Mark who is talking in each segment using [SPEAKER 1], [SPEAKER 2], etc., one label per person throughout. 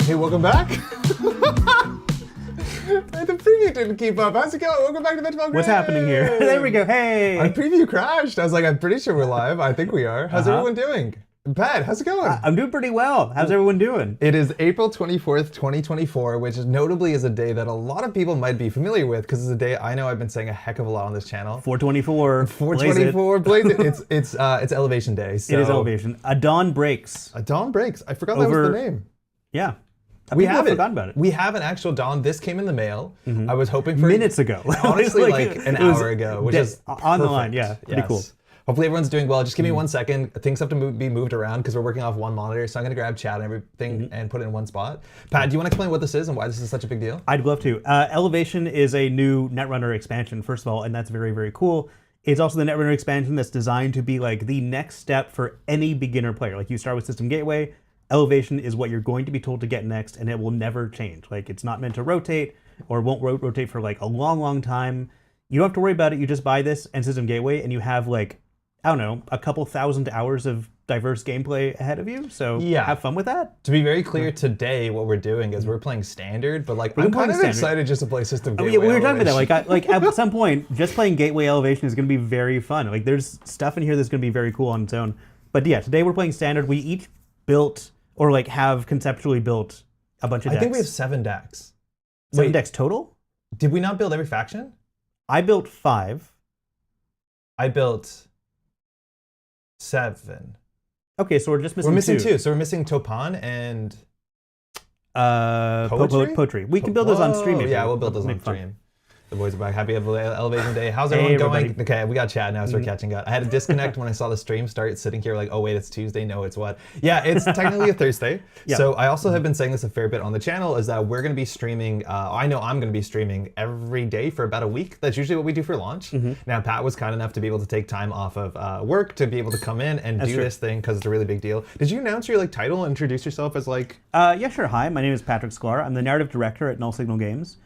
[SPEAKER 1] Hey, welcome back. The preview didn't keep up. How's it going? Welcome back to Métropole Grid.
[SPEAKER 2] What's happening here? There we go. Hey.
[SPEAKER 1] Our preview crashed. I was like, I'm pretty sure we're live. I think we are. How's everyone doing? Pat, how's it going?
[SPEAKER 2] I'm doing pretty well. How's everyone doing?
[SPEAKER 1] It is April 24th, 2024, which notably is a day that a lot of people might be familiar with because it's a day I know I've been saying a heck of a lot on this channel.
[SPEAKER 2] 424.
[SPEAKER 1] 424. Blaze it. It's Elevation Day. So.
[SPEAKER 2] It is Elevation. A dawn breaks.
[SPEAKER 1] A dawn breaks. I forgot that was the name.
[SPEAKER 2] Yeah.
[SPEAKER 1] We have
[SPEAKER 2] forgotten about it.
[SPEAKER 1] We have an actual dawn. This came in the mail. I was hoping for
[SPEAKER 2] minutes ago.
[SPEAKER 1] Honestly, like an hour ago, which is
[SPEAKER 2] on the line. Yeah, pretty cool.
[SPEAKER 1] Hopefully everyone's doing well. Just give me 1 second. Things have to be moved around because we're working off one monitor. So I'm gonna grab chat and everything and put it in one spot. Pat, do you want to explain what this is and why this is such a big deal?
[SPEAKER 2] I'd love to. Elevation is a new Netrunner expansion, first of all, and that's very, very cool. It's also the Netrunner expansion that's designed to be like the next step for any beginner player. Like you start with System Gateway. Elevation is what you're going to be told to get next, and it will never change. Like it's not meant to rotate or won't rotate for like a long, long time. You don't have to worry about it. You just buy this and System Gateway, and you have like, I don't know, a couple thousand hours of diverse gameplay ahead of you. So have fun with that.
[SPEAKER 1] To be very clear, today what we're doing is we're playing standard, but like I'm kind of excited just to play System Gateway.
[SPEAKER 2] Yeah, we were talking about that. Like at some point, just playing Gateway Elevation is going to be very fun. Like there's stuff in here that's going to be very cool on its own. But yeah, today we're playing standard. We each built or like have conceptually built a bunch of decks.
[SPEAKER 1] I think we have 7 decks.
[SPEAKER 2] 7 decks total?
[SPEAKER 1] Did we not build every faction?
[SPEAKER 2] I built 5.
[SPEAKER 1] I built 7.
[SPEAKER 2] Okay, so we're just missing 2.
[SPEAKER 1] We're missing 2. So we're missing Topan and
[SPEAKER 2] Poetry. We can build those on stream.
[SPEAKER 1] Yeah, we'll build those on stream. The boys are back. Happy Elevation Day. How's everyone going?
[SPEAKER 2] Everybody.
[SPEAKER 1] Okay, we got chat now, so we're catching up. I had to disconnect when I saw the stream start, sitting here like, oh wait, it's Tuesday. No, it's what? Yeah, it's technically a Thursday.
[SPEAKER 2] Yeah.
[SPEAKER 1] So I also have been saying this a fair bit on the channel, is that we're going to be streaming, I know I'm going to be streaming every day for about a week. That's usually what we do for launch. Now, Pat was kind enough to be able to take time off of work to be able to come in and do this thing because it's a really big deal. Did you announce your like title and introduce yourself as like?
[SPEAKER 2] Yeah, sure. Hi, my name is Patrick Sklar. I'm the narrative director at Null Signal Games.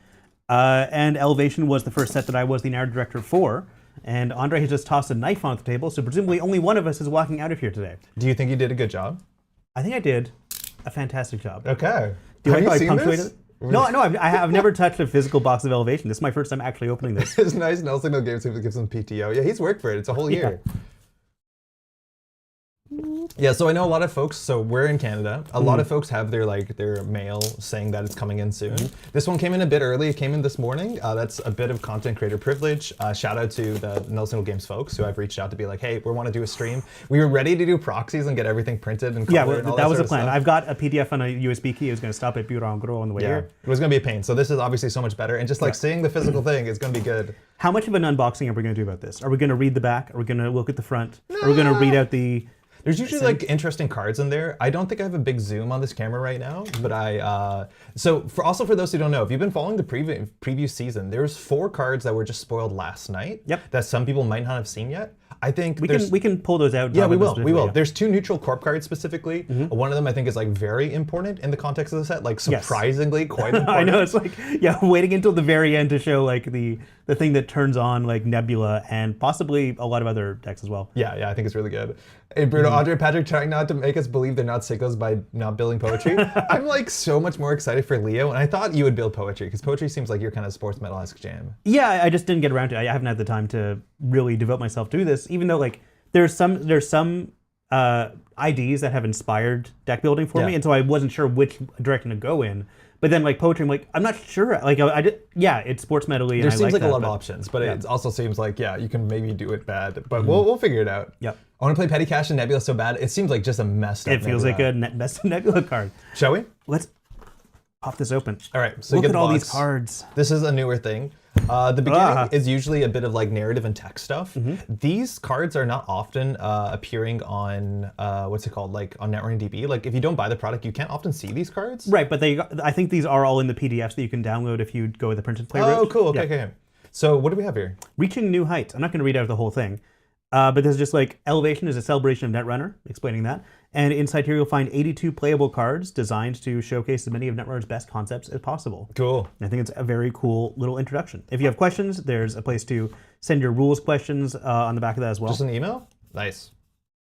[SPEAKER 2] And Elevation was the first set that I was the narrative director for. And Andre has just tossed a knife on the table, so presumably only one of us is walking out of here today.
[SPEAKER 1] Do you think you did a good job?
[SPEAKER 2] I think I did a fantastic job.
[SPEAKER 1] Okay.
[SPEAKER 2] Do you
[SPEAKER 1] have
[SPEAKER 2] like
[SPEAKER 1] you
[SPEAKER 2] how I
[SPEAKER 1] seen
[SPEAKER 2] punctuated
[SPEAKER 1] this?
[SPEAKER 2] it? No, I've never touched a physical box of Elevation. This is my first time actually opening this.
[SPEAKER 1] It's nice. Null Signal Games gives him PTO. Yeah, he's worked for it. It's a whole year. Yeah, so I know a lot of folks, so we're in Canada. A lot of folks have their mail saying that it's coming in soon. This one came in a bit early. It came in this morning. That's a bit of content creator privilege. Shout out to the Null Signal Games folks who I've reached out to be like, hey, we want to do a stream. We were ready to do proxies and get everything printed and covered and all
[SPEAKER 2] that was the
[SPEAKER 1] plan.
[SPEAKER 2] I've got a PDF on a USB key. I was going to stop at Bureau on the way here.
[SPEAKER 1] It was going to be a pain. So this is obviously so much better. And just like seeing the physical thing is going to be good.
[SPEAKER 2] How much of an unboxing are we going to do about this? Are we going to read the back? Are we going to look at the front? Are we going to read out the...
[SPEAKER 1] There's usually like interesting cards in there. I don't think I have a big zoom on this camera right now, but so for those who don't know, if you've been following the preview season, there's 4 cards that were just spoiled last night. That some people might not have seen yet. I think
[SPEAKER 2] we can pull those out.
[SPEAKER 1] Yeah, we will. There's 2 neutral corp cards specifically. One of them I think is like very important in the context of the set, like surprisingly quite important.
[SPEAKER 2] I know, it's like waiting until the very end to show like the thing that turns on like Nebula and possibly a lot of other decks as well.
[SPEAKER 1] Yeah, I think it's really good. Hey Bruno, Andre, Patrick trying not to make us believe they're not sickos by not building poetry. I'm like so much more excited for Leo, and I thought you would build poetry because poetry sems like your kind of sports metal-esque jam. Yeah,
[SPEAKER 2] I just didn't get around to it. I haven't had the time to really devote myself to this, even though like there's some IDs that have inspired deck building for me, and so I wasn't sure which direction to go in. But then like poetry, I'm like, I'm not sure. Like it's sports medley.
[SPEAKER 1] There seems like a lot of options, but it also seems like you can maybe do it bad, but we'll figure it out.
[SPEAKER 2] Yep.
[SPEAKER 1] I want to play Petty Cash and Nebula so bad. It seems like just a messed up.
[SPEAKER 2] It feels like a messed up Nebula card.
[SPEAKER 1] Shall we?
[SPEAKER 2] Let's pop this open.
[SPEAKER 1] All right. So
[SPEAKER 2] look at all these cards.
[SPEAKER 1] This is a newer thing. The beginning is usually a bit of like narrative and text stuff. These cards are not often appearing on what's it called, like on Netrunner DB. Like if you don't buy the product, you can't often see these cards.
[SPEAKER 2] Right, but I think these are all in the PDFs that you can download if you go with the print and play route.
[SPEAKER 1] Oh, cool. Okay. So what do we have here?
[SPEAKER 2] Reaching New Heights. I'm not going to read out the whole thing. But there's just like Elevation is a celebration of Netrunner, explaining that. And inside here you'll find 82 playable cards designed to showcase as many of Netrunner's best concepts as possible.
[SPEAKER 1] Cool.
[SPEAKER 2] And I think it's a very cool little introduction. If you have questions, there's a place to send your rules questions on the back of that as well.
[SPEAKER 1] Just an email? Nice.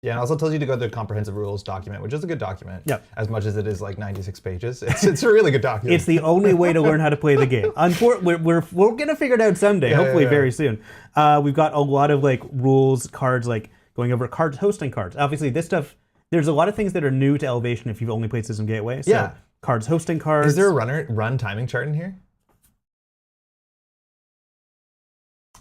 [SPEAKER 1] Yeah, and also tells you to go to the comprehensive rules document, which is a good document.
[SPEAKER 2] Yep.
[SPEAKER 1] As much as it is like 96 pages, it's a really good document.
[SPEAKER 2] It's the only way to learn how to play the game. We're gonna figure it out someday, hopefully very soon. We've got a lot of like rules, cards, like going over cards, hosting cards. Obviously, this stuff. There's a lot of things that are new to Elevation if you've only played System Gateway. So
[SPEAKER 1] Yeah.
[SPEAKER 2] cards, hosting cards.
[SPEAKER 1] Is there a run timing chart in here?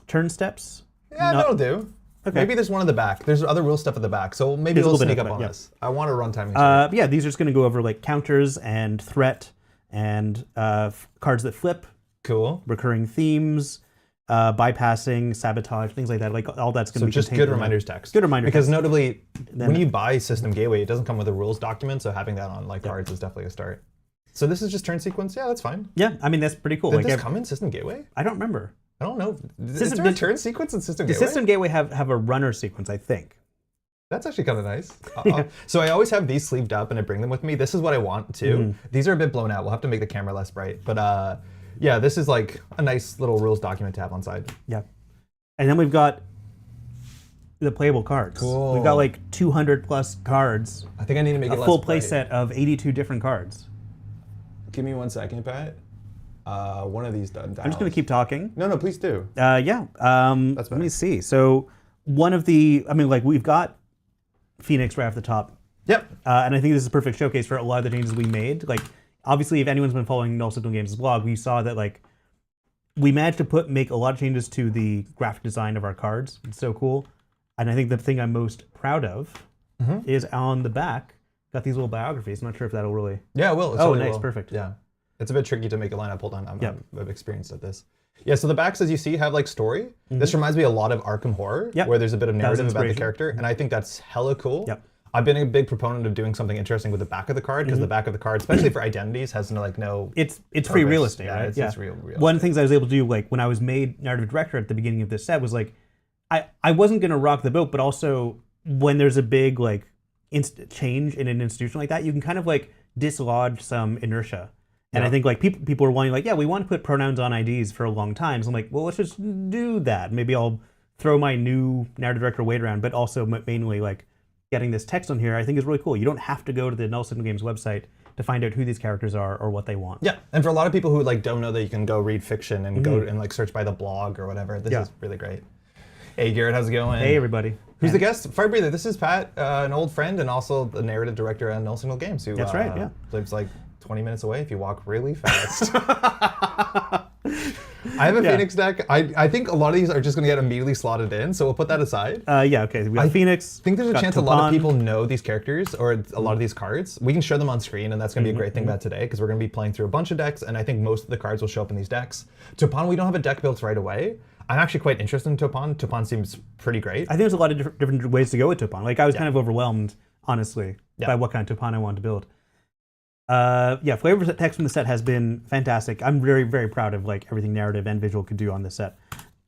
[SPEAKER 2] Turn steps?
[SPEAKER 1] Yeah, that'll do.
[SPEAKER 2] Okay.
[SPEAKER 1] Maybe there's one at the back. There's other real stuff at the back, so maybe we'll sneak up on this. I want to run timing chart.
[SPEAKER 2] Yeah, these are just going to go over like counters and threat and cards that flip,
[SPEAKER 1] Cool.
[SPEAKER 2] recurring themes, bypassing, sabotage, things like that. Like all that's going to
[SPEAKER 1] So
[SPEAKER 2] be
[SPEAKER 1] just
[SPEAKER 2] contained
[SPEAKER 1] good
[SPEAKER 2] in
[SPEAKER 1] reminders text.
[SPEAKER 2] Good reminder
[SPEAKER 1] Because
[SPEAKER 2] text.
[SPEAKER 1] notably, when you buy System Gateway, it doesn't come with a rules document, so having that on like cards is definitely a start. So this is just turn sequence. Yeah, that's fine.
[SPEAKER 2] Yeah, I mean that's pretty cool.
[SPEAKER 1] Did
[SPEAKER 2] Like
[SPEAKER 1] this come in System Gateway?
[SPEAKER 2] I don't remember.
[SPEAKER 1] I don't know. Is
[SPEAKER 2] System-
[SPEAKER 1] there a turn sequence in System
[SPEAKER 2] The
[SPEAKER 1] Gateway?
[SPEAKER 2] System Gateway have a runner sequence, I think.
[SPEAKER 1] That's actually kind of nice. So I always have these sleeved up and I bring them with me. This is what I want too.
[SPEAKER 2] Mm-hmm.
[SPEAKER 1] These are a bit blown out. We'll have to make the camera less bright. But yeah, this is like a nice little rules document to have on side.
[SPEAKER 2] Yeah. And then we've got the playable cards.
[SPEAKER 1] Cool.
[SPEAKER 2] We've got like 200 plus cards.
[SPEAKER 1] I think I need to make it
[SPEAKER 2] A
[SPEAKER 1] less
[SPEAKER 2] full play
[SPEAKER 1] bright.
[SPEAKER 2] set of 82 different cards.
[SPEAKER 1] Give me 1 second, Pat. One of these done.
[SPEAKER 2] I'm just going to keep talking.
[SPEAKER 1] No, please do.
[SPEAKER 2] Yeah. Let me see. So one of the, I mean, like we've got Phoenix right off the top.
[SPEAKER 1] Yep.
[SPEAKER 2] And I think this is a perfect showcase for a lot of the changes we made. Like, obviously, if anyone's been following Null Signal Games' blog, we saw that like we managed to make a lot of changes to the graphic design of our cards. It's so cool. And I think the thing I'm most proud of is on the back, got these little biographies. I'm not sure if that'll really.
[SPEAKER 1] Yeah, it will. It
[SPEAKER 2] Oh,
[SPEAKER 1] totally
[SPEAKER 2] nice,
[SPEAKER 1] will.
[SPEAKER 2] perfect.
[SPEAKER 1] Yeah. It's a bit tricky to make a lineup. Hold on, I've experienced at this. Yeah, so the backs, as you see, have like story. This reminds me a lot of Arkham Horror, where there's a bit of narrative about the character, and I think that's hella cool.
[SPEAKER 2] Yep.
[SPEAKER 1] I've been a big proponent of doing something interesting with the back of the card, because the back of the card, especially for identities, has no.
[SPEAKER 2] It's free real
[SPEAKER 1] purpose.
[SPEAKER 2] estate,
[SPEAKER 1] Yeah,
[SPEAKER 2] right?
[SPEAKER 1] it's real
[SPEAKER 2] One of the
[SPEAKER 1] estate.
[SPEAKER 2] things I was able to do, like when I was made narrative director at the beginning of this set, was like, I wasn't gonna rock the boat, but also when there's a big like change in an institution like that, you can kind of like dislodge some inertia. And I think like people are wanting like, yeah, we want to put pronouns on IDs for a long time. So I'm like, well, let's just do that. Maybe I'll throw my new narrative director weight around, but also mainly like getting this text on here, I think is really cool. You don't have to go to the Null Signal Games website to find out who these characters are or what they want.
[SPEAKER 1] Yeah, and for a lot of people who like don't know that you can go read fiction and go and like search by the blog or whatever, this is really great. Hey Garrett, how's it going?
[SPEAKER 2] Hey everybody.
[SPEAKER 1] Who's the guest? Fire Breather. This is Pat, an old friend and also the narrative director at Null Signal Games, who
[SPEAKER 2] That's right, yeah.
[SPEAKER 1] lives like 20 minutes away if you walk really fast. I have a Phoenix deck. I think a lot of these are just going to get immediately slotted in, so we'll put that aside.
[SPEAKER 2] Yeah, okay. We got Phoenix.
[SPEAKER 1] I think there's a
[SPEAKER 2] got
[SPEAKER 1] chance a lot of
[SPEAKER 2] Topan.
[SPEAKER 1] people know these characters or a lot of these cards. We can show them on screen, and that's going to be a great thing about today, because we're going to be playing through a bunch of decks, and I think most of the cards will show up in these decks. Topan, we don't have a deck built right away. I'm actually quite interested in Topan. Topan seems pretty great.
[SPEAKER 2] I think there's a lot of different ways to go with Topan. Like I was kind of overwhelmed, honestly, by what kind of Topan I wanted to build. Yeah, flavor text from the set has been fantastic. I'm very, very proud of like everything narrative and visual could do on this set.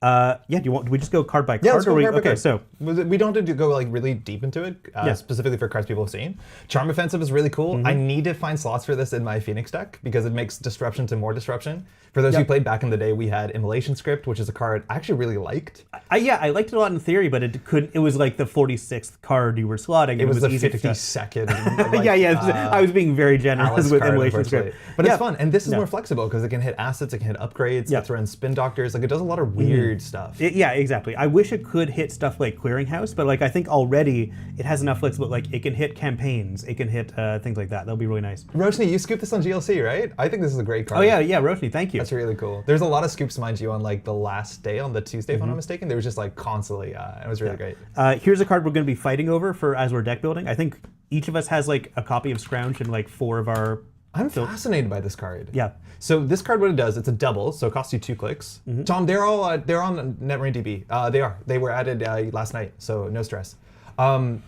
[SPEAKER 2] Yeah, do we just go card by card?
[SPEAKER 1] Yeah, let's go card by
[SPEAKER 2] okay,
[SPEAKER 1] card.
[SPEAKER 2] so
[SPEAKER 1] we don't have to go like really deep into it, specifically for cards people have seen. Charm Offensive is really cool. I need to find slots for this in my Phoenix deck because it makes disruption to more disruption. For those who played back in the day, we had Immolation Script, which is a card I actually really liked.
[SPEAKER 2] I liked it a lot in theory, but it was like the 46th card you were slotting.
[SPEAKER 1] It was the
[SPEAKER 2] easy to
[SPEAKER 1] 52nd. Like,
[SPEAKER 2] I was being very generous
[SPEAKER 1] Alice
[SPEAKER 2] with
[SPEAKER 1] card,
[SPEAKER 2] Immolation
[SPEAKER 1] unfortunately.
[SPEAKER 2] Script.
[SPEAKER 1] But it's fun, and this is more flexible because it can hit assets, it can hit upgrades, it throws in spin doctors, like it does a lot of weird stuff.
[SPEAKER 2] Yeah, exactly. I wish it could hit stuff like Clearinghouse, but like I think already it has enough flexibility. Like it can hit campaigns, it can hit things like that. That'll be really nice.
[SPEAKER 1] Roshni, you scooped this on GLC, right? I think this is a great card.
[SPEAKER 2] Oh yeah, Roshni, thank you.
[SPEAKER 1] That's really cool. There's a lot of scoops, mind you, on like the last day, on the Tuesday, if I'm not mistaken. There was just like constantly, it was really great.
[SPEAKER 2] Here's a card we're going to be fighting over as we're deck building. I think each of us has like a copy of Scrounge and like 4 of our.
[SPEAKER 1] I'm fascinated by this card.
[SPEAKER 2] Yeah.
[SPEAKER 1] So this card, what it does, it's a double, so it costs you 2 clicks. Tom, they're on NetMarineDB. They were added last night, so no stress.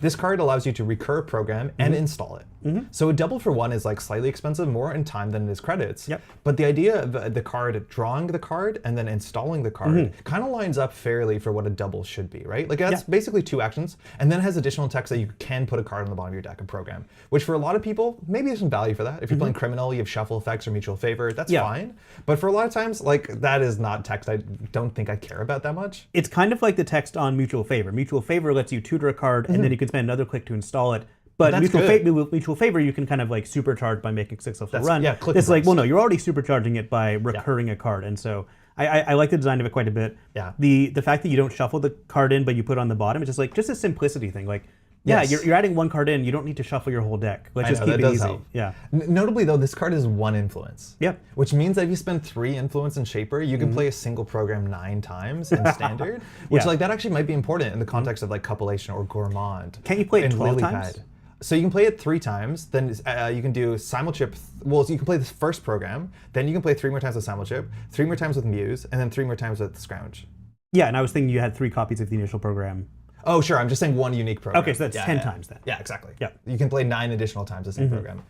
[SPEAKER 1] This card allows you to recur program and install it. So a double for 1 is like slightly expensive, more in time than it is credits.
[SPEAKER 2] Yep.
[SPEAKER 1] But the idea of the card, drawing the card and then installing the card kind of lines up fairly for what a double should be, right? Like that's basically 2 actions, and then has additional text that you can put a card on the bottom of your deck and program, which for a lot of people, maybe there's some value for that. If you're playing Criminal, you have shuffle effects or mutual favor, that's fine. But for a lot of times, like that is not text I don't think I care about that much.
[SPEAKER 2] It's kind of like the text on Mutual Favor. Mutual Favor lets you tutor a card card, and then you can spend another click to install it. But
[SPEAKER 1] That's
[SPEAKER 2] mutual favor, you can kind of like supercharge by making a successful run.
[SPEAKER 1] Yeah, click
[SPEAKER 2] it's like,
[SPEAKER 1] first.
[SPEAKER 2] well, no, you're already supercharging it by recurring a card, and so I like the design of it quite a bit.
[SPEAKER 1] Yeah.
[SPEAKER 2] The fact that you don't shuffle the card in, but you put it on the bottom, it's just a simplicity thing. Like, yeah,
[SPEAKER 1] Yes.
[SPEAKER 2] you're adding one card in, you don't need to shuffle your whole deck. Let's just
[SPEAKER 1] know,
[SPEAKER 2] keep
[SPEAKER 1] that
[SPEAKER 2] it
[SPEAKER 1] does
[SPEAKER 2] easy.
[SPEAKER 1] help.
[SPEAKER 2] Yeah.
[SPEAKER 1] Notably though, this card is 1 influence.
[SPEAKER 2] Yep.
[SPEAKER 1] Which means that if you spend 3 influence in Shaper, you can play a single program 9 times in Standard. Which like that actually might be important in the context of like Compilation or Gourmand.
[SPEAKER 2] Can't you play it
[SPEAKER 1] and
[SPEAKER 2] 12
[SPEAKER 1] LilyPad.
[SPEAKER 2] times?
[SPEAKER 1] So you can play it 3 times, then you can do Simulchip, well, so you can play this first program, then you can play 3 more times with Simulchip, 3 more times with Muse, and then 3 more times with Scrounge.
[SPEAKER 2] Yeah, and I was thinking you had 3 copies of the initial program.
[SPEAKER 1] Oh, sure, I'm just saying 1 unique program.
[SPEAKER 2] Okay, so that's 10 times then.
[SPEAKER 1] Yeah, exactly.
[SPEAKER 2] Yeah.
[SPEAKER 1] You can play 9 additional times the same program.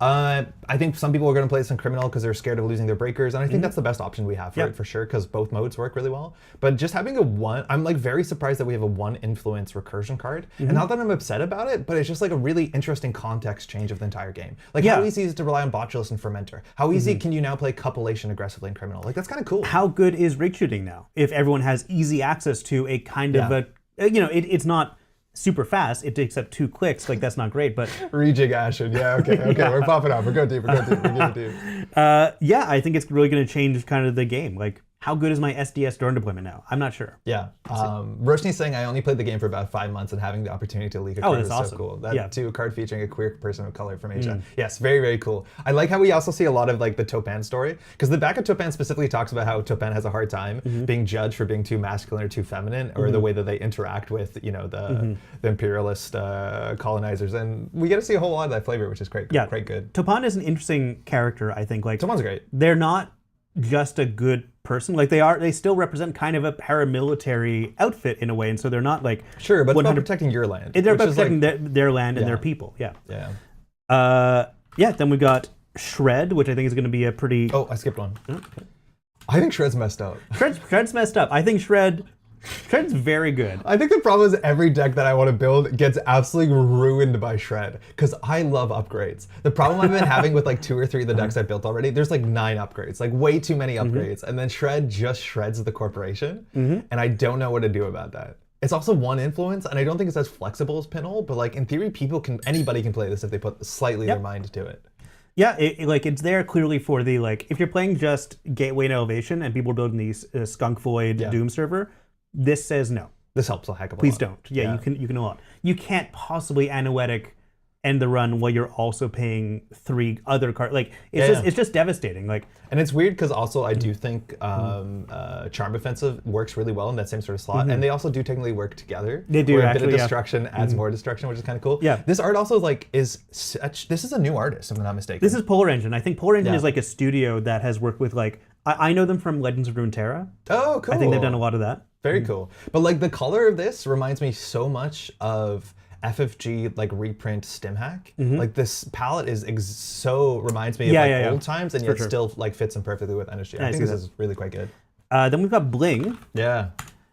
[SPEAKER 1] I think some people are going to play this in Criminal because they're scared of losing their breakers, and I think that's the best option we have for it for sure, because both modes work really well. But just having a 1, I'm like very surprised that we have a 1 influence recursion card, and not that I'm upset about it, but it's just like a really interesting context change of the entire game. Like how easy is it to rely on Botulus and Fermenter? How easy can you now play Compilation aggressively in Criminal? Like that's kind of cool.
[SPEAKER 2] How good is rig shooting now? If everyone has easy access to a kind of a, it's not super fast. It takes up 2 clicks. Like that's not great, but
[SPEAKER 1] Rejig Ashen, yeah, okay, we're popping up. We're going deep. We're going deep.
[SPEAKER 2] yeah, I think it's really going to change kind of the game. Like, how good is my SDS drone deployment now? I'm not sure.
[SPEAKER 1] Yeah. Roshni's saying I only played the game for about 5 months, and having the opportunity to leak a card
[SPEAKER 2] that's
[SPEAKER 1] was
[SPEAKER 2] awesome.
[SPEAKER 1] so cool. That too, a card featuring a queer person of color from Asia. Yes, very, very cool. I like how we also see a lot of like the Topan story, because the back of Topan specifically talks about how Topan has a hard time being judged for being too masculine or too feminine, or the way that they interact with, the imperialist colonizers, and we get to see a whole lot of that flavor, which is great.
[SPEAKER 2] Yeah,
[SPEAKER 1] quite good.
[SPEAKER 2] Topan is an interesting character. I think like
[SPEAKER 1] Topan's great.
[SPEAKER 2] They're not just a good person. Like they still represent kind of a paramilitary outfit in a way, and so they're not like
[SPEAKER 1] Sure, but it's about protecting your land.
[SPEAKER 2] They're about
[SPEAKER 1] which is
[SPEAKER 2] protecting
[SPEAKER 1] like,
[SPEAKER 2] their land and their people. Yeah.
[SPEAKER 1] Yeah.
[SPEAKER 2] Then we got Shred, which I think is going to be a pretty.
[SPEAKER 1] Oh, I skipped one. I think Shred's messed up.
[SPEAKER 2] Shred's messed up. I think Shred's very good.
[SPEAKER 1] I think the problem is every deck that I want to build gets absolutely ruined by Shred, because I love upgrades. The problem I've been having with like 2 or 3 of the decks I built already, there's like 9 upgrades, like way too many upgrades, and then Shred just shreds the corporation, and I don't know what to do about that. It's also 1 influence, and I don't think it's as flexible as Pinhole, but like in theory, anybody can play this if they put slightly their mind to it.
[SPEAKER 2] Yeah, it's there clearly for the like if you're playing just Gateway and Elevation and people building these Skunk Void Doom server. This says no.
[SPEAKER 1] This helps a heck of a lot.
[SPEAKER 2] Please don't. Yeah, you can a lot. You can't possibly Anoetic end the run while you're also paying 3 other cards. Like it's just devastating. Like,
[SPEAKER 1] and it's weird because also I do think Charm Offensive works really well in that same sort of slot, and they also do technically work together.
[SPEAKER 2] They do
[SPEAKER 1] where
[SPEAKER 2] actually.
[SPEAKER 1] A bit of destruction adds more destruction, which is kind of cool.
[SPEAKER 2] Yeah.
[SPEAKER 1] This art also like is such. This is a new artist, if I'm not mistaken.
[SPEAKER 2] This is Polar Engine. I think Polar Engine is like a studio that has worked with like I know them from Legends of Runeterra.
[SPEAKER 1] Oh, cool.
[SPEAKER 2] I think they've done a lot of that.
[SPEAKER 1] Very cool. But like the color of this reminds me so much of FFG like reprint StimHack. Like this palette is so reminds me of old times, and yet still like fits in perfectly with NSG. I think this is really quite good.
[SPEAKER 2] Then we've got Bling.
[SPEAKER 1] Yeah.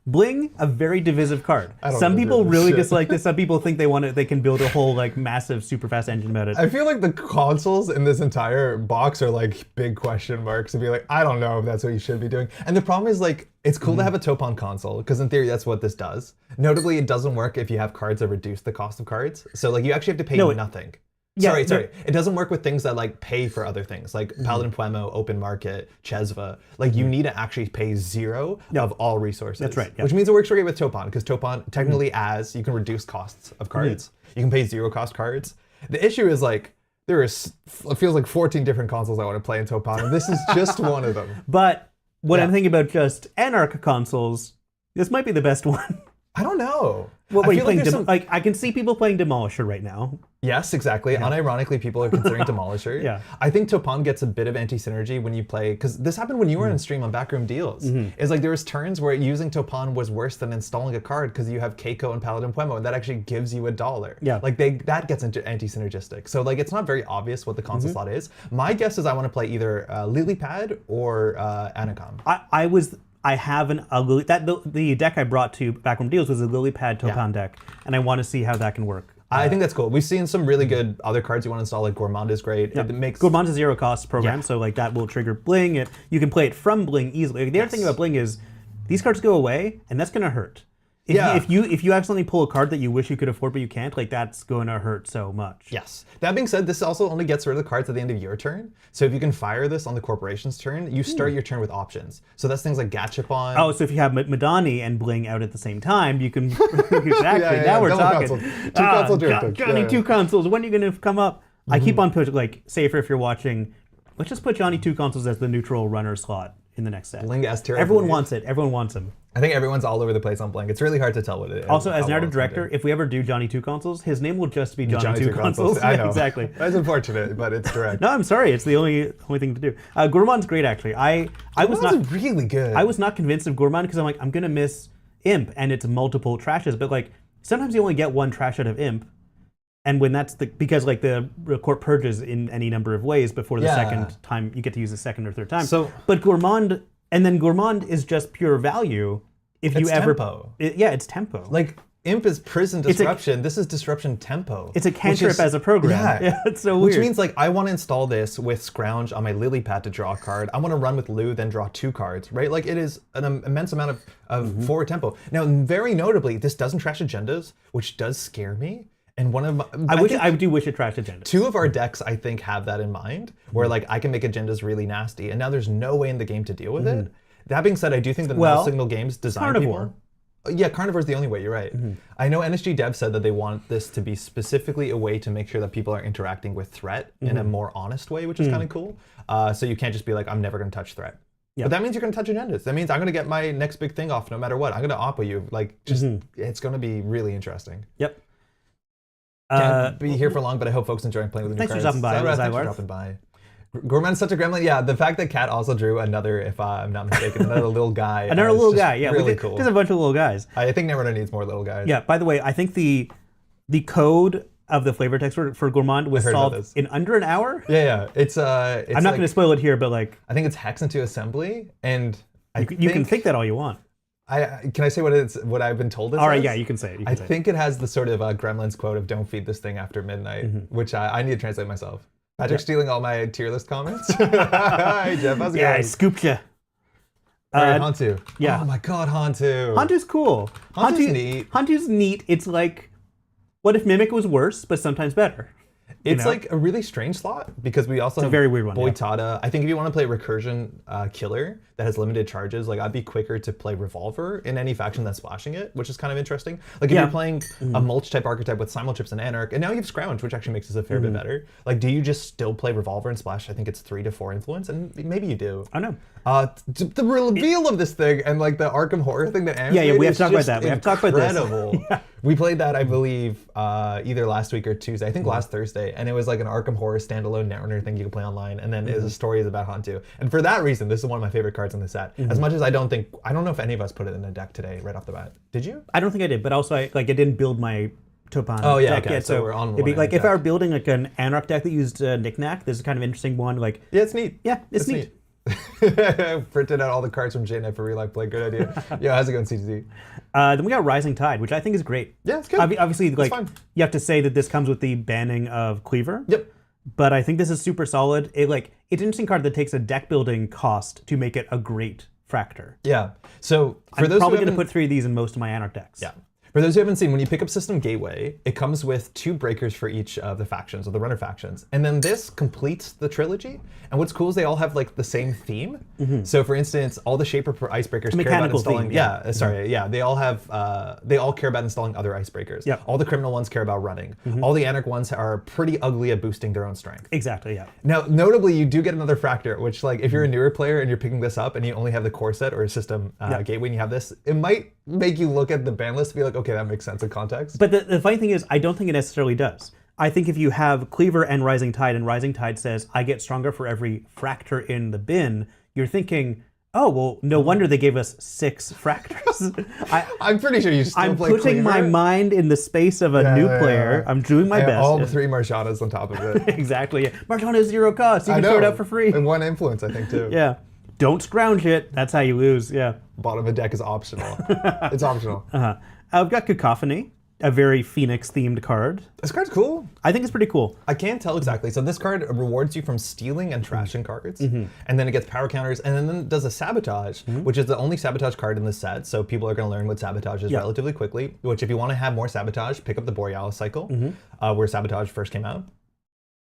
[SPEAKER 2] Bling, a very divisive card. Some people really dislike this. Some people think they can build a whole like massive super fast engine about it.
[SPEAKER 1] I feel like the consoles in this entire box are like big question marks and be like, I don't know if that's what you should be doing. And the problem is like, it's cool to have a Topon console, because in theory that's what this does. Notably, it doesn't work if you have cards that reduce the cost of cards. So like you actually have to pay nothing. Sorry. It doesn't work with things that like pay for other things, like Paladin Puemo, Open Market, Chesva. Like you need to actually pay 0 of all resources.
[SPEAKER 2] That's right.
[SPEAKER 1] Which means it works great with Topon, because Topon technically as you can reduce costs of cards. You can pay 0 cost cards. The issue is like it feels like 14 different consoles I want to play in Topon, and this is just one of them.
[SPEAKER 2] But when I'm thinking about just Anarch consoles, this might be the best one.
[SPEAKER 1] I don't know.
[SPEAKER 2] What are you playing? Like I can see people playing Demolisher right now.
[SPEAKER 1] Yes, exactly. Unironically, people are considering Demolisher.
[SPEAKER 2] Yeah.
[SPEAKER 1] I think Topon gets a bit of anti-synergy when you play, because this happened when you were in stream on Backroom Deals. It's like there was turns where using Topon was worse than installing a card, because you have Keiko and Paladin Puemo, and that actually gives you $1.
[SPEAKER 2] Yeah.
[SPEAKER 1] Like that gets into anti-synergistic. So like it's not very obvious what the console slot is. My guess is I want to play either LilyPad or Anacom.
[SPEAKER 2] I have an ugly the deck I brought to Backroom Deals was a LilyPad Topon deck, and I want to see how that can work.
[SPEAKER 1] I think that's cool. We've seen some really good other cards you want to install, like Gourmand is great.
[SPEAKER 2] Yeah.
[SPEAKER 1] It makes
[SPEAKER 2] Gourmand's a 0 cost program, so like that will trigger Bling. You can play it from Bling easily. The other thing about Bling is these cards go away, and that's going to hurt. If you accidentally pull a card that you wish you could afford but you can't, like that's going to hurt so much.
[SPEAKER 1] Yes. That being said, this also only gets rid of the cards at the end of your turn. So if you can fire this on the corporation's turn, you start your turn with options. So that's things like Gachapon.
[SPEAKER 2] Oh, so if you have Madani and Bling out at the same time, you can exactly. Now we're talking.
[SPEAKER 1] Two console turn.
[SPEAKER 2] Johnny, 2 consoles. When are you going to come up? I keep on pushing. Like, say if you're watching, let's just put Johnny 2 consoles as the neutral runner slot in the next set.
[SPEAKER 1] Bling S tier.
[SPEAKER 2] Everyone wants it. Everyone wants him.
[SPEAKER 1] I think everyone's all over the place on Bling. It's really hard to tell what it is.
[SPEAKER 2] Also, as narrative director, if we ever do Johnny 2 consoles, his name will just be Johnny 2 consoles.
[SPEAKER 1] I know.
[SPEAKER 2] Exactly.
[SPEAKER 1] That's unfortunate, but it's direct.
[SPEAKER 2] No, I'm sorry. It's the only thing to do. Gourmand's great, actually. I was not
[SPEAKER 1] really good.
[SPEAKER 2] I was not convinced of Gourmand because I'm like, I'm gonna miss Imp, and it's multiple trashes. But like, sometimes you only get 1 trash out of Imp, and when that's because like the court purges in any number of ways before the second time you get to use the second or third time.
[SPEAKER 1] So,
[SPEAKER 2] but Gourmand is just pure value. If you ever
[SPEAKER 1] tempo.
[SPEAKER 2] It's tempo.
[SPEAKER 1] Like Imp is prison disruption. This is disruption tempo.
[SPEAKER 2] It's a cantrip as a program.
[SPEAKER 1] Yeah,
[SPEAKER 2] it's so weird.
[SPEAKER 1] Which means like I want to install this with Scrounge on my lily pad to draw a card. I want to run with Lou, then draw 2 cards, right? Like it is an immense amount of forward tempo. Now, very notably, this doesn't trash agendas, which does scare me. And one of my,
[SPEAKER 2] I do wish it trashed agendas.
[SPEAKER 1] 2 of our decks, I think, have that in mind, where like I can make agendas really nasty, and now there's no way in the game to deal with it. That being said, I do think that null signal games design
[SPEAKER 2] Carnivore.
[SPEAKER 1] people. Yeah, Carnivore is the only way. You're right. I know NSG Dev said that they want this to be specifically a way to make sure that people are interacting with threat in a more honest way, which is kind of cool. So you can't just be like, I'm never going to touch threat. Yep. But that means you're going to touch agendas. That means I'm going to get my next big thing off no matter what. I'm going to oppo you. Like, just it's going to be really interesting.
[SPEAKER 2] Yep.
[SPEAKER 1] Can't be here for long, but I hope folks enjoying playing with the new cards.
[SPEAKER 2] Thanks for dropping by.
[SPEAKER 1] Thanks for dropping by. Gourmand's such a gremlin. Yeah, the fact that Kat also drew another, if I'm not mistaken, another little guy.
[SPEAKER 2] Another little guy, yeah.
[SPEAKER 1] Really cool.
[SPEAKER 2] There's a bunch of little guys.
[SPEAKER 1] I think Netrunner needs more little guys.
[SPEAKER 2] Yeah, by the way, I think the code of the flavor text for Gourmand was solved in under an hour.
[SPEAKER 1] Yeah. It's
[SPEAKER 2] I'm not going to spoil it here, but like...
[SPEAKER 1] I think it's hex into assembly, and
[SPEAKER 2] you can think that all you want.
[SPEAKER 1] Can I say what I've been told?
[SPEAKER 2] All right, yeah, you can say it.
[SPEAKER 1] I think it has the sort of Gremlins quote of "Don't feed this thing after midnight," which I need to translate myself. Patrick's stealing all my tier list comments. Hi, Jeff. How's it going?
[SPEAKER 2] I scooped you.
[SPEAKER 1] All right, Hantu.
[SPEAKER 2] Yeah.
[SPEAKER 1] Oh my God, Hantu.
[SPEAKER 2] Hantu's cool.
[SPEAKER 1] Hantu's neat.
[SPEAKER 2] Hantu's neat. It's like, what if Mimic was worse, but sometimes better?
[SPEAKER 1] It's like a really strange slot because we also have
[SPEAKER 2] a very weird one.
[SPEAKER 1] Boitada. I think if you want to play recursion killer that has limited charges, like I'd be quicker to play Revolver in any faction that's splashing it, which is kind of interesting. Like if you're playing a mulch type archetype with Simulchips and Anarch, and now you have Scrounge, which actually makes this a fair bit better. Like, do you just still play Revolver and splash? I think it's 3 to 4 influence, and maybe you do.
[SPEAKER 2] I know.
[SPEAKER 1] The reveal of this thing and like the Arkham Horror thing that Aaron
[SPEAKER 2] we have to talk about that. We have to talk about this.
[SPEAKER 1] Incredible. We played that, I believe, either last week or Tuesday. I think last Thursday, and it was like an Arkham Horror standalone Netrunner thing you can play online, and then the story is about Hantu. And for that reason, this is one of my favorite cards in the set. As much as I don't know if any of us put it in a deck today right off the bat. Did you?
[SPEAKER 2] I don't think I did, but also I didn't build my Topan deck yet.
[SPEAKER 1] So we're on
[SPEAKER 2] it'd be like if I were building like an Anarch deck that used Knick-Knack, this is kind of interesting one. Like
[SPEAKER 1] it's neat.
[SPEAKER 2] Yeah, it's neat.
[SPEAKER 1] Printed out all the cards from JNet for real life play. Good idea. Yeah, how's it going, CTZ?
[SPEAKER 2] Then we got Rising Tide, which I think is great.
[SPEAKER 1] Yeah, it's good.
[SPEAKER 2] Obviously, like you have to say that this comes with the banning of Cleaver.
[SPEAKER 1] Yep.
[SPEAKER 2] But I think this is super solid. It's an interesting card that takes a deck building cost to make it a great Fractor.
[SPEAKER 1] Yeah. So
[SPEAKER 2] I'm probably going to put 3 of these in most of my Anarch decks.
[SPEAKER 1] Yeah. For those who haven't seen, when you pick up System Gateway, it comes with 2 breakers for each of the factions, or the runner factions. And then this completes the trilogy. And what's cool is they all have like the same theme. So for instance, all the Shaper icebreakers care about installing... They all have... they all care about installing other icebreakers.
[SPEAKER 2] Yeah.
[SPEAKER 1] All the criminal ones care about running. All the Anarch ones are pretty ugly at boosting their own strength.
[SPEAKER 2] Exactly, yeah.
[SPEAKER 1] Now, notably, you do get another Fractor, which like if you're a newer player and you're picking this up and you only have the core set or a System Gateway and you have this, it might make you look at the ban list and be like, okay, that makes sense in context.
[SPEAKER 2] But the funny thing is, I don't think it necessarily does. I think if you have Cleaver and Rising Tide says, I get stronger for every Fractor in the bin, you're thinking, oh, well, no wonder they gave us 6 Fractors.
[SPEAKER 1] I'm pretty sure you still
[SPEAKER 2] I'm
[SPEAKER 1] play
[SPEAKER 2] putting my mind in the space of a new player. I'm doing my best.
[SPEAKER 1] All 3 Marshanas on top of it.
[SPEAKER 2] Exactly. Yeah. Marshana is 0 cost. You can throw it out for free.
[SPEAKER 1] And 1 influence, I think, too.
[SPEAKER 2] Yeah. Don't scrounge it. That's how you lose. Yeah.
[SPEAKER 1] Bottom of the deck is optional. It's optional.
[SPEAKER 2] I've got Cacophony. a very Phoenix-themed card.
[SPEAKER 1] This card's cool.
[SPEAKER 2] I think it's pretty cool.
[SPEAKER 1] I can't tell exactly. So this card rewards you from stealing and trashing cards, and then it gets power counters, and then it does a sabotage, which is the only sabotage card in the set. So people are going to learn what sabotage is relatively quickly. Which, if you want to have more sabotage, pick up the Borealis cycle, where sabotage first came out.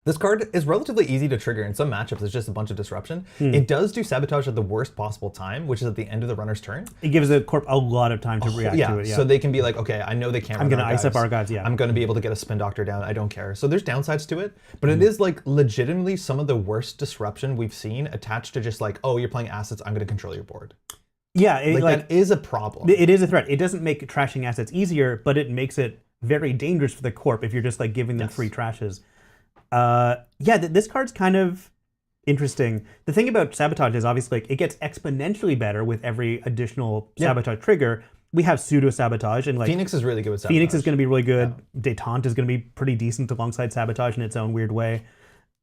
[SPEAKER 1] This card is relatively easy to trigger. In some matchups, it's just a bunch of disruption. It does do sabotage at the worst possible time, which is at the end of the runner's turn.
[SPEAKER 2] It gives the corp a lot of time to react to it. Yeah,
[SPEAKER 1] so they can be like, okay, I know they can't.
[SPEAKER 2] I'm going to ice up archives. Yeah,
[SPEAKER 1] I'm going to be able to get a spin doctor down. I don't care. So there's downsides to it, but it is like legitimately some of the worst disruption we've seen attached to just like, oh, you're playing assets. I'm going to control your board.
[SPEAKER 2] Yeah,
[SPEAKER 1] that is a problem.
[SPEAKER 2] It is a threat. It doesn't make trashing assets easier, but it makes it very dangerous for the corp if you're just like giving them free trashes. This card's kind of interesting. The thing about sabotage is obviously like, it gets exponentially better with every additional sabotage trigger. We have pseudo sabotage, and like
[SPEAKER 1] Phoenix is really good with sabotage.
[SPEAKER 2] Phoenix is going to be really good. Detente is going to be pretty decent alongside sabotage in its own weird way.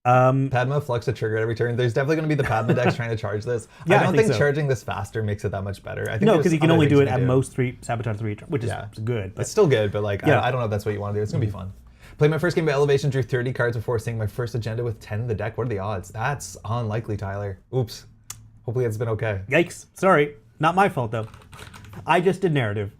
[SPEAKER 1] Padma Flux a trigger every turn. There's definitely going to be the Padma decks trying to charge this. I don't think charging this faster makes it that much better. I think
[SPEAKER 2] no, because you can only do it at most 3 sabotage 3, which is good. But
[SPEAKER 1] it's still good, but like I don't know if that's what you want to do. It's going to be fun. Played my first game of Elevation, drew 30 cards before seeing my first agenda with 10 in the deck. What are the odds? That's unlikely, Tyler. Oops. Hopefully it's been okay.
[SPEAKER 2] Yikes. Sorry. Not my fault, though. I just did narrative.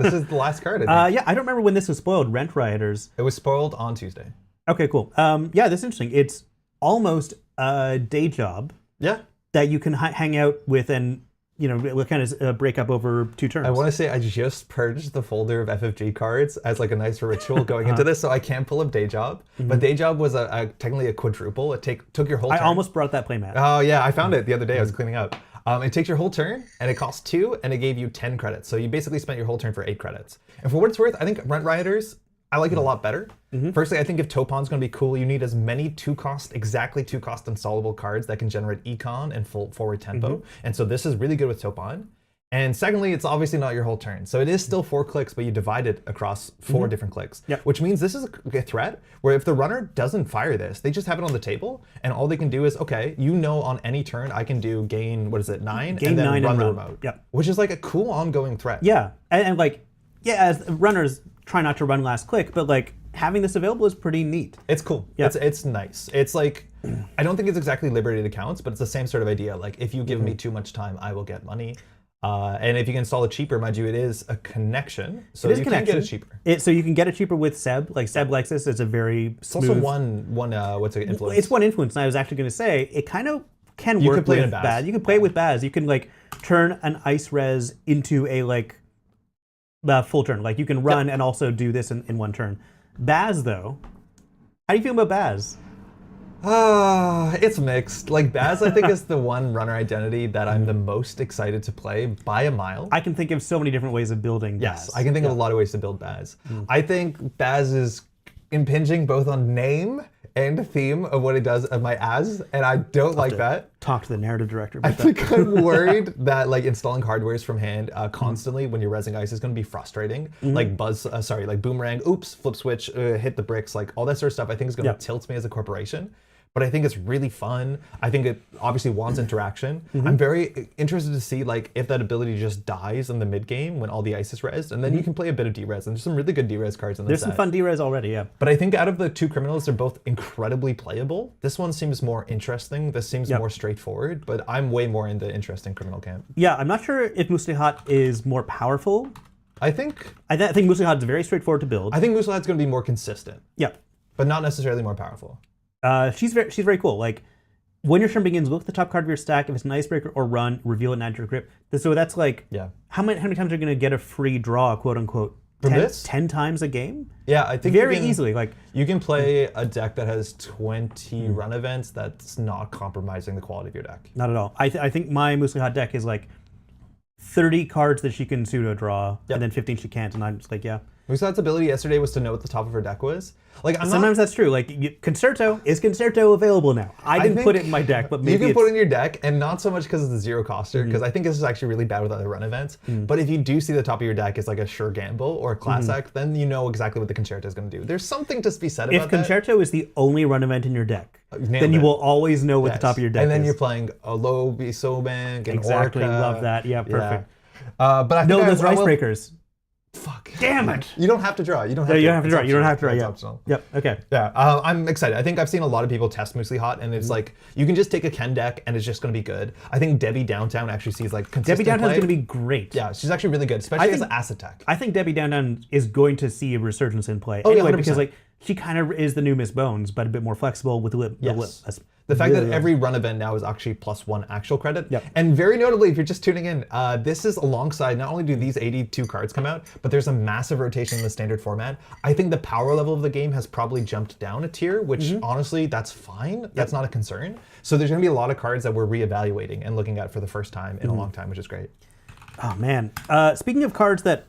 [SPEAKER 1] This is the last card, I think.
[SPEAKER 2] I don't remember when this was spoiled. Rent Rioters.
[SPEAKER 1] It was spoiled on Tuesday.
[SPEAKER 2] Okay, cool. This is interesting. It's almost a day job that you can hang out with and we'll kind of break up over 2 turns.
[SPEAKER 1] I want to say I just purged the folder of FFG cards as like a nice ritual going into this, so I can't pull up Day Job. But Day Job was technically a quadruple. It took your whole turn.
[SPEAKER 2] I almost brought that playmat.
[SPEAKER 1] Oh yeah, I found it the other day. I was cleaning up. It takes your whole turn, and it costs 2, and it gave you 10 credits. So you basically spent your whole turn for 8 credits. And for what it's worth, I think Rent Rioters, I like it a lot better. Firstly, I think if Topon's going to be cool, you need as many exactly 2-cost installable cards that can generate econ and full forward tempo. And so this is really good with Topon. And secondly, it's obviously not your whole turn. So it is still 4 clicks, but you divide it across 4 different clicks. Which means this is a threat where if the runner doesn't fire this, they just have it on the table, and all they can do is, okay, on any turn, I can do gain, 9?
[SPEAKER 2] Gain
[SPEAKER 1] and then
[SPEAKER 2] 9
[SPEAKER 1] run
[SPEAKER 2] and
[SPEAKER 1] the
[SPEAKER 2] run.
[SPEAKER 1] remote. Which is like a cool ongoing threat.
[SPEAKER 2] Yeah, and as runners, try not to run last click, but like having this available is pretty neat.
[SPEAKER 1] It's cool. It's nice. It's like, I don't think it's exactly liberated accounts, but it's the same sort of idea. Like if you give me too much time, I will get money. And if you can install it cheaper, mind you, it is a connection, so you can get it cheaper.
[SPEAKER 2] So you can get it cheaper with Seb. Like Seb likes this. It's a very smooth.
[SPEAKER 1] It's also one influence?
[SPEAKER 2] It's one influence, and I was actually going to say it kind of can work with Baz. You can play it with Baz. You can like turn an ice res into a full turn. Like you can run and also do this in one turn. Baz though, how do you feel about Baz?
[SPEAKER 1] It's mixed. Like Baz, I think is the one runner identity that I'm the most excited to play by a mile.
[SPEAKER 2] I can think of so many different ways of building Baz.
[SPEAKER 1] Yes, I can think of a lot of ways to build Baz. I think Baz is impinging both on name and theme of what it does of my and I don't like that.
[SPEAKER 2] Talk to the narrative director about that.
[SPEAKER 1] I think I'm worried that like installing hardwares from hand constantly when you're resing ice is going to be frustrating. Like boomerang, oops, flip switch, hit the bricks, like all that sort of stuff I think is going to tilt me as a corporation. But I think it's really fun. I think it obviously wants interaction. I'm very interested to see like if that ability just dies in the mid game when all the ice is rezzed, and then you can play a bit of D-res. And there's some really good D-res cards in the set.
[SPEAKER 2] There's some fun D-res already, yeah.
[SPEAKER 1] But I think out of the 2 criminals, they're both incredibly playable. This one seems more interesting. This seems more straightforward, but I'm way more in the interesting criminal camp.
[SPEAKER 2] Yeah, I'm not sure if MuslihaT is more powerful.
[SPEAKER 1] I think
[SPEAKER 2] MuslihaT is very straightforward to build.
[SPEAKER 1] I think MuslihaT's going to be more consistent.
[SPEAKER 2] Yeah.
[SPEAKER 1] But not necessarily more powerful.
[SPEAKER 2] She's very cool. Like when your turn begins, look at the top card of your stack. If it's an icebreaker or run, reveal it and add your grip. So that's like how many times are you going to get a free draw, quote unquote? 10 times a game?
[SPEAKER 1] Yeah, I think
[SPEAKER 2] very easily. Like
[SPEAKER 1] you can play a deck that has 20 run events that's not compromising the quality of your deck.
[SPEAKER 2] Not at all. I think my MuslihaT deck is like 30 cards that she can pseudo draw, and then 15 she can't, and I'm just like,
[SPEAKER 1] MuslihaT's ability yesterday was to know what the top of her deck was. Like
[SPEAKER 2] sometimes that's true. Like Concerto available now? I didn't put it in my deck, but maybe
[SPEAKER 1] you can put it in your deck, and not so much because it's a 0 coster. Because I think this is actually really bad with other run events. But if you do see the top of your deck is like a sure gamble or a classic, then you know exactly what the Concerto is going to do. There's something to be said about that.
[SPEAKER 2] If Concerto is the only run event in your deck, then you will always know what the top of your deck is.
[SPEAKER 1] And then you're playing a low Sobank and
[SPEAKER 2] exactly.
[SPEAKER 1] Orca.
[SPEAKER 2] Love that. Yeah, perfect.
[SPEAKER 1] But I think
[SPEAKER 2] those icebreakers.
[SPEAKER 1] Fuck.
[SPEAKER 2] Damn it.
[SPEAKER 1] You don't have to draw. You don't have
[SPEAKER 2] Yeah,
[SPEAKER 1] to.
[SPEAKER 2] you don't have to
[SPEAKER 1] It's
[SPEAKER 2] draw. You don't have to draw.
[SPEAKER 1] It's
[SPEAKER 2] Yeah.
[SPEAKER 1] optional.
[SPEAKER 2] Yep. Okay.
[SPEAKER 1] Yeah, I'm excited. I think I've seen a lot of people test MuslihaT, and it's like you can just take a Ken deck, and it's just going to be good. I think Debbie Downtown actually sees like consistent
[SPEAKER 2] Debbie Downtown's
[SPEAKER 1] play.
[SPEAKER 2] going to be great.
[SPEAKER 1] Yeah, she's actually really good, especially as an asset tech.
[SPEAKER 2] I think Debbie Downtown is going to see a resurgence in play
[SPEAKER 1] yeah,
[SPEAKER 2] anyway
[SPEAKER 1] 100%.
[SPEAKER 2] because like she kind of is the new Miss Bones, but a bit more flexible with the lip.
[SPEAKER 1] Yes. The fact that every run event now is actually +1 actual credit.
[SPEAKER 2] Yep.
[SPEAKER 1] And very notably, if you're just tuning in, this is alongside, not only do these 82 cards come out, but there's a massive rotation in the standard format. I think the power level of the game has probably jumped down a tier, which honestly, that's fine. That's not a concern. So there's gonna be a lot of cards that we're reevaluating and looking at for the first time in a long time, which is great.
[SPEAKER 2] Oh man. Speaking of cards that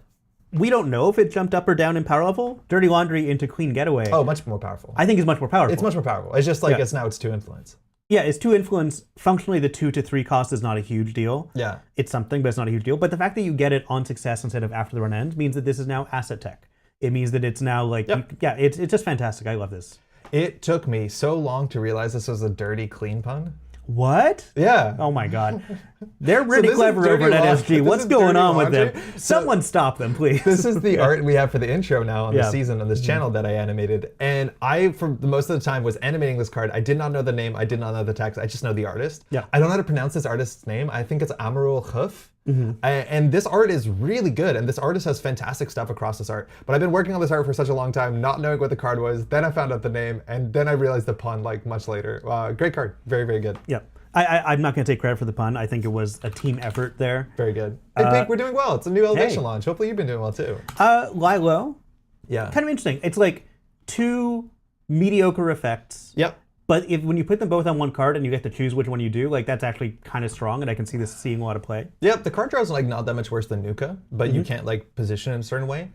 [SPEAKER 2] we don't know if it jumped up or down in power level, Dirty Laundry into Clean Getaway.
[SPEAKER 1] Oh, much more powerful.
[SPEAKER 2] I think is much more powerful.
[SPEAKER 1] It's much more powerful. It's just like it's 2 influence.
[SPEAKER 2] Yeah, it's 2 influence. Functionally, the 2 to 3 cost is not a huge deal.
[SPEAKER 1] Yeah.
[SPEAKER 2] It's something, but it's not a huge deal. But the fact that you get it on success instead of after the run ends means that this is now asset tech. It means that it's now like, it's just fantastic. I love this.
[SPEAKER 1] It took me so long to realize this was a dirty clean pun.
[SPEAKER 2] What?
[SPEAKER 1] Yeah.
[SPEAKER 2] Oh my God. They're really
[SPEAKER 1] this is
[SPEAKER 2] clever
[SPEAKER 1] Dirty
[SPEAKER 2] over at
[SPEAKER 1] Laundry.
[SPEAKER 2] SG. What's
[SPEAKER 1] This is
[SPEAKER 2] going
[SPEAKER 1] Dirty
[SPEAKER 2] on with
[SPEAKER 1] Laundry.
[SPEAKER 2] them? Someone stop them, please.
[SPEAKER 1] This is the art we have for the intro now on the
[SPEAKER 2] Yeah.
[SPEAKER 1] season on this channel that I animated. And I, for the most of the time, was animating this card. I did not know the name. I did not know the text. I just know the artist.
[SPEAKER 2] Yeah.
[SPEAKER 1] I don't know how to pronounce this artist's name. I think it's Amarul Khuf. And this art is really good. And this artist has fantastic stuff across this art. But I've been working on this art for such a long time, not knowing what the card was. Then I found out the name. And then I realized the pun like much later. Great card. Very, very good.
[SPEAKER 2] Yeah. I'm not going to take credit for the pun. I think it was a team effort there.
[SPEAKER 1] Very good. Hey, Pink, we're doing well. It's a new Elevation launch. Hopefully you've been doing well too.
[SPEAKER 2] Lie low.
[SPEAKER 1] Yeah.
[SPEAKER 2] Kind of interesting. It's like 2 mediocre effects.
[SPEAKER 1] Yep.
[SPEAKER 2] But when you put them both on one card and you get to choose which one you do, like that's actually kind of strong, and I can see this seeing a lot of play.
[SPEAKER 1] Yep, the card draw is like not that much worse than Nuka, but you can't like position in a certain way.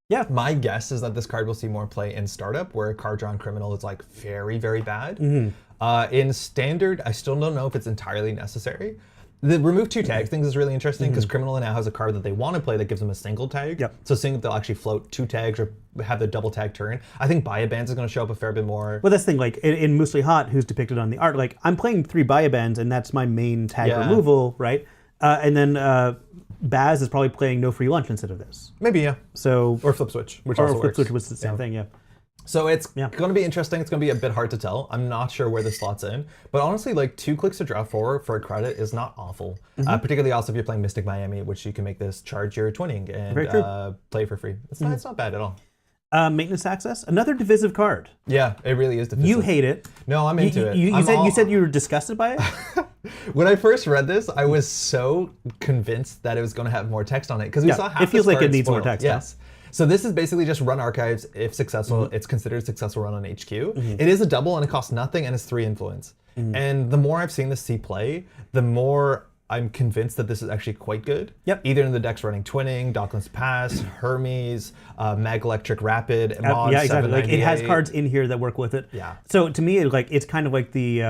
[SPEAKER 2] Yeah.
[SPEAKER 1] My guess is that this card will see more play in Startup, where a card draw on Criminal is like very, very bad. In Standard, I still don't know if it's entirely necessary. The remove 2 tags thing is really interesting because Criminal now has a card that they want to play that gives them a single tag.
[SPEAKER 2] Yep.
[SPEAKER 1] So seeing if they'll actually float 2 tags or have the double tag turn. I think Biobands is going to show up a fair bit more.
[SPEAKER 2] Well, that's the thing, like in MuslihaT, who's depicted on the art, like I'm playing 3 Biobands and that's my main tag removal, right? And then Baz is probably playing No Free Lunch instead of this.
[SPEAKER 1] Maybe, yeah.
[SPEAKER 2] So
[SPEAKER 1] Or Flip Switch, which
[SPEAKER 2] or
[SPEAKER 1] also
[SPEAKER 2] Flip
[SPEAKER 1] works.
[SPEAKER 2] Switch was the same thing, yeah.
[SPEAKER 1] So it's going to be interesting. It's going to be a bit hard to tell. I'm not sure where this slots in. But honestly, like 2 clicks to draw 4 for a credit is not awful. Particularly also if you're playing Mystic Miami, which you can make this charge your twinning and play for free. It's not bad at all.
[SPEAKER 2] Maintenance Access, another divisive card.
[SPEAKER 1] Yeah, it really is divisive.
[SPEAKER 2] You hate it.
[SPEAKER 1] No, I'm into it.
[SPEAKER 2] You said you were disgusted by it?
[SPEAKER 1] When I first read this, I was so convinced that it was going to have more text on it because we saw half
[SPEAKER 2] it feels
[SPEAKER 1] this
[SPEAKER 2] like it
[SPEAKER 1] card
[SPEAKER 2] needs more
[SPEAKER 1] spoiled.
[SPEAKER 2] text.
[SPEAKER 1] Yes. So this is basically just run archives. If successful, it's considered a successful run on HQ. It is a double and it costs nothing and it's 3 influence. And the more I've seen this see play, the more I'm convinced that this is actually quite good.
[SPEAKER 2] Yep.
[SPEAKER 1] Either in the decks running Twinning, Docklands Pass, Hermes, Mag Electric Rapid, Mod
[SPEAKER 2] Yeah, exactly. Like it has
[SPEAKER 1] 798.
[SPEAKER 2] cards in here that work with it.
[SPEAKER 1] Yeah.
[SPEAKER 2] So to me, it's kind of like the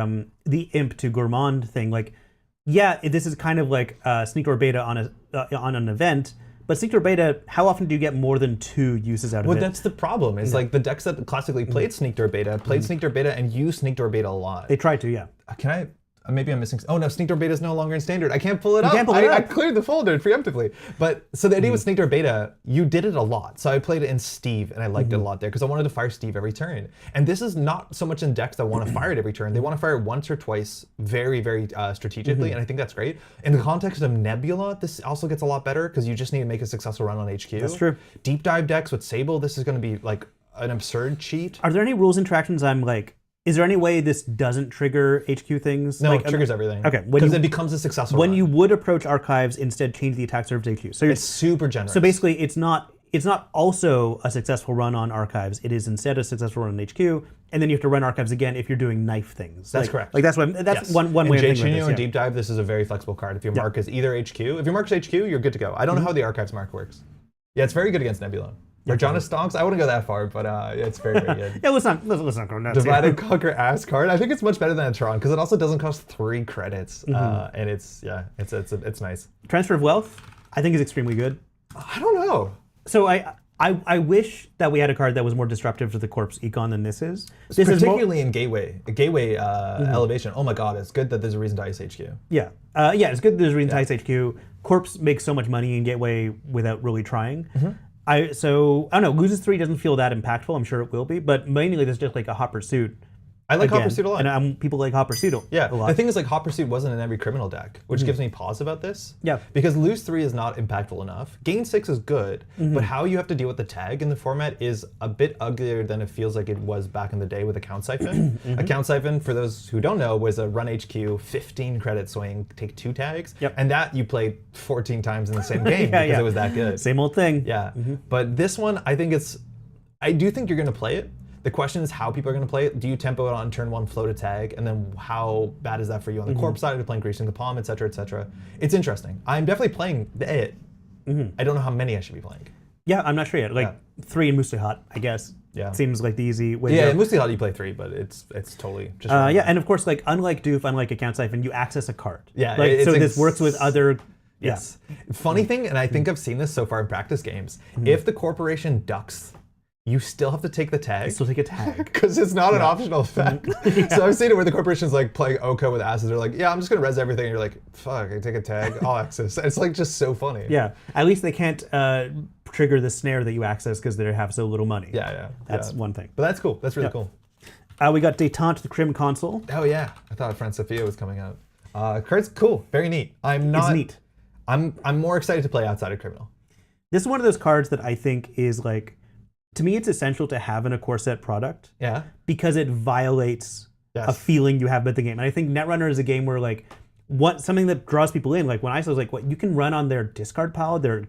[SPEAKER 2] imp to gourmand thing. Like, yeah, this is kind of like Sneak Door Beta on an event. But Sneak Door Beta, how often do you get more than 2 uses out of it?
[SPEAKER 1] Well, that's the problem. Is like the decks that classically played Sneak Door Beta played Sneak Door Beta and used Sneak Door Beta a lot.
[SPEAKER 2] They tried to, yeah.
[SPEAKER 1] Can I? Maybe I'm missing. Oh no, Sneak Door Beta is no longer in Standard. I can't pull it up.
[SPEAKER 2] can't pull it
[SPEAKER 1] I
[SPEAKER 2] up.
[SPEAKER 1] cleared the folder preemptively. But so the idea with Sneak Door Beta, you did it a lot. So I played it in Steve, and I liked it a lot there because I wanted to fire Steve every turn. And this is not so much in decks that want to fire it every turn. They want to fire it once or twice, very, very strategically, and I think that's great. In the context of Nebula, this also gets a lot better because you just need to make a successful run on HQ.
[SPEAKER 2] That's true.
[SPEAKER 1] Deep dive decks with Sable, this is going to be like an absurd cheat.
[SPEAKER 2] Are there any rules interactions I'm like, is there any way this doesn't trigger HQ things?
[SPEAKER 1] No,
[SPEAKER 2] like,
[SPEAKER 1] it triggers everything.
[SPEAKER 2] Okay,
[SPEAKER 1] because it becomes a successful
[SPEAKER 2] when
[SPEAKER 1] run.
[SPEAKER 2] you would approach archives, instead change the attack surface HQ. So
[SPEAKER 1] It's super generous.
[SPEAKER 2] So basically, it's not also a successful run on archives. It is instead a successful run on HQ, and then you have to run archives again if you're doing knife things.
[SPEAKER 1] That's correct.
[SPEAKER 2] Like that's one way of
[SPEAKER 1] in
[SPEAKER 2] thinking
[SPEAKER 1] Keino
[SPEAKER 2] about
[SPEAKER 1] or
[SPEAKER 2] this.
[SPEAKER 1] Deep Dive, this is a very flexible card. If your mark is either HQ, if your mark's HQ, you're good to go. I don't know how the archives mark works. Yeah, it's very good against Nebula. Or John Stonks, I wouldn't go that far, but it's very, very good.
[SPEAKER 2] Yeah, let's not go nuts.
[SPEAKER 1] Divide and Conquer ass card. I think it's much better than a Tron because it also doesn't cost 3 credits, and it's nice.
[SPEAKER 2] Transfer of Wealth, I think is extremely good.
[SPEAKER 1] I don't know.
[SPEAKER 2] So I wish that we had a card that was more disruptive to the corpse econ than this is. This
[SPEAKER 1] Particularly in Gateway. Elevation. Oh my god, it's good that there's a reason to ice HQ.
[SPEAKER 2] Yeah. It's good that there's a reason to ice HQ. Corpse makes so much money in Gateway without really trying. I don't know. Loses 3 doesn't feel that impactful. I'm sure it will be, but mainly there's just like a hot pursuit.
[SPEAKER 1] I like Hot Pursuit a lot.
[SPEAKER 2] And people like Hot Pursuit a lot.
[SPEAKER 1] The thing is, like, Hot Pursuit wasn't in every criminal deck, which gives me pause about this.
[SPEAKER 2] Yeah.
[SPEAKER 1] Because lose 3 is not impactful enough. Gain 6 is good, but how you have to deal with the tag in the format is a bit uglier than it feels like it was back in the day with a Count Siphon. A Count Siphon, for those who don't know, was a run HQ, 15 credit swing, take 2 tags, and that you played 14 times in the same game because it was that good.
[SPEAKER 2] Same old thing.
[SPEAKER 1] Yeah. But this one, I do think you're going to play it. The question is how people are going to play it. Do you tempo it on turn 1, float a tag, and then how bad is that for you on the corp side? Are you playing Greasing the Palm, et cetera, et cetera? It's interesting. I'm definitely playing it. I don't know how many I should be playing.
[SPEAKER 2] Yeah, I'm not sure yet. Like 3 in MuslihaT, I guess.
[SPEAKER 1] Yeah.
[SPEAKER 2] Seems like the easy way
[SPEAKER 1] Yeah,
[SPEAKER 2] to
[SPEAKER 1] in MuslihaT you play 3, but it's totally just
[SPEAKER 2] yeah, and of course, like unlike Doof, unlike a Count Siphon, you access a card.
[SPEAKER 1] Yeah,
[SPEAKER 2] like, so this works with other.
[SPEAKER 1] Yes. Funny thing, and I think I've seen this so far in practice games, if the corporation ducks, you still have to take the tag.
[SPEAKER 2] Still take a tag.
[SPEAKER 1] Because it's not an optional effect. So I've seen it where the corporation's like playing Oko with asses. They're like, yeah, I'm just going to res everything. And you're like, fuck, I take a tag, I'll access. It's like just so funny.
[SPEAKER 2] Yeah. At least they can't trigger the snare that you access because they have so little money.
[SPEAKER 1] Yeah.
[SPEAKER 2] That's one thing.
[SPEAKER 1] But that's cool. That's really cool.
[SPEAKER 2] We got Détente, the Crim console.
[SPEAKER 1] Oh, yeah. I thought Fran Sophia was coming out. Card's cool. Very neat.
[SPEAKER 2] It's neat.
[SPEAKER 1] I'm more excited to play outside of Criminal.
[SPEAKER 2] This is one of those cards that I think is like, to me, it's essential to have in a core set product.
[SPEAKER 1] Yeah.
[SPEAKER 2] Because it violates a feeling you have about the game. And I think Netrunner is a game where like, something that draws people in. Like when I was like, what you can run on their discard pile, their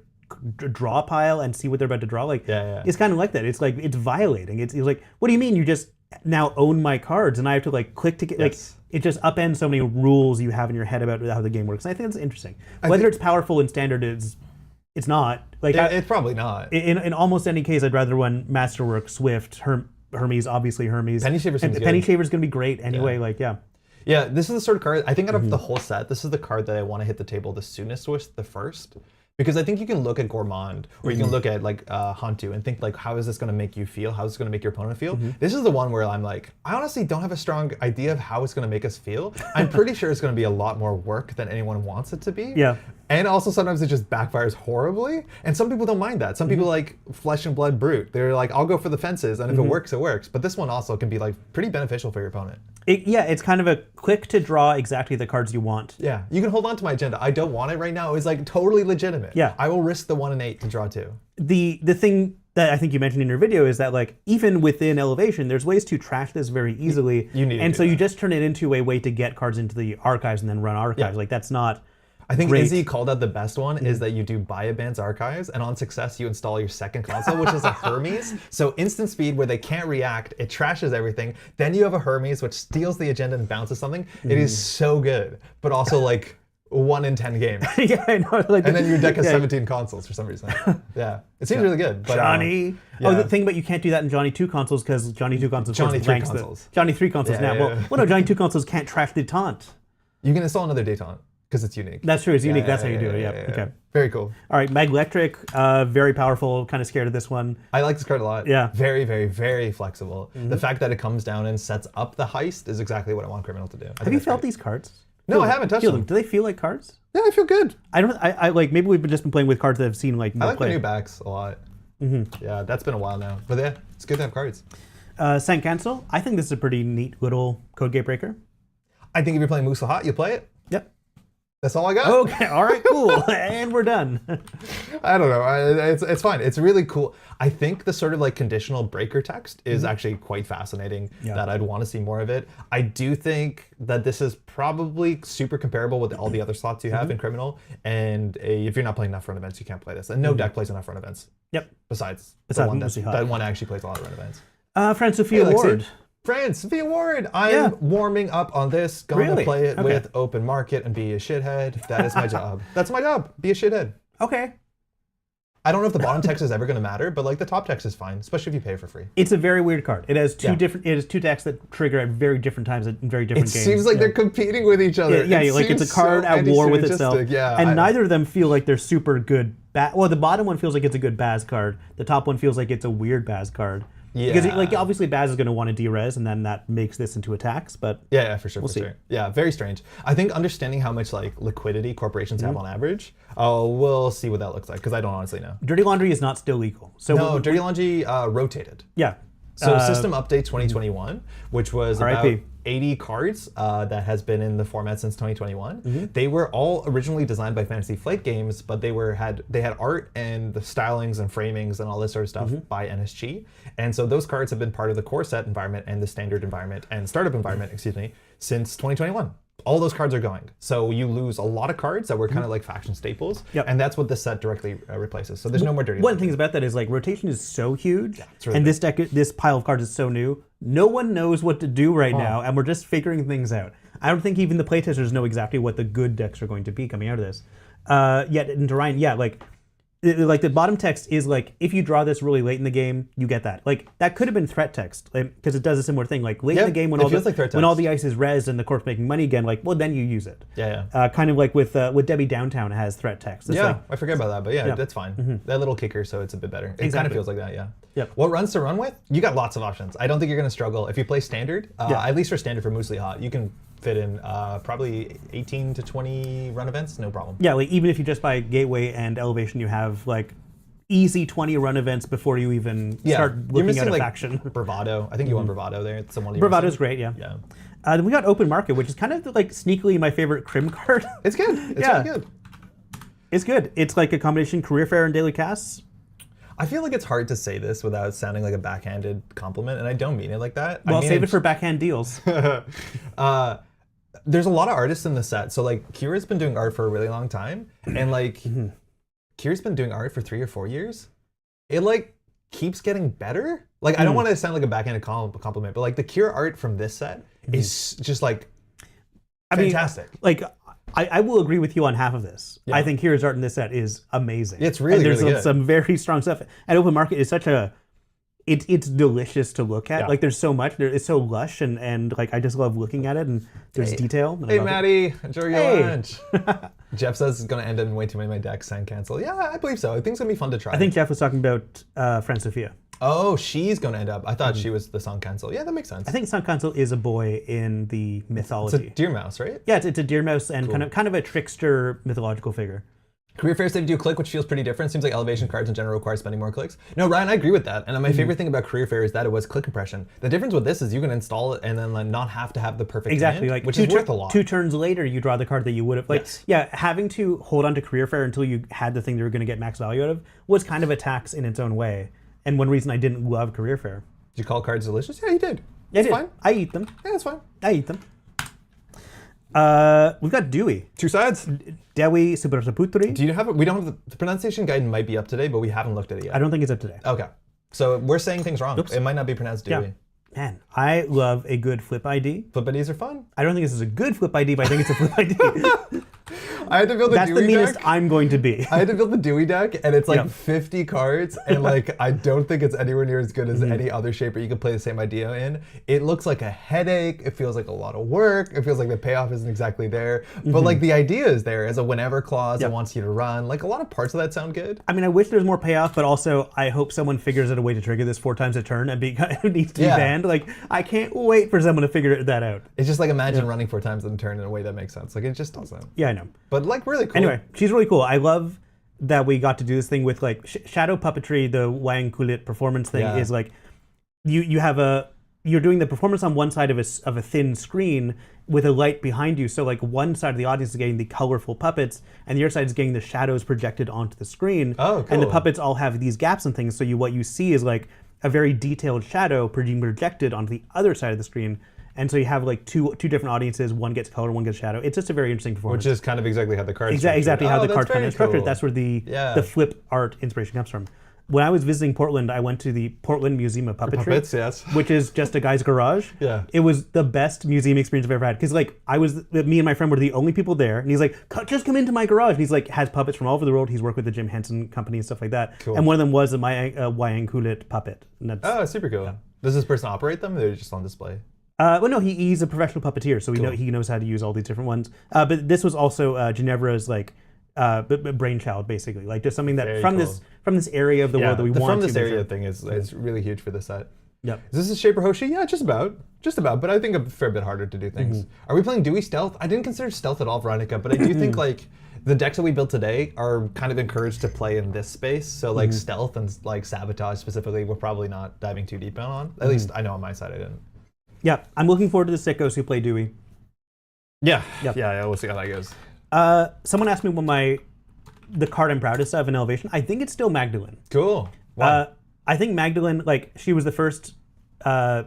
[SPEAKER 2] draw pile, and see what they're about to draw. Like, it's kind of like that. It's like it's violating. It's like, what do you mean you just now own my cards and I have to like click to get like it just upends so many rules you have in your head about how the game works. And I think it's interesting. Whether it's powerful in standard it's not. Like
[SPEAKER 1] it's probably not.
[SPEAKER 2] In almost any case, I'd rather run Masterwork, Swift, Hermes, obviously Hermes.
[SPEAKER 1] Penny Shaver seems good.
[SPEAKER 2] Penny Shaver's gonna be great anyway. Like
[SPEAKER 1] Yeah, this is the sort of card, I think out of the whole set, this is the card that I want to hit the table the soonest with, the first. Because I think you can look at Gourmand, or you can look at like Hantu and think like, how is this going to make you feel? How is this going to make your opponent feel? This is the one where I'm like, I honestly don't have a strong idea of how it's going to make us feel. I'm pretty sure it's going to be a lot more work than anyone wants it to be.
[SPEAKER 2] Yeah.
[SPEAKER 1] And also sometimes it just backfires horribly. And some people don't mind that. Some people like Flesh and Blood Brute. They're like, I'll go for the fences, and if it works, it works. But this one also can be like pretty beneficial for your opponent.
[SPEAKER 2] It's kind of a quick to draw exactly the cards you want.
[SPEAKER 1] Yeah, you can hold on to my agenda. I don't want it right now. It's like totally legitimate.
[SPEAKER 2] Yeah.
[SPEAKER 1] I will risk the 1 and 8 to draw 2.
[SPEAKER 2] The thing that I think you mentioned in your video is that like even within Elevation, there's ways to trash this very easily. You just turn it into a way to get cards into the archives and then run archives. Like that's not.
[SPEAKER 1] I think
[SPEAKER 2] great.
[SPEAKER 1] Izzy called out the best one is that you do Buy-A-Band's archives, and on success you install your second console, which is a Hermes. So instant speed where they can't react, it trashes everything. Then you have a Hermes which steals the agenda and bounces something. It is so good, but also like 1 in 10 games.
[SPEAKER 2] Yeah, I know. Like,
[SPEAKER 1] and then your deck has 17 consoles for some reason. Yeah, it seems really good. But,
[SPEAKER 2] Johnny. The thing about you can't do that in Johnny 2 consoles because Johnny 2 consoles.
[SPEAKER 1] Johnny 3 consoles.
[SPEAKER 2] Johnny 3 consoles now. Well, no, Johnny 2 consoles can't trash Détente.
[SPEAKER 1] You can install another Détente. Because it's unique.
[SPEAKER 2] That's true, it's unique. That's how you do it. Yeah. Okay.
[SPEAKER 1] Very cool.
[SPEAKER 2] All right, Magdalene, very powerful. Kind of scared of this one.
[SPEAKER 1] I like this card a lot.
[SPEAKER 2] Yeah.
[SPEAKER 1] Very, very, very flexible. The fact that it comes down and sets up the heist is exactly what I want Criminal to do.
[SPEAKER 2] Have you felt these cards?
[SPEAKER 1] No, I haven't touched them.
[SPEAKER 2] Do they feel like cards?
[SPEAKER 1] Yeah, I feel good.
[SPEAKER 2] I like maybe we've just been playing with cards that have seen like more
[SPEAKER 1] I like
[SPEAKER 2] play.
[SPEAKER 1] the new backs a lot. Yeah, that's been a while now. But yeah, it's good to have cards.
[SPEAKER 2] Saint Cancel. I think this is a pretty neat little code gate breaker.
[SPEAKER 1] I think if you're playing MuslihaT, you play it.
[SPEAKER 2] Yep.
[SPEAKER 1] That's all I got.
[SPEAKER 2] Okay, all right, cool. And we're done.
[SPEAKER 1] I don't know. It's fine. It's really cool. I think the sort of like conditional breaker text is actually quite fascinating, that I'd want to see more of it. I do think that this is probably super comparable with all the other slots you have in Criminal. And if you're not playing enough run events, you can't play this. And no deck plays enough run events.
[SPEAKER 2] Yep.
[SPEAKER 1] Besides the one that one actually plays a lot of run events.
[SPEAKER 2] Fran Sophia Ward.
[SPEAKER 1] Fran Sophia Ward. I'm warming up on this. Going to play it with open market and be a shithead. That is my job. That's my job. Be a shithead.
[SPEAKER 2] Okay.
[SPEAKER 1] I don't know if the bottom text is ever going to matter, but like the top text is fine, especially if you pay for free.
[SPEAKER 2] It's a very weird card. It has two different. It has 2 decks that trigger at very different times in very different games.
[SPEAKER 1] It seems like they're competing with each other.
[SPEAKER 2] Yeah, like it's a card at war with itself.
[SPEAKER 1] Yeah,
[SPEAKER 2] and neither of them feel like they're super good. Well, the bottom one feels like it's a good Baz card. The top one feels like it's a weird Baz card. Because like obviously Baz is going to want to de-res, and then that makes this into attacks. But
[SPEAKER 1] yeah, for sure,
[SPEAKER 2] we'll see.
[SPEAKER 1] Sure. Yeah, very strange. I think understanding how much like liquidity corporations have on average, we'll see what that looks like because I don't honestly know.
[SPEAKER 2] Dirty laundry is not still legal. So
[SPEAKER 1] no, dirty laundry rotated.
[SPEAKER 2] Yeah.
[SPEAKER 1] So System Update 2021, which was about
[SPEAKER 2] RIP.
[SPEAKER 1] 80 cards that has been in the format since 2021. They were all originally designed by Fantasy Flight Games, but they had art and the stylings and framings and all this sort of stuff by NSG. And so those cards have been part of the core set environment and the standard environment and startup environment, excuse me, since 2021. All those cards are going. So you lose a lot of cards that were kind of like faction staples, and that's what this set directly replaces. So there's no more dirty.
[SPEAKER 2] One of the things about that is like rotation is so huge,
[SPEAKER 1] really
[SPEAKER 2] and this pile of cards is so new. No one knows what to do right now, and we're just figuring things out. I don't think even the playtesters know exactly what the good decks are going to be coming out of this. Yet in Ryan, like the bottom text is like, if you draw this really late in the game, you get that. Like that could have been threat text, because it does a similar thing. Like late in the game when all the ice is rezzed and the corp's making money again, like well then you use it. Kind of like with Debbie Downtown has threat text. It's like,
[SPEAKER 1] I forget about that, but that's fine. That little kicker, so it's a bit better. It kind of feels like that,
[SPEAKER 2] Yep.
[SPEAKER 1] What runs to run with? You got lots of options. I don't think you're going to struggle if you play standard. At least for standard for MuslihaT, you can fit in probably 18 to 20 run events, no problem.
[SPEAKER 2] Yeah, like even if you just buy Gateway and Elevation, you have like easy 20 run events before you even start looking at a faction.
[SPEAKER 1] Bravado. I think you want Bravado there. It's someone
[SPEAKER 2] Bravado's great, yeah. Then we got Open Market, which is kind of like sneakily my favorite Crim card.
[SPEAKER 1] It's good. It's really good.
[SPEAKER 2] It's good. It's like a combination Career Fair and Daily Casts.
[SPEAKER 1] I feel like it's hard to say this without sounding like a backhanded compliment, and I don't mean it like that.
[SPEAKER 2] Well,
[SPEAKER 1] I mean
[SPEAKER 2] save it for backhand deals.
[SPEAKER 1] There's a lot of artists in the set. So like Kira's been doing art for a really long time, and like Kira's been doing art for 3 or 4 years. It like keeps getting better. Like I don't want to sound like a backhanded compliment, but like the Kira art from this set is just like fantastic.
[SPEAKER 2] Like I will agree with you on half of this. I think Kira's art in this set is amazing.
[SPEAKER 1] It's really,
[SPEAKER 2] and there's
[SPEAKER 1] really good.
[SPEAKER 2] Some very strong stuff. And Open Market is such a it's delicious to look at. Like there's so much. It's so lush and like I just love looking at it, and there's detail. And
[SPEAKER 1] hey Maddie, enjoy your lunch. Jeff says it's gonna end up in way too many of my decks and cancel. Yeah, I believe so. I think it's gonna be fun to try.
[SPEAKER 2] I think Jeff was talking about Fran Sophia.
[SPEAKER 1] Oh, she's gonna end up. I thought she was the Sun Cancel. Yeah, that makes sense.
[SPEAKER 2] I think Sun Cancel is a boy in the mythology.
[SPEAKER 1] It's a deer mouse, right?
[SPEAKER 2] Yeah, it's a deer mouse and kind of a trickster mythological figure.
[SPEAKER 1] Career Fair said to do a click, which feels pretty different. Seems like elevation cards in general require spending more clicks. No, Ryan, I agree with that. And my favorite thing about Career Fair is that it was click compression. The difference with this is you can install it and then like, not have to have the perfect hand,
[SPEAKER 2] like
[SPEAKER 1] which is worth a lot.
[SPEAKER 2] 2 turns later, you draw the card that you would have. Like, having to hold on to Career Fair until you had the thing that you were going to get max value out of was kind of a tax in its own way. And one reason I didn't love Career Fair.
[SPEAKER 1] Did you call cards delicious? Yeah, you did.
[SPEAKER 2] Yeah,
[SPEAKER 1] it's fine.
[SPEAKER 2] I eat them.
[SPEAKER 1] Yeah, it's fine.
[SPEAKER 2] I eat them. We've got Dewey.
[SPEAKER 1] 2 sides.
[SPEAKER 2] Dewi Subraputri.
[SPEAKER 1] Do you have it? We don't have the pronunciation guide might be up today, but we haven't looked at it yet.
[SPEAKER 2] I don't think it's up today.
[SPEAKER 1] Okay. So we're saying things wrong. Oops. It might not be pronounced Dewey.
[SPEAKER 2] Yeah. Man, I love a good flip ID.
[SPEAKER 1] Flip IDs are fun.
[SPEAKER 2] I don't think this is a good flip ID, but I think it's a flip ID.
[SPEAKER 1] I had to build a
[SPEAKER 2] That's
[SPEAKER 1] Dewey
[SPEAKER 2] the meanest
[SPEAKER 1] deck.
[SPEAKER 2] I'm going to be.
[SPEAKER 1] I had to build the Dewey deck, and it's like 50 cards, and like I don't think it's anywhere near as good as any other shaper you could play the same idea in. It looks like a headache. It feels like a lot of work. It feels like the payoff isn't exactly there. But like the idea is there as a whenever clause that wants you to run. Like a lot of parts of that sound good.
[SPEAKER 2] I mean, I wish there was more payoff, but also I hope someone figures out a way to trigger this 4 times a turn and it needs to be banned. Like I can't wait for someone to figure that out.
[SPEAKER 1] It's just like imagine running 4 times in a turn in a way that makes sense. Like it just doesn't.
[SPEAKER 2] Yeah, I know.
[SPEAKER 1] But like really cool.
[SPEAKER 2] Anyway, she's really cool. I love that we got to do this thing with like shadow puppetry. The Weyland Cards performance thing is like you're doing the performance on one side of a thin screen with a light behind you. So like one side of the audience is getting the colorful puppets, and the other side is getting the shadows projected onto the screen.
[SPEAKER 1] Oh, cool.
[SPEAKER 2] And the puppets all have these gaps and things. So what you see is like a very detailed shadow being projected onto the other side of the screen. And so you have like two different audiences. One gets color, one gets shadow. It's just a very interesting performance.
[SPEAKER 1] Which is kind of exactly how the cards
[SPEAKER 2] exactly how the cards kind of structured.
[SPEAKER 1] Cool.
[SPEAKER 2] That's where the flip art inspiration comes from. When I was visiting Portland, I went to the Portland Museum of Puppetry,
[SPEAKER 1] Puppets, yes.
[SPEAKER 2] which is just a guy's garage.
[SPEAKER 1] Yeah.
[SPEAKER 2] It was the best museum experience I've ever had. Because like me and my friend were the only people there, and he's like, just come into my garage. And he's like, has puppets from all over the world. He's worked with the Jim Henson Company and stuff like that.
[SPEAKER 1] Cool.
[SPEAKER 2] And one of them was my Weyland Cards puppet.
[SPEAKER 1] Oh, super cool. Yeah. Does this person operate them, or they're just on display?
[SPEAKER 2] Well, no, he's a professional puppeteer, so he knows how to use all these different ones. But this was also Ginevra's like brainchild, basically, like just something that from this area of the world that we want.
[SPEAKER 1] From this area thing is really huge for this set.
[SPEAKER 2] Yep.
[SPEAKER 1] Is this a Shaper Hoshi? Yeah, just about. Just about, but I think a fair bit harder to do things. Are we playing Dewey Stealth? I didn't consider Stealth at all, Veronica, but I do think like the decks that we built today are kind of encouraged to play in this space. So like Stealth and like Sabotage specifically, we're probably not diving too deep on. At least I know on my side I didn't.
[SPEAKER 2] Yeah, I'm looking forward to the sickos who play Dewey.
[SPEAKER 1] Yeah,
[SPEAKER 2] Yep.
[SPEAKER 1] yeah, we'll see how that goes.
[SPEAKER 2] Someone asked me what the card I'm proudest of in Elevation. I think it's still Magdalene.
[SPEAKER 1] Cool. Wow.
[SPEAKER 2] I think Magdalene, like, she was the first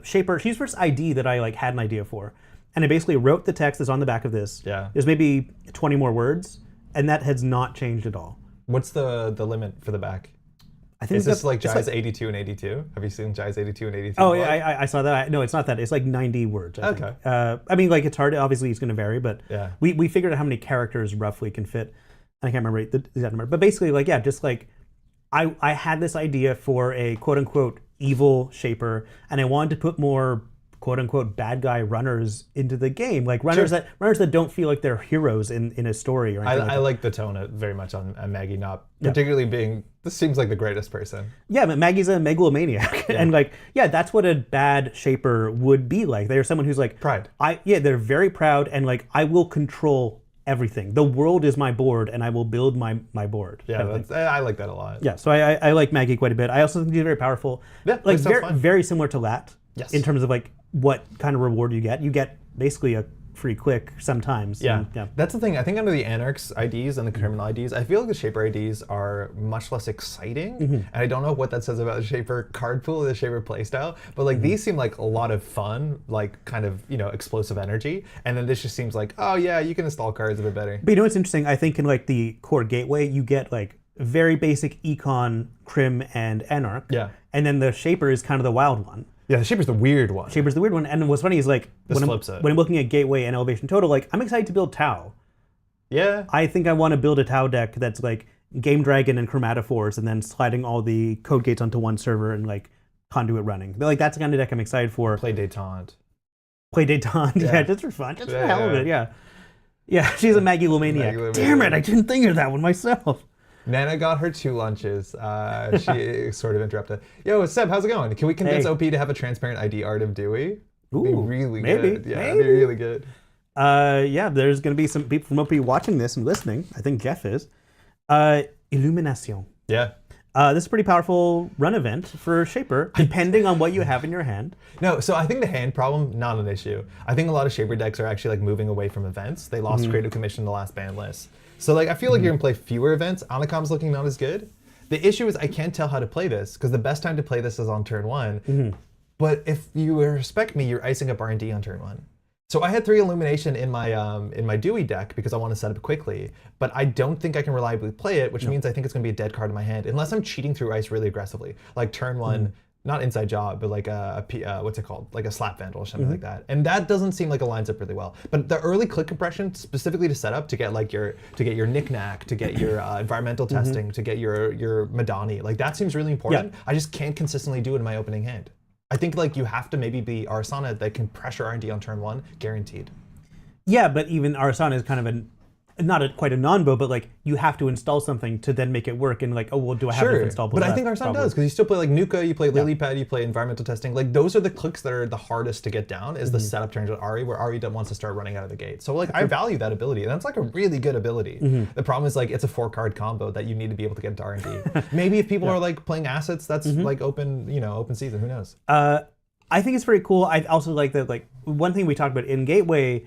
[SPEAKER 2] Shaper. She's the first ID that I like had an idea for, and I basically wrote the text that's on the back of this.
[SPEAKER 1] Yeah.
[SPEAKER 2] There's maybe 20 more words, and that has not changed at all.
[SPEAKER 1] What's the limit for the back?
[SPEAKER 2] I think
[SPEAKER 1] Is this like Jai's 82 and 82? Have you seen Jai's 82 and 82?
[SPEAKER 2] Oh yeah, I saw that. No, it's not that. It's like 90 words. I think. I mean, like it's hard. Obviously, it's going to vary, but
[SPEAKER 1] Yeah.
[SPEAKER 2] we figured out how many characters roughly can fit. I can't remember the exact number, but basically, like yeah, just like I had this idea for a quote unquote evil Shaper, and I wanted to put more quote unquote bad guy runners into the game, like runners that don't feel like they're heroes in a story or anything.
[SPEAKER 1] I like the tone very much on Maggie, not particularly being. This seems like the greatest person.
[SPEAKER 2] Yeah, but Maggie's a megalomaniac, and like that's what a bad Shaper would be like. They're someone who's like
[SPEAKER 1] Pride.
[SPEAKER 2] They're very proud, and like I will control everything. The world is my board, and I will build my board.
[SPEAKER 1] Yeah, I like that a lot.
[SPEAKER 2] Yeah, so I like Maggie quite a bit. I also think she's very powerful.
[SPEAKER 1] Yeah,
[SPEAKER 2] like
[SPEAKER 1] sounds fun.
[SPEAKER 2] very similar to Lat.
[SPEAKER 1] Yes.
[SPEAKER 2] In terms of like what kind of reward you get. You get basically a free click sometimes.
[SPEAKER 1] Yeah.
[SPEAKER 2] And,
[SPEAKER 1] That's the thing. I think under the Anarch's IDs and the criminal IDs, I feel like the Shaper IDs are much less exciting. And I don't know what that says about the Shaper card pool or the Shaper playstyle, but like these seem like a lot of fun, like kind of, explosive energy. And then this just seems like, oh yeah, you can install cards a bit better.
[SPEAKER 2] But you know what's interesting? I think in like the core gateway, you get like very basic Econ, Crim, and Anarch.
[SPEAKER 1] Yeah.
[SPEAKER 2] And then the Shaper is kind of the wild one.
[SPEAKER 1] Yeah, the Shaper's the weird one.
[SPEAKER 2] Shaper's the weird one. And what's funny is like when I'm looking at Gateway and Elevation Total, like I'm excited to build Tau.
[SPEAKER 1] Yeah.
[SPEAKER 2] I think I want to build a Tau deck that's like Game Dragon and Chromatophores and then sliding all the code gates onto one server and like conduit running. But like that's the kind of deck I'm excited for.
[SPEAKER 1] Play Detente.
[SPEAKER 2] Play Detente. Yeah, just for fun. Just for the hell of it, yeah. Yeah, she's a Maggie Lomaniac. Damn it, I didn't think of that one myself.
[SPEAKER 1] Nana got her 2 lunches. She sort of interrupted. Yo, Seb, how's it going? Can we convince OP to have a transparent ID art of Dewey?
[SPEAKER 2] Ooh,
[SPEAKER 1] be really
[SPEAKER 2] maybe,
[SPEAKER 1] good. Yeah, it'd be really good.
[SPEAKER 2] Yeah, there's going to be some people from OP watching this and listening. I think Jeff is. Illumination.
[SPEAKER 1] Yeah.
[SPEAKER 2] This is a pretty powerful run event for Shaper, depending on what you have in your hand.
[SPEAKER 1] No, so I think the hand problem, not an issue. I think a lot of Shaper decks are actually like moving away from events. They lost Creative Commission in the last ban list. So like I feel like you're gonna play fewer events. Anacom's looking not as good. The issue is I can't tell how to play this because the best time to play this is on turn 1. But if you respect me, you're icing up R&D on turn 1. So I had 3 Illumination in my Dewey deck because I want to set up quickly, but I don't think I can reliably play it, which means I think it's going to be a dead card in my hand unless I'm cheating through ice really aggressively, like turn 1. Not Inside Job, but like what's it called? Like a Slap Vandal or something like that. And that doesn't seem like it lines up really well. But the early click compression, specifically to set up, to get your knick-knack, to get your environmental testing, to get your Madani, like that seems really important. I just can't consistently do it in my opening hand. I think like you have to maybe be Arsana that can pressure R&D on turn 1, guaranteed.
[SPEAKER 2] Yeah, but even Arsana is kind of quite a non-bow, but like you have to install something to then make it work. And like, oh well, do I have enough installables?
[SPEAKER 1] But I think Arsana does because you still play like Nuka, you play Lilypad, you play environmental testing. Like those are the clicks that are the hardest to get down. Is the setup turns with Ari, where Ari wants to start running out of the gate. So like I value that ability. That's like a really good ability. The problem is like it's a 4-card combo that you need to be able to get into R&D. Maybe if people are like playing assets, that's like open season. Who knows?
[SPEAKER 2] I think it's pretty cool. I also like that. Like one thing we talked about in Gateway,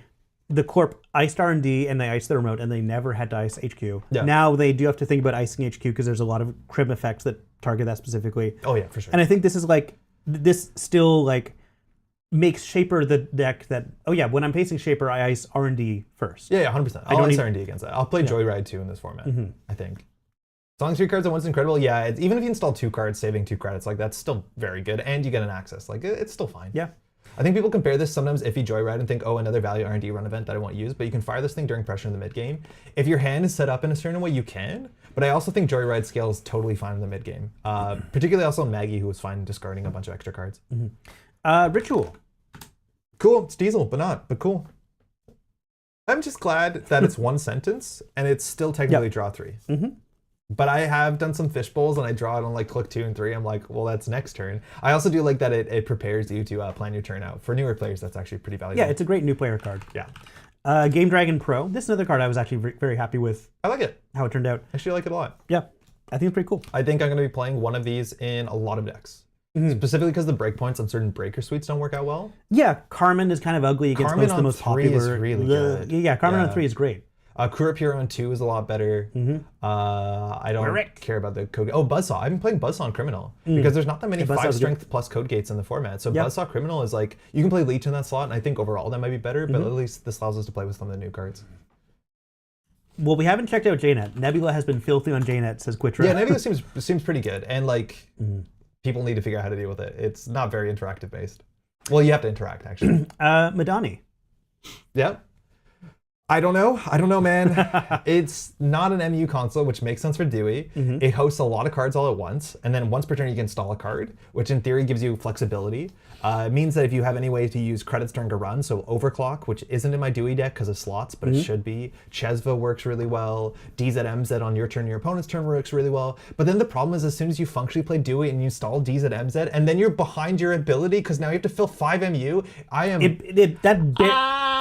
[SPEAKER 2] the Corp iced R&D and they iced the remote, and they never had to ice HQ. Yeah. Now they do have to think about icing HQ because there's a lot of crim effects that target that specifically.
[SPEAKER 1] Oh yeah, for sure.
[SPEAKER 2] And I think this is like this still like makes Shaper the deck that when I'm facing Shaper, I ice R&D first.
[SPEAKER 1] Yeah, 100%. I'll ice R&D against that. I'll play Joyride too in this format. I think. As long as 3 cards at once incredible, yeah. Even if you install 2 cards, saving 2 credits, like that's still very good, and you get an access. Like it's still fine.
[SPEAKER 2] Yeah.
[SPEAKER 1] I think people compare this sometimes iffy Joyride and think, oh, another value R&D run event that I won't use, but you can fire this thing during pressure in the mid game. If your hand is set up in a certain way, you can, but I also think Joyride scales totally fine in the mid game. Particularly also Maggie, who was fine discarding a bunch of extra cards.
[SPEAKER 2] Ritual.
[SPEAKER 1] Cool, it's Diesel, but cool. I'm just glad that it's 1 sentence and it's still technically draw 3. But I have done some fishbowls and I draw it on like click 2 and 3. I'm like, well, that's next turn. I also do like that it prepares you to plan your turn out. For newer players, that's actually pretty valuable.
[SPEAKER 2] Yeah, it's a great new player card.
[SPEAKER 1] Yeah.
[SPEAKER 2] Game Dragon Pro. This is another card I was actually very happy with.
[SPEAKER 1] I like it.
[SPEAKER 2] How it turned out.
[SPEAKER 1] I actually like it a lot.
[SPEAKER 2] Yeah, I think it's pretty cool.
[SPEAKER 1] I think I'm going to be playing one of these in a lot of decks. Specifically because the breakpoints on certain breaker suites don't work out well.
[SPEAKER 2] Yeah, Carmen is kind of ugly against most of the most popular.
[SPEAKER 1] Is really good.
[SPEAKER 2] Yeah, Carmen on 3 is great.
[SPEAKER 1] Kurap Hero on 2 is a lot better. I don't care about the code. Oh, Buzzsaw. I've been playing Buzzsaw on Criminal because there's not that many 5 strength plus code gates in the format. So Buzzsaw Criminal is like, you can play Leech in that slot, and I think overall that might be better, but at least this allows us to play with some of the new cards.
[SPEAKER 2] Well, we haven't checked out JNet. Nebula has been filthy on JNet, says Quitra.
[SPEAKER 1] Yeah, Nebula seems pretty good, and like people need to figure out how to deal with it. It's not very interactive based. Well, you have to interact actually.
[SPEAKER 2] Madani.
[SPEAKER 1] Yeah. I don't know, man. It's not an MU console, which makes sense for Dewey. It hosts a lot of cards all at once, and then once per turn you can install a card, which in theory gives you flexibility. It means that if you have any way to use credits during a run, so Overclock, which isn't in my Dewey deck because of slots, but it should be. Chesva works really well. DZMZ on your turn, your opponent's turn works really well. But then the problem is as soon as you functionally play Dewey and you install DZMZ, and then you're behind your ability because now you have to fill 5 MU,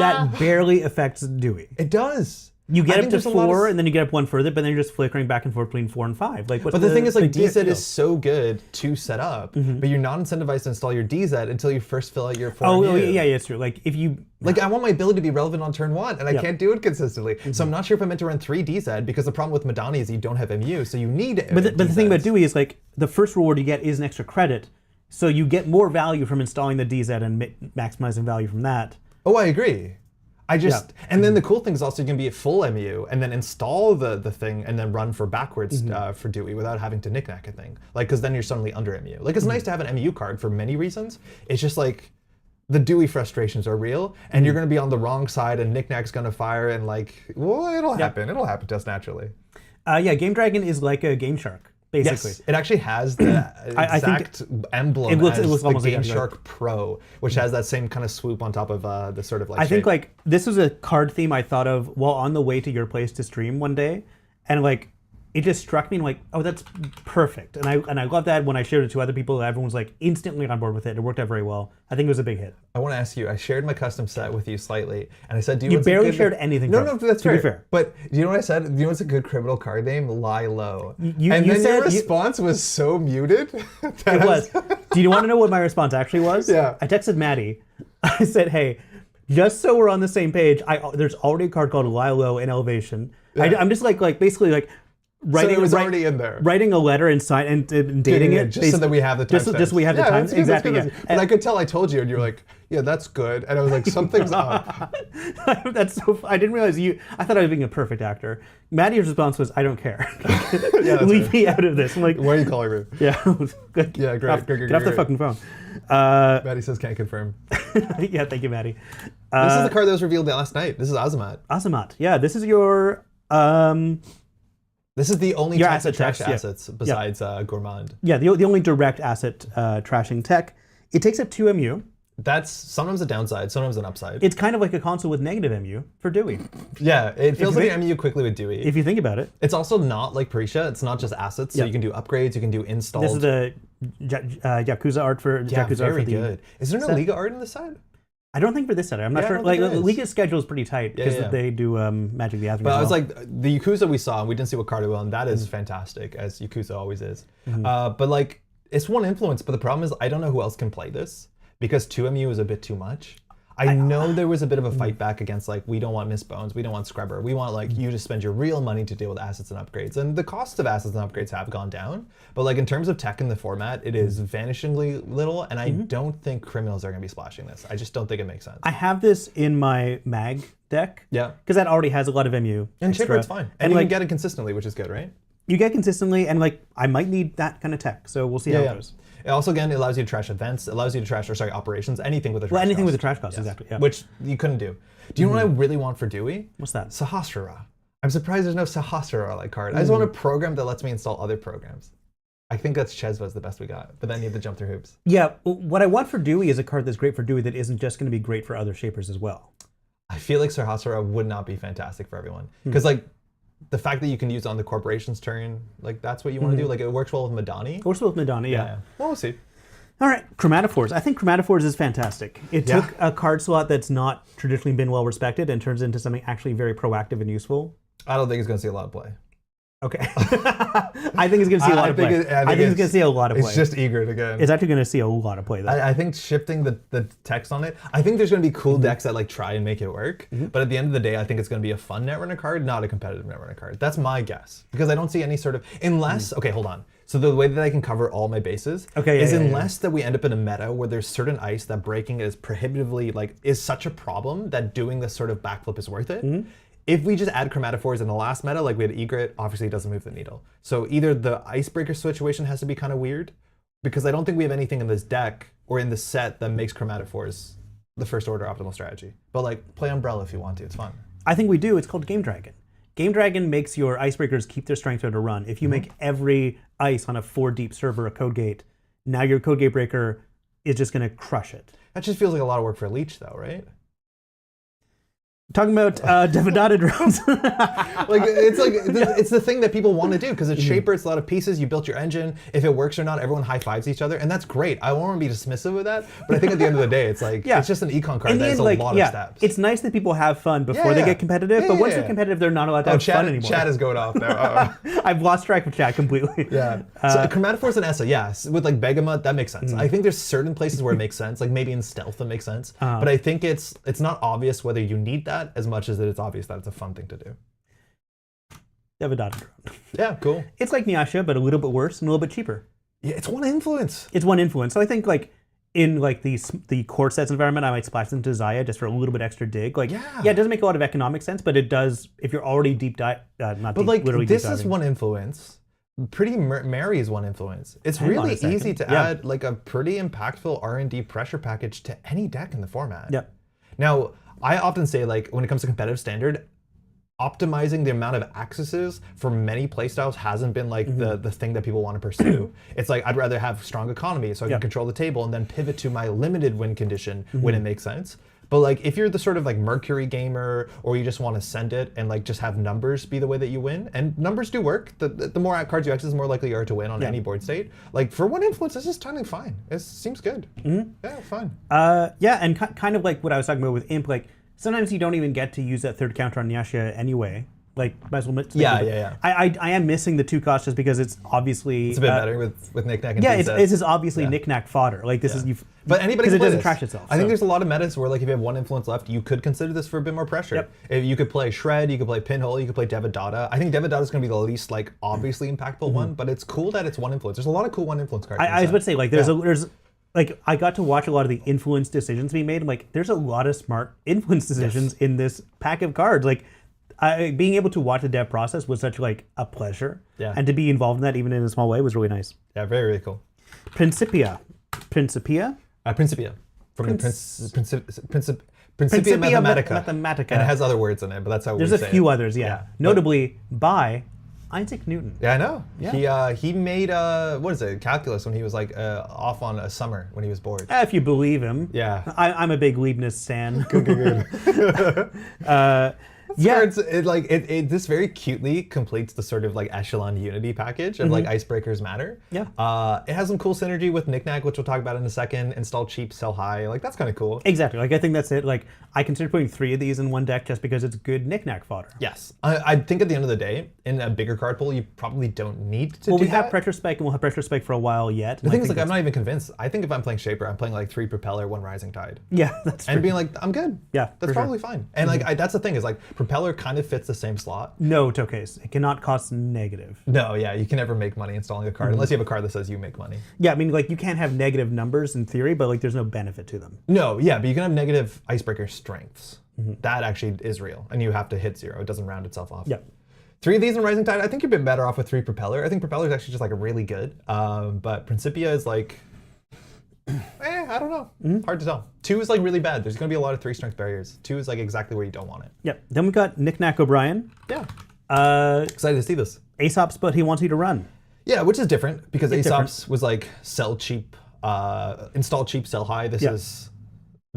[SPEAKER 2] That barely affects Dewey.
[SPEAKER 1] It does.
[SPEAKER 2] You get up to 4, and then you get up 1 further, but then you're just flickering back and forth between 4 and 5. Like,
[SPEAKER 1] but the thing is, like, DZ is so good to set up, but you're not incentivized to install your DZ until you first fill out your 4
[SPEAKER 2] Oh, yeah, it's true. Like, if you...
[SPEAKER 1] Like, I want my ability to be relevant on turn 1, and I can't do it consistently. So I'm not sure if I'm meant to run 3 DZ, because the problem with Madani is you don't have MU, so you need
[SPEAKER 2] But the thing about Dewey is, like, the first reward you get is an extra credit, so you get more value from installing the DZ and maximizing value from that.
[SPEAKER 1] Oh, I agree. And then the cool thing is also you can be at full MU and then install the thing and then run for backwards for Dewey without having to knickknack a thing. Like, because then you're suddenly under MU. Like, it's nice to have an MU card for many reasons. It's just like the Dewey frustrations are real, and you're going to be on the wrong side, and knickknack's going to fire, and like, well, it'll happen. It'll happen to us naturally.
[SPEAKER 2] Yeah, Game Dragon is like a Game Shark. Basically.
[SPEAKER 1] Yes, it actually has the exact emblem as the Game Shark Pro, which has that same kind of swoop on top of the sort of like
[SPEAKER 2] I think like this was a card theme I thought of while on the way to your place to stream one day, and like it just struck me and like, oh, that's perfect. And I love that when I shared it to other people, everyone was like instantly on board with it. It worked out very well. I think it was a big hit.
[SPEAKER 1] I want to ask you, I shared my custom set with you slightly, and I said, do you
[SPEAKER 2] You
[SPEAKER 1] want
[SPEAKER 2] barely shared anything.
[SPEAKER 1] No, that's
[SPEAKER 2] to be
[SPEAKER 1] fair. But do you know what I said? Do you know what's a good criminal card name? Lie Low.
[SPEAKER 2] You
[SPEAKER 1] then
[SPEAKER 2] said
[SPEAKER 1] your response was so muted.
[SPEAKER 2] It was. Do you want to know what my response actually was?
[SPEAKER 1] Yeah.
[SPEAKER 2] I texted Maddie. I said, hey, just so we're on the same page, there's already a card called Lie Low in Elevation. Yeah. I'm just like basically like writing,
[SPEAKER 1] so it was already in there.
[SPEAKER 2] Writing a letter and dating it.
[SPEAKER 1] Just so that we have the time.
[SPEAKER 2] Just so we have the time. Exactly. Yeah.
[SPEAKER 1] And I could tell I told you, and you're like, yeah, that's good. And I was like, something's up.
[SPEAKER 2] That's so. I didn't realize you. I thought I was being a perfect actor. Maddie's response was, "I don't care. Leave me out of this." I'm like,
[SPEAKER 1] why are you calling me?
[SPEAKER 2] Yeah.
[SPEAKER 1] Yeah, great.
[SPEAKER 2] Get off the fucking phone.
[SPEAKER 1] Maddie says can't confirm.
[SPEAKER 2] Yeah, thank you, Maddie.
[SPEAKER 1] This is the card that was revealed last night. This is Azamat.
[SPEAKER 2] Azamat. Yeah, this is your.
[SPEAKER 1] This is the only type of trash
[SPEAKER 2] checks,
[SPEAKER 1] assets besides Gourmand.
[SPEAKER 2] Yeah, the only direct asset trashing tech. It takes up 2 MU.
[SPEAKER 1] That's sometimes a downside, sometimes an upside.
[SPEAKER 2] It's kind of like a console with negative MU for Dewey.
[SPEAKER 1] Yeah, it feels like an MU quickly with Dewey.
[SPEAKER 2] If you think about it.
[SPEAKER 1] It's also not like Parisha. It's not just assets, so you can do upgrades, you can do installs.
[SPEAKER 2] This is the Yakuza art for Yakuza
[SPEAKER 1] very
[SPEAKER 2] art for
[SPEAKER 1] good. Is there no Liga art on this side?
[SPEAKER 2] I don't think for this set. I'm not sure. Like Liga's schedule is pretty tight because they do Magic the Gathering.
[SPEAKER 1] But I was like, the Yakuza we saw, and we didn't see what card it will, and that is fantastic, as Yakuza always is. But like, it's one influence, but the problem is I don't know who else can play this because 2MU is a bit too much. I know there was a bit of a fight back against like, we don't want Miss Bones, we don't want Scrubber, we want like you to spend your real money to deal with assets and upgrades. And the cost of assets and upgrades have gone down, but like in terms of tech in the format, it is vanishingly little, and I don't think criminals are gonna be splashing this. I just don't think it makes sense.
[SPEAKER 2] I have this in my mag deck.
[SPEAKER 1] Yeah.
[SPEAKER 2] Because that already has a lot of MU.
[SPEAKER 1] And chipper, it's fine. And you can get it consistently, which is good, right?
[SPEAKER 2] You get consistently, and like I might need that kind of tech, so we'll see how it goes.
[SPEAKER 1] It also, again, it allows you to trash events. It allows you to trash, operations, anything with a trash cost.
[SPEAKER 2] Anything with a trash cost, exactly. Yeah.
[SPEAKER 1] Which you couldn't do. Do you know what I really want for Dewey?
[SPEAKER 2] What's that?
[SPEAKER 1] Sahasrara. I'm surprised there's no Sahasrara-like card. I just want a program that lets me install other programs. I think that's Chesva's the best we got, but then you have to jump through hoops.
[SPEAKER 2] Yeah, what I want for Dewey is a card that's great for Dewey that isn't just going to be great for other shapers as well.
[SPEAKER 1] I feel like Sahasrara would not be fantastic for everyone. Because like, the fact that you can use it on the corporation's turn, like that's what you want to do. Like it works well with Madani.
[SPEAKER 2] It works well with Madani, yeah.
[SPEAKER 1] Well, we'll see.
[SPEAKER 2] All right, Chromatophores. I think Chromatophores is fantastic. It took a card slot that's not traditionally been well respected and turns into something actually very proactive and useful.
[SPEAKER 1] I don't think it's going to see a lot of play.
[SPEAKER 2] Okay. I think it's going to see a lot of play. I think it's going to see a lot of play.
[SPEAKER 1] It's just eager to get in.
[SPEAKER 2] It's actually going to see a lot of play, though.
[SPEAKER 1] I think shifting the text on it, I think there's going to be cool decks that like try and make it work. But at the end of the day, I think it's going to be a fun Netrunner card, not a competitive Netrunner card. That's my guess. Because I don't see any sort of, unless, okay, hold on. So the way that I can cover all my bases is unless that we end up in a meta where there's certain ice that breaking is prohibitively, like, is such a problem that doing this sort of backflip is worth it. If we just add Chromatophores in the last meta, like we had Egret, obviously it doesn't move the needle. So either the Icebreaker situation has to be kind of weird, because I don't think we have anything in this deck or in this set that makes Chromatophores the first order optimal strategy. But like, play Umbrella if you want to, it's fun.
[SPEAKER 2] I think we do. It's called Game Dragon. Game Dragon makes your Icebreakers keep their strength to run. If you make every ice on a 4-deep server a code gate, now your code gate breaker is just going to crush it.
[SPEAKER 1] That just feels like a lot of work for a leech though, right?
[SPEAKER 2] Talking about Devadatta drones.
[SPEAKER 1] Like it's the thing that people want to do because it's Shaper, it's a lot of pieces, you built your engine. If it works or not, everyone high-fives each other, and that's great. I won't want to be dismissive of that, but I think at the end of the day, it's like, it's just an econ card that has a lot of steps.
[SPEAKER 2] It's nice that people have fun before they get competitive, but once they're competitive, they're not allowed to have fun anymore.
[SPEAKER 1] Chat is going off now.
[SPEAKER 2] I've lost track of chat completely.
[SPEAKER 1] Yeah. So Chromatophores and Essa, yes. With like Begamut, that makes sense. I think there's certain places where it makes sense, like maybe in Stealth that makes sense, but I think it's not obvious whether you need that as much as that it's obvious that it's a fun thing to do.
[SPEAKER 2] Devadatta drone.
[SPEAKER 1] Yeah, cool.
[SPEAKER 2] It's like Nyasha, but a little bit worse and a little bit cheaper.
[SPEAKER 1] Yeah, it's one influence.
[SPEAKER 2] It's one influence. So I think like in like the core sets environment, I might splash them to Zaya just for a little bit extra dig. Like, yeah, it doesn't make a lot of economic sense, but it does if you're already deep dive. Literally
[SPEAKER 1] this is one influence. Pretty Mary is one influence. It's really easy to add like a pretty impactful R&D pressure package to any deck in the format.
[SPEAKER 2] Yeah.
[SPEAKER 1] Now, I often say, like, when it comes to competitive standard, optimizing the amount of accesses for many playstyles hasn't been like the thing that people want to pursue. It's like, I'd rather have strong economy so I can control the table and then pivot to my limited win condition when it makes sense. But like, if you're the sort of like Mercury gamer, or you just want to send it and like just have numbers be the way that you win, and numbers do work. The more cards you access, the more likely you are to win on any board state. Like for one influence, this is totally fine. It seems good. Yeah, fine.
[SPEAKER 2] Yeah, and kind of like what I was talking about with Imp, like sometimes you don't even get to use that third counter on Nyasha anyway. Like, might as well.
[SPEAKER 1] Yeah.
[SPEAKER 2] I am missing the 2 costs just because it's obviously
[SPEAKER 1] it's a bit better with Knick-Knack and
[SPEAKER 2] it's just obviously Knick-Knack fodder. Like this is
[SPEAKER 1] but anybody
[SPEAKER 2] because
[SPEAKER 1] can
[SPEAKER 2] it doesn't
[SPEAKER 1] this.
[SPEAKER 2] trash itself.
[SPEAKER 1] I think there's a lot of metas where like if you have one influence left, you could consider this for a bit more pressure. If you could play Shred, you could play Pinhole, you could play Devadatta. I think Devadatta is going to be the least like obviously impactful one, but it's cool that it's one influence. There's a lot of cool one influence cards.
[SPEAKER 2] I was about to say like there's like I got to watch a lot of the influence decisions being made. I'm like, there's a lot of smart influence decisions in this pack of cards. Like. Being able to watch the dev process was such like a pleasure, and to be involved in that even in a small way was really nice.
[SPEAKER 1] Yeah, very, very cool.
[SPEAKER 2] Principia from
[SPEAKER 1] the Principia
[SPEAKER 2] Mathematica.
[SPEAKER 1] And it has other words in it, but that's how
[SPEAKER 2] there's
[SPEAKER 1] we say it.
[SPEAKER 2] There's a few others, notably by Isaac Newton.
[SPEAKER 1] Yeah, I know. Yeah. He made what is it, calculus when he was like off on a summer when he was bored.
[SPEAKER 2] If you believe him.
[SPEAKER 1] Yeah.
[SPEAKER 2] I'm a big Leibniz stan.
[SPEAKER 1] Good. This very cutely completes the sort of like echelon unity package of like icebreakers matter.
[SPEAKER 2] Yeah.
[SPEAKER 1] It has some cool synergy with Knick-Knack, which we'll talk about in a second. Install cheap, sell high. Like that's kind of cool.
[SPEAKER 2] Exactly. Like I think that's it. Like I consider putting 3 of these in one deck just because it's good Knick-Knack fodder.
[SPEAKER 1] Yes. I think at the end of the day, in a bigger card pool, you probably don't need to do that.
[SPEAKER 2] Well, we have Pressure Spike and we'll have Pressure Spike for a while yet.
[SPEAKER 1] The thing is, like, I'm not even convinced. I think if I'm playing Shaper, I'm playing like 3 Propeller, 1 Rising Tide.
[SPEAKER 2] Yeah, that's true.
[SPEAKER 1] And being like, I'm good.
[SPEAKER 2] Yeah,
[SPEAKER 1] that's probably fine. And like, that's the thing is like, Propeller kind of fits the same slot.
[SPEAKER 2] No, Tokes. It cannot cost negative.
[SPEAKER 1] No, yeah, you can never make money installing a card unless you have a card that says you make money.
[SPEAKER 2] Yeah, I mean, like, you can't have negative numbers in theory, but like, there's no benefit to them.
[SPEAKER 1] No, yeah, but you can have negative icebreaker strengths. That actually is real, and you have to hit 0. It doesn't round itself off.
[SPEAKER 2] Yeah.
[SPEAKER 1] 3 of these in Rising Tide, I think you've been better off with 3 Propeller. I think Propeller is actually just like a really good, but Principia is like, I don't know. Hard to tell. 2 is like really bad. There's going to be a lot of 3 strength barriers. 2 is like exactly where you don't want it.
[SPEAKER 2] Yep. Then we got Knick-Knack O'Brien.
[SPEAKER 1] Yeah. Excited to see this.
[SPEAKER 2] Aesop's, but he wants you to run.
[SPEAKER 1] Yeah, which is different because Aesop's was like sell cheap, install cheap, sell high. This is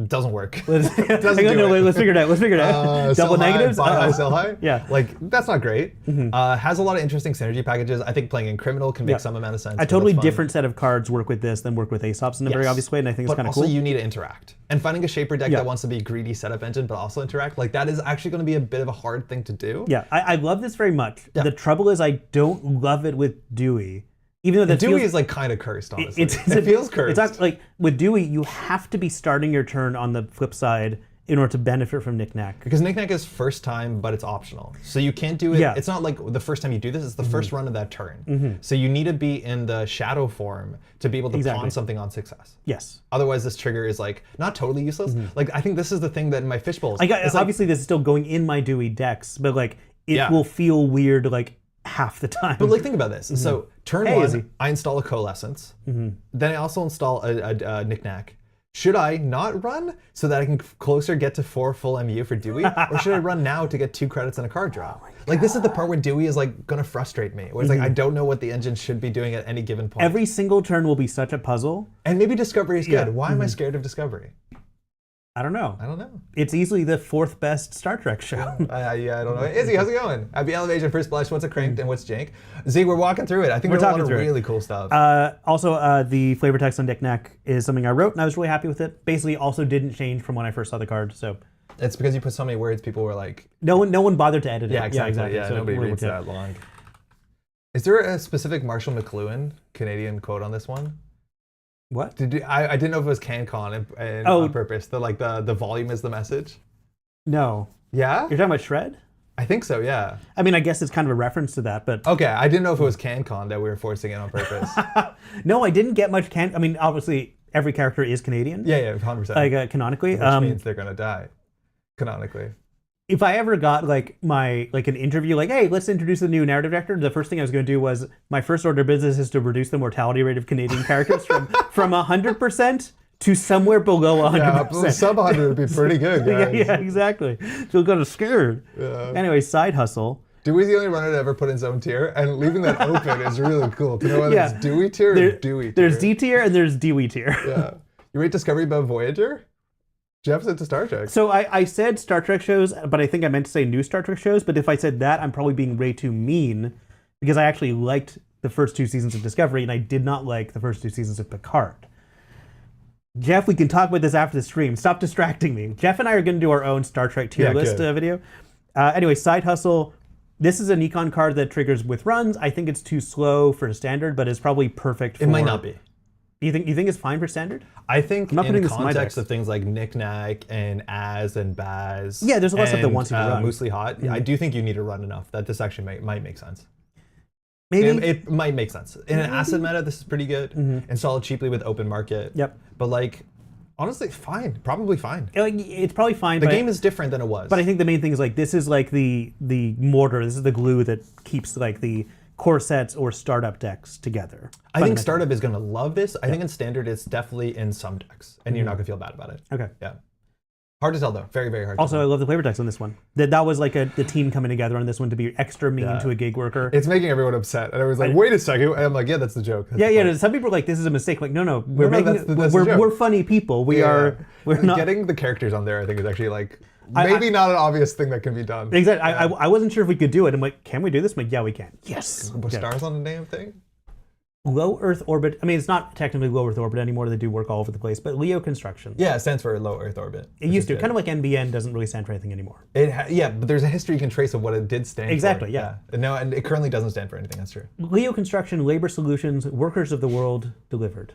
[SPEAKER 1] Doesn't work.
[SPEAKER 2] Let's
[SPEAKER 1] Doesn't do it.
[SPEAKER 2] let's figure it out. Let's figure it out. Double negatives?
[SPEAKER 1] Buy high, sell high?
[SPEAKER 2] Yeah.
[SPEAKER 1] Like, that's not great. Has a lot of interesting synergy packages. I think playing in Criminal can make some amount of sense.
[SPEAKER 2] A totally different set of cards work with this than work with Aesop's in a very obvious way, and I think it's kind of cool.
[SPEAKER 1] But also you need to interact. And finding a Shaper deck that wants to be greedy setup engine but also interact, like that is actually going to be a bit of a hard thing to do.
[SPEAKER 2] Yeah, I love this very much. The trouble is I don't love it with Dewey. Even though the
[SPEAKER 1] Dewey is like kind of cursed, honestly. It feels cursed.
[SPEAKER 2] It's like with Dewey, you have to be starting your turn on the flip side in order to benefit from Knick-Knack.
[SPEAKER 1] Because Knick-Knack is first time, but it's optional. So you can't do it.
[SPEAKER 2] Yeah.
[SPEAKER 1] It's not like the first time you do this, it's the first run of that turn. So you need to be in the shadow form to be able to pawn something on success.
[SPEAKER 2] Yes.
[SPEAKER 1] Otherwise, this trigger is like not totally useless. Like I think this is the thing that in my fishbowls.
[SPEAKER 2] Obviously, this is still going in my Dewey decks, but like it will feel weird like half the time.
[SPEAKER 1] But like think about this. So turn one, I install a Coalescence. Then I also install a Knick-Knack. Should I not run so that I can closer get to 4 full MU for Dewey? Or should I run now to get 2 credits and a card draw? Like this is the part where Dewey is like gonna frustrate me. Where it's like I don't know what the engine should be doing at any given point.
[SPEAKER 2] Every single turn will be such a puzzle.
[SPEAKER 1] And maybe Discovery is good. Why am I scared of Discovery?
[SPEAKER 2] I don't know.
[SPEAKER 1] I don't know.
[SPEAKER 2] It's easily the 4th best Star Trek show.
[SPEAKER 1] Yeah, I don't know. Izzy, how's it going? Happy Elevation, First Blush, what's a cranked and what's jank? Z, we're walking through it. I think there's a lot of really cool stuff.
[SPEAKER 2] Also, the flavor text on Knick-Knack is something I wrote, and I was really happy with it. Basically, also didn't change from when I first saw the card, so.
[SPEAKER 1] It's because you put so many words, people were like...
[SPEAKER 2] No one bothered to edit it.
[SPEAKER 1] Yeah, exactly. Yeah,
[SPEAKER 2] so
[SPEAKER 1] nobody reads that long. Is there a specific Marshall McLuhan Canadian quote on this one?
[SPEAKER 2] What?
[SPEAKER 1] I didn't know if it was CanCon and on purpose. The volume is the message.
[SPEAKER 2] No.
[SPEAKER 1] Yeah?
[SPEAKER 2] You're talking about Shred?
[SPEAKER 1] I think so, yeah.
[SPEAKER 2] I mean, I guess it's kind of a reference to that, but...
[SPEAKER 1] Okay, I didn't know if it was CanCon that we were forcing it on purpose.
[SPEAKER 2] No, I didn't get much I mean, obviously, every character is Canadian.
[SPEAKER 1] Yeah, 100%.
[SPEAKER 2] Like, canonically.
[SPEAKER 1] Which means they're gonna die. Canonically.
[SPEAKER 2] If I ever got like an interview, like, hey, let's introduce the new narrative director, the first thing I was going to do was my first order of business is to reduce the mortality rate of Canadian characters from 100% to somewhere below 100%.
[SPEAKER 1] Yeah, sub 100 would be pretty good, guys.
[SPEAKER 2] yeah, exactly. So kind of scared.
[SPEAKER 1] Yeah.
[SPEAKER 2] Anyway, side hustle.
[SPEAKER 1] Dewey's the only runner to ever put in his own tier, and leaving that open is really cool to know whether it's Dewey tier or Dewey tier.
[SPEAKER 2] There's D tier and there's Dewey tier.
[SPEAKER 1] Yeah. You rate Discovery above Voyager? Jeff's into Star Trek.
[SPEAKER 2] So I said Star Trek shows, but I think I meant to say new Star Trek shows. But if I said that, I'm probably being way too mean because I actually liked the first 2 seasons of Discovery and I did not like the first 2 seasons of Picard. Jeff, we can talk about this after the stream. Stop distracting me. Jeff and I are going to do our own Star Trek tier list video. Anyway, Side Hustle. This is an econ card that triggers with runs. I think it's too slow for a standard, but it's probably perfect for...
[SPEAKER 1] It might not be.
[SPEAKER 2] You think it's fine for standard?
[SPEAKER 1] I think in context of things like Knick-Knack and Az and Baz.
[SPEAKER 2] Yeah, there's a lot of stuff that wants you to run.
[SPEAKER 1] MuslihaT. I do think you need to run enough that this actually might make sense.
[SPEAKER 2] Maybe
[SPEAKER 1] it might make sense. In an asset meta, this is pretty good. Install it cheaply with open market.
[SPEAKER 2] Yep.
[SPEAKER 1] But like, honestly, fine. Probably fine.
[SPEAKER 2] It's probably fine.
[SPEAKER 1] The game is different than it was.
[SPEAKER 2] But I think the main thing is like this is like the mortar. This is the glue that keeps like the core sets or startup decks together.
[SPEAKER 1] I think startup is going to love this. I think in standard it's definitely in some decks, and you're not going to feel bad about it.
[SPEAKER 2] Okay.
[SPEAKER 1] Yeah. Hard to tell though. Very, very hard.
[SPEAKER 2] Also, I love the flavor text on this one. That was like the team coming together on this one to be extra mean to a gig worker.
[SPEAKER 1] It's making everyone upset, and everyone's like, "Wait a second!" And I'm like, "Yeah, that's the joke." That's
[SPEAKER 2] Some people are like, "This is a mistake." Like, no, we're funny people. We're not
[SPEAKER 1] getting the characters on there. I think is actually like. Maybe not an obvious thing that can be done.
[SPEAKER 2] Exactly. Yeah. I wasn't sure if we could do it. I'm like, can we do this? I'm like, yeah, we can. Yes.
[SPEAKER 1] Put stars on the damn thing?
[SPEAKER 2] Low Earth orbit. I mean, it's not technically low Earth orbit anymore. They do work all over the place. But Leo construction.
[SPEAKER 1] Yeah, it stands for low Earth orbit.
[SPEAKER 2] It used to. Kind of like NBN doesn't really stand for anything anymore.
[SPEAKER 1] Yeah, but there's a history you can trace of what it did stand for.
[SPEAKER 2] Exactly, yeah.
[SPEAKER 1] No, and it currently doesn't stand for anything. That's true.
[SPEAKER 2] Leo construction, labor solutions, workers of the world delivered.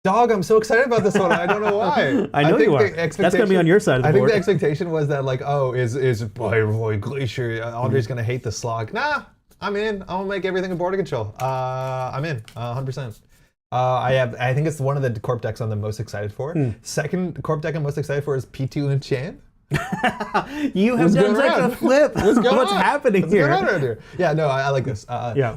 [SPEAKER 1] Dog, I'm so excited about this one. I don't know why.
[SPEAKER 2] I know you are. That's going to be on your side of the board.
[SPEAKER 1] I think the expectation was that like, oh, is Boy Glacier, Andre's going to hate the slog. Nah, I'm in. I'm going to make everything a border control. I'm in, 100%. I think it's one of the corp decks I'm the most excited for. Second corp deck I'm most excited for is P2 Enchant.
[SPEAKER 2] You have done such a flip. What's happening here?
[SPEAKER 1] What's going on here? Yeah, no, I like this.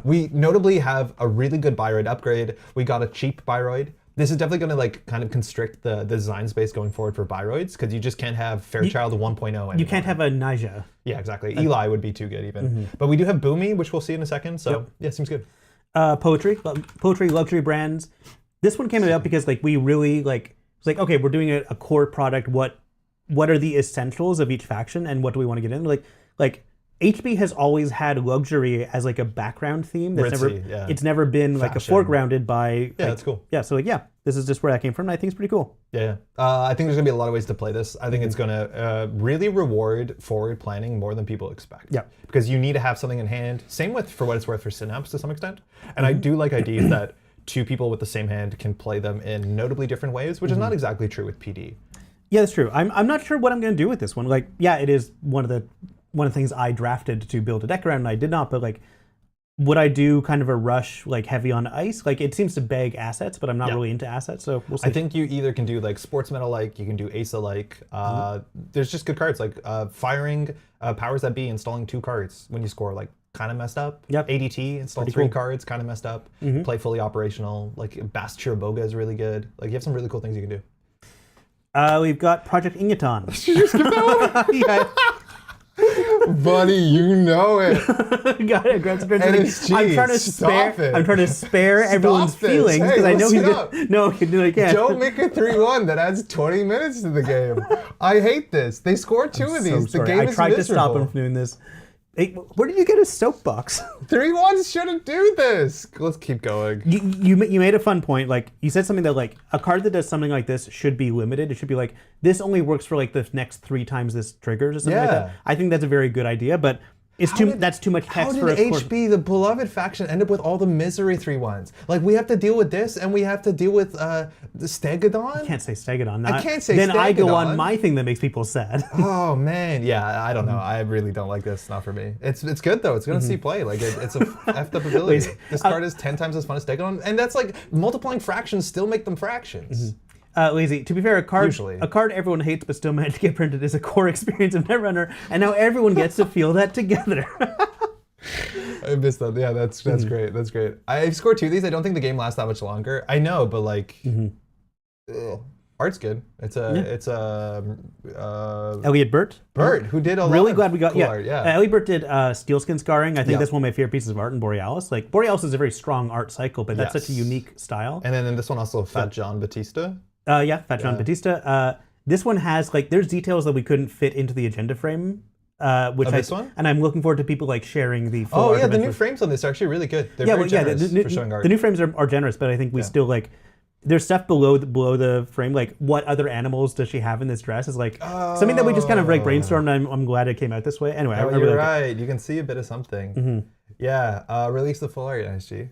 [SPEAKER 1] We notably have a really good Biroid upgrade. We got a cheap Biroid. This is definitely going to like kind of constrict the design space going forward for Biroids because you just can't have Fairchild 1.0 anymore.
[SPEAKER 2] You can't have a Naja.
[SPEAKER 1] Yeah, exactly. Eli would be too good even. But we do have Boomy, which we'll see in a second. So yeah, seems good.
[SPEAKER 2] Poetry luxury brands. This one came about because like we really like It's like, okay, we're doing a core product. What are the essentials of each faction, and what do we want to get into? Like HB has always had luxury as like a background theme. That's
[SPEAKER 1] Ritzy,
[SPEAKER 2] it's never been like a foregrounded by.
[SPEAKER 1] Yeah,
[SPEAKER 2] like,
[SPEAKER 1] that's cool.
[SPEAKER 2] Yeah, so like this is just where that came from. And I think it's pretty cool.
[SPEAKER 1] Yeah, I think there's gonna be a lot of ways to play this. I think it's gonna really reward forward planning more than people expect.
[SPEAKER 2] Yeah,
[SPEAKER 1] because you need to have something in hand. Same with, for what it's worth, for Synapse to some extent. And I do like ideas that two people with the same hand can play them in notably different ways, which is not exactly true with PD.
[SPEAKER 2] Yeah, that's true. I'm not sure what I'm going to do with this one. Like, yeah, it is one of the things I drafted to build a deck around, and I did not. But like, would I do kind of a rush, like heavy on ice? Like, it seems to beg assets, but I'm not really into assets, so we'll see.
[SPEAKER 1] I think you either can do like sports metal, like you can do Asa, like there's just good cards like firing powers that be, installing 2 cards when you score, like kind of messed up.
[SPEAKER 2] Yep.
[SPEAKER 1] ADT, install
[SPEAKER 2] Pretty
[SPEAKER 1] 3
[SPEAKER 2] cool.
[SPEAKER 1] cards, kind of messed up. Play fully operational. Like Bast Chiraboga is really good. Like you have some really cool things you can do.
[SPEAKER 2] We've got Project Ingaton.
[SPEAKER 1] Did you just skip that one?
[SPEAKER 2] Yeah.
[SPEAKER 1] Buddy, you know it.
[SPEAKER 2] Got it.
[SPEAKER 1] NSG,
[SPEAKER 2] I'm trying to
[SPEAKER 1] stop
[SPEAKER 2] spare.
[SPEAKER 1] it.
[SPEAKER 2] I'm trying to spare everyone's
[SPEAKER 1] this.
[SPEAKER 2] feelings
[SPEAKER 1] Hey,
[SPEAKER 2] because I know he's
[SPEAKER 1] listen up.
[SPEAKER 2] gonna. No, he can't.
[SPEAKER 1] Don't make a 3-1 that adds 20 minutes to the game. I hate this. They scored 2 of these.
[SPEAKER 2] So
[SPEAKER 1] The
[SPEAKER 2] sorry.
[SPEAKER 1] game
[SPEAKER 2] I
[SPEAKER 1] is
[SPEAKER 2] tried to
[SPEAKER 1] miserable.
[SPEAKER 2] stop him from doing this. Hey, where did you get a soapbox?
[SPEAKER 1] 3-1s shouldn't do this. Let's keep going.
[SPEAKER 2] You made a fun point. Like, you said something that, like, a card that does something like this should be limited. It should be like, this only works for like the next 3 times this triggers or something like that. I think that's a very good idea, but it's that's too much text for a
[SPEAKER 1] How
[SPEAKER 2] course.
[SPEAKER 1] did HB, the beloved faction, end up with all the misery 3-1s? Like, we have to deal with this, and we have to deal with the Stegodon?
[SPEAKER 2] I can't say Stegodon.
[SPEAKER 1] I can't say
[SPEAKER 2] Then I go
[SPEAKER 1] Stegodon.
[SPEAKER 2] on my thing that makes people sad.
[SPEAKER 1] Oh man, yeah, I don't know. I really don't like this. Not for me. It's good though. It's gonna see play. Like it's a effed up ability. This card is 10 times as fun as Stegodon, and that's like multiplying fractions still make them fractions.
[SPEAKER 2] Lazy. To be fair, a card everyone hates but still managed to get printed is a core experience of Netrunner, and now everyone gets to feel that together.
[SPEAKER 1] I missed that. Yeah, that's great. That's great. I've scored 2 of these. I don't think the game lasts that much longer. I know, but like, art's good. It's a
[SPEAKER 2] Elliot Burt.
[SPEAKER 1] Burt who did a lot
[SPEAKER 2] Really
[SPEAKER 1] of
[SPEAKER 2] glad we got
[SPEAKER 1] cool art. Yeah.
[SPEAKER 2] Elliot Burt did Steelskin Scarring. I think that's one of my favorite pieces of art in Borealis. Like Borealis is a very strong art cycle, but that's such a unique style.
[SPEAKER 1] And then in this one also Fat John Batista.
[SPEAKER 2] Fat John Batista. This one has like there's details that we couldn't fit into the agenda frame.
[SPEAKER 1] This one?
[SPEAKER 2] And I'm looking forward to people like sharing the full
[SPEAKER 1] Oh
[SPEAKER 2] art
[SPEAKER 1] yeah,
[SPEAKER 2] of
[SPEAKER 1] the
[SPEAKER 2] it
[SPEAKER 1] new
[SPEAKER 2] with-
[SPEAKER 1] frames on this are actually really good. They're very generous for showing art.
[SPEAKER 2] The new frames are generous, but I think we still like there's stuff below the frame, like what other animals does she have in this dress is like something that we just kind of like brainstormed. I'm glad it came out this way. Anyway, I
[SPEAKER 1] you're
[SPEAKER 2] really
[SPEAKER 1] right.
[SPEAKER 2] like
[SPEAKER 1] You can see a bit of something. Yeah, release the full art, NSG.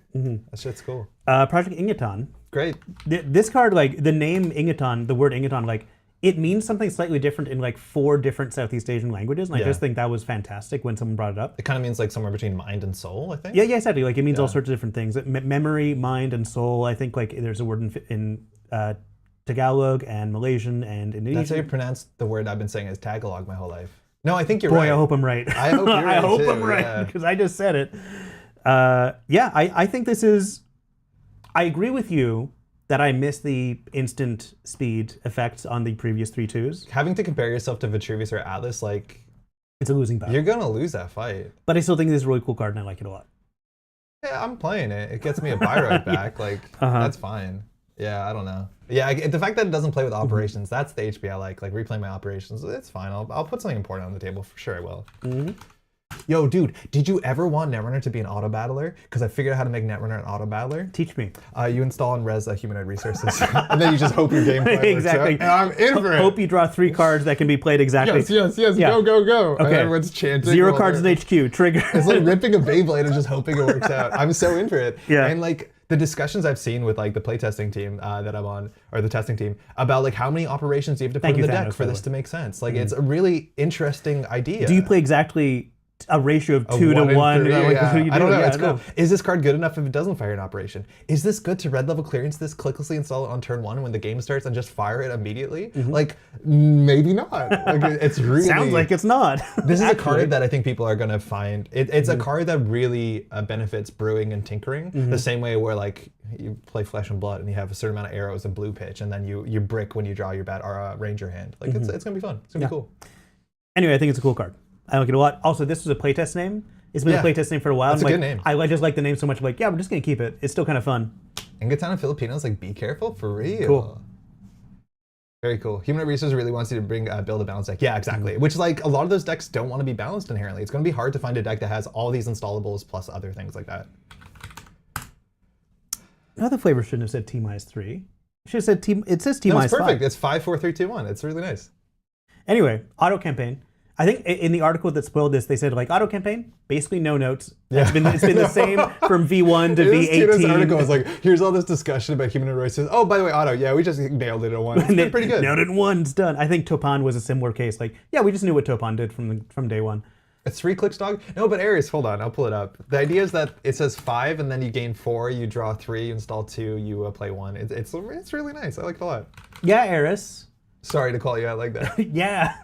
[SPEAKER 1] That shit's cool.
[SPEAKER 2] Project Ingaton.
[SPEAKER 1] Great.
[SPEAKER 2] This card, like the name Ingaton, the word Ingaton, like it means something slightly different in like 4 different Southeast Asian languages, and I just think that was fantastic when someone brought it up.
[SPEAKER 1] It kind of means like somewhere between mind and soul, I think.
[SPEAKER 2] Yeah, exactly. Like it means all sorts of different things. Memory, mind, and soul. I think like there's a word in Tagalog and Malaysian and Indonesian.
[SPEAKER 1] That's how you pronounce the word I've been saying as Tagalog my whole life. No, I think you're right.
[SPEAKER 2] Boy, I hope I'm right.
[SPEAKER 1] I hope you're right.
[SPEAKER 2] I hope
[SPEAKER 1] too,
[SPEAKER 2] I'm right because I just said it. I think this is. I agree with you that I miss the instant speed effects on the previous 3-2s.
[SPEAKER 1] Having to compare yourself to Vitruvius or Atlas, like
[SPEAKER 2] It's a losing battle.
[SPEAKER 1] you're gonna lose that fight.
[SPEAKER 2] But I still think this is a really cool card and I like it a lot.
[SPEAKER 1] Yeah, I'm playing it. It gets me a buy right back. Like that's fine. Yeah, I don't know. Yeah, the fact that it doesn't play with operations, that's the HB I like. Like replaying my operations, it's fine. I'll put something important on the table for sure. I will. Yo, dude, did you ever want Netrunner to be an auto battler? Because I figured out how to make Netrunner an auto battler.
[SPEAKER 2] Teach me.
[SPEAKER 1] You install and res humanoid resources, and then you just hope your gameplay
[SPEAKER 2] Exactly.
[SPEAKER 1] works out. And I'm in for it.
[SPEAKER 2] Hope you draw 3 cards that can be played exactly.
[SPEAKER 1] Yes.
[SPEAKER 2] Yeah.
[SPEAKER 1] Go. And
[SPEAKER 2] Okay.
[SPEAKER 1] everyone's chanting.
[SPEAKER 2] 0
[SPEAKER 1] while
[SPEAKER 2] cards
[SPEAKER 1] they're-
[SPEAKER 2] in HQ. Trigger.
[SPEAKER 1] It's like ripping a Beyblade and just hoping it works out. I'm so in for it.
[SPEAKER 2] Yeah.
[SPEAKER 1] And like the discussions I've seen with like the playtesting team that I'm on, or the testing team, about like how many operations you have to put
[SPEAKER 2] Thank
[SPEAKER 1] in
[SPEAKER 2] you,
[SPEAKER 1] the deck
[SPEAKER 2] Thanos,
[SPEAKER 1] for
[SPEAKER 2] by the
[SPEAKER 1] this
[SPEAKER 2] way.
[SPEAKER 1] to make sense. Like it's a really interesting idea.
[SPEAKER 2] Do you play exactly a ratio of 2 to
[SPEAKER 1] 1
[SPEAKER 2] 1?
[SPEAKER 1] in 3,
[SPEAKER 2] Like,
[SPEAKER 1] yeah.
[SPEAKER 2] what do you
[SPEAKER 1] I don't
[SPEAKER 2] do?
[SPEAKER 1] know.
[SPEAKER 2] Yeah,
[SPEAKER 1] It's
[SPEAKER 2] no.
[SPEAKER 1] cool. Is this card good enough if it doesn't fire an operation? Is this good to red level clearance this, clicklessly install it on turn 1 when the game starts and just fire it immediately? Like maybe not. Like it's really
[SPEAKER 2] Sounds like it's not.
[SPEAKER 1] This is a
[SPEAKER 2] Actually.
[SPEAKER 1] card that I think people are going to find. It's a card that really benefits brewing and tinkering the same way where like you play Flesh and Blood and you have a certain amount of arrows and blue pitch and then you brick when you draw your bat or ranger hand. Like it's going to be fun. It's going to be cool.
[SPEAKER 2] Anyway, I think it's a cool card. I like it a lot. Also, this was a playtest name. It's been a playtest name for a while.
[SPEAKER 1] That's a
[SPEAKER 2] I'm
[SPEAKER 1] good
[SPEAKER 2] like,
[SPEAKER 1] name.
[SPEAKER 2] I just like the name so much. I'm like, yeah, we're just going to keep it. It's still kind of fun.
[SPEAKER 1] Ingatana Filipinos, like be careful for real.
[SPEAKER 2] Cool.
[SPEAKER 1] Very cool. Human Resources really wants you to build a balanced deck. Yeah, exactly. Which like a lot of those decks don't want to be balanced inherently. It's going to be hard to find a deck that has all these installables plus other things like that.
[SPEAKER 2] Another flavor shouldn't have said T-3. It should have said T. It says T-5.
[SPEAKER 1] No, it's perfect. It's 5, 4, 3, 2, 1. It's really nice.
[SPEAKER 2] Anyway, auto campaign. I think in the article that spoiled this, they said like auto campaign, basically no notes.
[SPEAKER 1] Yeah.
[SPEAKER 2] It's been the same from V1 to V18.
[SPEAKER 1] Tina's article was like, here's all this discussion about human resources. Oh, by the way, auto. Yeah, we just nailed it at one. It's pretty good.
[SPEAKER 2] Nailed it in one. It's done. I think Topan was a similar case. Like, yeah, we just knew what Topan did from day one.
[SPEAKER 1] It's 3 clicks, dog. No, but Ares, hold on, I'll pull it up. The idea is that it says 5, and then you gain 4, you draw 3, you install 2, you play 1. It's really nice. I like it a lot.
[SPEAKER 2] Yeah, Ares.
[SPEAKER 1] Sorry to call you out like that.
[SPEAKER 2] Yeah.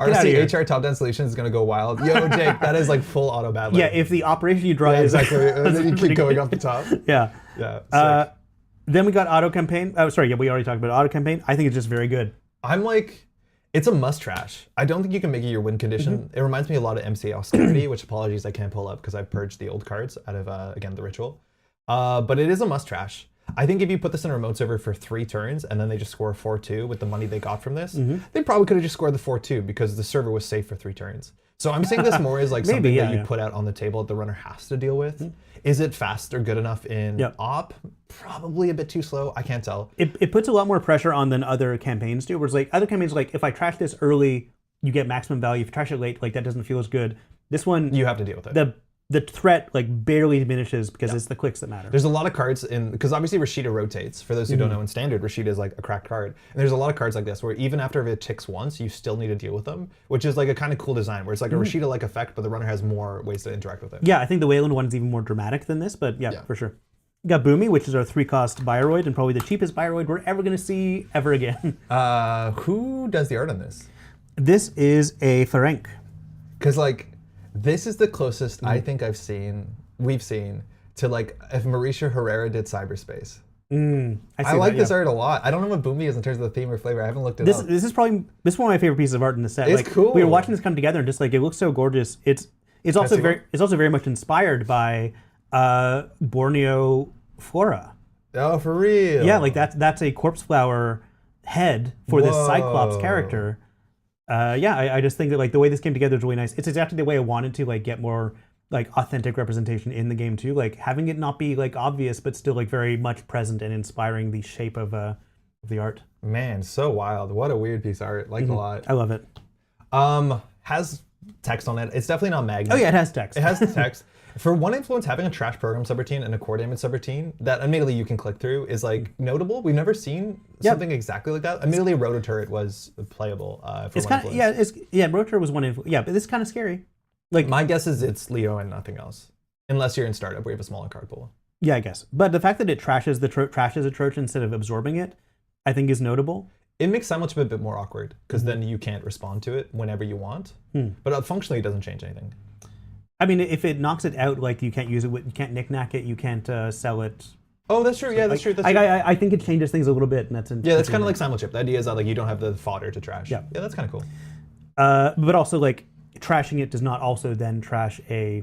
[SPEAKER 1] RC HR top down solution is gonna go wild. Yo, Jake, that is like full auto battling.
[SPEAKER 2] Yeah, if the operation you draw is
[SPEAKER 1] exactly, and then you keep going off the top.
[SPEAKER 2] Yeah.
[SPEAKER 1] Yeah.
[SPEAKER 2] Then we got auto campaign. Oh, sorry. Yeah, we already talked about auto campaign. I think it's just very good.
[SPEAKER 1] I'm like, it's a must trash. I don't think you can make it your win condition. It reminds me a lot of MCA Austerity, which apologies I can't pull up because I've purged the old cards out of again the ritual. But it is a must trash. I think if you put this in a remote server for 3 turns and then they just score 4-2 with the money they got from this, they probably could have just scored the 4-2 because the server was safe for 3 turns. So I'm seeing this more as like something that you put out on the table that the runner has to deal with. Is it fast or good enough in op? Probably a bit too slow. I can't tell.
[SPEAKER 2] It puts a lot more pressure on than other campaigns do. Whereas like other campaigns, like if I trash this early, you get maximum value. If you trash it late, like that doesn't feel as good. This one,
[SPEAKER 1] you have to deal with it.
[SPEAKER 2] The threat like barely diminishes because it's the clicks that matter.
[SPEAKER 1] There's a lot of cards in, because obviously Rashida rotates. For those who don't know, in standard, Rashida is like a cracked card. And there's a lot of cards like this where even after it ticks once, you still need to deal with them, which is like a kind of cool design where it's like a Rashida-like effect, but the runner has more ways to interact with it.
[SPEAKER 2] Yeah, I think the Weyland one is even more dramatic than this, but yeah. For sure. We got Boomy, which is our 3-cost Bioroid and probably the cheapest Bioroid we're ever going to see ever again.
[SPEAKER 1] Who does the art on this?
[SPEAKER 2] This is a Ferenc.
[SPEAKER 1] Because like, this is the closest I think we've seen to like if Mauricio Herrera did cyberspace. I like this art a lot. I don't know what Boomy is in terms of the theme or flavor. I haven't looked it up.
[SPEAKER 2] This is one of my favorite pieces of art in the set.
[SPEAKER 1] It's cool.
[SPEAKER 2] We were watching this come together and just like it looks so gorgeous. It's also very much inspired by Borneo flora.
[SPEAKER 1] Oh, for real?
[SPEAKER 2] Yeah, like that's a corpse flower head for this Cyclops character. I just think that like the way this came together is really nice. It's exactly the way I wanted to like get more like authentic representation in the game too. Like having it not be like obvious, but still like very much present and inspiring the shape of the art.
[SPEAKER 1] Man, so wild! What a weird piece of art. Like a lot.
[SPEAKER 2] I love it.
[SPEAKER 1] Has text on it. It's definitely not magnet.
[SPEAKER 2] Oh yeah, it has text.
[SPEAKER 1] It has text. For one influence, having a trash program subroutine and a core damage subroutine that admittedly you can click through is like notable. We've never seen something exactly like that. Admittedly, Rototurret was playable.
[SPEAKER 2] It's kind of Rototurret was one influence. Yeah, but it's kind of scary. Like
[SPEAKER 1] my guess is it's Leo and nothing else, unless you're in startup where you have a smaller card pool.
[SPEAKER 2] Yeah, I guess. But the fact that it trashes a Trojan instead of absorbing it, I think is notable.
[SPEAKER 1] It makes Simulchip a bit more awkward because then you can't respond to it whenever you want. But functionally, it doesn't change anything.
[SPEAKER 2] I mean, if it knocks it out, like you can't use it, you can't knick-knack it, you can't sell it.
[SPEAKER 1] Oh, that's true. Yeah, that's true.
[SPEAKER 2] I think it changes things a little bit, and that's
[SPEAKER 1] that's kind of like Simulchip. The idea is that like you don't have the fodder to trash. Yeah, that's kind of cool.
[SPEAKER 2] But also like trashing it does not also then trash a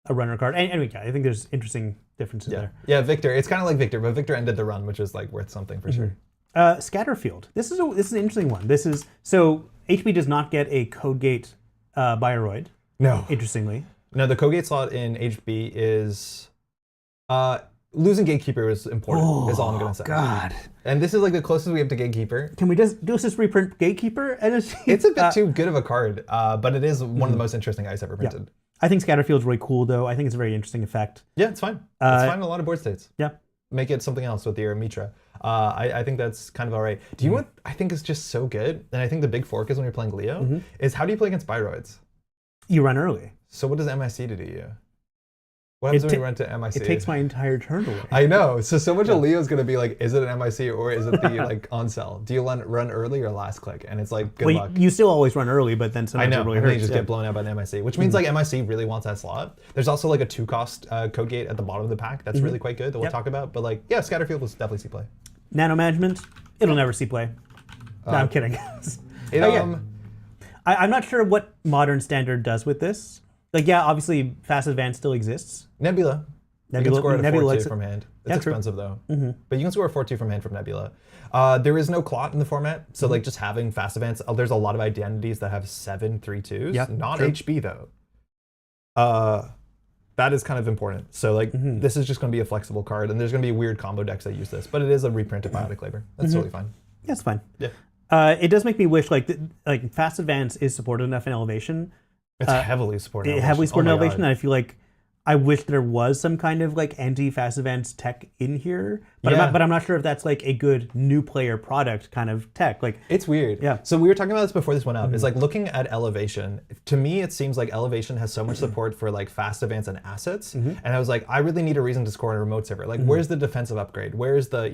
[SPEAKER 2] runner card. Anyway, I think there's interesting differences there.
[SPEAKER 1] Yeah, Victor. It's kind of like Victor, but Victor ended the run, which is like worth something for sure.
[SPEAKER 2] Scatterfield. This is an interesting one. So HB does not get a code gate Bioroid.
[SPEAKER 1] No.
[SPEAKER 2] Interestingly.
[SPEAKER 1] No, the code gate slot in HB is losing Gatekeeper is important. Is all I'm gonna say.
[SPEAKER 2] God.
[SPEAKER 1] And this is like the closest we have to Gatekeeper.
[SPEAKER 2] Can we just reprint Gatekeeper?
[SPEAKER 1] It's a bit too good of a card, but it is one of the most interesting ice ever printed.
[SPEAKER 2] I think Scatterfield's really cool though. I think it's a very interesting effect.
[SPEAKER 1] Yeah, it's fine. It's fine in a lot of board states.
[SPEAKER 2] Yeah.
[SPEAKER 1] Make it something else with your Mitra. I think that's kind of all right. Do you know what I think is just so good? And I think the big fork is when you're playing Leo, is how do you play against Bioroids?
[SPEAKER 2] You run early.
[SPEAKER 1] So what does MIC do to you? What happens when you run to MIC?
[SPEAKER 2] It takes my entire turn away.
[SPEAKER 1] I know. So much of Leo is going to be like, is it an MIC or is it the like on sell? Do you run early or last click? And it's like, good luck.
[SPEAKER 2] You still always run early, but then sometimes it really hurts.
[SPEAKER 1] And then you just get blown out by an MIC, which means like MIC really wants that slot. There's also like a 2-cost code gate at the bottom of the pack. That's really quite good that we'll talk about. But like, yeah, Scatterfield will definitely see play.
[SPEAKER 2] Nano Management, it'll never see play. No, I'm kidding. I'm not sure what modern standard does with this. Like, yeah, obviously Fast Advance still exists.
[SPEAKER 1] Nebula. You can score at a
[SPEAKER 2] Nebula
[SPEAKER 1] 4-2 from hand. It's
[SPEAKER 2] Yeah,
[SPEAKER 1] expensive though. But you can score a 4-2 from hand from Nebula. There is no clot in the format, so like just having fast events, there's a lot of identities that have 7 3-2s.
[SPEAKER 2] Yeah,
[SPEAKER 1] not
[SPEAKER 2] true.
[SPEAKER 1] HB though. That is kind of important. So like this is just going to be a flexible card, and there's going to be weird combo decks that use this, but it is a reprint of Biotic Labor. That's totally fine.
[SPEAKER 2] That's fine.
[SPEAKER 1] Yeah.
[SPEAKER 2] It does make me wish like fast advance is supported enough in Elevation.
[SPEAKER 1] It's heavily supported.
[SPEAKER 2] Heavily supported in Elevation,
[SPEAKER 1] God.
[SPEAKER 2] and I feel like I wish there was some kind of like anti-fast advance tech in here, but I'm not sure if that's like a good new player product kind of tech. Like
[SPEAKER 1] it's weird.
[SPEAKER 2] Yeah.
[SPEAKER 1] So we were talking about this before this went up. It's like looking at Elevation. To me, it seems like Elevation has so much support for like fast advance and assets. And I was like, I really need a reason to score on a remote server. Like, where's the defensive upgrade? Where's the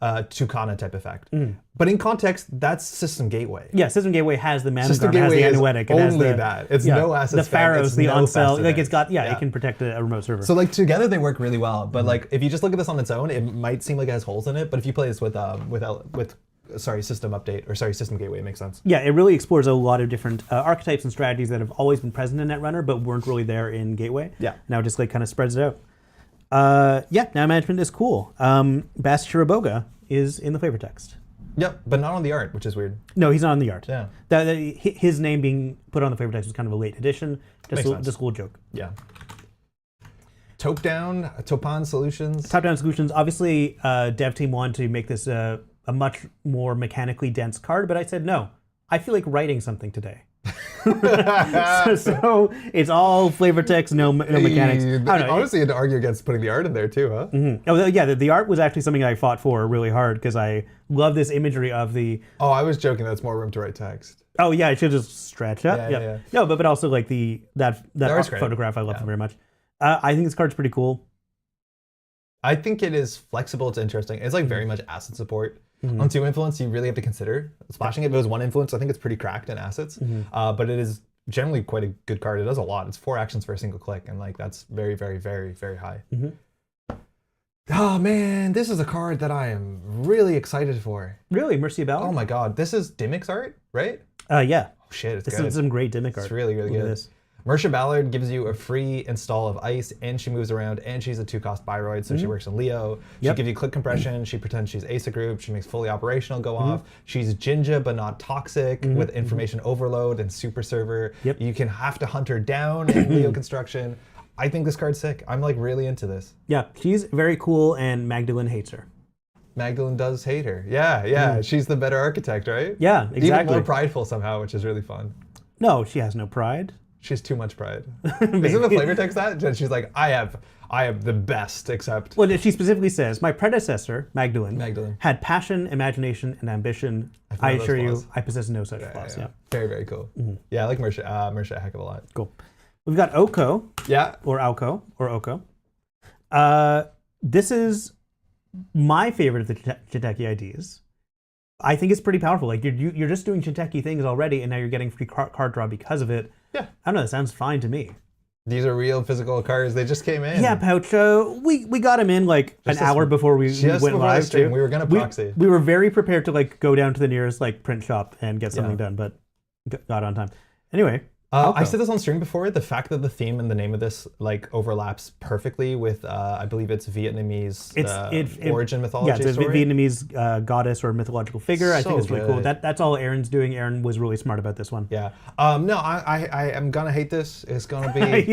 [SPEAKER 1] Tucana type effect? But in context, that's System Gateway.
[SPEAKER 2] Yeah, System Gateway has the Mana
[SPEAKER 1] System
[SPEAKER 2] Garden, has the
[SPEAKER 1] Gateway is
[SPEAKER 2] Anuetic. It
[SPEAKER 1] only
[SPEAKER 2] has
[SPEAKER 1] that. It's no assets.
[SPEAKER 2] The Pharaohs, the Uncell. Like it's got
[SPEAKER 1] Yeah.
[SPEAKER 2] it can protect a remote server.
[SPEAKER 1] So like together they work really well. But like if you just look at this on its own, it might seem like it has holes in it. But if you play this with System Update or System Gateway, it makes sense.
[SPEAKER 2] Yeah, it really explores a lot of different archetypes and strategies that have always been present in Netrunner, but weren't really there in Gateway.
[SPEAKER 1] Yeah.
[SPEAKER 2] Now it just like kind of spreads it out. Now management is cool. Bast Shiraboga is in the flavor text.
[SPEAKER 1] Yep, but not on the art, which is weird.
[SPEAKER 2] No, he's not on the art.
[SPEAKER 1] Yeah.
[SPEAKER 2] His name being put on the flavor text was kind of a late addition. Just a little joke.
[SPEAKER 1] Yeah. Topan Solutions.
[SPEAKER 2] Top-down solutions. Obviously, dev team wanted to make this a much more mechanically dense card, but I said no. I feel like writing something today. so it's all flavor text, no mechanics.
[SPEAKER 1] Honestly, you had to argue against putting the art in there too, huh?
[SPEAKER 2] Oh yeah, the art was actually something I fought for really hard because I love this imagery of the.
[SPEAKER 1] Oh, I was joking. That's more room to write text.
[SPEAKER 2] Oh yeah, it should just stretch up.
[SPEAKER 1] Yeah.
[SPEAKER 2] No, but also like that
[SPEAKER 1] art's
[SPEAKER 2] photograph, I love it very much. I think this card's pretty cool.
[SPEAKER 1] I think it is flexible. It's interesting. It's like very much asset support. On 2 influence, you really have to consider splashing it. If it was 1 influence, I think it's pretty cracked in assets. But it is generally quite a good card. It does a lot. It's 4 actions for a single click, and like that's very, very, very, very high. Oh man, this is a card that I am really excited for.
[SPEAKER 2] Really, Mercy Bell?
[SPEAKER 1] Oh my god, this is Dimmick's art, right?
[SPEAKER 2] Yeah.
[SPEAKER 1] Oh shit, it's
[SPEAKER 2] This
[SPEAKER 1] good.
[SPEAKER 2] is some great Dimmick art.
[SPEAKER 1] It's really, really
[SPEAKER 2] Look at
[SPEAKER 1] good.
[SPEAKER 2] this.
[SPEAKER 1] Mersha Ballard gives you a free install of Ice, and she moves around, and she's a 2-cost Biroid, so she works in Leo. She gives you click compression, she pretends she's Ace group, she makes fully operational go off. She's Jinja, but not toxic, with information overload and super server. You can have to hunt her down in Leo construction. I think this card's sick. I'm like really into this.
[SPEAKER 2] Yeah, she's very cool, and Magdalene hates her.
[SPEAKER 1] Magdalene does hate her. Yeah. She's the better architect, right?
[SPEAKER 2] Yeah, exactly.
[SPEAKER 1] Even more prideful somehow, which is really fun.
[SPEAKER 2] No, she has no pride.
[SPEAKER 1] She has too much pride. Isn't the flavor text that? And she's like, I have the best, except...
[SPEAKER 2] Well, she specifically says, my predecessor, Magdalene, had passion, imagination, and ambition. I assure you, I possess no such flaws. Yeah.
[SPEAKER 1] Very, very cool. Yeah, I like Mersha a heck of a lot.
[SPEAKER 2] Cool. We've got Oko.
[SPEAKER 1] Yeah.
[SPEAKER 2] Or Alco, or Oko. This is my favorite of the Jinteki IDs. I think it's pretty powerful. Like you're just doing Jinteki things already, and now you're getting free card draw because of it.
[SPEAKER 1] Yeah.
[SPEAKER 2] I don't know. That sounds fine to me.
[SPEAKER 1] These are real physical cards. They just came in.
[SPEAKER 2] Yeah, Pouch. We got him in like
[SPEAKER 1] Just
[SPEAKER 2] an hour before we went live.
[SPEAKER 1] Stream,
[SPEAKER 2] too.
[SPEAKER 1] we were gonna proxy.
[SPEAKER 2] We were very prepared to like go down to the nearest like print shop and get something done, but got on time. Anyway.
[SPEAKER 1] I said this on stream before. The fact that the theme and the name of this like overlaps perfectly with, I believe it's Vietnamese origin mythology.
[SPEAKER 2] Yeah, it's a Vietnamese goddess or mythological figure. I think it's really cool.
[SPEAKER 1] good.
[SPEAKER 2] That's all Aaron's doing. Aaron was really smart about this one.
[SPEAKER 1] Yeah. No, I am gonna hate this. It's gonna be an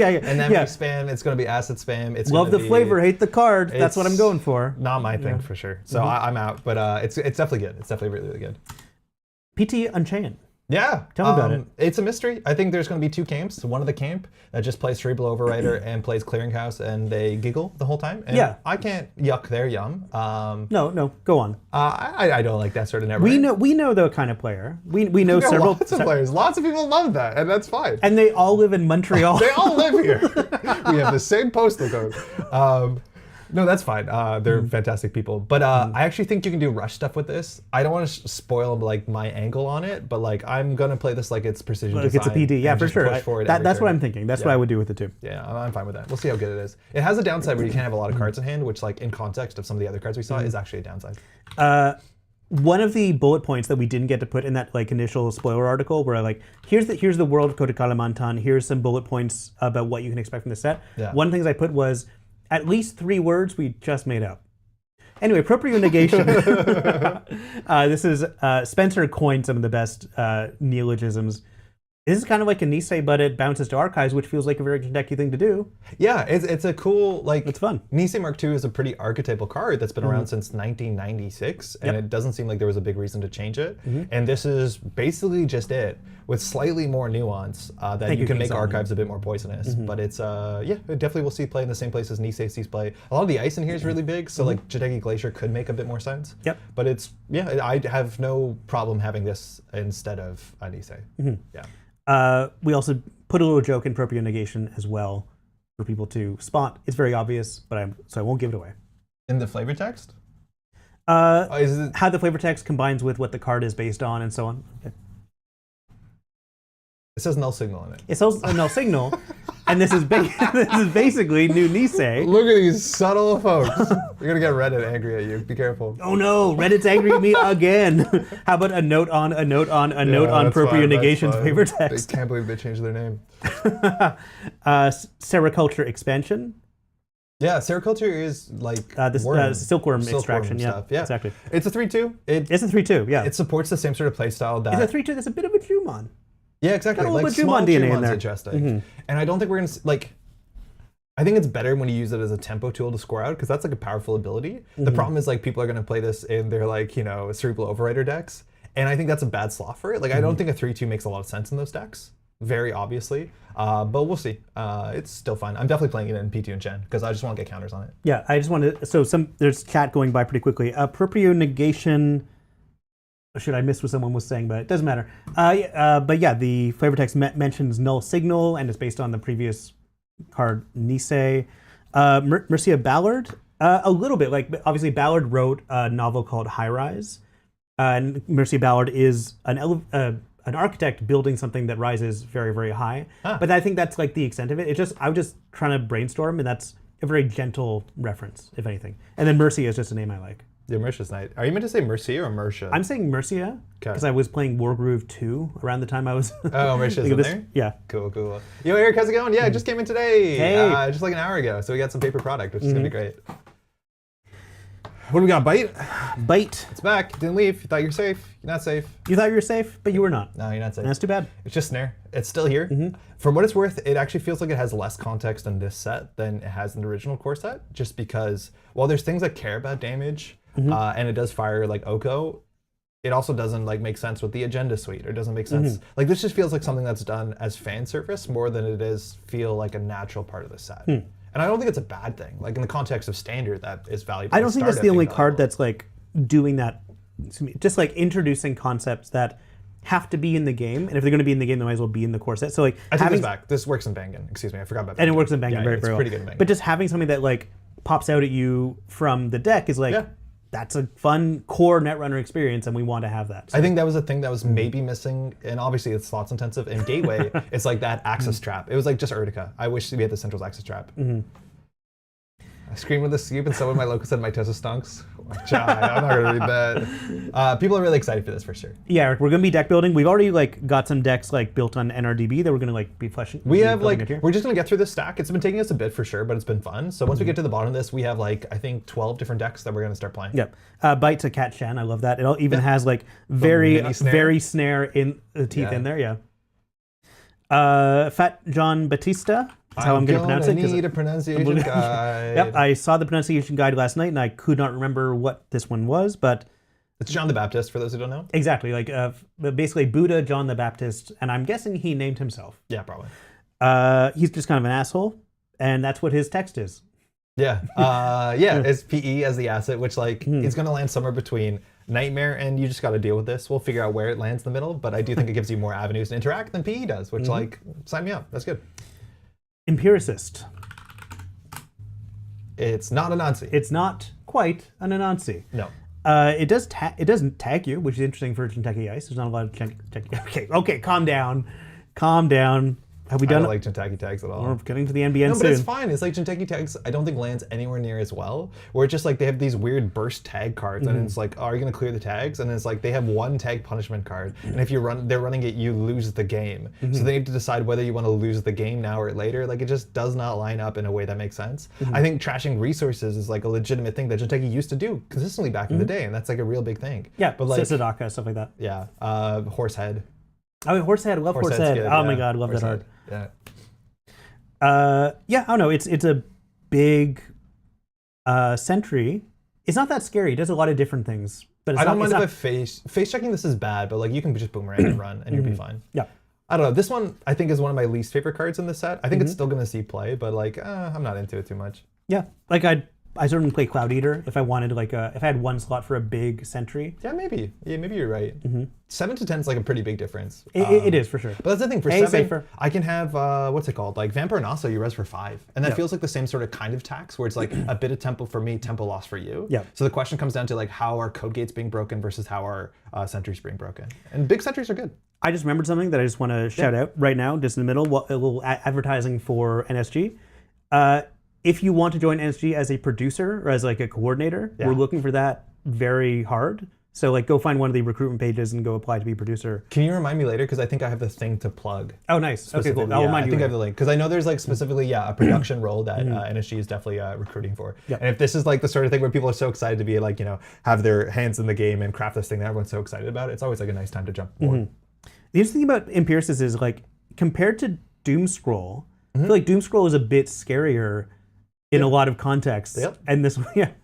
[SPEAKER 1] spam. It's gonna be asset spam. It's
[SPEAKER 2] love
[SPEAKER 1] gonna
[SPEAKER 2] the
[SPEAKER 1] be,
[SPEAKER 2] flavor, hate the card. That's what I'm going for.
[SPEAKER 1] Not my thing for sure. So I'm out. But it's definitely good. It's definitely really, really good.
[SPEAKER 2] PT Untaian.
[SPEAKER 1] Yeah.
[SPEAKER 2] Tell me about it.
[SPEAKER 1] It's a mystery. I think there's going to be 2 camps. One of the camp that just plays Cerebral Overrider and plays Clearinghouse, and they giggle the whole time. And I can't yuck their yum.
[SPEAKER 2] No, go on.
[SPEAKER 1] I don't like that sort of network.
[SPEAKER 2] We know the kind of player. We know several
[SPEAKER 1] lots of players. Lots of people love that, and that's fine.
[SPEAKER 2] And they all live in Montreal.
[SPEAKER 1] They all live here. We have the same postal code. No, that's fine. They're fantastic people. But I actually think you can do rush stuff with this. I don't want to spoil like my angle on it, but like I'm gonna play this like it's precision
[SPEAKER 2] Like
[SPEAKER 1] design.
[SPEAKER 2] It's a PD, yeah, for sure. That's what I'm thinking. That's what I would do with it too.
[SPEAKER 1] Yeah, I'm fine with that. We'll see how good it is. It has a downside where you can't have a lot of cards in hand, which like in context of some of the other cards we saw is actually a downside.
[SPEAKER 2] One of the bullet points that we didn't get to put in that like initial spoiler article, where like here's the world of Kota Kalimantan. Here's some bullet points about what you can expect from the set.
[SPEAKER 1] Yeah.
[SPEAKER 2] One of the things I put was at least 3 words we just made up. Anyway, proprio negation. This is Spencer coined some of the best neologisms. This is kind of like a Nisei, but it bounces to archives, which feels like a very Jinteki thing to do.
[SPEAKER 1] Yeah, it's a cool, like...
[SPEAKER 2] It's fun.
[SPEAKER 1] Nisei Mark II is a pretty archetypal card that's been around since 1996, and it doesn't seem like there was a big reason to change it. And this is basically just it, with slightly more nuance that you can make archives a bit more poisonous. But it's, yeah, it definitely will see play in the same place as Nisei sees play. A lot of the ice in here is really big, so like Jinteki Glacier could make a bit more sense. But it's, yeah, I have no problem having this instead of a Nisei. Yeah.
[SPEAKER 2] We also put a little joke in proprio negation as well for people to spot. It's very obvious, but so I won't give it away.
[SPEAKER 1] In the flavor text?
[SPEAKER 2] How the flavor text combines with what the card is based on and so on. Okay.
[SPEAKER 1] It says null signal in it.
[SPEAKER 2] It says a null signal, and this is basically new Nisei.
[SPEAKER 1] Look at these subtle folks. You're gonna get Reddit angry at you. Be careful.
[SPEAKER 2] Oh no, Reddit's angry at me again. How about a note on proprio negation's flavor text?
[SPEAKER 1] They can't believe they changed their name.
[SPEAKER 2] Sericulture expansion.
[SPEAKER 1] Yeah, sericulture is like
[SPEAKER 2] silkworm extraction.
[SPEAKER 1] Stuff. Yeah,
[SPEAKER 2] exactly.
[SPEAKER 1] It's a 3/2.
[SPEAKER 2] It's a 3/2. Yeah.
[SPEAKER 1] It supports the same sort of playstyle that.
[SPEAKER 2] It's a 3/2. That's a bit of a Jumon.
[SPEAKER 1] Yeah, exactly.
[SPEAKER 2] Got a
[SPEAKER 1] like
[SPEAKER 2] little bit of Jumon DNA in there.
[SPEAKER 1] Interesting. And I don't think we're gonna like. I think it's better when you use it as a tempo tool to score out because that's like a powerful ability. The problem is like people are gonna play this in their like cerebral overrider decks, and I think that's a bad slot for it. Like I don't think a 3/2 makes a lot of sense in those decks, very obviously. But we'll see. It's still fun. I'm definitely playing it in P2 and Chen because I just want to get counters on it.
[SPEAKER 2] Yeah, I just wanted. So there's chat going by pretty quickly. Proprio negation. Should I miss what someone was saying, but it doesn't matter. But yeah, the flavor text mentions null signal and is based on the previous card Nisei. Mercia Ballard, a little bit. Like obviously Ballard wrote a novel called High Rise, and Mercia Ballard is an architect building something that rises very, very high. But I think that's like the extent of it. I was just trying to brainstorm, and that's a very gentle reference, if anything. And then Mercia is just a name I like.
[SPEAKER 1] Yeah, Mercia's nice. Are you meant to say Mercia or Mercia?
[SPEAKER 2] I'm saying Mercia because I was playing Wargroove 2 around the time I was.
[SPEAKER 1] Oh, Mercia's in there?
[SPEAKER 2] Yeah.
[SPEAKER 1] Cool. Yo, Eric, how's it going? Yeah, I just came in today.
[SPEAKER 2] Hey.
[SPEAKER 1] Just like an hour ago. So we got some paper product, which is going to be great. What do we got? Bite?
[SPEAKER 2] Bite.
[SPEAKER 1] It's back. Didn't leave. You thought you were safe. You're not safe.
[SPEAKER 2] You thought you were safe, but you were not.
[SPEAKER 1] No, you're not safe.
[SPEAKER 2] And that's too bad.
[SPEAKER 1] It's just Snare. It's still here. For what it's worth, it actually feels like it has less context in this set than it has in the original core set, just because while there's things that care about damage, and it does fire like Oko, it also doesn't like make sense with the agenda suite, or doesn't make sense. Like this just feels like something that's done as fan service more than it is feel like a natural part of the set. And I don't think it's a bad thing. Like in the context of standard, that is valuable.
[SPEAKER 2] I don't think that's the only card that's like doing that. Just like introducing concepts that have to be in the game, and if they're going to be in the game, they might as well be in the core set. So like
[SPEAKER 1] I take this back. This works in BANGUN. Excuse me, I forgot about BANGUN.
[SPEAKER 2] And it works in BANGUN very
[SPEAKER 1] it's
[SPEAKER 2] well.
[SPEAKER 1] Pretty good in BANGUN.
[SPEAKER 2] But just having something that like pops out at you from the deck is like that's a fun core Netrunner experience, and we want to have that. So.
[SPEAKER 1] I think that was a thing that was maybe missing, and obviously it's slots intensive. In Gateway, it's like that access trap. It was like just Urtica. I wish we had the Central's access trap. I screamed with the sleep, and so when my local said my Tessa stunks. I'm not gonna read that. People are really excited for this for sure.
[SPEAKER 2] Yeah, Eric, we're gonna be deck building. We've already like got some decks like built on NRDB that we're gonna like be fleshing.
[SPEAKER 1] We have like we're just gonna get through this stack. It's been taking us a bit for sure, but it's been fun. So once we get to the bottom of this, we have like I think 12 different decks that we're gonna start playing.
[SPEAKER 2] Yep. Bite to Cat Shan. I love that. It even has like very snare in the teeth in there. Yeah. Fat John Batista. That's how I'm going to pronounce it.
[SPEAKER 1] I need a pronunciation guide.
[SPEAKER 2] Yep, I saw the pronunciation guide last night, and I could not remember what this one was, but...
[SPEAKER 1] It's John the Baptist, for those who don't know.
[SPEAKER 2] Exactly, like basically Buddha John the Baptist, and I'm guessing he named himself.
[SPEAKER 1] Yeah, probably.
[SPEAKER 2] He's just kind of an asshole, and that's what his text is.
[SPEAKER 1] Yeah, it's PE as the asset, which like it's going to land somewhere between Nightmare and you just got to deal with this. We'll figure out where it lands in the middle, but I do think it gives you more avenues to interact than PE does, which like, sign me up. That's good. Empiricist. It's not Anansi.
[SPEAKER 2] It's not quite an Anansi.
[SPEAKER 1] No.
[SPEAKER 2] It doesn't tag you, which is interesting for Jinteki Ice. There's not a lot of Jinteki. Okay, calm down. Have we
[SPEAKER 1] I
[SPEAKER 2] done
[SPEAKER 1] don't like Jinteki tags at all.
[SPEAKER 2] We're getting to the NBN
[SPEAKER 1] No,
[SPEAKER 2] soon.
[SPEAKER 1] but it's fine. It's like Jinteki tags, I don't think lands anywhere near as well. Where it's just like they have these weird burst tag cards, and it's like, oh, are you going to clear the tags? And it's like they have one tag punishment card, and if they're running it, you lose the game. So they need to decide whether you want to lose the game now or later. Like, it just does not line up in a way that makes sense. I think trashing resources is like a legitimate thing that Jinteki used to do consistently back in the day, and that's like a real big thing.
[SPEAKER 2] Yeah,
[SPEAKER 1] but like
[SPEAKER 2] Sadaka, stuff like that.
[SPEAKER 1] Yeah, Horsehead.
[SPEAKER 2] Oh, Horsehead, love Horsehead.
[SPEAKER 1] Good,
[SPEAKER 2] Oh my god, love that art.
[SPEAKER 1] Yeah.
[SPEAKER 2] Yeah, I don't know. It's a big sentry. It's not that scary. It does a lot of different things. But it's
[SPEAKER 1] I don't mind if face checking this is bad, but like you can just boomerang and run and you'll be fine.
[SPEAKER 2] Yeah.
[SPEAKER 1] I don't know. This one I think is one of my least favorite cards in this set. I think it's still going to see play, but like I'm not into it too much.
[SPEAKER 2] Yeah, like I certainly play Cloud Eater if I wanted if I had one slot for a big sentry.
[SPEAKER 1] Yeah, maybe. Yeah, maybe you're right. 7 to 10 is like a pretty big difference.
[SPEAKER 2] It is for sure.
[SPEAKER 1] But that's the thing, for 7,
[SPEAKER 2] safer.
[SPEAKER 1] I can have, what's it called? Like Vampire Naso, you res for 5. And that feels like the same sort of kind of tax where it's like a bit of tempo for me, tempo loss for you.
[SPEAKER 2] Yeah.
[SPEAKER 1] So the question comes down to like how are code gates being broken versus how are sentries being broken. And big sentries are good.
[SPEAKER 2] I just remembered something that I just want to shout out right now, just in the middle, a little advertising for NSG. If you want to join NSG as a producer or as like a coordinator, we're looking for that very hard. So like go find one of the recruitment pages and go apply to be a producer.
[SPEAKER 1] Can you remind me later? Because I think I have the thing to plug.
[SPEAKER 2] Oh, nice. Okay, cool. I'll remind you.
[SPEAKER 1] I think I have the link. Because I know there's like specifically, a production role that NSG is definitely recruiting for.
[SPEAKER 2] Yep.
[SPEAKER 1] And if this is like the sort of thing where people are so excited to be like, have their hands in the game and craft this thing that everyone's so excited about, it's always like a nice time to jump forward.
[SPEAKER 2] The interesting thing about Empiricist is like, compared to Doomscroll, I feel like Doomscroll is a bit scarier in a lot of contexts. And this,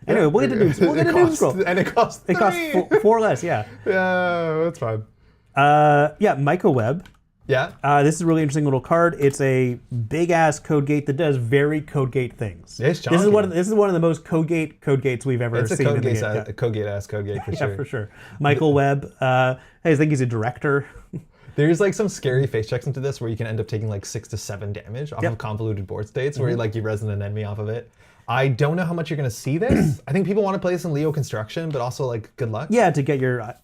[SPEAKER 2] Anyway, we'll get to Doomscroll.
[SPEAKER 1] And it costs
[SPEAKER 2] It costs 4 less, yeah.
[SPEAKER 1] Yeah, that's fine.
[SPEAKER 2] Mycoweb.
[SPEAKER 1] Yeah.
[SPEAKER 2] This is a really interesting little card. It's a big ass code gate that does very code gate things.
[SPEAKER 1] It's
[SPEAKER 2] this is one of the most code gates we've ever seen.
[SPEAKER 1] It's a code gate for sure.
[SPEAKER 2] Yeah, for sure. Michael Webb. I think he's a director.
[SPEAKER 1] There's like some scary face checks into this where you can end up taking like 6 to 7 damage off of convoluted board states where you resin an enemy off of it. I don't know how much you're going to see this. I think people want to play this in Leo Construction, but also like good luck.
[SPEAKER 2] Yeah, to get your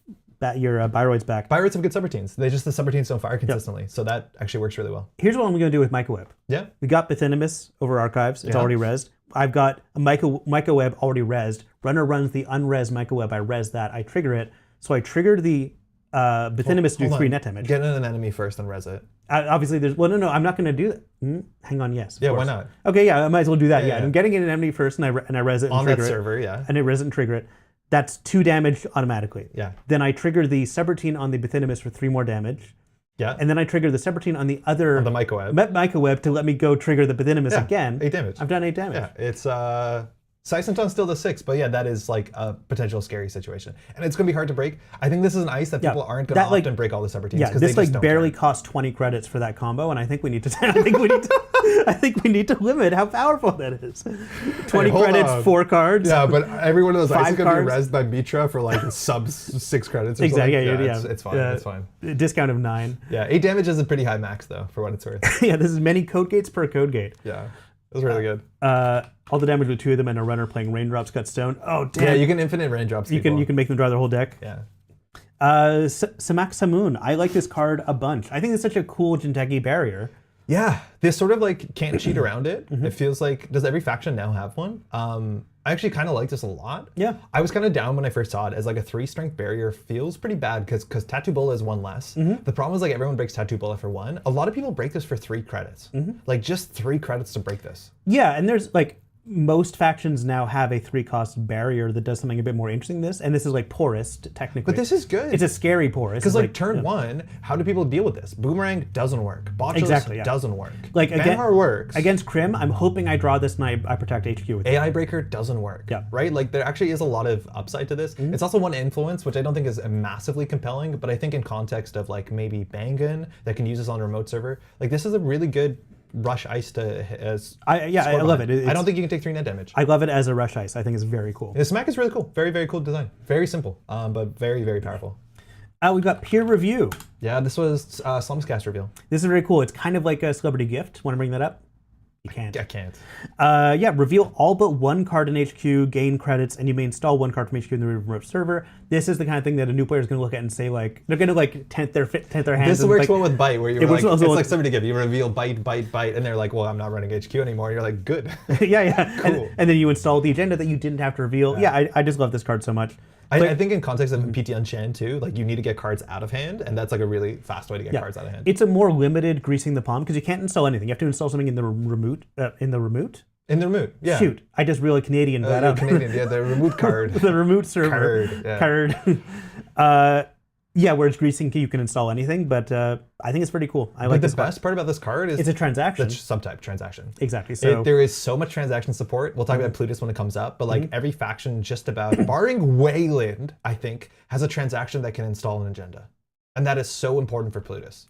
[SPEAKER 2] Biroids back.
[SPEAKER 1] Biroids have good subroutines. The subroutines don't fire consistently, so that actually works really well.
[SPEAKER 2] Here's what I'm going to do with Mycoweb.
[SPEAKER 1] Yeah.
[SPEAKER 2] We got Bithynimus over archives. It's already rezzed. I've got a Mycoweb already rezzed. Runner runs the unrezzed Mycoweb. I res that. I trigger it. So I triggered the Bithynimus to do 3 net damage.
[SPEAKER 1] Get in an enemy first and res it.
[SPEAKER 2] Obviously, there's... Well, no, I'm not going to do that. Hang on, yes.
[SPEAKER 1] Yeah, why not?
[SPEAKER 2] Okay, yeah, I might as well do that. Yeah, I'm getting in an enemy first, and I res it and trigger it.
[SPEAKER 1] On that server, yeah.
[SPEAKER 2] And I res it and trigger it. That's 2 damage automatically.
[SPEAKER 1] Yeah.
[SPEAKER 2] Then I trigger the subroutine on the Bithynimus for 3 more damage.
[SPEAKER 1] Yeah.
[SPEAKER 2] And then I trigger the subroutine on the other...
[SPEAKER 1] On the Mycoweb.
[SPEAKER 2] Mycoweb to let me go trigger the Bithynimus again.
[SPEAKER 1] 8 damage.
[SPEAKER 2] I've done 8 damage.
[SPEAKER 1] Yeah, it's... Sisenton still does 6, but yeah, that is like a potential scary situation. And it's going to be hard to break. I think this is an ice that people aren't going to often break all the subroutines.
[SPEAKER 2] Yeah, this like barely costs 20 credits for that combo, and I think we need to... I think we need to limit how powerful that is. 20 credits, 4 cards.
[SPEAKER 1] Yeah, but every one of those ices is going to be rezzed by Mitra for like sub 6 credits or
[SPEAKER 2] exactly,
[SPEAKER 1] something.
[SPEAKER 2] Yeah.
[SPEAKER 1] It's fine, it's fine.
[SPEAKER 2] Discount of 9.
[SPEAKER 1] Yeah, 8 damage is a pretty high max though, for what it's worth.
[SPEAKER 2] Yeah, this is many code gates per code gate.
[SPEAKER 1] Yeah, it was really good.
[SPEAKER 2] All the damage with 2 of them and a runner playing Raindrops Cut Stone. Oh, damn.
[SPEAKER 1] Yeah, you can infinite Raindrops.
[SPEAKER 2] You can make them draw their whole deck.
[SPEAKER 1] Yeah.
[SPEAKER 2] Samak Samoon. I like this card a bunch. I think it's such a cool Jinteki barrier.
[SPEAKER 1] Yeah, this sort of like can't cheat around it. It feels like, does every faction now have one? I actually kind of like this a lot.
[SPEAKER 2] Yeah.
[SPEAKER 1] I was kind of down when I first saw it as like a 3 strength barrier feels pretty bad because Tattoo Bola is 1 less. The problem is like everyone breaks Tattoo Bola for 1. A lot of people break this for 3 credits. Like just 3 credits to break this.
[SPEAKER 2] Yeah, and there's like, most factions now have a 3-cost barrier that does something a bit more interesting than this, and this is like porous, technically.
[SPEAKER 1] But this is good.
[SPEAKER 2] It's a scary porous.
[SPEAKER 1] Because like turn 1, how do people deal with this? Boomerang doesn't work. Botchos doesn't work.
[SPEAKER 2] Like
[SPEAKER 1] Banhar works.
[SPEAKER 2] Against Crim, I'm hoping I draw this and I protect HQ with it.
[SPEAKER 1] AI Breaker doesn't work.
[SPEAKER 2] Yeah.
[SPEAKER 1] Right? Like there actually is a lot of upside to this. It's also 1 influence, which I don't think is massively compelling, but I think in context of like maybe BANGUN that can use this on a remote server, like this is a really good rush ice to
[SPEAKER 2] I love it.
[SPEAKER 1] I don't think you can take 3 net damage.
[SPEAKER 2] I love it as a rush ice. I think it's very cool.
[SPEAKER 1] The smack is really cool. Very, very cool design. Very simple, but very, very powerful.
[SPEAKER 2] We've got peer review.
[SPEAKER 1] Yeah, this was Slumscast reveal.
[SPEAKER 2] This is very cool. It's kind of like a celebrity gift. Want to bring that up? You can't.
[SPEAKER 1] I can't.
[SPEAKER 2] Yeah, reveal all but 1 card in HQ, gain credits, and you may install 1 card from HQ in the remote server. this is the kind of thing that a new player is going to look at and say, like, they're going to like tent their hands.
[SPEAKER 1] This works well with Bite, where you're like, it's
[SPEAKER 2] well
[SPEAKER 1] like somebody give you reveal Bite, and they're like, well, I'm not running HQ anymore. And you're like, good.
[SPEAKER 2] yeah.
[SPEAKER 1] Cool.
[SPEAKER 2] And then you install the agenda that you didn't have to reveal. Yeah, I just love this card so much.
[SPEAKER 1] I think in context of PT Unchained too, like you need to get cards out of hand, and that's like a really fast way to get cards out of hand.
[SPEAKER 2] It's a more limited greasing the palm because you can't install anything. You have to install something in the remote.
[SPEAKER 1] In the remote, yeah.
[SPEAKER 2] Shoot, I just really Canadian that up.
[SPEAKER 1] Canadian, yeah, the remote card.
[SPEAKER 2] The remote server card. Yeah, where it's greasing, you can install anything, but I think it's pretty cool. I like
[SPEAKER 1] the best part about this card is
[SPEAKER 2] it's a transaction.
[SPEAKER 1] The subtype transaction.
[SPEAKER 2] Exactly. So
[SPEAKER 1] there is so much transaction support. We'll talk about Plutus when it comes up, but like every faction, just about barring Weyland, I think, has a transaction that can install an agenda, and that is so important for Plutus.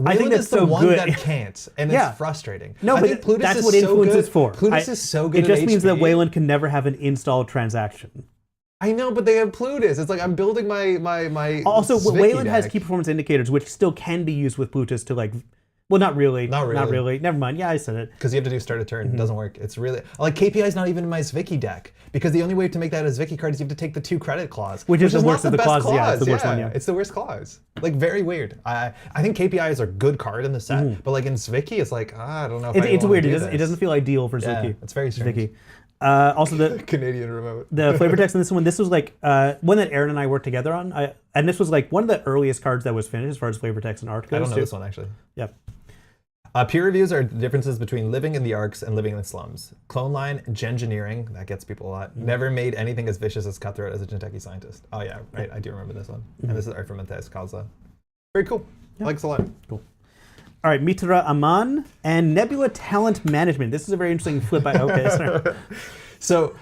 [SPEAKER 2] I think that's
[SPEAKER 1] the
[SPEAKER 2] so
[SPEAKER 1] one
[SPEAKER 2] good.
[SPEAKER 1] that can't, and it's frustrating.
[SPEAKER 2] No, but that's what influence is for.
[SPEAKER 1] Plutus is so good.
[SPEAKER 2] It just means that Weyland can never have an installed transaction.
[SPEAKER 1] I know, but they have Plutus. It's like I'm building my.
[SPEAKER 2] Also,
[SPEAKER 1] Zwicky
[SPEAKER 2] Weyland
[SPEAKER 1] deck.
[SPEAKER 2] has key performance indicators, which still can be used with Plutus to like. Well, not really. Not really. Never mind. Yeah, I said it.
[SPEAKER 1] Because you have to do start a turn. It doesn't work. It's really like KPI is not even in my Zwicky deck because the only way to make that a Zwicky card is you have to take the 2 credit clause,
[SPEAKER 2] which is the worst of the clauses. Yeah, it's the worst one. Yeah,
[SPEAKER 1] it's the worst clause. Like very weird. I think KPI is a good card in the set, but like in Zwicky, it's like I don't know.
[SPEAKER 2] It's weird. It doesn't feel ideal for Zwicky.
[SPEAKER 1] It's very strange.
[SPEAKER 2] Zwicky. Also, the
[SPEAKER 1] Canadian remote.
[SPEAKER 2] The flavor text in this one. This was like one that Aaron and I worked together on, and this was like one of the earliest cards that was finished as far as flavor text and art goes.
[SPEAKER 1] I don't know this one actually.
[SPEAKER 2] Yep.
[SPEAKER 1] Peer reviews are differences between living in the arcs and living in the slums. Clone line, gengineering, that gets people a lot. Never made anything as vicious as Cutthroat as a Jinteki scientist. Oh yeah, right, I do remember this one. And this is art from Matthäus Kaza. Very cool. I like this a lot.
[SPEAKER 2] Cool. All right, Mitra Aman and Nebula Talent Management. This is a very interesting flip. Okay, sorry.
[SPEAKER 1] So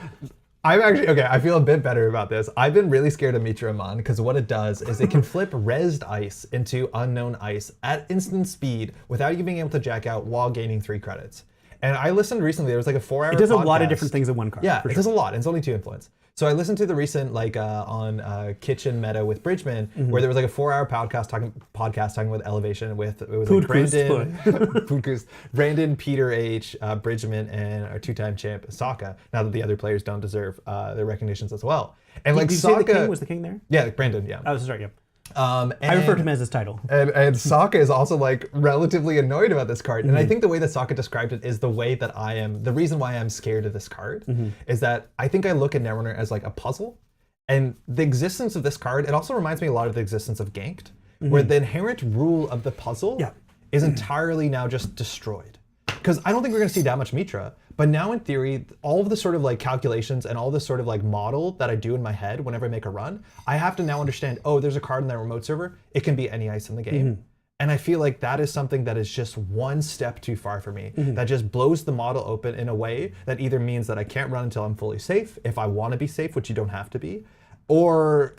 [SPEAKER 1] I'm actually, okay, I feel a bit better about this. I've been really scared of Mitra Aman because what it does is it can flip rezzed ice into unknown ice at instant speed without you being able to jack out while gaining 3 credits. And I listened recently, there was like a 4-hour
[SPEAKER 2] It does a
[SPEAKER 1] podcast.
[SPEAKER 2] lot of different things in one card.
[SPEAKER 1] Yeah, it does a lot, and it's only 2 influence. So I listened to the recent, like on Kitchen Meta with Bridgman, where there was like a 4-hour podcast talking with Elevation with, it was like Brandon, Brandon, Peter H, Bridgman, and our 2-time champ, Sokka, now that the other players don't deserve their recognitions as well. And like
[SPEAKER 2] Did you
[SPEAKER 1] Sokka,
[SPEAKER 2] say the king was the king there?
[SPEAKER 1] Yeah, Brandon, yeah.
[SPEAKER 2] Oh, sorry, yeah.
[SPEAKER 1] I
[SPEAKER 2] referred to him as his title.
[SPEAKER 1] And Sokka is also like relatively annoyed about this card. And I think the way that Sokka described it is the way that I am, the reason why I'm scared of this card is that I think I look at Netrunner as like a puzzle. And the existence of this card, it also reminds me a lot of the existence of Ganked, where the inherent rule of the puzzle is entirely now just destroyed. Because I don't think we're going to see that much Mitra. But now in theory, all of the sort of like calculations and all this sort of like model that I do in my head whenever I make a run, I have to now understand, oh, there's a card in that remote server. It can be any ice in the game. And I feel like that is something that is just one step too far for me. That just blows the model open in a way that either means that I can't run until I'm fully safe, if I want to be safe, which you don't have to be, or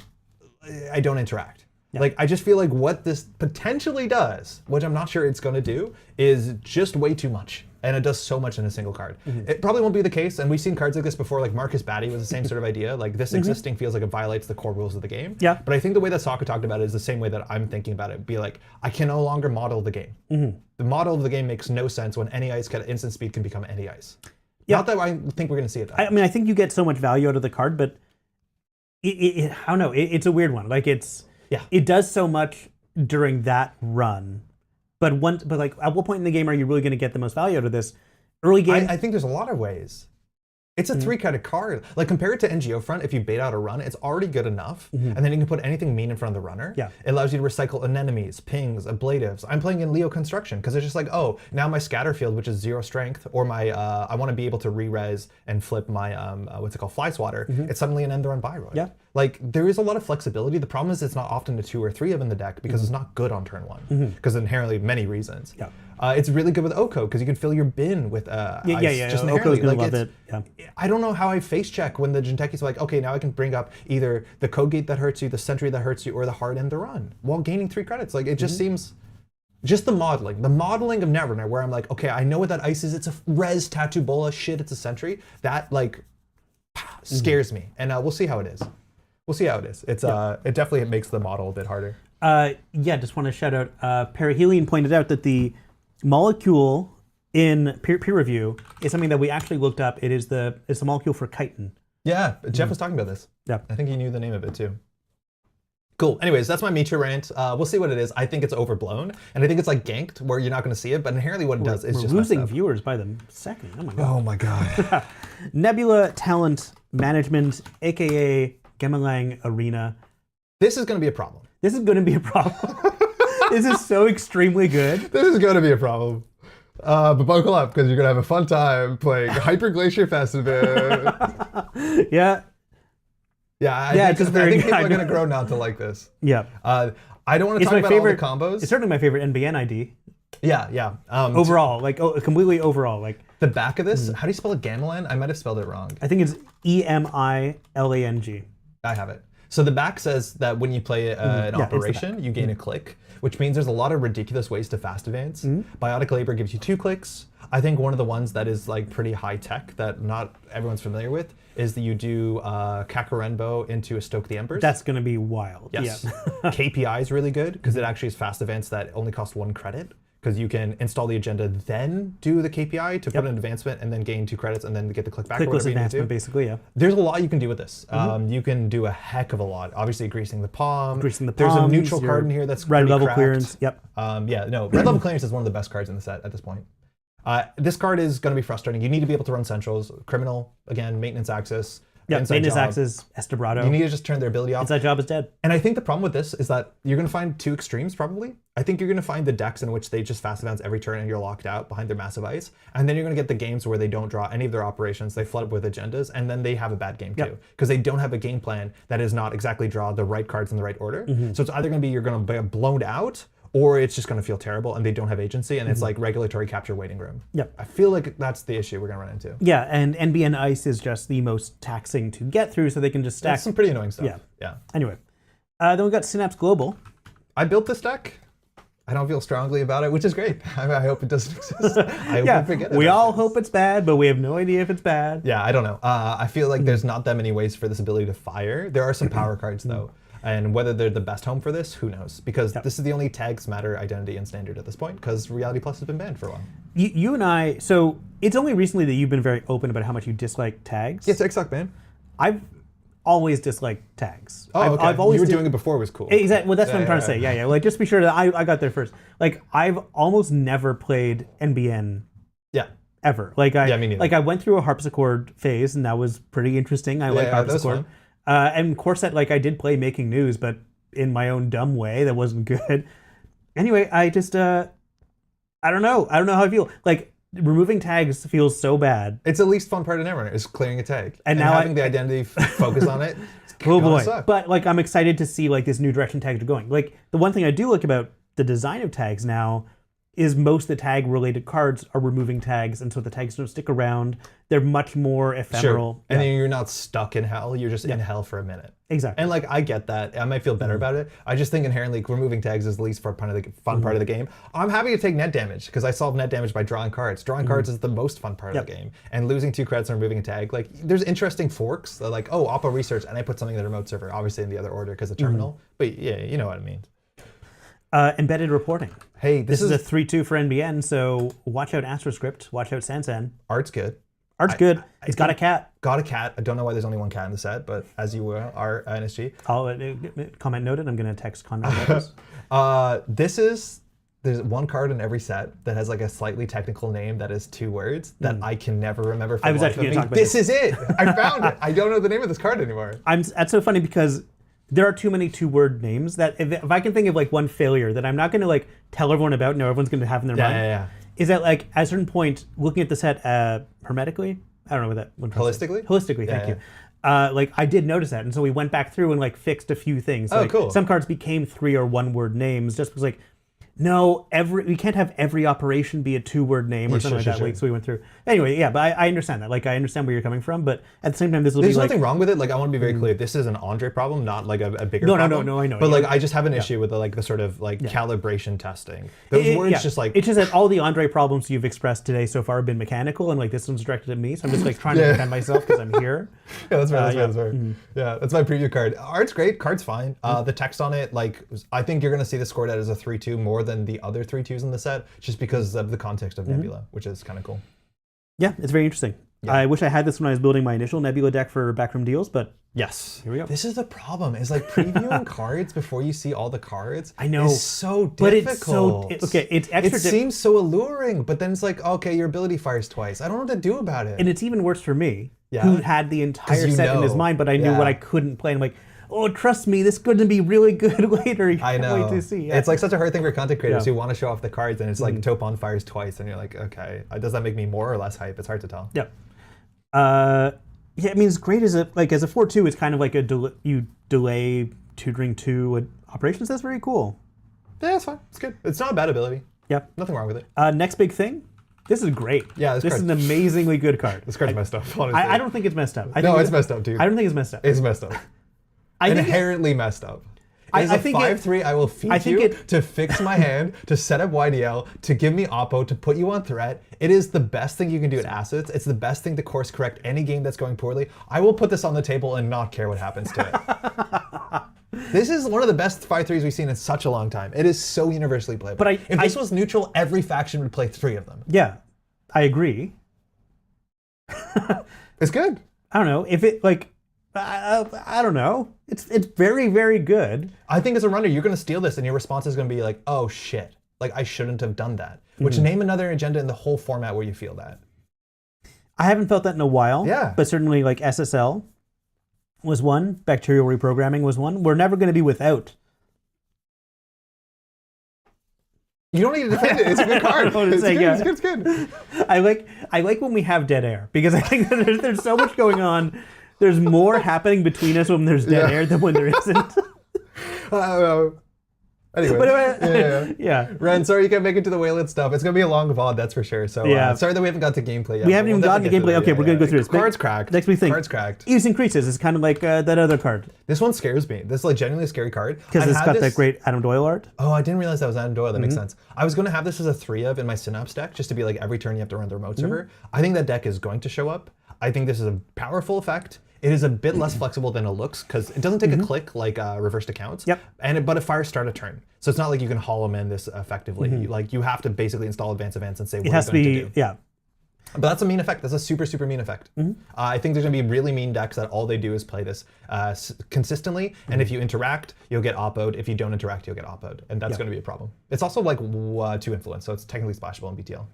[SPEAKER 1] I don't interact. Like, I just feel like what this potentially does, which I'm not sure it's going to do, is just way too much. And it does so much in a single card. It probably won't be the case, and we've seen cards like this before, like Marcus Batty was the same sort of idea. Like, this existing feels like it violates the core rules of the game.
[SPEAKER 2] Yeah.
[SPEAKER 1] But I think the way that Sokka talked about it is the same way that I'm thinking about it. Be like, I can no longer model the game. The model of the game makes no sense when any ice at instant speed can become any ice. Not that I think we're going to see it, though.
[SPEAKER 2] I mean, I think you get so much value out of the card, but I don't know. It's a weird one. Like, it does so much during that run. But like, at what point in the game are you really going to get the most value out of this? Early game?
[SPEAKER 1] I think there's a lot of ways. It's a 3-credit card. Like, compare it to NGO front, if you bait out a run, it's already good enough. And then you can put anything mean in front of the runner.
[SPEAKER 2] Yeah.
[SPEAKER 1] It allows you to recycle anemones, pings, ablatives. I'm playing in Leo Construction, because it's just like, oh, now my scatter field, which is 0 strength, or my, I want to be able to re-res and flip my, what's it called, Fly Swatter. It's suddenly an end run Byroid.
[SPEAKER 2] Yeah.
[SPEAKER 1] Like, there is a lot of flexibility. The problem is it's not often a 2 or 3 of in the deck, because it's not good on turn 1. Because inherently, many reasons.
[SPEAKER 2] Yeah.
[SPEAKER 1] It's really good with Oko, because you can fill your bin with ice. Just
[SPEAKER 2] Oko's
[SPEAKER 1] inherently.
[SPEAKER 2] gonna
[SPEAKER 1] Like,
[SPEAKER 2] love it. Yeah.
[SPEAKER 1] I don't know how I face check when the Jinteki's like, okay, now I can bring up either the code gate that hurts you, the sentry that hurts you, or the hard end to run while gaining 3 credits. Like, it just seems, just the modeling of Netrunner, where I'm like, okay, I know what that ice is. It's a res tattoo bola, shit, it's a sentry. That like scares me, and we'll see how it is. We'll see how it is. It's it definitely makes the model a bit harder.
[SPEAKER 2] Just want to shout out. Perihelion pointed out that the molecule in peer review is something that we actually looked up. It's the molecule for chitin.
[SPEAKER 1] Yeah, Jeff was talking about this.
[SPEAKER 2] Yeah,
[SPEAKER 1] I think he knew the name of it too. Cool. Anyways, that's my Mitra rant. We'll see what it is. I think it's overblown, and I think it's like ganked, where you're not going to see it. But inherently, what it does is
[SPEAKER 2] We're
[SPEAKER 1] just
[SPEAKER 2] losing
[SPEAKER 1] messed up.
[SPEAKER 2] viewers by the second. Oh my god.
[SPEAKER 1] Oh my god.
[SPEAKER 2] Nebula Talent Management, aka Gemilang Arena.
[SPEAKER 1] This is going to be a problem.
[SPEAKER 2] This is going to be a problem. This is so extremely good.
[SPEAKER 1] This is going to be a problem. But buckle up, because you're going to have a fun time playing Hyper Glacier Festival.
[SPEAKER 2] Yeah.
[SPEAKER 1] Yeah, I think people are going to grow not to like this.
[SPEAKER 2] Yeah.
[SPEAKER 1] I don't want to talk about all the combos.
[SPEAKER 2] It's certainly my favorite NBN ID.
[SPEAKER 1] Yeah, yeah.
[SPEAKER 2] Overall, like completely overall. Like
[SPEAKER 1] the back of this, how do you spell it? Gamelan? I might have spelled it wrong.
[SPEAKER 2] I think it's EMILANG.
[SPEAKER 1] I have it. So the back says that when you play an operation, you gain a click, which means there's a lot of ridiculous ways to fast advance. Biotic Labor gives you 2 clicks. I think one of the ones that is like pretty high tech that not everyone's familiar with is that you do Kakarenbo into a Stoke the Embers.
[SPEAKER 2] That's going to be wild.
[SPEAKER 1] Yes.
[SPEAKER 2] Yeah.
[SPEAKER 1] KPI is really good because it actually is fast events that only cost 1 credit. Because you can install the agenda, then do the KPI to put an advancement, and then gain 2 credits, and then get the click back.
[SPEAKER 2] Clickless advancement, basically, yeah.
[SPEAKER 1] There's a lot you can do with this. You can do a heck of a lot. Obviously, greasing the palm.
[SPEAKER 2] There's
[SPEAKER 1] a neutral card in here that's
[SPEAKER 2] red level
[SPEAKER 1] cracked.
[SPEAKER 2] clearance. Yep.
[SPEAKER 1] Red level clearance is one of the best cards in the set at this point. This card is going to be frustrating. You need to be able to run centrals. Criminal, again, maintenance access.
[SPEAKER 2] Yeah, maintenance access, Estebrado.
[SPEAKER 1] You need to just turn their ability off.
[SPEAKER 2] Inside job is dead.
[SPEAKER 1] And I think the problem with this is that you're going to find 2 extremes, probably. I think you're going to find the decks in which they just fast advance every turn and you're locked out behind their massive ice. And then you're going to get the games where they don't draw any of their operations, they flood up with agendas, and then they have a bad game too. Because they don't have a game plan that is not exactly draw the right cards in the right order. So it's either going to be you're going to be blown out, or it's just going to feel terrible and they don't have agency, and it's like regulatory capture waiting room.
[SPEAKER 2] Yep.
[SPEAKER 1] I feel like that's the issue we're going to run into.
[SPEAKER 2] Yeah, and NBN Ice is just the most taxing to get through, so they can just stack.
[SPEAKER 1] That's some pretty annoying stuff.
[SPEAKER 2] Yeah. Anyway, then we got Synapse Global.
[SPEAKER 1] I built this deck. I don't feel strongly about it, which is great. I hope it doesn't exist. I hope we forget it.
[SPEAKER 2] We all hope it's bad, but we have no idea if it's bad.
[SPEAKER 1] Yeah, I don't know. I feel like there's not that many ways for this ability to fire. There are some power cards though. And whether they're the best home for this, who knows? Because this is the only tags matter identity in standard at this point, because Reality Plus has been banned for a while.
[SPEAKER 2] You and I, so it's only recently that you've been very open about how much you dislike tags.
[SPEAKER 1] Yeah, tags suck, man.
[SPEAKER 2] I've always disliked tags.
[SPEAKER 1] Oh, okay.
[SPEAKER 2] I've always
[SPEAKER 1] you were doing it before it was cool.
[SPEAKER 2] Exactly. Well, that's what I'm trying to say. Yeah. Like, just be sure that I got there first. Like, I've almost never played NBN.
[SPEAKER 1] Yeah.
[SPEAKER 2] Ever. Like, me
[SPEAKER 1] neither.
[SPEAKER 2] Like, I went through a harpsichord phase, and that was pretty interesting. I like harpsichord. And Corset, like, I did play Making News, but in my own dumb way that wasn't good. Anyway, I just I don't know how I feel. Like, removing tags feels so bad.
[SPEAKER 1] It's the least fun part of Netrunner is clearing a tag, and
[SPEAKER 2] now
[SPEAKER 1] having the identity focus on it.
[SPEAKER 2] Oh boy!
[SPEAKER 1] Suck.
[SPEAKER 2] But like, I'm excited to see like this new direction tags are going. Like, the one thing I do like about the design of tags now is most of the tag related cards are removing tags, and so the tags don't stick around. They're much more ephemeral.
[SPEAKER 1] Sure. And then you're not stuck in hell. You're just in hell for a minute.
[SPEAKER 2] Exactly.
[SPEAKER 1] And like, I get that. I might feel better about it. I just think inherently removing tags is the least fun part of the game. I'm happy to take net damage because I solve net damage by drawing cards. Drawing cards is the most fun part of the game. And losing 2 credits and removing a tag, like, there's interesting forks. They're like, oh, Oppo Research, and I put something in the remote server, obviously in the other order because of terminal. But yeah, you know what I mean.
[SPEAKER 2] Embedded reporting.
[SPEAKER 1] Hey,
[SPEAKER 2] this is a 3-2 for NBN, so watch out AstroScript, watch out Sansan.
[SPEAKER 1] Art's good.
[SPEAKER 2] Art's good. He's got a cat.
[SPEAKER 1] Got a cat. I don't know why there's only 1 cat in the set, but as you are NSG.
[SPEAKER 2] I'll comment noted. I'm going to text Conrad.
[SPEAKER 1] There's 1 card in every set that has like a slightly technical name that is 2 words that I can never remember.
[SPEAKER 2] I was actually going to talk about
[SPEAKER 1] this. Is it. I found it. I don't know the name of this card anymore.
[SPEAKER 2] That's so funny because there are too many 2-word names that if I can think of like one failure that I'm not going to like tell everyone about, no, everyone's going to have in their mind. Is that like at a certain point, looking at the set hermetically, I don't know what that one. Holistically, thank you. Like, I did notice that, and so we went back through and like fixed a few things. So,
[SPEAKER 1] cool.
[SPEAKER 2] Some cards became 3 or 1-word names just because like, no, we can't have every operation be a 2-word name or something like that. Like, so we went through. Anyway, yeah, but I understand that. Like, I understand where you're coming from, but at the same time,
[SPEAKER 1] there's nothing wrong with it. Like, I want to be very clear. This is an Andre problem, not like a bigger problem.
[SPEAKER 2] No, I know.
[SPEAKER 1] But like, I just have an issue with the sort of like calibration testing. Those words just like.
[SPEAKER 2] It's just that all the Andre problems you've expressed today so far have been mechanical, and like this one's directed at me, so I'm just like trying to defend myself because I'm here.
[SPEAKER 1] Yeah, that's fair. That's fair. Yeah, that's my preview card. Art's great. Card's fine. The text on it, like, I think you're gonna see this scored out as a 3-2 more than the other 3-2s in the set, just because of the context of Nebula, which is kind of cool.
[SPEAKER 2] Yeah, it's very interesting. I wish I had this when I was building my initial Nebula deck for Backroom Deals, but
[SPEAKER 1] Yes.
[SPEAKER 2] here we go.
[SPEAKER 1] This is the problem, is like previewing cards before you see all the cards.
[SPEAKER 2] I know.
[SPEAKER 1] Is so difficult.
[SPEAKER 2] But it's so, okay, it's extra.
[SPEAKER 1] It seems so alluring, but then it's like, okay, your ability fires twice. I don't know what to do about it.
[SPEAKER 2] And it's even worse for me,
[SPEAKER 1] Yeah.
[SPEAKER 2] who had the entire
[SPEAKER 1] you
[SPEAKER 2] set in his
[SPEAKER 1] know.
[SPEAKER 2] mind, but I knew
[SPEAKER 1] Yeah.
[SPEAKER 2] what I couldn't play. I'm like, oh, trust me, this is going to be really good later. You
[SPEAKER 1] I
[SPEAKER 2] can't
[SPEAKER 1] know.
[SPEAKER 2] wait to see. Yeah.
[SPEAKER 1] It's like such a hard thing for content creators
[SPEAKER 2] Yeah.
[SPEAKER 1] who want to show off the cards, and it's like Topon fires twice, and you're like, okay, does that make me more or less hype? It's hard to tell.
[SPEAKER 2] Yeah. Yeah, I mean, it's great as a 4/2. It's kind of like you delay tutoring 2 operations. That's very cool.
[SPEAKER 1] Yeah, it's fine. It's good. It's not a bad ability.
[SPEAKER 2] Yeah.
[SPEAKER 1] Nothing wrong with it.
[SPEAKER 2] Next big thing. This is great.
[SPEAKER 1] Yeah,
[SPEAKER 2] this
[SPEAKER 1] card-
[SPEAKER 2] is an amazingly good card.
[SPEAKER 1] This card's messed up, honestly.
[SPEAKER 2] I don't think it's messed up.
[SPEAKER 1] No, it's messed up, dude.
[SPEAKER 2] I don't think it's messed up.
[SPEAKER 1] It's messed up.
[SPEAKER 2] I think
[SPEAKER 1] Inherently messed up. It's
[SPEAKER 2] I
[SPEAKER 1] a
[SPEAKER 2] think
[SPEAKER 1] 5/3. I will feed you to fix my hand, to set up YDL, to give me Oppo, to put you on threat. It is the best thing you can do at assets. It's the best thing to course correct any game that's going poorly. I will put this on the table and not care what happens to it. This is one of the best 5/3s we've seen in such a long time. It is so universally playable.
[SPEAKER 2] But
[SPEAKER 1] if this was neutral, every faction would play 3 of them.
[SPEAKER 2] Yeah, I agree.
[SPEAKER 1] It's good.
[SPEAKER 2] I don't know if it I don't know. It's very, very good.
[SPEAKER 1] I think as a runner, you're going to steal this, and your response is going to be like, "Oh shit! Like I shouldn't have done that." Which name another agenda in the whole format where you feel that.
[SPEAKER 2] I haven't felt that in a while.
[SPEAKER 1] Yeah.
[SPEAKER 2] But certainly like SSL was one. Bacterial reprogramming was one. We're never going to be without.
[SPEAKER 1] You don't need to defend it. It's a good card. It's good.
[SPEAKER 2] Yeah.
[SPEAKER 1] It's good. It's good.
[SPEAKER 2] I like when we have dead air, because I think that there's so much going on. There's more happening between us when there's dead air than when there isn't.
[SPEAKER 1] Anyway,
[SPEAKER 2] Yeah.
[SPEAKER 1] Ren, sorry you can't make it to the Weyland stuff. It's gonna be a long VOD, that's for sure. So sorry that we haven't got to gameplay yet.
[SPEAKER 2] We haven't even gotten to gameplay. Okay, we're gonna go through this.
[SPEAKER 1] Cards cracked.
[SPEAKER 2] Next big thing.
[SPEAKER 1] Cards cracked.
[SPEAKER 2] Use increases. It's kind of like that other card.
[SPEAKER 1] This one scares me. This is like genuinely a scary card.
[SPEAKER 2] Because it's got that great Adam Doyle art.
[SPEAKER 1] Oh, I didn't realize that was Adam Doyle. That makes sense. I was going to have this as a 3 of in my Synapse deck, just to be like every turn you have to run the remote server. I think that deck is going to show up. I think this is a powerful effect. It is a bit less flexible than it looks, because it doesn't take a click like reversed accounts.
[SPEAKER 2] Yep.
[SPEAKER 1] But it fires start a turn. So it's not like you can hollow in this effectively. You have to basically install advanced events and say what
[SPEAKER 2] It has to
[SPEAKER 1] you're going
[SPEAKER 2] be,
[SPEAKER 1] to do.
[SPEAKER 2] yeah.
[SPEAKER 1] But that's a mean effect. That's a super, super mean effect. I think there's going to be really mean decks that all they do is play this consistently. And if you interact, you'll get oppoed. If you don't interact, you'll get oppoed. And that's going to be a problem. It's also like 2 influence, so it's technically splashable in BTL.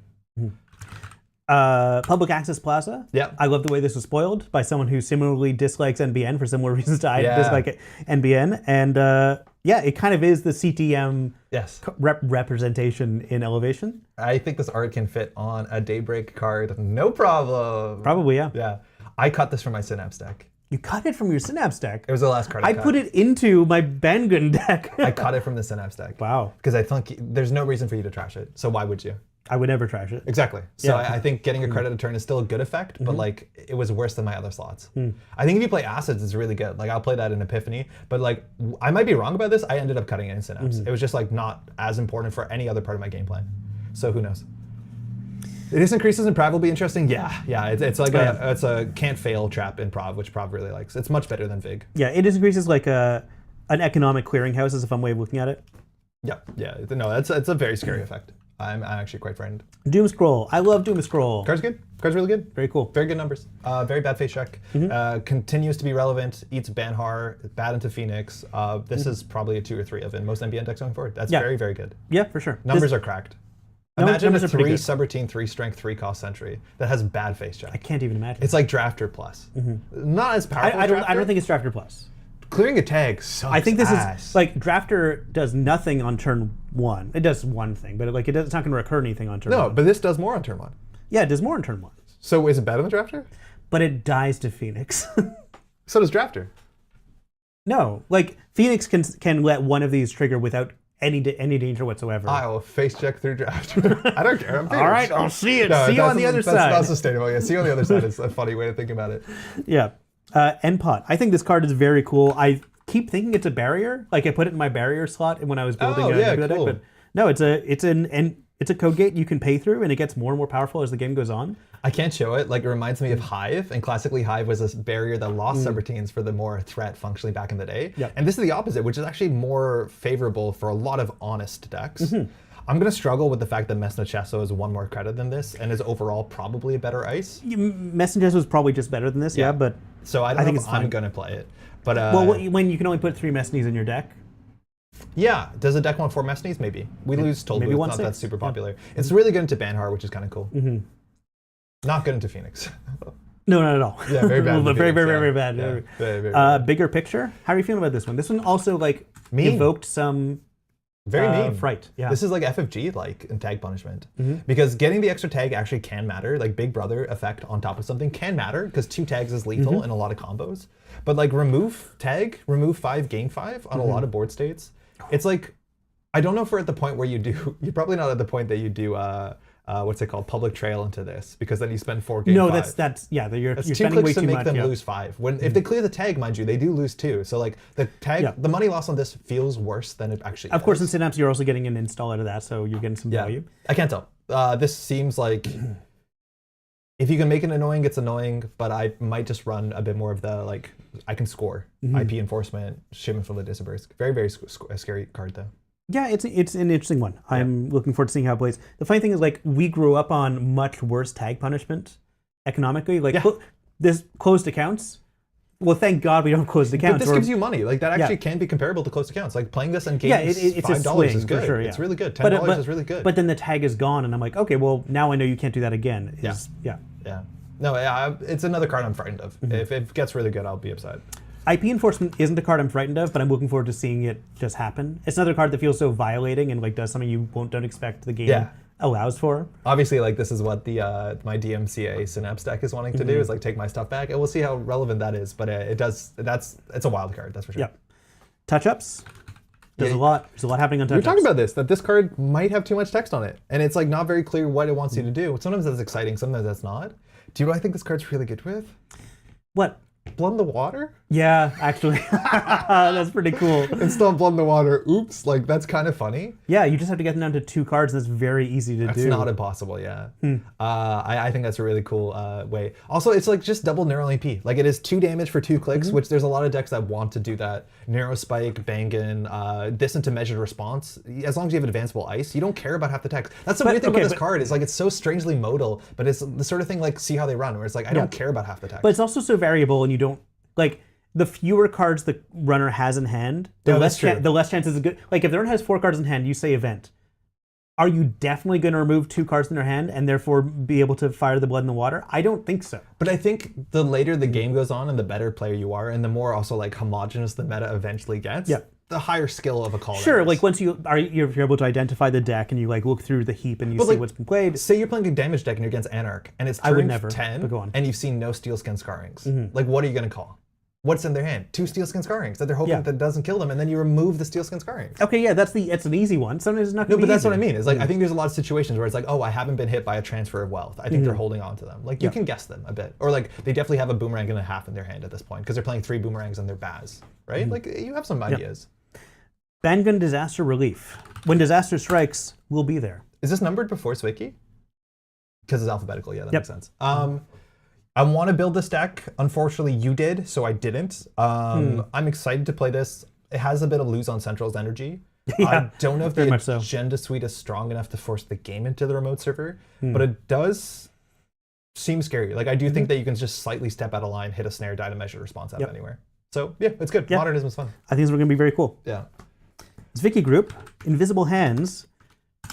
[SPEAKER 2] Public Access Plaza.
[SPEAKER 1] Yeah.
[SPEAKER 2] I love the way this was spoiled by someone who similarly dislikes NBN for similar reasons to I
[SPEAKER 1] Yeah.
[SPEAKER 2] dislike NBN. And yeah, it kind of is the CTM
[SPEAKER 1] Yes.
[SPEAKER 2] representation in Elevation.
[SPEAKER 1] I think this art can fit on a Daybreak card. No problem.
[SPEAKER 2] Probably, yeah.
[SPEAKER 1] Yeah. I cut this from my Synapse deck.
[SPEAKER 2] You cut it from your Synapse deck.
[SPEAKER 1] It was the last card
[SPEAKER 2] I
[SPEAKER 1] cut.
[SPEAKER 2] put it into my BANGUN deck.
[SPEAKER 1] I cut it from the Synapse deck.
[SPEAKER 2] Wow.
[SPEAKER 1] Because I think there's no reason for you to trash it. So why would you?
[SPEAKER 2] I would never trash it.
[SPEAKER 1] Exactly. So
[SPEAKER 2] Yeah.
[SPEAKER 1] I think getting a credit a turn is still a good effect, but like it was worse than my other slots. I think if you play acids, it's really good. Like I'll play that in Epiphany, but like I might be wrong about this. I ended up cutting it in Synapse. It was just like not as important for any other part of my game plan. So who knows? This increases in Prov will be interesting. Yeah. It's like it's a can't fail trap in Prov, which Prov really likes. It's much better than Vig.
[SPEAKER 2] Yeah, it increases like an economic clearinghouse is a fun way of looking at it.
[SPEAKER 1] Yeah. No, it's a very scary effect. I'm actually quite frightened.
[SPEAKER 2] Doom Scroll. I love Doom Scroll.
[SPEAKER 1] Card's good. Card's really good.
[SPEAKER 2] Very cool.
[SPEAKER 1] Very good numbers. Very bad face check. Continues to be relevant. Eats Banhar. Bad into Phoenix. This is probably a 2 or 3 of in most NBN decks going forward. That's very, very good.
[SPEAKER 2] Yeah, for sure.
[SPEAKER 1] Numbers are cracked. Imagine
[SPEAKER 2] numbers
[SPEAKER 1] a
[SPEAKER 2] are pretty
[SPEAKER 1] 3
[SPEAKER 2] good.
[SPEAKER 1] subroutine, 3 strength, 3 cost sentry that has bad face check.
[SPEAKER 2] I can't even imagine.
[SPEAKER 1] It's like Drafter plus. Not as powerful.
[SPEAKER 2] I
[SPEAKER 1] as Drafter.
[SPEAKER 2] don't think it's Drafter Plus.
[SPEAKER 1] Clearing a tag sucks.
[SPEAKER 2] I think this
[SPEAKER 1] ass.
[SPEAKER 2] is like Drafter does nothing on turn 1. It does one thing, but it's not going to recur anything on turn 1.
[SPEAKER 1] No, but this does more on turn 1.
[SPEAKER 2] Yeah, it does more on turn 1.
[SPEAKER 1] So is it better than Drafter?
[SPEAKER 2] But it dies to Phoenix.
[SPEAKER 1] So does Drafter.
[SPEAKER 2] No, like Phoenix can let one of these trigger without any danger whatsoever.
[SPEAKER 1] I will face check through Drafter. I don't care. I'm
[SPEAKER 2] All right, I'll see it.
[SPEAKER 1] No,
[SPEAKER 2] see you on the other
[SPEAKER 1] That's
[SPEAKER 2] side.
[SPEAKER 1] not sustainable. Yeah, see you on the other side is a funny way to think about it.
[SPEAKER 2] Yeah. NPOT. I think this card is very cool. I keep thinking it's a barrier. Like I put it in my barrier slot when I was building a Nebula deck, but no, it's a code gate you can pay through, and it gets more and more powerful as the game goes on.
[SPEAKER 1] I can't show it. Like it reminds me of Hive, and classically Hive was a barrier that lost subroutines for the more threat functionally back in the day.
[SPEAKER 2] Yep.
[SPEAKER 1] And this is the opposite, which is actually more favorable for a lot of honest decks. I'm going to struggle with the fact that Mesnachesso is 1 more credit than this and is overall probably a better ice.
[SPEAKER 2] Mesnachesso is probably just better than this, yeah, but
[SPEAKER 1] so I think I'm going to play it. But
[SPEAKER 2] well, when you can only put 3 Mesnies in your deck.
[SPEAKER 1] Yeah, does the deck want 4 Mesnies? Maybe. We lose Tollbooth,
[SPEAKER 2] maybe
[SPEAKER 1] not that super popular. It's really good into Banhar, which is kind of cool. Not good into Phoenix.
[SPEAKER 2] No, not at all.
[SPEAKER 1] Yeah, very bad.
[SPEAKER 2] very bad.
[SPEAKER 1] Yeah, very
[SPEAKER 2] bigger picture. How are you feeling about this one? This one also like
[SPEAKER 1] mean.
[SPEAKER 2] Evoked some
[SPEAKER 1] very mean
[SPEAKER 2] fright. Yeah.
[SPEAKER 1] This is like FFG like in tag punishment because getting the extra tag actually can matter. Like Big Brother effect on top of something can matter because 2 tags is lethal in a lot of combos. But like remove tag, remove 5, gain 5 on a lot of board states. It's like I don't know if we're at the point where you do. You're probably not at the point that you do. What's it called? Public trail into this because then you spend 4 gain 5.
[SPEAKER 2] No, that's yeah. You're
[SPEAKER 1] 2
[SPEAKER 2] spending way
[SPEAKER 1] clicks to
[SPEAKER 2] too
[SPEAKER 1] make
[SPEAKER 2] much.
[SPEAKER 1] them lose 5. When if they clear the tag, mind you, they do lose 2. So like the tag, the money loss on this feels worse than it actually is.
[SPEAKER 2] Of course, in Synapse, you're also getting an install out of that, so you're getting some value.
[SPEAKER 1] I can't tell. This seems like if you can make it annoying, it's annoying. But I might just run a bit more of the like I can score IP enforcement, shipment for the Disperse. Very scary card though.
[SPEAKER 2] Yeah, it's an interesting one. I'm looking forward to seeing how it plays. The funny thing is, like, we grew up on much worse tag punishment economically. Like, this closed accounts. Well, thank God we don't have closed accounts.
[SPEAKER 1] But this gives you money. Like, that actually can be comparable to closed accounts. Like, playing this and getting
[SPEAKER 2] it's
[SPEAKER 1] $5
[SPEAKER 2] a swing,
[SPEAKER 1] is good.
[SPEAKER 2] for sure,
[SPEAKER 1] It's really good. $10 is really good.
[SPEAKER 2] But then the tag is gone, and I'm like, okay, well, now I know you can't do that again.
[SPEAKER 1] Yeah. No, it's another card I'm frightened of. If it gets really good, I'll be upset.
[SPEAKER 2] IP enforcement isn't a card I'm frightened of, but I'm looking forward to seeing it just happen. It's another card that feels so violating and like does something you don't expect the game allows for.
[SPEAKER 1] Obviously, like this is what the my DMCA Synapse deck is wanting to do is like take my stuff back, and we'll see how relevant that is. But it does. It's a wild card, that's for sure.
[SPEAKER 2] Yeah. Touch-ups. There's a lot happening on touch-ups.
[SPEAKER 1] We're talking about this, that this card might have too much text on it, and it's like not very clear what it wants you to do. Sometimes that's exciting, sometimes that's not. Do you know what I think this card's really good with?
[SPEAKER 2] What?
[SPEAKER 1] Blood in the Water?
[SPEAKER 2] Yeah, actually. That's pretty cool.
[SPEAKER 1] Install Blood in the Water. Oops, like that's kind of funny.
[SPEAKER 2] Yeah, you just have to get them down to 2 cards, and that's very easy to do.
[SPEAKER 1] That's not impossible, yeah. I think that's a really cool way. Also, it's like just double Neural AP. Like it is 2 damage for 2 clicks, which there's a lot of decks that want to do that. Narrow Spike, Bangun, Distant to Measured Response. As long as you have Advanceable Ice, you don't care about half the text. That's the weird thing about this card. Is like it's so strangely modal, but it's the sort of thing like See How They Run, where it's like I don't care about half the text.
[SPEAKER 2] But it's also so variable, and you don't like the fewer cards the runner has in hand, the less chances of good. Like if the runner has 4 cards in hand, you say event. Are you definitely going to remove 2 cards in their hand and therefore be able to fire the Blood in the Water? I don't think so.
[SPEAKER 1] But I think the later the game goes on and the better player you are, and the more also like homogenous the meta eventually gets, the higher skill of a call.
[SPEAKER 2] Sure, like once you're able to identify the deck and you like look through the heap and you see what's been played.
[SPEAKER 1] Say you're playing a damage deck and you're against Anarch and it's turn 10 and you've seen no Steelskin Scarrings. Like what are you going to call? What's in their hand? 2 Steelskin Scarrings that they're hoping that doesn't kill them, and then you remove the Steelskin Scarrings.
[SPEAKER 2] Okay, yeah, it's an easy one. Sometimes it's not going to be
[SPEAKER 1] that's what I mean. It's like I think there's a lot of situations where it's like, oh, I haven't been hit by a transfer of wealth. I think they're holding on to them. Like you can guess them a bit, or like they definitely have a boomerang and a half in their hand at this point because they're playing 3 boomerangs on their Baz, right? Like you have some ideas.
[SPEAKER 2] BANGUN Disaster Relief. When disaster strikes, we'll be there.
[SPEAKER 1] Is this numbered before Swiki? Because it's alphabetical. Yeah, that makes sense. I want to build this deck. Unfortunately, you did, so I didn't. I'm excited to play this. It has a bit of lose on Central's energy. I don't know if the agenda suite is strong enough to force the game into the remote server, but it does seem scary. Like I do think that you can just slightly step out of line, hit a snare, die to measure response out of anywhere. So yeah, it's good. Modernism is fun.
[SPEAKER 2] I think it's going to be very cool.
[SPEAKER 1] Yeah.
[SPEAKER 2] Zwicky Group, Invisible Hands.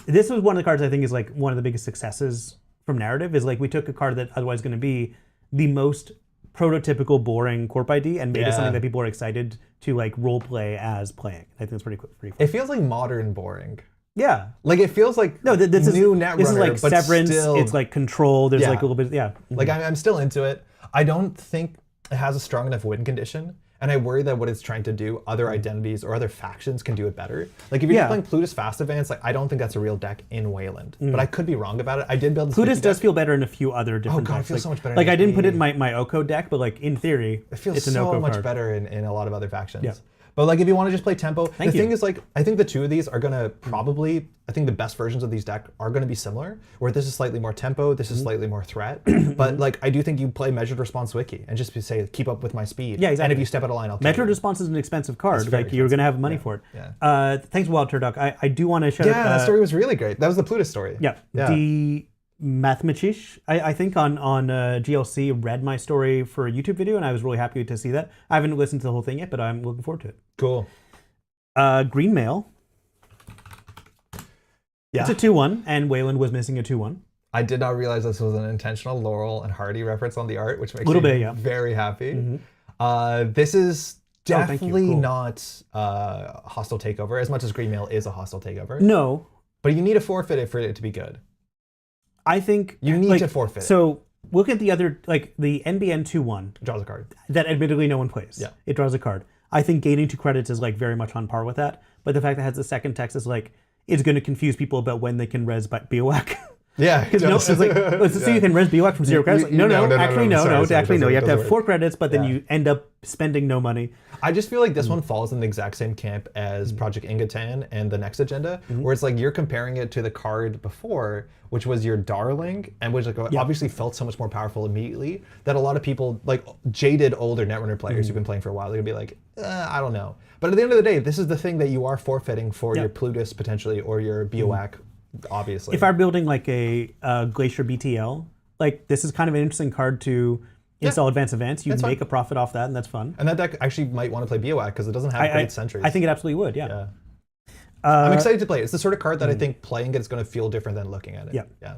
[SPEAKER 2] This was one of the cards I think is like one of the biggest successes from narrative. Is like we took a card that otherwise is going to be the most prototypical boring corp ID and made it something that people are excited to like role play as playing. I think it's pretty fun.
[SPEAKER 1] It feels like modern boring.
[SPEAKER 2] Yeah.
[SPEAKER 1] Like it feels like
[SPEAKER 2] this
[SPEAKER 1] new Netrunner,
[SPEAKER 2] this is like
[SPEAKER 1] but
[SPEAKER 2] Severance,
[SPEAKER 1] still,
[SPEAKER 2] it's like Control, there's like a little bit,
[SPEAKER 1] Like I'm still into it. I don't think it has a strong enough win condition. And I worry that what it's trying to do, other identities or other factions can do it better. Like if you're playing Plutus Fast Advance, like I don't think that's a real deck in Weyland. But I could be wrong about it. I did build this
[SPEAKER 2] Plutus does feel better in a few other different decks.
[SPEAKER 1] It feels so much better.
[SPEAKER 2] Like I didn't put it in my Oko deck, but like in theory,
[SPEAKER 1] it feels so much better in a lot of other factions. But like if you want to just play tempo,
[SPEAKER 2] Thank
[SPEAKER 1] the
[SPEAKER 2] you.
[SPEAKER 1] thing is like I think the two of these are gonna probably I think the best versions of these decks are gonna be similar. Where this is slightly more tempo, this is slightly more threat. But like I do think you play measured response wiki and just say keep up with my speed.
[SPEAKER 2] Yeah, exactly.
[SPEAKER 1] And if you step out of line, I'll kill
[SPEAKER 2] Measured
[SPEAKER 1] you.
[SPEAKER 2] response is an expensive card.
[SPEAKER 1] very
[SPEAKER 2] Like you're gonna have money
[SPEAKER 1] Yeah,
[SPEAKER 2] for it.
[SPEAKER 1] yeah.
[SPEAKER 2] Thanks, Wild Turduck. I do want to shout
[SPEAKER 1] Yeah,
[SPEAKER 2] out.
[SPEAKER 1] that story was really great. That was the Plutus story.
[SPEAKER 2] Yeah. The Mathemachish, I think on GLC read my story for a YouTube video, and I was really happy to see that. I haven't listened to the whole thing yet, but I'm looking forward to it.
[SPEAKER 1] Cool.
[SPEAKER 2] Green Mail.
[SPEAKER 1] Yeah.
[SPEAKER 2] It's a 2-1, and Weyland was missing a 2-1.
[SPEAKER 1] I did not realize this was an intentional Laurel and Hardy reference on the art, which makes
[SPEAKER 2] Little
[SPEAKER 1] me
[SPEAKER 2] bit, yeah.
[SPEAKER 1] very happy. This is
[SPEAKER 2] thank you.
[SPEAKER 1] definitely
[SPEAKER 2] Cool.
[SPEAKER 1] not hostile takeover, as much as Green Mail is a hostile takeover.
[SPEAKER 2] No,
[SPEAKER 1] But you need to forfeit it for it to be good.
[SPEAKER 2] I think
[SPEAKER 1] You need to forfeit.
[SPEAKER 2] So look at the other, like the NBN 2-1
[SPEAKER 1] Draws a card.
[SPEAKER 2] that admittedly no one plays.
[SPEAKER 1] Yeah.
[SPEAKER 2] It draws a card. I think gaining 2 credits is like very much on par with that. But the fact that it has the second text is like it's going to confuse people about when they can res BOAC.
[SPEAKER 1] Yeah.
[SPEAKER 2] Because no, it's like, so you can res BOAC from 0 credits. Like, no, actually, no. You have to have 4 credits, but then you end up spending no money.
[SPEAKER 1] I just feel like this one falls in the exact same camp as Project Ingatan and the next agenda, where it's like you're comparing it to the card before, which was your Darling, and which like obviously felt so much more powerful immediately that a lot of people, like jaded older Netrunner players who've been playing for a while, they're gonna be like, I don't know. But at the end of the day, this is the thing that you are forfeiting for your Plutus potentially or your BOAC, obviously.
[SPEAKER 2] If I'm building like a Glacier BTL, like this is kind of an interesting card to install Advanced Events. You make a profit off that, and that's fun.
[SPEAKER 1] And that deck actually might want to play BOAC because it doesn't have great sentries.
[SPEAKER 2] I think it absolutely would, yeah.
[SPEAKER 1] I'm excited to play it. It's the sort of card that I think playing it is going to feel different than looking at it.
[SPEAKER 2] Yeah.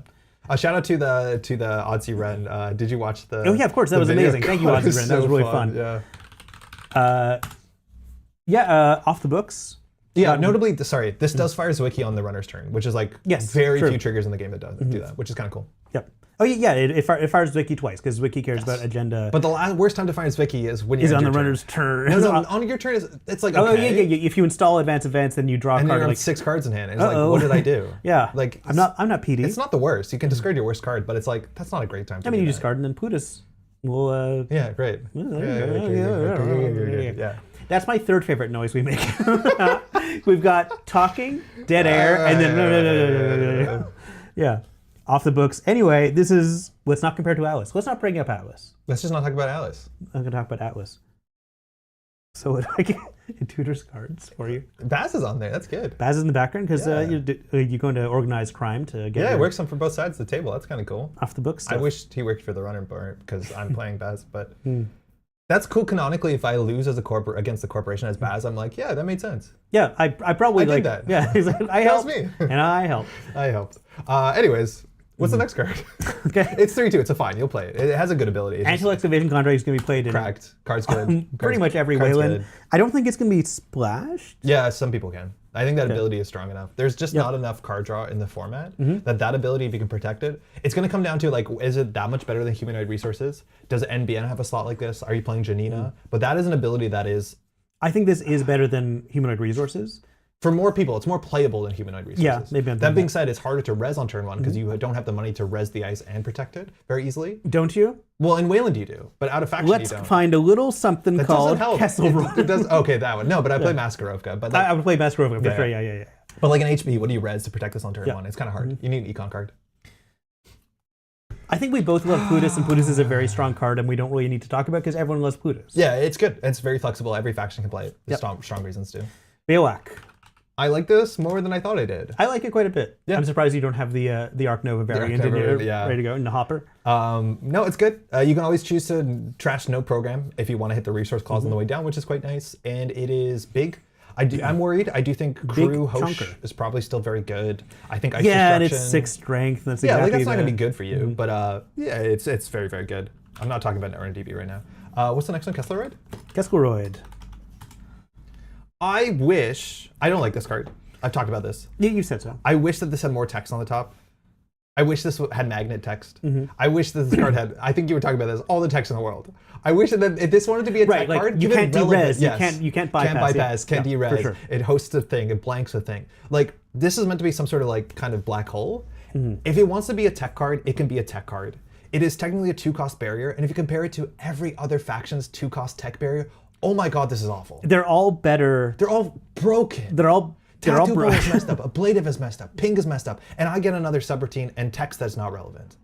[SPEAKER 1] Shout out to the Odyssey Ren. Did you watch the?
[SPEAKER 2] Oh yeah, of course. That was
[SPEAKER 1] video?
[SPEAKER 2] amazing. Thank you, Odyssey Ren. That was really fun.
[SPEAKER 1] Yeah.
[SPEAKER 2] Off the books.
[SPEAKER 1] Yeah. Notably, sorry, this does fire Wiki on the runner's turn, which is like very
[SPEAKER 2] true.
[SPEAKER 1] few triggers in the game that do that, which is kind of cool.
[SPEAKER 2] Yep. Oh yeah, it fires Wiki twice because Wiki cares about agenda.
[SPEAKER 1] But the worst time to fire Wiki is when you're
[SPEAKER 2] on the runner's turn.
[SPEAKER 1] No, on your turn it's like
[SPEAKER 2] oh
[SPEAKER 1] okay.
[SPEAKER 2] yeah. If you install Advanced Events, then you draw a
[SPEAKER 1] And
[SPEAKER 2] card.
[SPEAKER 1] you have
[SPEAKER 2] Like
[SPEAKER 1] 6 cards in hand. And it's like, what did I do?
[SPEAKER 2] Yeah.
[SPEAKER 1] Like
[SPEAKER 2] I'm not PD.
[SPEAKER 1] It's not the worst. You can discard your worst card, but it's like that's not a great time.
[SPEAKER 2] I mean, you discard and then Plutus will.
[SPEAKER 1] Yeah, great. Yeah.
[SPEAKER 2] That's my third favorite noise we make. We've got talking, dead air, and then yeah, off the books. Anyway, let's not compare to Atlas. Let's not bring up Atlas.
[SPEAKER 1] Let's just not talk about Alice.
[SPEAKER 2] I'm gonna talk about Atlas. So what I get in tutors cards for you.
[SPEAKER 1] Baz is on there. That's good.
[SPEAKER 2] Baz is in the background because you're going to organize crime to get.
[SPEAKER 1] Yeah, it works on for both sides of the table. That's kind of cool.
[SPEAKER 2] Off the books stuff.
[SPEAKER 1] I wish he worked for the runner bar because I'm playing Baz, but that's cool. Canonically, if I lose as a against the corporation as Baz, I'm like, yeah, that made sense.
[SPEAKER 2] Yeah, I probably
[SPEAKER 1] did
[SPEAKER 2] like
[SPEAKER 1] that.
[SPEAKER 2] Yeah, he's like, I helped.
[SPEAKER 1] me.
[SPEAKER 2] And I helped.
[SPEAKER 1] I helped. Anyways. What's the next card?
[SPEAKER 2] Okay.
[SPEAKER 1] It's 3/2. It's a fine. You'll play it. It has a good ability.
[SPEAKER 2] Anti-Lex Evasion Contract is going to be played in
[SPEAKER 1] Cracked. Card's good.
[SPEAKER 2] pretty much every Weyland. I don't think it's going to be splashed.
[SPEAKER 1] Yeah, some people can. I think that ability is strong enough. There's just not enough card draw in the format that ability, if you can protect it, it's going to come down to like, is it that much better than Humanoid Resources? Does NBN have a slot like this? Are you playing Janina? But that is an ability that is...
[SPEAKER 2] I think this is better than Humanoid Resources.
[SPEAKER 1] For more people, it's more playable than Humanoid Resources.
[SPEAKER 2] Yeah, maybe.
[SPEAKER 1] That being said, it's harder to res on turn 1 because you don't have the money to res the ice and protect it very easily.
[SPEAKER 2] Don't you?
[SPEAKER 1] Well, in Weyland you do, but out of faction
[SPEAKER 2] Let's
[SPEAKER 1] you don't.
[SPEAKER 2] find a little something
[SPEAKER 1] That
[SPEAKER 2] called
[SPEAKER 1] doesn't help.
[SPEAKER 2] Kessel
[SPEAKER 1] It does. Okay, that one. No, but I play Maskarovka. But like,
[SPEAKER 2] I would play Maskarovka, for sure.
[SPEAKER 1] Yeah.
[SPEAKER 2] Yeah.
[SPEAKER 1] but like an HP, what do you res to protect this on turn 1? It's kind of hard. You need an econ card.
[SPEAKER 2] I think we both love Plutus, and Plutus is a very strong card, and we don't really need to talk about because everyone loves Plutus.
[SPEAKER 1] Yeah, it's good. It's very flexible. Every faction can play it. There's strong reasons to.
[SPEAKER 2] BOAC.
[SPEAKER 1] I like this more than I thought I did.
[SPEAKER 2] I like it quite a bit. Yeah. I'm surprised you don't have the Arc Nova variant ready to go in the hopper.
[SPEAKER 1] No, it's good. You can always choose to trash no program if you want to hit the resource clause on the way down, which is quite nice. And it is big. I'm worried. I do think Crew Hosh is probably still very good. I think Ice Destruction.
[SPEAKER 2] And it's 6 strength. That's
[SPEAKER 1] like that's not going to be good for you. But yeah, it's very, very good. I'm not talking about Netrunner DB right now. What's the next one? Kessleroid?
[SPEAKER 2] Kessleroid.
[SPEAKER 1] I don't like this card. I've talked about this.
[SPEAKER 2] Yeah, you said so.
[SPEAKER 1] I wish that this had more text on the top. I wish this had magnet text. I wish that this card had, I think you were talking about this, all the text in the world. I wish that if this wanted to be a tech card,
[SPEAKER 2] you can't de-res,
[SPEAKER 1] yes.
[SPEAKER 2] you can't bypass.
[SPEAKER 1] Can't de-res. It hosts a thing, it blanks a thing. Like, this is meant to be some sort of like kind of black hole. If it wants to be a tech card, it can be a tech card. It is technically a 2-cost barrier, and if you compare it to every other faction's 2-cost tech barrier, Oh my god, this is awful.
[SPEAKER 2] They're all better.
[SPEAKER 1] They're all broken.
[SPEAKER 2] They're all
[SPEAKER 1] Tattoo Bowl is messed up. Ablative is messed up. Ping is messed up. And I get another subroutine and text that's not relevant.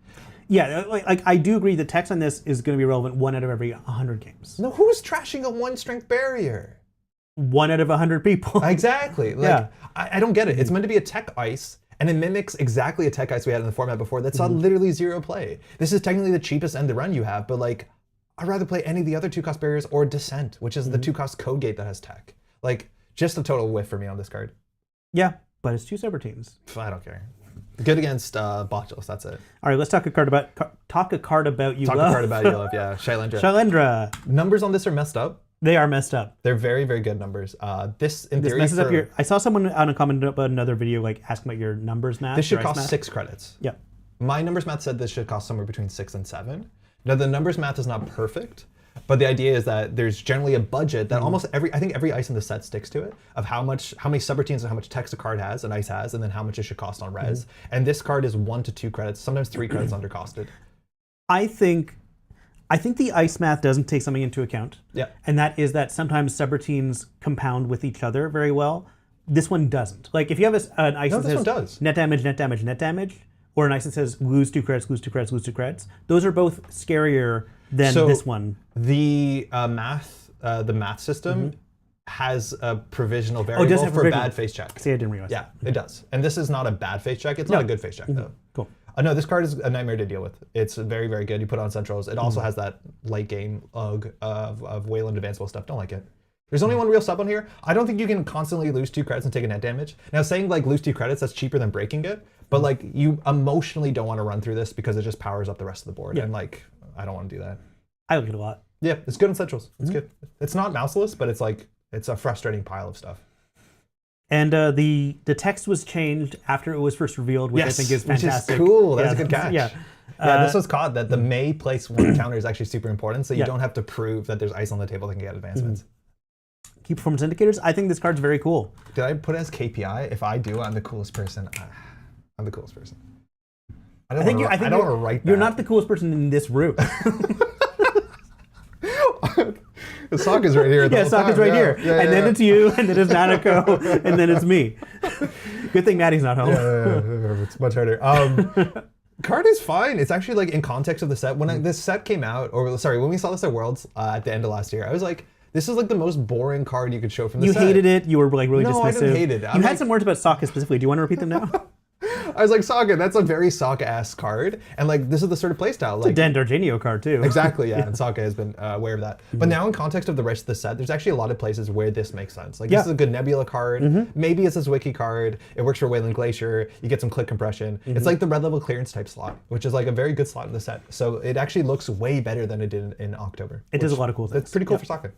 [SPEAKER 2] Yeah, like I do agree that text on this is going to be relevant 1 out of every 100 games.
[SPEAKER 1] No, who's trashing a 1-strength barrier?
[SPEAKER 2] 1 out of 100 people.
[SPEAKER 1] Exactly. Like,
[SPEAKER 2] Yeah.
[SPEAKER 1] I don't get it. It's meant to be a tech ice, and it mimics exactly a tech ice we had in the format before that saw literally 0 play. This is technically the cheapest end to run you have, but like, I'd rather play any of the other 2-cost barriers or Descent, which is the 2-cost code gate that has tech. Like, just a total whiff for me on this card.
[SPEAKER 2] Yeah, but it's 2 subroutines.
[SPEAKER 1] I don't care. Good against Botulis, that's it.
[SPEAKER 2] All right, let's talk a card about you.
[SPEAKER 1] Talk a card about you love, yeah. Shailendra.
[SPEAKER 2] Shailendra.
[SPEAKER 1] Numbers on this are messed up.
[SPEAKER 2] They are messed up.
[SPEAKER 1] They're very, very good numbers. This
[SPEAKER 2] messes up your. I saw someone on a comment about another video like asking about your numbers math.
[SPEAKER 1] This should cost 6 credits.
[SPEAKER 2] Yeah.
[SPEAKER 1] My numbers math said this should cost somewhere between 6 and 7. Now the numbers math is not perfect, but the idea is that there's generally a budget that almost I think every ice in the set sticks to it of how many subroutines and how much text a card has, an ice has, and then how much it should cost on res. And this card is 1 to 2 credits, sometimes 3 credits undercosted.
[SPEAKER 2] I think the ice math doesn't take something into account.
[SPEAKER 1] Yeah.
[SPEAKER 2] And that is that sometimes subroutines compound with each other very well. This one doesn't. Like if you have an ice that says net damage, net damage, net damage, or an ice that says lose 2 credits, lose 2 credits, lose 2 credits, those are both scarier than this one.
[SPEAKER 1] The math system has a provisional variable for bad face check.
[SPEAKER 2] See, I didn't realize.
[SPEAKER 1] Yeah, it does. And this is not a bad face check. It's not a good face check though.
[SPEAKER 2] Cool.
[SPEAKER 1] No, this card is a nightmare to deal with. It's very, very good. You put it on centrals. It also has that late game ugh of Weyland advanceable stuff. Don't like it. There's only one real sub on here. I don't think you can constantly lose 2 credits and take a net damage. Now saying like lose 2 credits, that's cheaper than breaking it. But like you emotionally don't want to run through this because it just powers up the rest of the board. Yeah. And like, I don't want to do that.
[SPEAKER 2] I like it a lot.
[SPEAKER 1] Yeah, it's good on centrals. It's good. It's not mouseless, but it's like, it's a frustrating pile of stuff.
[SPEAKER 2] And the text was changed after it was first revealed, which I think is fantastic.
[SPEAKER 1] Which is cool. That's a good catch.
[SPEAKER 2] Yeah.
[SPEAKER 1] This was caught that the May place 1 counter is actually super important, so you don't have to prove that there's ice on the table that can get advancements.
[SPEAKER 2] Key performance indicators. I think this card's very cool.
[SPEAKER 1] Did I put it as KPI? If I do, I'm the coolest person. I'm the coolest person. I don't want to write that.
[SPEAKER 2] You're not the coolest person in this room.
[SPEAKER 1] The sock is right here.
[SPEAKER 2] Sock is right here. And then it's you, and then it's Nanako, and then it's me. Good thing Maddie's not home.
[SPEAKER 1] Yeah, it's much harder. Card is fine. It's actually like in context of the set. When this set came out, when we saw this at Worlds at the end of last year, I was like, this is like the most boring card you could show from the set.
[SPEAKER 2] You hated it. You were like really dismissive.
[SPEAKER 1] No, I didn't hate it.
[SPEAKER 2] You had some words about Sokka specifically. Do you want to repeat them now?
[SPEAKER 1] I was like, Sokka, that's a very Sokka-esque card. And like, this is the sort of playstyle. Like,
[SPEAKER 2] it's a Dan Dargenio card too.
[SPEAKER 1] Exactly, yeah. And Sokka has been aware of that. But now in context of the rest of the set, there's actually a lot of places where this makes sense. Like this is a good Nebula card. Maybe it's this Wiki card. It works for Weyland Glacier. You get some click compression. It's like the red level clearance type slot, which is like a very good slot in the set. So it actually looks way better than it did in October.
[SPEAKER 2] It does a lot of cool things.
[SPEAKER 1] It's pretty cool for Sokka.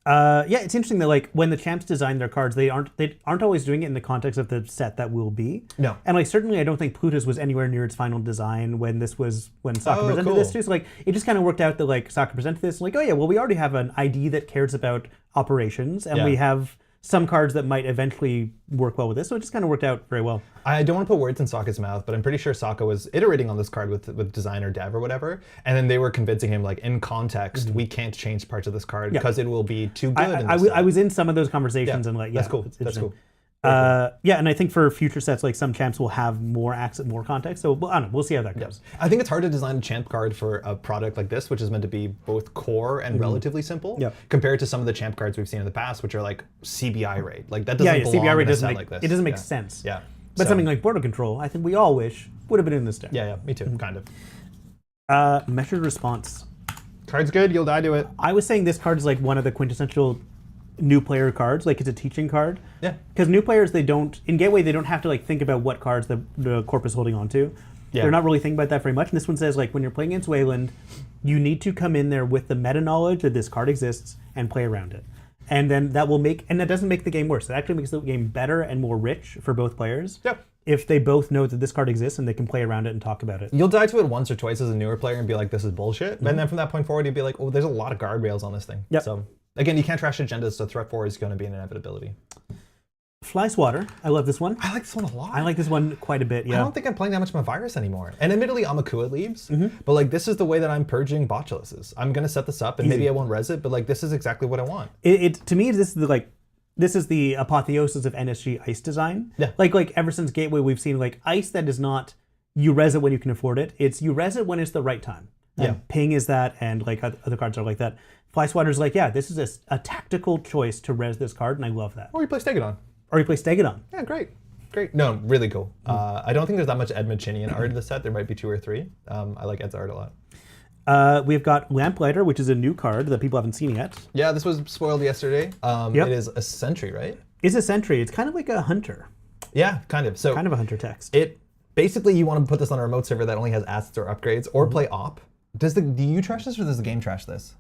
[SPEAKER 2] It's interesting that like when the champs design their cards, they aren't always doing it in the context of the set that will be.
[SPEAKER 1] No.
[SPEAKER 2] And like certainly I don't think Plutus was anywhere near its final design when Sokka presented this too. So like it just kind of worked out that like Sokka presented this like, oh yeah, well we already have an ID that cares about operations and we have some cards that might eventually work well with this. So it just kind of worked out very well.
[SPEAKER 1] I don't want to put words in Sokka's mouth, but I'm pretty sure Sokka was iterating on this card with design or dev or whatever, and then they were convincing him like in context we can't change parts of this card because it will be too good.
[SPEAKER 2] I was in some of those conversations and like
[SPEAKER 1] that's cool. That's cool.
[SPEAKER 2] And I think for future sets, like some champs will have more context. So I don't know. We'll see how that goes.
[SPEAKER 1] I think it's hard to design a champ card for a product like this, which is meant to be both core and relatively simple, compared to some of the champ cards we've seen in the past, which are like CBI rate. Like that doesn't belong
[SPEAKER 2] CBI rate
[SPEAKER 1] in a
[SPEAKER 2] doesn't
[SPEAKER 1] set
[SPEAKER 2] make
[SPEAKER 1] like this.
[SPEAKER 2] It doesn't make sense.
[SPEAKER 1] Yeah.
[SPEAKER 2] But something like border control, I think we all wish would have been in this deck.
[SPEAKER 1] Yeah, me too. Kind of.
[SPEAKER 2] Measured response.
[SPEAKER 1] Card's good. You'll die to it.
[SPEAKER 2] I was saying this card is like one of the quintessential new player cards. Like it's a teaching card.
[SPEAKER 1] Yeah.
[SPEAKER 2] Because new players, in Gateway, they don't have to like think about what cards the corp is holding on to. Yeah. They're not really thinking about that very much. And this one says like when you're playing against Weyland, you need to come in there with the meta knowledge that this card exists and play around it. And then that doesn't make the game worse. It actually makes the game better and more rich for both players.
[SPEAKER 1] Yep.
[SPEAKER 2] If they both know that this card exists and they can play around it and talk about it.
[SPEAKER 1] You'll die to it once or twice as a newer player and be like, this is bullshit. And then from that point forward, you'd be like, oh, there's a lot of guardrails on this thing.
[SPEAKER 2] Yep.
[SPEAKER 1] So again, you can't trash agendas, so threat 4 is going to be an inevitability.
[SPEAKER 2] Fly Swatter. I love this one.
[SPEAKER 1] I like this one a lot.
[SPEAKER 2] I like this one quite a bit, yeah.
[SPEAKER 1] I don't think I'm playing that much of a virus anymore. And admittedly, Amakua leaves, but like this is the way that I'm purging Botulises. I'm gonna set this up, and maybe I won't res it, but like this is exactly what I want.
[SPEAKER 2] To me, this is the apotheosis of NSG ice design.
[SPEAKER 1] Yeah.
[SPEAKER 2] Like ever since Gateway, we've seen like ice that is not you res it when you can afford it. It's you res it when it's the right time. And Ping is that, and like other cards are like that. Fly Swatter's like, yeah, this is a tactical choice to res this card, and I love that.
[SPEAKER 1] Or you play Stegodon.
[SPEAKER 2] Or you play Stegodon.
[SPEAKER 1] Yeah, great. No, really cool. I don't think there's that much Ed Machinian art in the set. There might be 2 or 3. I like Ed's art a lot.
[SPEAKER 2] We've got Lamplighter, which is a new card that people haven't seen yet.
[SPEAKER 1] Yeah, this was spoiled yesterday. It is a sentry, right?
[SPEAKER 2] It's a sentry. It's kind of like a hunter.
[SPEAKER 1] Yeah, kind of. So
[SPEAKER 2] kind of a hunter text.
[SPEAKER 1] It basically you want to put this on a remote server that only has assets or upgrades, or play op. Do you trash this, or does the game trash this?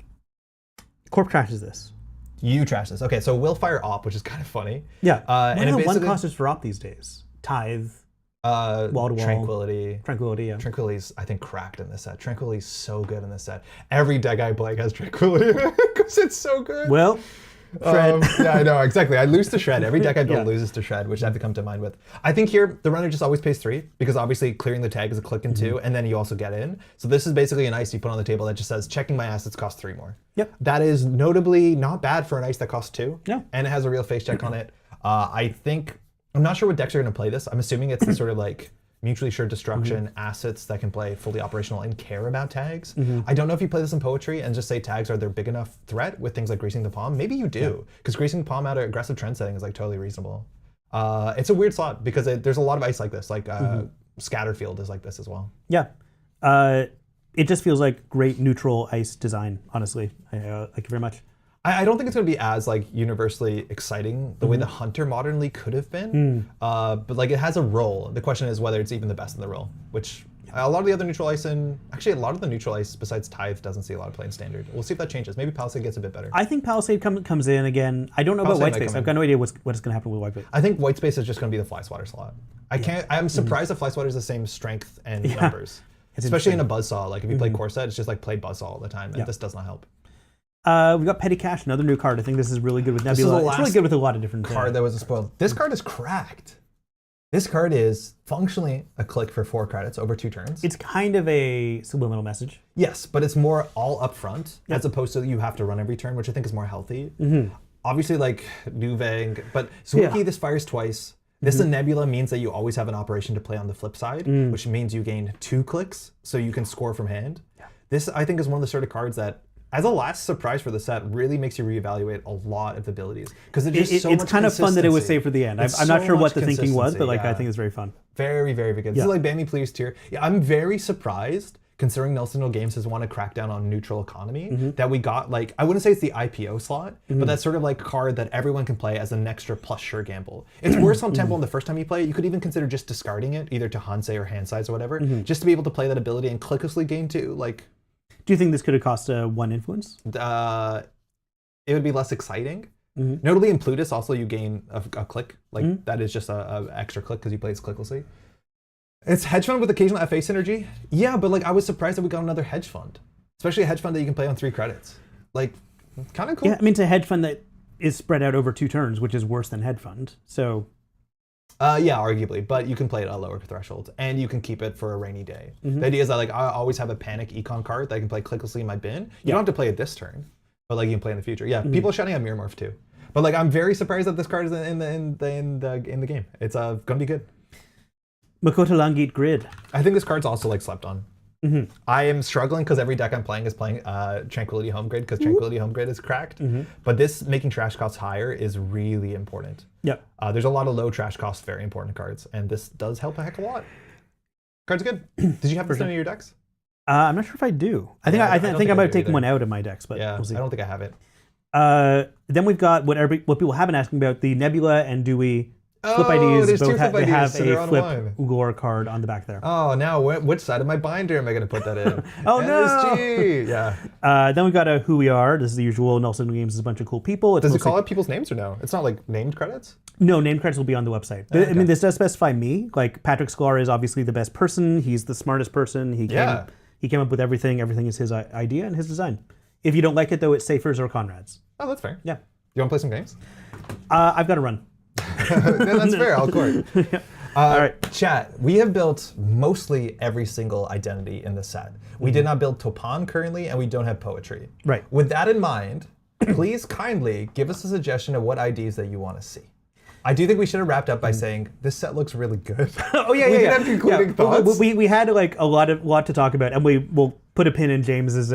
[SPEAKER 2] Corp trashes this.
[SPEAKER 1] You trash this. Okay, so we'll fire op, which is kind of funny.
[SPEAKER 2] Yeah.
[SPEAKER 1] And it
[SPEAKER 2] one costers for op these days. Tithe. Wall to wall.
[SPEAKER 1] Tranquility.
[SPEAKER 2] Yeah.
[SPEAKER 1] Tranquility's, I think, cracked in this set. Tranquility's so good in this set. Every deck I play has Tranquility in it because it's so good.
[SPEAKER 2] Well, Shred.
[SPEAKER 1] Yeah, I know, exactly. I lose to Shred. Every deck I build loses to Shred, which I have to come to mind with. I think here, the runner just always pays 3, because obviously clearing the tag is a click and 2, and then you also get in. So this is basically an ice you put on the table that just says, checking my assets cost 3 more.
[SPEAKER 2] Yep.
[SPEAKER 1] That is notably not bad for an ice that costs 2.
[SPEAKER 2] Yeah.
[SPEAKER 1] And it has a real face check on it. I'm not sure what decks are going to play this. I'm assuming it's the sort of like mutually assured destruction assets that can play fully operational and care about tags. I don't know if you play this in Poetry and just say tags are their big enough threat with things like Greasing the Palm. Maybe you do, because Greasing the Palm out of aggressive trend setting is like totally reasonable. It's a weird slot because there's a lot of ice like this, like Scatterfield is like this as well.
[SPEAKER 2] Yeah. It just feels like great neutral ice design, honestly. I like it very much.
[SPEAKER 1] I don't think it's going to be as like universally exciting the way the Hunter modernly could have been, but like it has a role. The question is whether it's even the best in the role, which a lot of the other neutral ice actually a lot of the neutral ice besides Tithe doesn't see a lot of play in Standard. We'll see if that changes. Maybe Palisade gets a bit better.
[SPEAKER 2] I think Palisade comes in again. I don't know about Whitespace. I've got no idea what's going to happen with Whitespace.
[SPEAKER 1] I think Whitespace is just going to be the Fly Swatter slot. I'm surprised that Fly Swatter is the same strength and numbers, especially in a Buzzsaw. Like if you play Corset, it's just like play Buzzsaw all the time, and this does not help.
[SPEAKER 2] We've got Petty Cash, another new card. I think this is really good with Nebula. It's really good with a lot of different
[SPEAKER 1] card that was spoiled. This card is cracked. This card is functionally a click for 4 credits over 2 turns.
[SPEAKER 2] It's kind of a subliminal message.
[SPEAKER 1] Yes, but it's more all up front as opposed to you have to run every turn, which I think is more healthy. Obviously, like Nuvang, but Swiki, this fires twice. This in Nebula means that you always have an operation to play on the flip side, which means you gain 2 clicks, so you can score from hand. This, I think, is one of the sort of cards that, as a last surprise for the set, really makes you reevaluate a lot of abilities, because
[SPEAKER 2] it's kind of fun that it was saved for the end. I'm not sure what the thinking was, but like I think it's very fun.
[SPEAKER 1] Very, very, very good. This is like Bammy Please tier. Yeah, I'm very surprised, considering Null Signal Games has wanted to crack down on neutral economy, that we got like, I wouldn't say it's the IPO slot, but that's sort of like card that everyone can play as an extra plus sure gamble. It's worse on Temple the first time you play it. You could even consider just discarding it, either to Hansei or hand size or whatever, just to be able to play that ability and clicklessly gain 2. Like,
[SPEAKER 2] do you think this could have cost 1 influence?
[SPEAKER 1] It would be less exciting. Notably in Plutus, also you gain a click. Like that is just a extra click because you play it clicklessly. It's hedge fund with occasional FA synergy. Yeah, but like I was surprised that we got another hedge fund, especially a hedge fund that you can play on 3 credits. Like, kind of cool.
[SPEAKER 2] Yeah, I mean it's a hedge fund that is spread out over 2 turns, which is worse than head fund. So.
[SPEAKER 1] Yeah, arguably, but you can play it at a lower threshold, and you can keep it for a rainy day. The idea is that like I always have a panic econ card that I can play clicklessly in my bin. You don't have to play it this turn, but like you can play in the future. Yeah, people are shouting at Mirror Morph too, but like I'm very surprised that this card is in the game. It's gonna be good.
[SPEAKER 2] Makoto Langit Grid.
[SPEAKER 1] I think this card's also like slept on. I am struggling because every deck I'm playing is playing Tranquility Home Grid because Tranquility Home Grid is cracked. But this making trash costs higher is really important.
[SPEAKER 2] Yep.
[SPEAKER 1] There's a lot of low trash costs, very important cards, and this does help a heck of a lot. Card's good. Did you have this in any of your decks?
[SPEAKER 2] I'm not sure if I do. I think I might have taken one out of my decks, but we'll see.
[SPEAKER 1] I don't think I have it.
[SPEAKER 2] Then we've got what people have been asking about, the Nebula and Dewey. Flip IDs both they have so a flip Ugor card on the back there.
[SPEAKER 1] Oh, now which side of my binder am I going to put that in?
[SPEAKER 2] Oh,
[SPEAKER 1] NSG. Yeah.
[SPEAKER 2] Then we've got a Who We Are. This is the usual. Null Signal Games is a bunch of cool people.
[SPEAKER 1] Does it call out people's names or no? It's not like named credits?
[SPEAKER 2] No, named credits will be on the website. Okay. I mean, this does specify me. Like, Patrick Sklar is obviously the best person. He's the smartest person. He came up with everything. Everything is his idea and his design. If you don't like it, though, it's Safers or Conrads.
[SPEAKER 1] Oh, that's fair.
[SPEAKER 2] Yeah.
[SPEAKER 1] You want to play some games?
[SPEAKER 2] I've got to run.
[SPEAKER 1] No, that's fair. I'll court.
[SPEAKER 2] All right.
[SPEAKER 1] Chat, we have built mostly every single identity in the set. We did not build Topan currently, and we don't have poetry.
[SPEAKER 2] Right.
[SPEAKER 1] With that in mind, please kindly give us a suggestion of what IDs that you want to see. I do think we should have wrapped up by saying this set looks really good.
[SPEAKER 2] Oh yeah,
[SPEAKER 1] we
[SPEAKER 2] yeah.
[SPEAKER 1] can have concluding thoughts.
[SPEAKER 2] We had like a lot to talk about, and we will put a pin in James's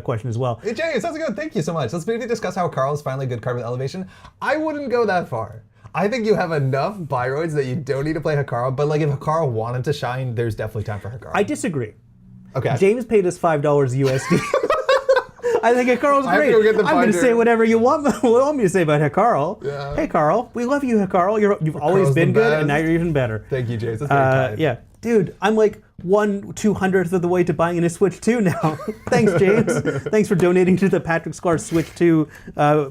[SPEAKER 2] question as well.
[SPEAKER 1] Hey, James, sounds good. Thank you so much. Let's maybe discuss how Carl is finally a good card with elevation. I wouldn't go that far. I think you have enough Byroids that you don't need to play Hikaru, but like if Hikaru wanted to shine, there's definitely time for Hikaru.
[SPEAKER 2] I disagree.
[SPEAKER 1] Okay.
[SPEAKER 2] James paid us $5 USD. I think Hikaru's great. I'm going to say whatever you want me to say about Hikaru.
[SPEAKER 1] Yeah.
[SPEAKER 2] Hey, Carl. We love you, Hikaru. You've always been good, and now you're even better.
[SPEAKER 1] Thank you, James. That's very kind.
[SPEAKER 2] Yeah. Dude, I'm like 1/200th of the way to buying a Switch 2 now. Thanks, James. Thanks for donating to the Patrick Sklar Switch 2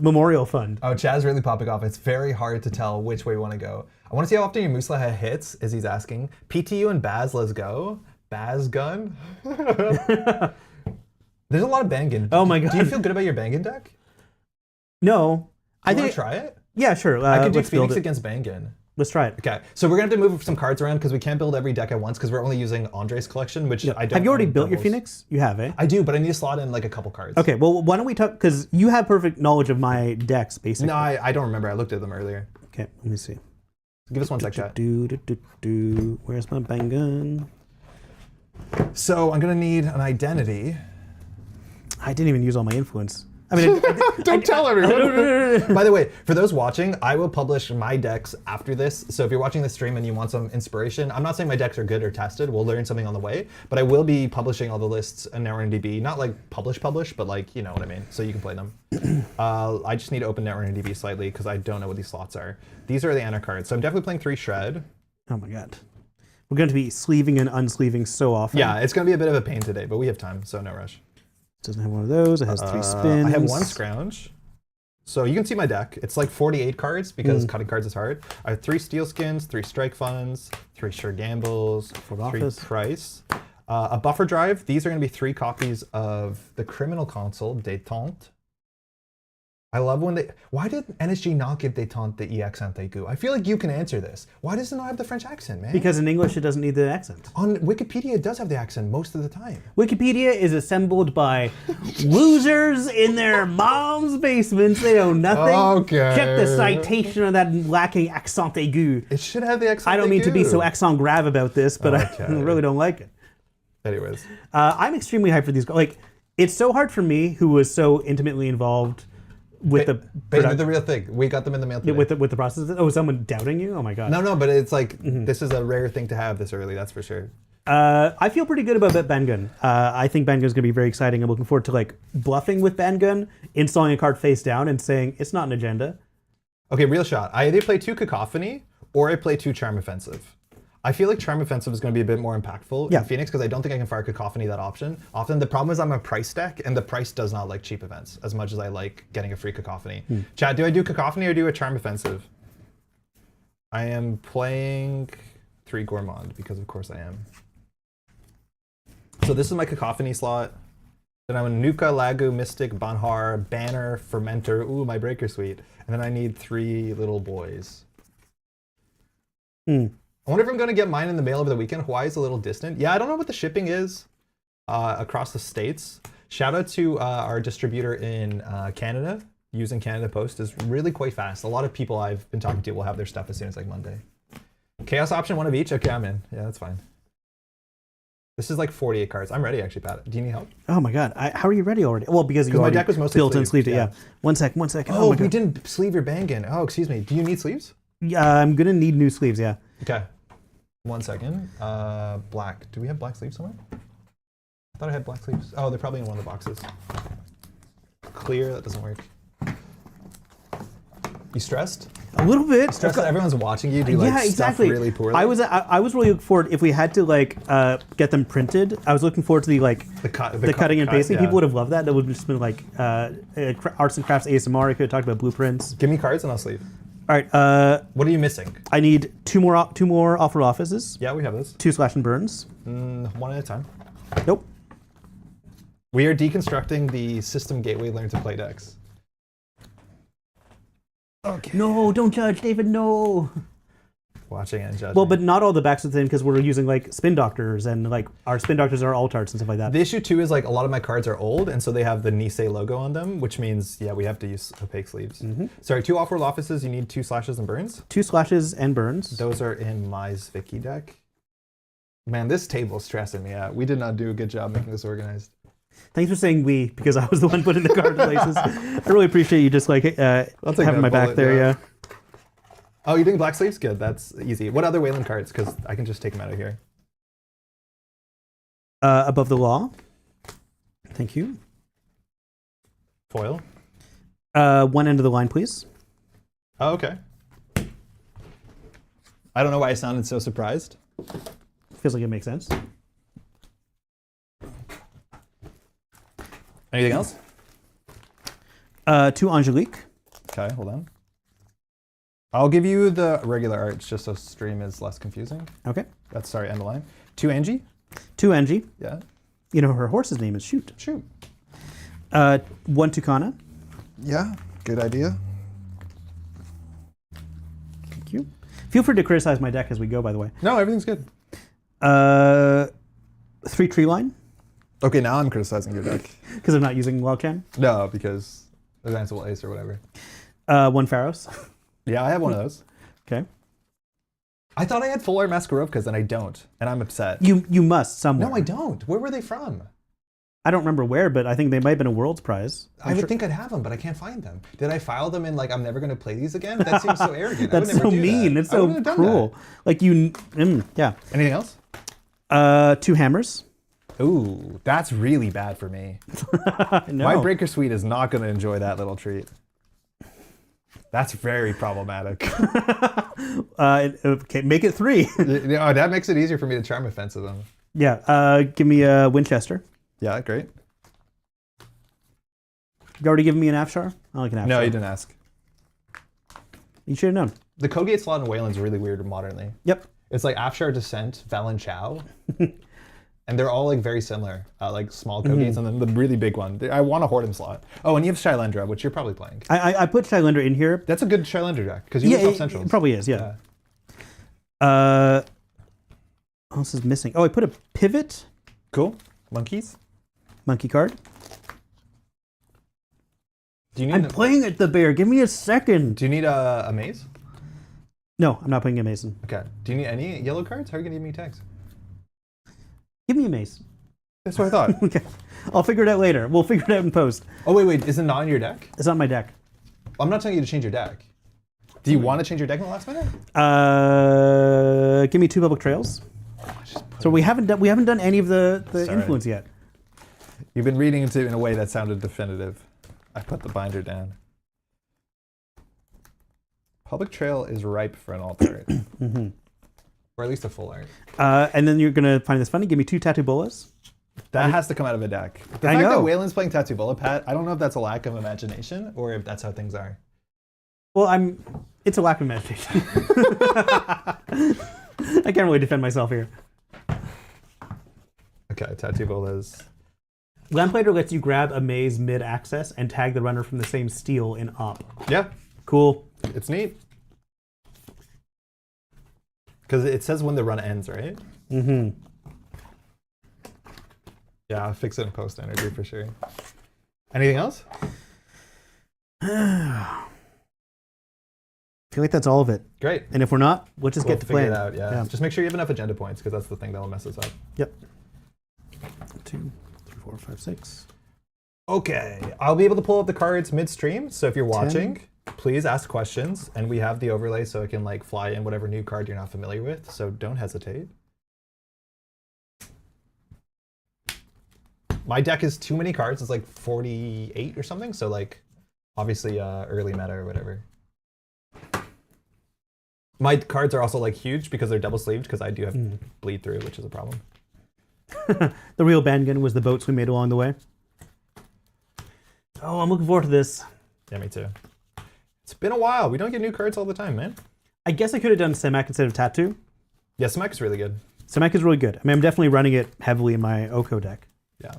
[SPEAKER 2] Memorial Fund.
[SPEAKER 1] Oh, Chad's really popping off. It's very hard to tell which way we want to go. I want to see how often your MuslihaT hits, as he's asking. PTU and Baz, let's go. BANGUN. There's a lot of BANGUN.
[SPEAKER 2] Oh my god.
[SPEAKER 1] Do you feel good about your BANGUN deck?
[SPEAKER 2] No.
[SPEAKER 1] I think try it?
[SPEAKER 2] Yeah, sure.
[SPEAKER 1] I can do
[SPEAKER 2] let's
[SPEAKER 1] Phoenix against BANGUN.
[SPEAKER 2] Let's try it.
[SPEAKER 1] Okay, so we're gonna have to move some cards around because we can't build every deck at once because we're only using Andre's collection, which I don't.
[SPEAKER 2] Have you already
[SPEAKER 1] own
[SPEAKER 2] built your
[SPEAKER 1] doubles.
[SPEAKER 2] Phoenix? You have, eh?
[SPEAKER 1] I do, but I need to slot in like a couple cards.
[SPEAKER 2] Okay, well, why don't we talk, because you have perfect knowledge of my decks, basically.
[SPEAKER 1] No, I don't remember. I looked at them earlier.
[SPEAKER 2] Okay, let me see.
[SPEAKER 1] Give us one sec, chat.
[SPEAKER 2] Where's my BANGUN?
[SPEAKER 1] So I'm gonna need an identity.
[SPEAKER 2] I didn't even use all my influence. I mean,
[SPEAKER 1] Don't tell everyone. By the way, for those watching, I will publish my decks after this. So if you're watching this stream and you want some inspiration, I'm not saying my decks are good or tested. We'll learn something on the way. But I will be publishing all the lists in NetRunnerDB. Not like publish, but like, you know what I mean. So you can play them. I just need to open NetRunnerDB slightly because I don't know what these slots are. These are the Anarch Cards. So I'm definitely playing 3 Shred.
[SPEAKER 2] Oh my god. We're going to be sleeving and unsleeving so often.
[SPEAKER 1] Yeah, it's going to be a bit of a pain today, but we have time, so no rush.
[SPEAKER 2] It doesn't have one of those. It has 3 spins.
[SPEAKER 1] I have 1 Scrounge. So you can see my deck. It's like 48 cards because cutting cards is hard. I have 3 Steel Skins, 3 Strike Funds, 3 Sure Gambles, 3 Price. A Buffer Drive. These are going to be 3 copies of the Criminal Console, Détente. I love when they... Why did NSG not give Détente the EX Antaigu? I feel like you can answer this. Why does it not have the French accent, man?
[SPEAKER 2] Because in English it doesn't need the accent.
[SPEAKER 1] On Wikipedia it does have the accent most of the time.
[SPEAKER 2] Wikipedia is assembled by losers in their mom's basements. They know nothing.
[SPEAKER 1] Okay.
[SPEAKER 2] Check the citation of that lacking accent aigu.
[SPEAKER 1] It should have the accent
[SPEAKER 2] I don't mean to be so
[SPEAKER 1] aigu.
[SPEAKER 2] accent grave about this, but
[SPEAKER 1] Okay.
[SPEAKER 2] I really don't like it.
[SPEAKER 1] Anyways.
[SPEAKER 2] I'm extremely hyped for these. Like, it's so hard for me, who was so intimately involved with
[SPEAKER 1] the real thing. We got them in the mail today.
[SPEAKER 2] with the process. Oh, someone doubting you? Oh my god.
[SPEAKER 1] No, but it's like this is a rare thing to have this early. That's for sure.
[SPEAKER 2] I feel pretty good about BANGUN. I think BANGUN is going to be very exciting. I'm looking forward to like bluffing with BANGUN, installing a card face down, and saying it's not an agenda.
[SPEAKER 1] Okay, real shot. I either play 2 Cacophony or I play 2 Charm Offensive. I feel like Charm Offensive is going to be a bit more impactful in Phoenix because I don't think I can fire Cacophony that option. Often the problem is I'm a price deck and the price does not like cheap events as much as I like getting a free Cacophony. Chad, do I do Cacophony or do a Charm Offensive? I am playing 3 Gourmand because of course I am. So this is my Cacophony slot. Then I'm a Nuka, Lagu, Mystic, Banhar, Banner, Fermenter, ooh, my Breaker Suite. And then I need 3 little boys. I wonder if I'm going to get mine in the mail over the weekend. Hawaii's a little distant. Yeah, I don't know what the shipping is across the states. Shout out to our distributor in Canada. Using Canada Post is really quite fast. A lot of people I've been talking to will have their stuff as soon as like Monday. Chaos option, 1 of each? Okay, I'm in. Yeah, that's fine. This is like 48 cards. I'm ready actually, Pat. Do you need help?
[SPEAKER 2] Oh my god. How are you ready already? Well, because you
[SPEAKER 1] my
[SPEAKER 2] already
[SPEAKER 1] deck was mostly
[SPEAKER 2] built and sleeved it.
[SPEAKER 1] yeah.
[SPEAKER 2] Yeah. One second.
[SPEAKER 1] Oh,
[SPEAKER 2] my
[SPEAKER 1] we
[SPEAKER 2] god.
[SPEAKER 1] didn't sleeve your BANGUN. Oh, excuse me. Do you need sleeves?
[SPEAKER 2] Yeah, I'm going to need new sleeves, yeah.
[SPEAKER 1] Okay. 1 second. Black. Do we have black sleeves somewhere? I thought I had black sleeves. Oh, they're probably in one of the boxes. Clear, that doesn't work. You stressed?
[SPEAKER 2] A little bit.
[SPEAKER 1] Stressed that everyone's watching you do like stuff really poorly?
[SPEAKER 2] I was really looking forward, if we had to like get them printed, I was looking forward to the cutting and pasting.
[SPEAKER 1] Yeah.
[SPEAKER 2] People would have loved that. That would have just been like arts and crafts ASMR. I could have talked about blueprints.
[SPEAKER 1] Give me cards and I'll sleeve.
[SPEAKER 2] All right.
[SPEAKER 1] What are you missing?
[SPEAKER 2] I need two more offered offices.
[SPEAKER 1] Yeah, we have those.
[SPEAKER 2] 2 slash and burns.
[SPEAKER 1] 1 at a time.
[SPEAKER 2] Nope.
[SPEAKER 1] We are deconstructing the system gateway learn to play decks. Okay.
[SPEAKER 2] No, don't judge, David, no.
[SPEAKER 1] Watching and judging.
[SPEAKER 2] Well, but not all the backs are the same because we're using like spin doctors and like our spin doctors are altards and stuff like that.
[SPEAKER 1] The issue too is like a lot of my cards are old, and so they have the Nisei logo on them, which means yeah, we have to use opaque sleeves. Sorry, 2 off-world offices. You need 2 slashes and burns.
[SPEAKER 2] 2 slashes and burns.
[SPEAKER 1] Those are in my Vicky deck. Man, this table's stressing me out. We did not do a good job making this organized.
[SPEAKER 2] Thanks for saying we, because I was the one putting the card places. I really appreciate you just like having my back there. Yeah.
[SPEAKER 1] Oh, you're doing black sleeves? Good, that's easy. What other Weyland cards? Because I can just take them out of here.
[SPEAKER 2] Above the law. Thank you.
[SPEAKER 1] Foil.
[SPEAKER 2] 1 end of the line, please.
[SPEAKER 1] Oh, okay. I don't know why I sounded so surprised.
[SPEAKER 2] Feels like it makes sense.
[SPEAKER 1] Anything else?
[SPEAKER 2] 2 Angelique.
[SPEAKER 1] Okay, hold on. I'll give you the regular arts just so stream is less confusing.
[SPEAKER 2] Okay.
[SPEAKER 1] That's, sorry, end the line. 2 Angie.
[SPEAKER 2] 2 Angie.
[SPEAKER 1] Yeah.
[SPEAKER 2] You know, her horse's name is Shoot.
[SPEAKER 1] Shoot.
[SPEAKER 2] 1 Tucana.
[SPEAKER 1] Yeah, good idea.
[SPEAKER 2] Thank you. Feel free to criticize my deck as we go, by the way.
[SPEAKER 1] No, everything's good.
[SPEAKER 2] 3 Tree Line.
[SPEAKER 1] Okay, now I'm criticizing your deck.
[SPEAKER 2] Because I'm not using Logchan.
[SPEAKER 1] No, because Advanceable Ace or whatever.
[SPEAKER 2] 1 Pharos.
[SPEAKER 1] Yeah, I have one of those.
[SPEAKER 2] Okay.
[SPEAKER 1] I thought I had full art Masquerovkas and I don't, and I'm upset.
[SPEAKER 2] You must somewhere.
[SPEAKER 1] No, I don't. Where were they from?
[SPEAKER 2] I don't remember where, but I think they might have been a World's Prize.
[SPEAKER 1] I would think I'd have them, but I can't find them. Did I file them in like I'm never going to play these again? That seems so arrogant.
[SPEAKER 2] That's so mean. It's so cruel. Like you, yeah.
[SPEAKER 1] Anything else?
[SPEAKER 2] 2 Hammers.
[SPEAKER 1] Ooh, that's really bad for me.
[SPEAKER 2] No.
[SPEAKER 1] My Breaker Suite is not going to enjoy that little treat. That's very problematic.
[SPEAKER 2] Okay, make it 3.
[SPEAKER 1] Oh, that makes it easier for me to charm offensive them.
[SPEAKER 2] Yeah, give me a Winchester.
[SPEAKER 1] Yeah, great.
[SPEAKER 2] You already given me an Afshar? I like an Afshar.
[SPEAKER 1] No, you didn't ask.
[SPEAKER 2] You should have known.
[SPEAKER 1] The Kogate slot in Weyland's really weird modernly.
[SPEAKER 2] Yep.
[SPEAKER 1] It's like Afshar Descent, Valen Chow. And they're all like very similar, like small Kogates, and then the really big one. I want a Hordem slot. Oh, and you have Shylendra, which you're probably playing.
[SPEAKER 2] I put Shylendra in here.
[SPEAKER 1] That's a good Shylendra deck, because you use Centrals.
[SPEAKER 2] It probably is, yeah. What else is missing? Oh, I put a Pivot.
[SPEAKER 1] Cool. Monkeys.
[SPEAKER 2] Monkey card.
[SPEAKER 1] Do you need
[SPEAKER 2] I'm playing at the bear. Give me a second.
[SPEAKER 1] Do you need a maze?
[SPEAKER 2] No, I'm not playing a Mason.
[SPEAKER 1] Okay. Do you need any yellow cards? How are you going to give me tags?
[SPEAKER 2] Give me a mace.
[SPEAKER 1] That's what I thought.
[SPEAKER 2] Okay. I'll figure it out later. We'll figure it out in post.
[SPEAKER 1] Oh, wait. Is it not in your deck?
[SPEAKER 2] It's not my deck.
[SPEAKER 1] I'm not telling you to change your deck. Do you want to change your deck in the last minute?
[SPEAKER 2] Give me 2 Public Trails. So we haven't done any of the influence yet.
[SPEAKER 1] You've been reading into it in a way that sounded definitive. I put the binder down. Public Trail is ripe for an alt art. Or at least a full art.
[SPEAKER 2] And then you're going to find this funny. Give me 2 Tattoo Bolas.
[SPEAKER 1] That has to come out of a deck. The fact that Weyland's playing Tattoo Bola, Pat, I don't know if that's a lack of imagination or if that's how things are.
[SPEAKER 2] Well, it's a lack of imagination. I can't really defend myself here.
[SPEAKER 1] Okay, Tattoo Bolas.
[SPEAKER 2] Lamplighter lets you grab a maze mid-access and tag the runner from the same steal in op.
[SPEAKER 1] Yeah.
[SPEAKER 2] Cool.
[SPEAKER 1] It's neat. Because it says when the run ends, right?
[SPEAKER 2] Mm-hmm.
[SPEAKER 1] Yeah, I'll fix it in post energy for sure. Anything else?
[SPEAKER 2] I feel like that's all of it.
[SPEAKER 1] Great.
[SPEAKER 2] And if we're not, we'll just get to
[SPEAKER 1] figure
[SPEAKER 2] playing.
[SPEAKER 1] it out, yeah. Just make sure you have enough agenda points because that's the thing that'll mess us up.
[SPEAKER 2] Yep. 2, 3, 4, 5, 6.
[SPEAKER 1] Okay, I'll be able to pull up the cards midstream. So if you're watching, please ask questions, and we have the overlay so it can like fly in whatever new card you're not familiar with. So don't hesitate. My deck is too many cards. It's like 48 or something. So like, obviously early meta or whatever. My cards are also like huge because they're double sleeved because I do have bleed through, which is a problem.
[SPEAKER 2] The real BANGUN was the boats we made along the way. Oh, I'm looking forward to this.
[SPEAKER 1] Yeah, me too. It's been a while. We don't get new cards all the time, man.
[SPEAKER 2] I guess I could have done Semak instead of Tattoo.
[SPEAKER 1] Yeah, Semak is really good.
[SPEAKER 2] Semak is really good. I mean, I'm definitely running it heavily in my Oko deck.
[SPEAKER 1] Yeah.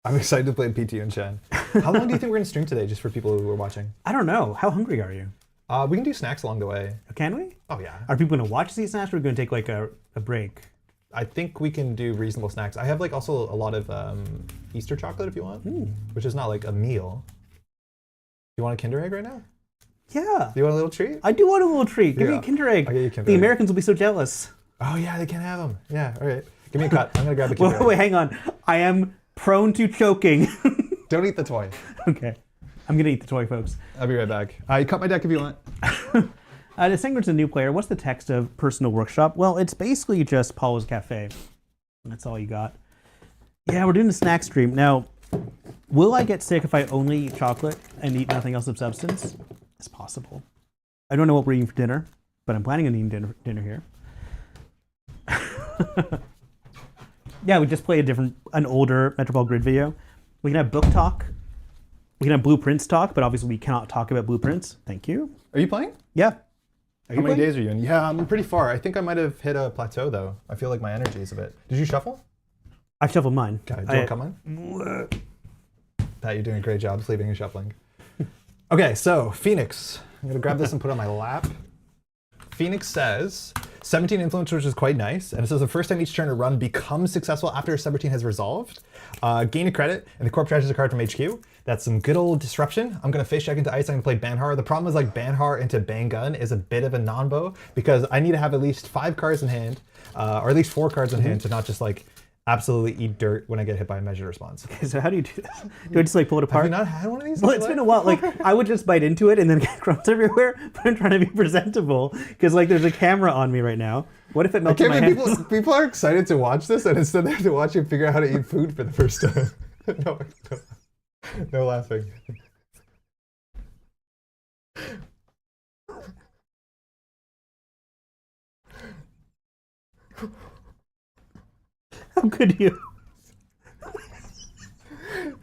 [SPEAKER 1] I'm excited to play PT and Chen. How long do you think we're gonna stream today, just for people who are watching?
[SPEAKER 2] I don't know. How hungry are you?
[SPEAKER 1] We can do snacks along the way.
[SPEAKER 2] Can we?
[SPEAKER 1] Oh yeah.
[SPEAKER 2] Are people gonna watch these snacks, or are we gonna take like a break?
[SPEAKER 1] I think we can do reasonable snacks. I have like also a lot of Easter chocolate if you want, which is not like a meal. You want a Kinder Egg right now?
[SPEAKER 2] Yeah.
[SPEAKER 1] Do you want a little treat?
[SPEAKER 2] I do want a little treat. Give me a
[SPEAKER 1] Yeah.
[SPEAKER 2] Kinder Egg.
[SPEAKER 1] I'll get you a Kinder
[SPEAKER 2] The
[SPEAKER 1] Egg.
[SPEAKER 2] Americans will be so jealous.
[SPEAKER 1] Oh yeah, they can't have them. Yeah, all right. Give me a cut. I'm gonna grab a Kinder
[SPEAKER 2] Wait,
[SPEAKER 1] Egg.
[SPEAKER 2] wait, hang on. I am prone to choking.
[SPEAKER 1] Don't eat the toy.
[SPEAKER 2] Okay. I'm gonna eat the toy, folks.
[SPEAKER 1] I'll be right back. You cut my deck if you want.
[SPEAKER 2] To Singleton's a new player. What's the text of Personal Workshop? Well, it's basically just Paula's Cafe. That's all you got. Yeah, we're doing a snack stream. Now, will I get sick if I only eat chocolate and eat nothing else of substance? It's possible. I don't know what we're eating for dinner, but I'm planning on eating dinner here. Yeah, we just play an older Métropole Grid video. We can have book talk. We can have blueprints talk, but obviously we cannot talk about blueprints. Thank you.
[SPEAKER 1] Are you playing?
[SPEAKER 2] Yeah.
[SPEAKER 1] How many days are you in? Yeah, I'm pretty far. I think I might have hit a plateau though. I feel like my energy is a bit. Did you shuffle?
[SPEAKER 2] I've shuffled mine.
[SPEAKER 1] Okay, do you want to come on? Pat, you're doing a great job sleeping and shuffling. Okay, so Phoenix. I'm gonna grab this and put it on my lap. Phoenix says 17 influence, which is quite nice. And it says the first time each turn a run becomes successful after a subroutine has resolved. Gain a credit, and the corp treasures a card from HQ. That's some good old disruption. I'm gonna face check into ice, I'm gonna play Banhar. The problem is like Banhar into BANGUN is a bit of a non-bow because I need to have at least 5 cards in hand, or at least 4 cards in hand to not just like absolutely eat dirt when I get hit by a measured response.
[SPEAKER 2] Okay, so how do you do this? Do I just like pull it apart?
[SPEAKER 1] Have you not had one of these?
[SPEAKER 2] Well, it's been a while. Like, I would just bite into it and then get crumbs everywhere, but I'm trying to be presentable because, like, there's a camera on me right now. What if it melts in my hands?
[SPEAKER 1] People are excited to watch this, and instead they have to watch you figure out how to eat food for the first time. No laughing.
[SPEAKER 2] How could you?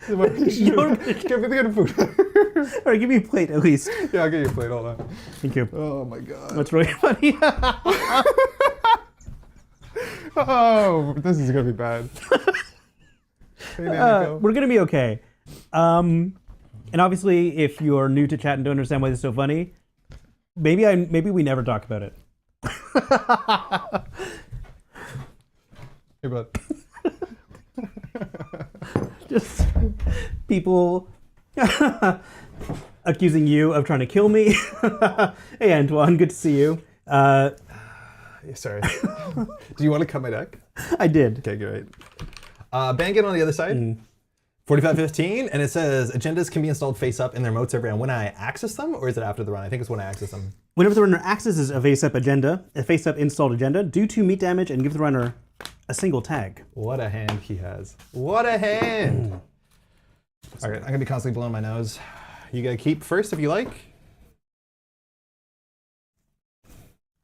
[SPEAKER 1] Give me the food.
[SPEAKER 2] Or give me a plate at least.
[SPEAKER 1] Yeah, I'll get you a plate. Hold on.
[SPEAKER 2] Thank you.
[SPEAKER 1] Oh my god.
[SPEAKER 2] That's really funny.
[SPEAKER 1] Oh, this is gonna be bad. Hey, Nico.
[SPEAKER 2] We're gonna be okay. And obviously, if you're new to chat and don't understand why this is so funny, maybe we never talk about it.
[SPEAKER 1] Hey, bud.
[SPEAKER 2] Just people accusing you of trying to kill me. Hey, Antoine, good to see you.
[SPEAKER 1] Sorry. Do you want to cut my deck?
[SPEAKER 2] I did.
[SPEAKER 1] Okay, great. BANGUN on the other side. 4515, and it says agendas can be installed face up in their moats every round when I access them, or is it after the run? I think it's when I access them.
[SPEAKER 2] Whenever the runner accesses a face-up agenda, a face-up installed agenda, do 2 meat damage and give the runner a single tag.
[SPEAKER 1] What a hand he has. What a hand! All right, I'm gonna be constantly blowing my nose. You gotta keep first if you like.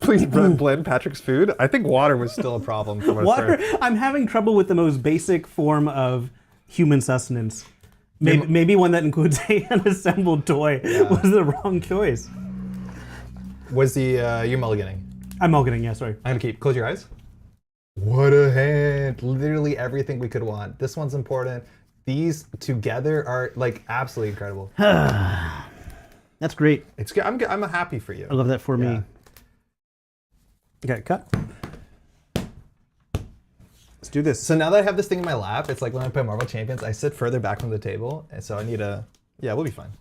[SPEAKER 1] Please blend Patrick's food. I think water was still a problem for
[SPEAKER 2] Water? I'm having trouble with the most basic form of human sustenance. Maybe one that includes an assembled toy was the wrong choice.
[SPEAKER 1] Was the you mulliganing?
[SPEAKER 2] I'm mulliganing, yeah, sorry.
[SPEAKER 1] I'm gonna keep. Close your eyes. What a hand! Literally everything we could want. This one's important. These together are like absolutely incredible.
[SPEAKER 2] That's great.
[SPEAKER 1] It's good. I'm happy for you.
[SPEAKER 2] I love that for me. Okay, cut. Let's do this.
[SPEAKER 1] So now that I have this thing in my lap, it's like when I play Marvel Champions, I sit further back from the table, and so I need a. Yeah, we'll be fine.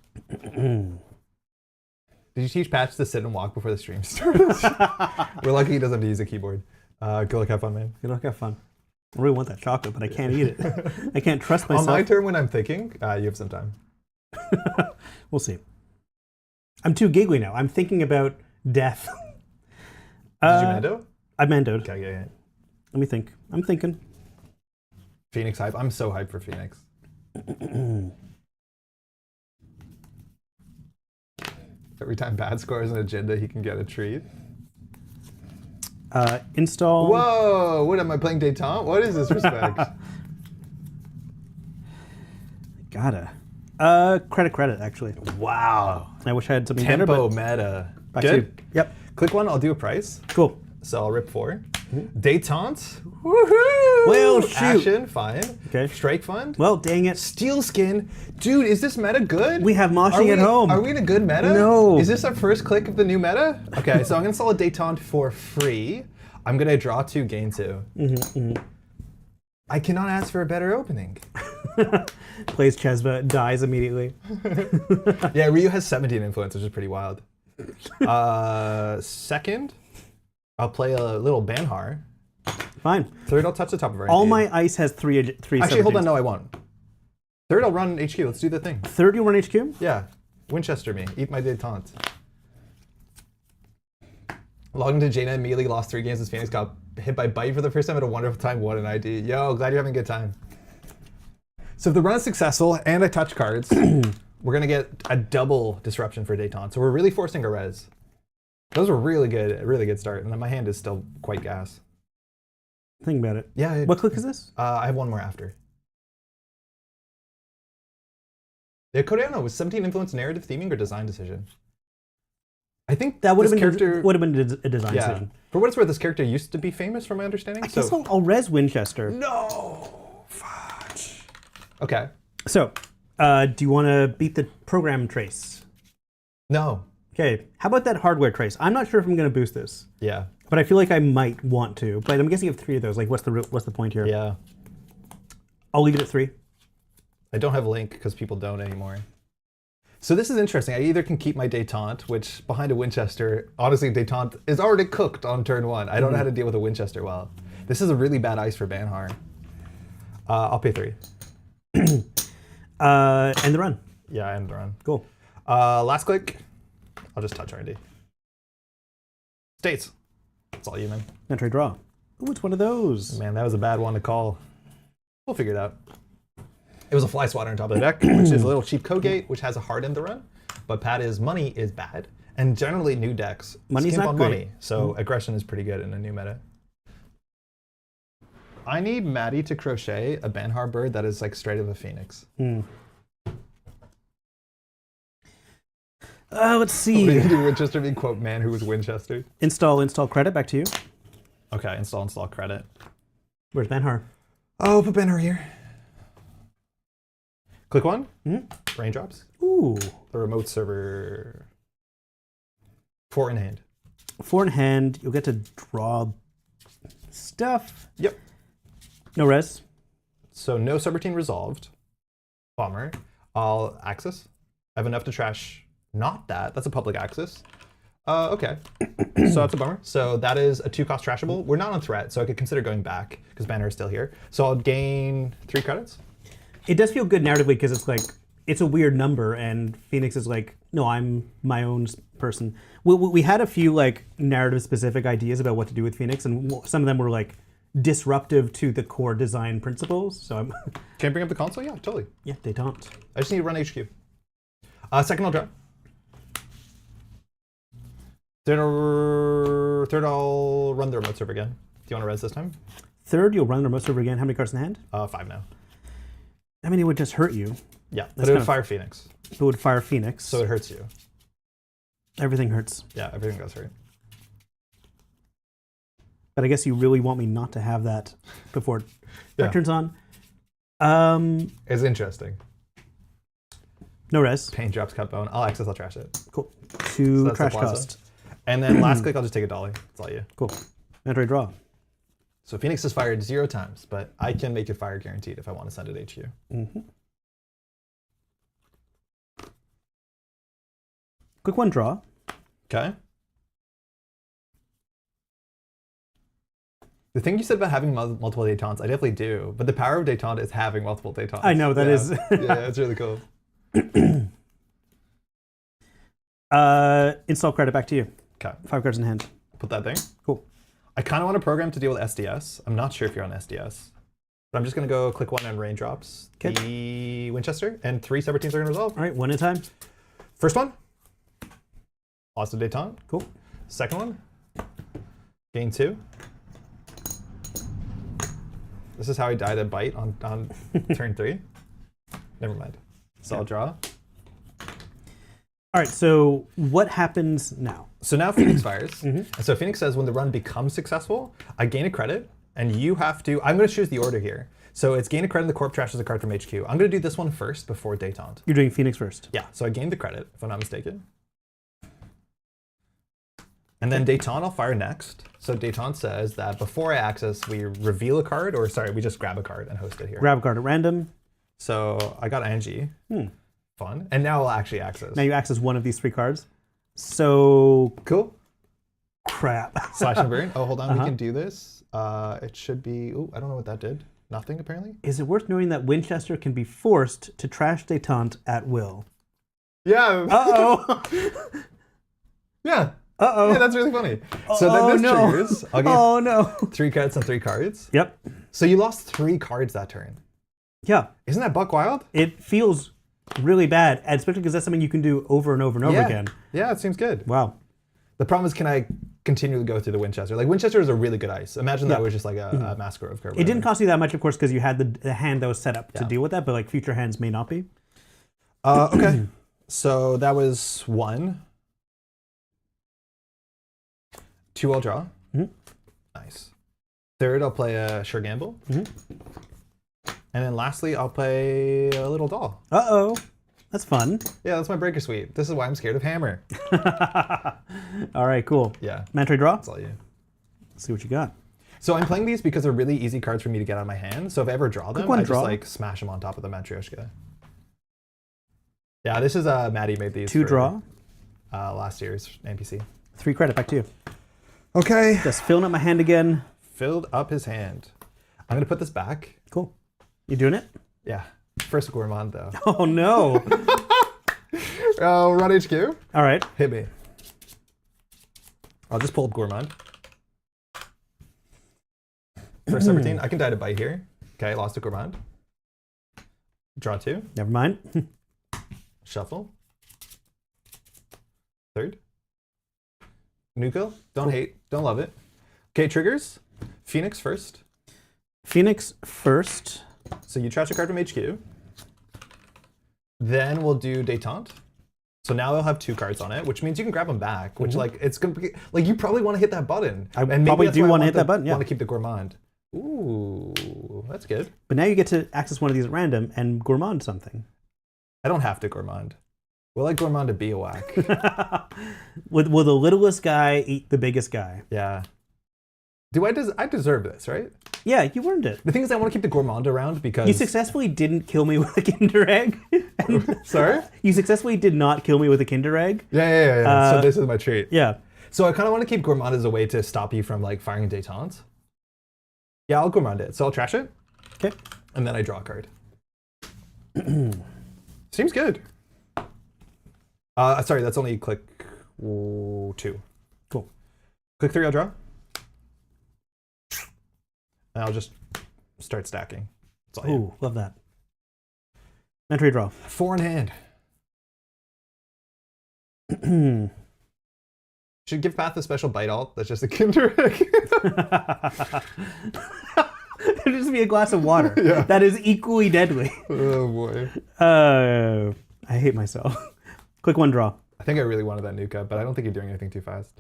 [SPEAKER 1] Did you teach Patch to sit and walk before the stream starts? We're lucky he doesn't have to use a keyboard. Good luck, have fun, man.
[SPEAKER 2] Good luck, have fun. I really want that chocolate, but I can't eat it. I can't trust myself.
[SPEAKER 1] On my turn when I'm thinking, you have some time.
[SPEAKER 2] We'll see. I'm too giggly now. I'm thinking about death.
[SPEAKER 1] Did you mando?
[SPEAKER 2] I mandoed.
[SPEAKER 1] Okay, yeah.
[SPEAKER 2] Let me think. I'm thinking.
[SPEAKER 1] Phoenix hype. I'm so hyped for Phoenix. Every time Bad scores an agenda, he can get a treat.
[SPEAKER 2] Install.
[SPEAKER 1] Whoa! What am I playing détente? What is this respect?
[SPEAKER 2] Gotta. Credit, actually.
[SPEAKER 1] Wow.
[SPEAKER 2] I wish I had something
[SPEAKER 1] Tempo
[SPEAKER 2] better, but
[SPEAKER 1] meta.
[SPEAKER 2] back to you.
[SPEAKER 1] Good.
[SPEAKER 2] Yep.
[SPEAKER 1] Click 1, I'll do a price.
[SPEAKER 2] Cool.
[SPEAKER 1] So I'll rip 4. Detente. Woohoo!
[SPEAKER 2] Well, shoot.
[SPEAKER 1] Action, fine.
[SPEAKER 2] Okay.
[SPEAKER 1] Strike Fund.
[SPEAKER 2] Well, dang it.
[SPEAKER 1] Steel Skin. Dude, is this meta good?
[SPEAKER 2] We have moshing at home.
[SPEAKER 1] Are we in a good meta?
[SPEAKER 2] No.
[SPEAKER 1] Is this our first click of the new meta? Okay, so I'm gonna install a Detente for free. I'm gonna draw 2, gain 2. I cannot ask for a better opening.
[SPEAKER 2] Plays Chesba, dies immediately.
[SPEAKER 1] Yeah, Ryu has 17 influence, which is pretty wild. Second, I'll play a little Banhar.
[SPEAKER 2] Fine.
[SPEAKER 1] Third, I'll touch the top of our
[SPEAKER 2] All
[SPEAKER 1] hand.
[SPEAKER 2] my ice has three
[SPEAKER 1] Actually, hold on, no, I won't. Third, I'll run HQ. Let's do the thing.
[SPEAKER 2] Third, you run HQ?
[SPEAKER 1] Yeah. Winchester me. Eat my Detente. Logged into Jaina, immediately lost 3 games as Phoenix, got hit by Bite for the first time, had a wonderful time. What an ID. Yo, glad you're having a good time. So if the run is successful and I touch cards, we're going to get a double disruption for Detente. So we're really forcing a res. Those were really good start. And then my hand is still quite gas.
[SPEAKER 2] Think about it.
[SPEAKER 1] Yeah.
[SPEAKER 2] What click is this?
[SPEAKER 1] I have one more after. Yeah, Koreano was 17 influence narrative theming or design decision. I think
[SPEAKER 2] That would have been
[SPEAKER 1] character
[SPEAKER 2] a design decision.
[SPEAKER 1] For what it's worth, this character used to be famous, from my understanding.
[SPEAKER 2] I guess I'll res Winchester.
[SPEAKER 1] No, fudge. Okay.
[SPEAKER 2] So, do you want to beat the program trace?
[SPEAKER 1] No.
[SPEAKER 2] Okay. How about that hardware trace? I'm not sure if I'm going to boost this,
[SPEAKER 1] Yeah.
[SPEAKER 2] but I feel like I might want to. But I'm guessing you have 3 of those. Like, what's the point here?
[SPEAKER 1] Yeah.
[SPEAKER 2] I'll leave it at 3.
[SPEAKER 1] I don't have a link because people don't anymore. So this is interesting. I either can keep my Detente, which behind a Winchester, honestly, Detente is already cooked on turn 1. I don't know how to deal with a Winchester well. This is a really bad ice for Banhar. I'll pay 3.
[SPEAKER 2] And the run.
[SPEAKER 1] Yeah, end the run.
[SPEAKER 2] Cool.
[SPEAKER 1] Last click. I'll just touch R&D. States. That's all you, man.
[SPEAKER 2] Entry draw. Ooh, it's one of those.
[SPEAKER 1] Man, that was a bad one to call. We'll figure it out. It was a Fly Swatter on top of the deck, which is a little cheap Kogate, which has a hard end the run. But Pat is money is bad. And generally new decks
[SPEAKER 2] Money's
[SPEAKER 1] skimp
[SPEAKER 2] not
[SPEAKER 1] on
[SPEAKER 2] great.
[SPEAKER 1] money. So aggression is pretty good in a new meta. I need Maddie to crochet a Banhar bird that is like straight of a phoenix.
[SPEAKER 2] Let's see.
[SPEAKER 1] Winchester being quote man who was Winchester.
[SPEAKER 2] Install credit, back to you.
[SPEAKER 1] Okay, install credit.
[SPEAKER 2] Where's Banhar?
[SPEAKER 1] Oh, put Banhar here. Click 1. Raindrops.
[SPEAKER 2] Ooh.
[SPEAKER 1] The remote server. 4 in hand.
[SPEAKER 2] 4 in hand. You'll get to draw stuff.
[SPEAKER 1] Yep.
[SPEAKER 2] No res.
[SPEAKER 1] So no subroutine resolved. Bummer. I'll access. I have enough to trash. Not that. That's a public access. Okay. So that's a bummer. So that is a 2-cost trashable. We're not on threat, so I could consider going back because Banner is still here. So I'll gain 3 credits.
[SPEAKER 2] It does feel good narratively because it's like, it's a weird number and Phoenix is like, no, I'm my own person. We had a few like narrative specific ideas about what to do with Phoenix, and some of them were like disruptive to the core design principles. So I'm
[SPEAKER 1] Can I bring up the console? Yeah, totally.
[SPEAKER 2] yeah, detente.
[SPEAKER 1] I just need to run HQ. Second, I'll draw. Third, I'll run the remote server again. Do you want to res this time?
[SPEAKER 2] Third, you'll run the remote server again. How many cards in the hand?
[SPEAKER 1] 5 now.
[SPEAKER 2] I mean, it would just hurt you.
[SPEAKER 1] Yeah,
[SPEAKER 2] That's
[SPEAKER 1] but it would
[SPEAKER 2] kind
[SPEAKER 1] fire Phoenix.
[SPEAKER 2] It would fire Phoenix.
[SPEAKER 1] So it hurts you.
[SPEAKER 2] Everything hurts.
[SPEAKER 1] Yeah, everything goes hurt.
[SPEAKER 2] But I guess you really want me not to have that before
[SPEAKER 1] Yeah.
[SPEAKER 2] it turns on.
[SPEAKER 1] It's interesting.
[SPEAKER 2] No res.
[SPEAKER 1] Paint drops, cut bone. I'll access, I'll trash it.
[SPEAKER 2] Cool.
[SPEAKER 1] So
[SPEAKER 2] 2
[SPEAKER 1] that's the
[SPEAKER 2] trash
[SPEAKER 1] plaza.
[SPEAKER 2] cost.
[SPEAKER 1] And then last click, I'll just take $1. That's all you.
[SPEAKER 2] Cool. Enter a draw.
[SPEAKER 1] So Phoenix is fired 0 times, but I can make it fire guaranteed if I want to send it HQ.
[SPEAKER 2] Quick 1 draw.
[SPEAKER 1] Okay. The thing you said about having multiple detentes, I definitely do. But the power of detente is having multiple detentes.
[SPEAKER 2] I know, that is.
[SPEAKER 1] Yeah, it's really cool.
[SPEAKER 2] Install credit, back to you.
[SPEAKER 1] Okay.
[SPEAKER 2] 5 cards in hand.
[SPEAKER 1] Put that thing.
[SPEAKER 2] Cool.
[SPEAKER 1] I kind of want a program to deal with SDS. I'm not sure if you're on SDS. But I'm just going to go click 1 on raindrops.
[SPEAKER 2] Okay.
[SPEAKER 1] The Winchester. And 3 separate teams are going to resolve.
[SPEAKER 2] All right, 1 at a time.
[SPEAKER 1] First one. Lost a detente.
[SPEAKER 2] Cool.
[SPEAKER 1] Second one. Gain 2. This is how I died at Bite on turn 3. Never mind. So I'll draw.
[SPEAKER 2] All All right, so what happens now?
[SPEAKER 1] So now Phoenix fires. And so Phoenix says when the run becomes successful, I gain a credit, and you have to, I'm going to choose the order here. So it's gain a credit, the corp trashes a card from HQ. I'm going to do this one first before Détente.
[SPEAKER 2] You're doing Phoenix first.
[SPEAKER 1] Yeah, so I gained the credit, if I'm not mistaken. And then Détente I'll fire next. So Détente says that before I access, we reveal a card, or sorry, we just grab a card and host it here.
[SPEAKER 2] Grab a card at random.
[SPEAKER 1] So I got Angie. Fun. And now I'll actually access.
[SPEAKER 2] Now you access one of these 3 cards. So
[SPEAKER 1] Cool.
[SPEAKER 2] crap.
[SPEAKER 1] Slash and burn. Oh, hold on, we can do this. It should be, oh, I don't know what that did. Nothing, apparently.
[SPEAKER 2] Is it worth knowing that Winchester can be forced to trash Détente at will?
[SPEAKER 1] Yeah.
[SPEAKER 2] Uh-oh.
[SPEAKER 1] Yeah.
[SPEAKER 2] Uh-oh.
[SPEAKER 1] Yeah, that's really funny. So then this triggers. I'll give
[SPEAKER 2] Oh, no.
[SPEAKER 1] 3 credits and 3 cards.
[SPEAKER 2] Yep.
[SPEAKER 1] So you lost 3 cards that turn.
[SPEAKER 2] Yeah.
[SPEAKER 1] Isn't that buck wild?
[SPEAKER 2] It feels really bad, and especially because that's something you can do over and over and over again.
[SPEAKER 1] Yeah, it seems good.
[SPEAKER 2] Wow.
[SPEAKER 1] The problem is, can I continually go through the Winchester? Like, Winchester is a really good ice. Imagine that was just like a Massacre of card.
[SPEAKER 2] It didn't cost you that much, of course, because you had the hand that was set up to deal with that, but like future hands may not be.
[SPEAKER 1] Okay. So that was 1. 2 I'll draw. Nice. 3rd, I'll play a Sure Gamble. And then lastly, I'll play a little doll.
[SPEAKER 2] Uh-oh. That's fun.
[SPEAKER 1] Yeah, that's my breaker suite. This is why I'm scared of hammer.
[SPEAKER 2] All right, cool.
[SPEAKER 1] Yeah.
[SPEAKER 2] Mandatory draw?
[SPEAKER 1] That's all you.
[SPEAKER 2] Let's see what you got.
[SPEAKER 1] So I'm playing these because they're really easy cards for me to get out of my hand. So if I ever draw them, I just
[SPEAKER 2] draw.
[SPEAKER 1] like smash them on top of the Matryoshka. Yeah, this is Maddie made these.
[SPEAKER 2] 2
[SPEAKER 1] for,
[SPEAKER 2] draw.
[SPEAKER 1] Last year's NPC.
[SPEAKER 2] 3 credit, back to you.
[SPEAKER 1] Okay.
[SPEAKER 2] Just filling up my hand again.
[SPEAKER 1] Filled up his hand. I'm gonna put this back.
[SPEAKER 2] Cool. You doing it?
[SPEAKER 1] Yeah. First Gourmand though.
[SPEAKER 2] Oh no.
[SPEAKER 1] Run HQ.
[SPEAKER 2] All right.
[SPEAKER 1] Hit me. I'll just pull up Gourmand. First 17. I can die to bite here. Okay, lost a Gourmand. Draw 2.
[SPEAKER 2] Never mind.
[SPEAKER 1] Shuffle. 3rd. Nuka. Don't hate. Don't love it. Okay, triggers. Phoenix first.
[SPEAKER 2] Phoenix first.
[SPEAKER 1] So you trash a card from HQ. Then we'll do Détente. So now they'll have 2 cards on it, which means you can grab them back, which like, it's gonna be, like, you probably want to hit that button.
[SPEAKER 2] I probably do want to hit that button, yeah.
[SPEAKER 1] Want to keep the Gourmand. Ooh, that's good.
[SPEAKER 2] But now you get to access one of these at random and Gourmand something.
[SPEAKER 1] I don't have to Gourmand. Will I Gourmand to be a whack?
[SPEAKER 2] Will the littlest guy eat the biggest guy?
[SPEAKER 1] Yeah. I deserve this, right?
[SPEAKER 2] Yeah, you earned it.
[SPEAKER 1] The thing is, I want to keep the Gourmand around because...
[SPEAKER 2] You successfully didn't kill me with a Kinder Egg.
[SPEAKER 1] Sorry?
[SPEAKER 2] You successfully did not kill me with a Kinder Egg.
[SPEAKER 1] Yeah. So this is my treat.
[SPEAKER 2] Yeah.
[SPEAKER 1] So I kind of want to keep Gourmand as a way to stop you from like firing Détente. Yeah, I'll Gourmand it. So I'll trash it.
[SPEAKER 2] Okay.
[SPEAKER 1] And then I draw a card. Seems good. Sorry, that's only click 2.
[SPEAKER 2] Cool.
[SPEAKER 1] Click 3, I'll draw. And I'll just start stacking. That's all.
[SPEAKER 2] Ooh, love that. Entry draw.
[SPEAKER 1] 4 in hand. Should give Path a special bite alt. That's just a Kinder Egg.
[SPEAKER 2] It'd just be a glass of water.
[SPEAKER 1] Yeah.
[SPEAKER 2] That is equally deadly.
[SPEAKER 1] Oh boy.
[SPEAKER 2] I hate myself. Click 1 draw.
[SPEAKER 1] I think I really wanted that Nuka, but I don't think you're doing anything too fast.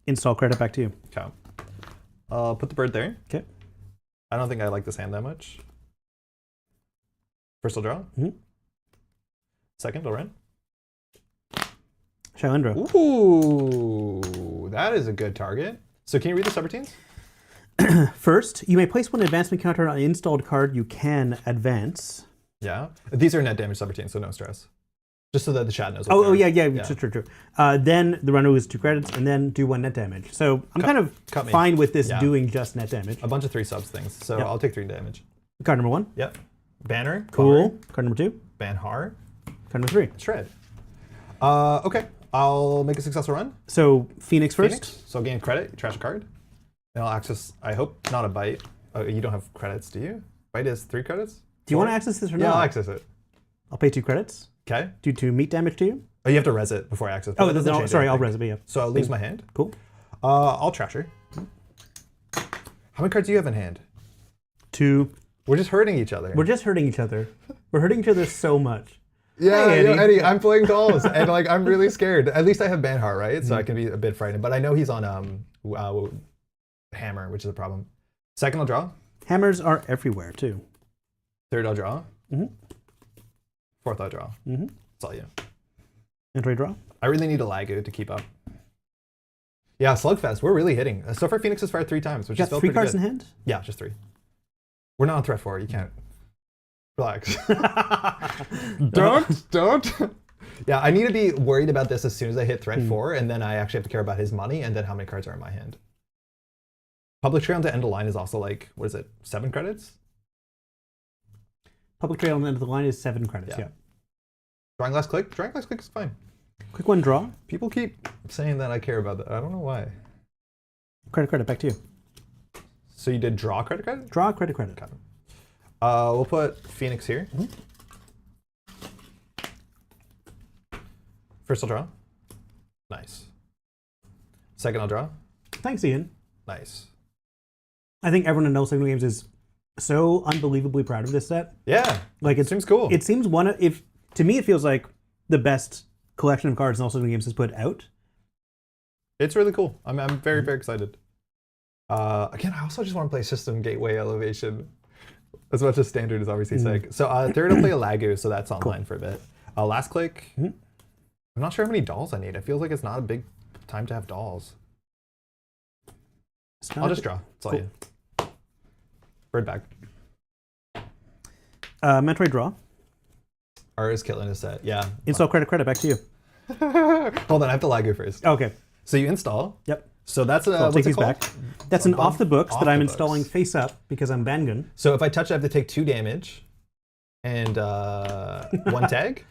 [SPEAKER 2] Install credit, back to you.
[SPEAKER 1] Okay. I'll put the bird there.
[SPEAKER 2] Okay.
[SPEAKER 1] I don't think I like this hand that much. First I'll draw. Second I'll run.
[SPEAKER 2] Shailendra.
[SPEAKER 1] Ooh, that is a good target. So can you read the subroutines?
[SPEAKER 2] First, you may place one advancement counter on an installed card you can advance.
[SPEAKER 1] Yeah. These are net damage subroutines, so no stress. Just so that the chat knows.
[SPEAKER 2] Yeah. True. Then the runner loses 2 credits, and then do 1 net damage. So I'm kind of fine with this doing just net damage.
[SPEAKER 1] A bunch of 3 subs things. So I'll take 3 damage.
[SPEAKER 2] Card number 1.
[SPEAKER 1] Yep. Banner.
[SPEAKER 2] Cool. Card number 2.
[SPEAKER 1] Banhar.
[SPEAKER 2] Card number 3.
[SPEAKER 1] Shred. Okay. I'll make a successful run.
[SPEAKER 2] So Phoenix first.
[SPEAKER 1] Phoenix. So gain credit, trash a card. And I'll access, I hope, not a bite. Oh, you don't have credits, do you? Bite is 3 credits?
[SPEAKER 2] Do you want to access this or not?
[SPEAKER 1] Yeah, I'll access it.
[SPEAKER 2] I'll pay 2 credits.
[SPEAKER 1] Okay.
[SPEAKER 2] Do 2 meat damage to you.
[SPEAKER 1] Oh, you have to res it before I access it.
[SPEAKER 2] Oh, no, sorry, I'll res it, yeah.
[SPEAKER 1] So I'll lose my hand.
[SPEAKER 2] Cool.
[SPEAKER 1] I'll trash her. How many cards do you have in hand?
[SPEAKER 2] 2.
[SPEAKER 1] We're just hurting each other.
[SPEAKER 2] We're just hurting each other. We're hurting each other so much.
[SPEAKER 1] Yeah,
[SPEAKER 2] Hey, Eddie.
[SPEAKER 1] Eddie, I'm playing dolls, and like I'm really scared. At least I have Banhart, right? So I can be a bit frightened. But I know he's on hammer, which is a problem. Second, I'll draw.
[SPEAKER 2] Hammers are everywhere too.
[SPEAKER 1] Third, I'll draw.
[SPEAKER 2] Mm-hmm.
[SPEAKER 1] Fourth, I'll draw.
[SPEAKER 2] Mm-hmm.
[SPEAKER 1] That's all you.
[SPEAKER 2] Entry draw.
[SPEAKER 1] I really need a Lagu to keep up. Yeah, Slugfest, we're really hitting. So far, Phoenix has fired 3 times, which
[SPEAKER 2] You
[SPEAKER 1] is
[SPEAKER 2] got
[SPEAKER 1] still
[SPEAKER 2] 3
[SPEAKER 1] pretty
[SPEAKER 2] cards
[SPEAKER 1] good.
[SPEAKER 2] in hand?
[SPEAKER 1] Yeah, just 3. We're not on threat 4. You can't. Relax. Don't. Yeah, I need to be worried about this as soon as I hit threat 4, and then I actually have to care about his money and then how many cards are in my hand. Public Trail to end of line is also like, what is it, 7 credits?
[SPEAKER 2] Public Trail on the end of the line is 7 credits, yeah.
[SPEAKER 1] Drawing last click? Drawing last click is fine.
[SPEAKER 2] Quick one, draw.
[SPEAKER 1] People keep saying that I care about that. I don't know why.
[SPEAKER 2] Credit, back to you.
[SPEAKER 1] So you did draw credit?
[SPEAKER 2] Draw, credit.
[SPEAKER 1] Got it. We'll put Phoenix here.
[SPEAKER 2] Mm-hmm.
[SPEAKER 1] First I'll draw. Nice. Second I'll draw.
[SPEAKER 2] Thanks, Ian.
[SPEAKER 1] Nice.
[SPEAKER 2] I think everyone in No Signal Games is so unbelievably proud of this set.
[SPEAKER 1] Yeah.
[SPEAKER 2] Like
[SPEAKER 1] it seems cool.
[SPEAKER 2] It seems to me it feels like the best collection of cards No Signal Games has put out.
[SPEAKER 1] It's really cool. I'm very, very excited. Again, I also just want to play System Gateway Elevation. As much as Standard is obviously sick. So third I'll play a Lagu, so that's online for a bit. Last click. I'm not sure how many dolls I need. It feels like it's not a big time to have dolls. I'll just draw. That's all you. Bird bag.
[SPEAKER 2] Metroid draw.
[SPEAKER 1] R is killing his set. Yeah.
[SPEAKER 2] Install credit. Back to you.
[SPEAKER 1] Hold on, I have to Lagu first.
[SPEAKER 2] Okay.
[SPEAKER 1] So you install.
[SPEAKER 2] Yep.
[SPEAKER 1] So that's
[SPEAKER 2] So I'll take
[SPEAKER 1] what's it
[SPEAKER 2] these
[SPEAKER 1] called?
[SPEAKER 2] back. That's an off the books
[SPEAKER 1] Off
[SPEAKER 2] that I'm
[SPEAKER 1] the
[SPEAKER 2] installing
[SPEAKER 1] books.
[SPEAKER 2] face up because I'm BANGUN.
[SPEAKER 1] So if I touch, I have to take 2 damage and 1 tag.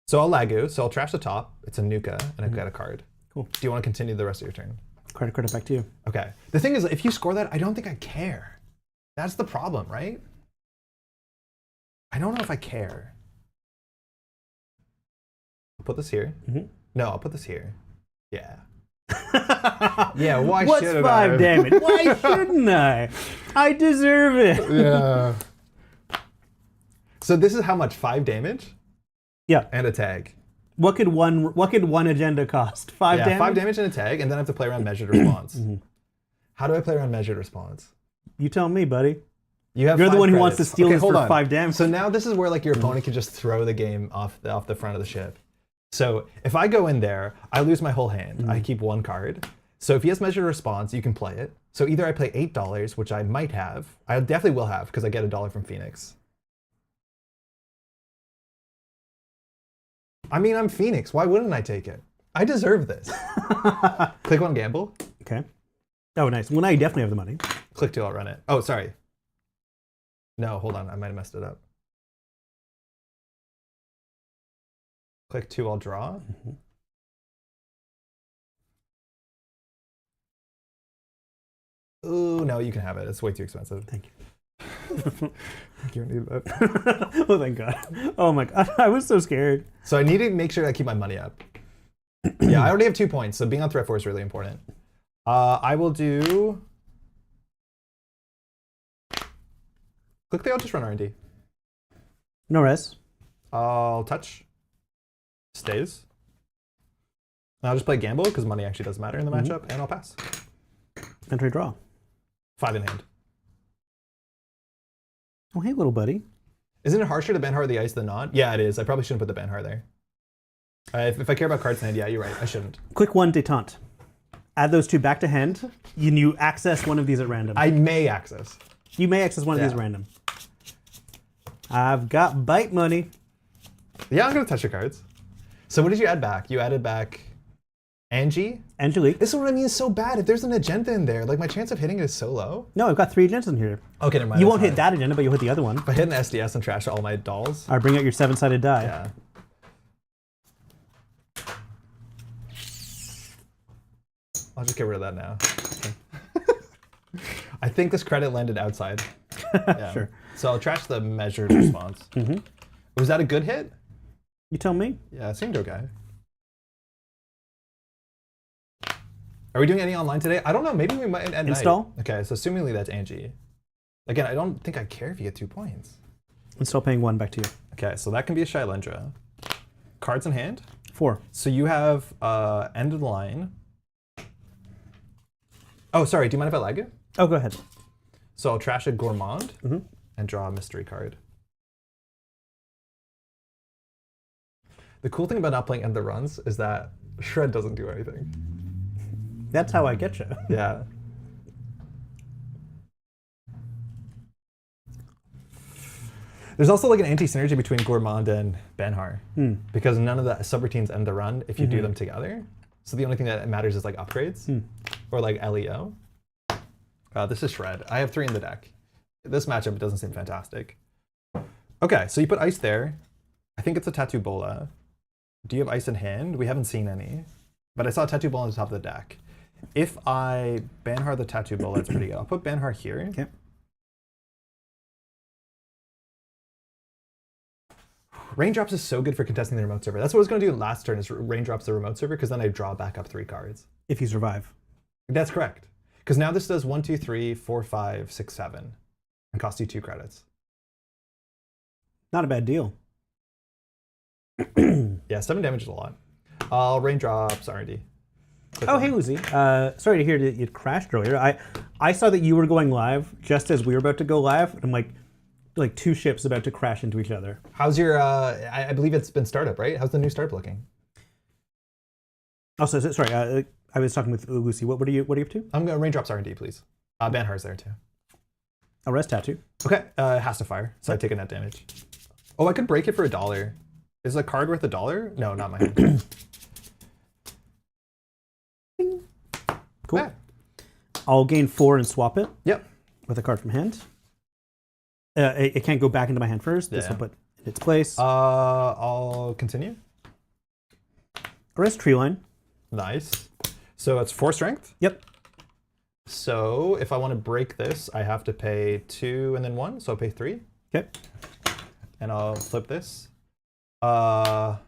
[SPEAKER 1] So I'll Lagu. So I'll trash the top. It's a Nuka, and I've got a card.
[SPEAKER 2] Cool.
[SPEAKER 1] Do you want to continue the rest of your turn?
[SPEAKER 2] Credit back to you.
[SPEAKER 1] Okay. The thing is, if you score that, I don't think I care. That's the problem, right? I don't know if I care. I'll put this here. No, I'll put this here. Yeah. Yeah, why
[SPEAKER 2] What's
[SPEAKER 1] shouldn't
[SPEAKER 2] 5 damage? Why shouldn't I? I deserve it.
[SPEAKER 1] Yeah. So this is how much? 5 damage?
[SPEAKER 2] Yeah.
[SPEAKER 1] And a tag.
[SPEAKER 2] What could one agenda cost? 5 damage?
[SPEAKER 1] 5 damage and a tag, and then I have to play around measured response. How do I play around measured response?
[SPEAKER 2] You tell me, buddy.
[SPEAKER 1] You're
[SPEAKER 2] the one who wants to steal this for 5 damage.
[SPEAKER 1] So now this is where like your opponent can just throw the game off the front of the ship. So if I go in there, I lose my whole hand. I keep 1 card. So if he has measured response, you can play it. So either I play $8, which I might have. I definitely will have because I get $1 from Phoenix. I mean, I'm Phoenix. Why wouldn't I take it? I deserve this. Click 1, gamble.
[SPEAKER 2] Okay. Oh, nice. Well, now you definitely have the money.
[SPEAKER 1] Click 2, I'll run it. Oh, sorry. No, hold on. I might have messed it up. Click 2, I'll draw. Ooh, no, you can have it. It's way too expensive.
[SPEAKER 2] Thank you.
[SPEAKER 1] You don't need that.
[SPEAKER 2] Oh, thank God. Oh, my God. I was so scared.
[SPEAKER 1] So I need to make sure I keep my money up. Yeah, I already have 2 points, so being on threat 4 is really important. I will do... Click the, I'll just run R&D.
[SPEAKER 2] No res.
[SPEAKER 1] I'll touch. Stays. And I'll just play gamble, because money actually does matter in the matchup, and I'll pass.
[SPEAKER 2] Entry draw.
[SPEAKER 1] 5 in hand.
[SPEAKER 2] Oh, hey, little buddy.
[SPEAKER 1] Isn't it harsher to Banhart the ice than not? Yeah, it is. I probably shouldn't put the Banhart there. If I care about cards in hand, yeah, you're right. I shouldn't.
[SPEAKER 2] Quick 1, detente. Add those 2 back to hand. You access one of these at random.
[SPEAKER 1] I may access.
[SPEAKER 2] You may access one of these at random. I've got bite money.
[SPEAKER 1] Yeah, I'm going to touch your cards. So what did you add back? You added back Angie?
[SPEAKER 2] Angelique.
[SPEAKER 1] This is what I mean is so bad. If there's an agenda in there, like my chance of hitting it is so low.
[SPEAKER 2] No, I've got 3 agendas in here.
[SPEAKER 1] Okay, never mind.
[SPEAKER 2] You won't hit that agenda, but you'll hit the other one.
[SPEAKER 1] If I hit an SDS and trash all my dolls.
[SPEAKER 2] All right, bring out your 7-sided die.
[SPEAKER 1] Yeah. I'll just get rid of that now. Okay. I think this credit landed outside. Yeah.
[SPEAKER 2] Sure.
[SPEAKER 1] So I'll trash the measured response. Was that a good hit?
[SPEAKER 2] You tell me.
[SPEAKER 1] Yeah, it seemed okay. Are we doing any online today? I don't know. Maybe we might at
[SPEAKER 2] Install?
[SPEAKER 1] night. Okay, so assumingly that's Angie. Again, I don't think I care if you get 2 points.
[SPEAKER 2] I'm still paying 1 back to you.
[SPEAKER 1] Okay, so that can be a Shailendra. Cards in hand.
[SPEAKER 2] 4.
[SPEAKER 1] So you have end of the line. Oh, sorry. Do you mind if I lag it?
[SPEAKER 2] Oh, go ahead.
[SPEAKER 1] So I'll trash a Gourmand and draw a mystery card. The cool thing about not playing end the runs is that Shred doesn't do anything.
[SPEAKER 2] That's how I get you.
[SPEAKER 1] Yeah. There's also like an anti-synergy between Gourmand and Banhar because none of the subroutines end the run if you do them together. So the only thing that matters is like upgrades or like LEO. This is Shred. I have 3 in the deck. This matchup doesn't seem fantastic. Okay, so you put ice there. I think it's a Tattoo Bola. Do you have ice in hand? We haven't seen any, but I saw a Tattoo Bola on the top of the deck. If I Banhar the Tattoo Bola, that's pretty good. I'll put Banhar here.
[SPEAKER 2] Okay.
[SPEAKER 1] Raindrops is so good for contesting the remote server. That's what I was going to do last turn, is Raindrops the remote server, because then I draw back up 3 cards.
[SPEAKER 2] If you survive.
[SPEAKER 1] That's correct. Because now this does 1, 2, 3, 4, 5, 6, 7, and costs you 2 credits.
[SPEAKER 2] Not a bad deal.
[SPEAKER 1] Yeah, 7 damage is a lot. I'll Raindrops R&D.
[SPEAKER 2] Oh, hey, Uzi. Sorry to hear that you crashed earlier. I saw that you were going live just as we were about to go live. And I'm like 2 ships about to crash into each other.
[SPEAKER 1] How's your, I believe it's been startup, right? How's the new startup looking?
[SPEAKER 2] Also, sorry, I was talking with Lucy. What are you up to?
[SPEAKER 1] I'm going to Raindrops R&D, please. Banhar's there too.
[SPEAKER 2] A rest tattoo.
[SPEAKER 1] Okay, it has to fire, so I take a net damage. Oh, I could break it for $1. Is a card worth $1? No, not my hand.
[SPEAKER 2] Cool.
[SPEAKER 1] Yeah.
[SPEAKER 2] I'll gain 4 and swap it.
[SPEAKER 1] Yep.
[SPEAKER 2] With a card from hand. It can't go back into my hand first. This will put in its place.
[SPEAKER 1] I'll continue.
[SPEAKER 2] Rest tree line.
[SPEAKER 1] Nice. So it's 4 strength?
[SPEAKER 2] Yep.
[SPEAKER 1] So if I want to break this, I have to pay 2 and then 1, so I'll pay 3.
[SPEAKER 2] Okay.
[SPEAKER 1] And I'll flip this. I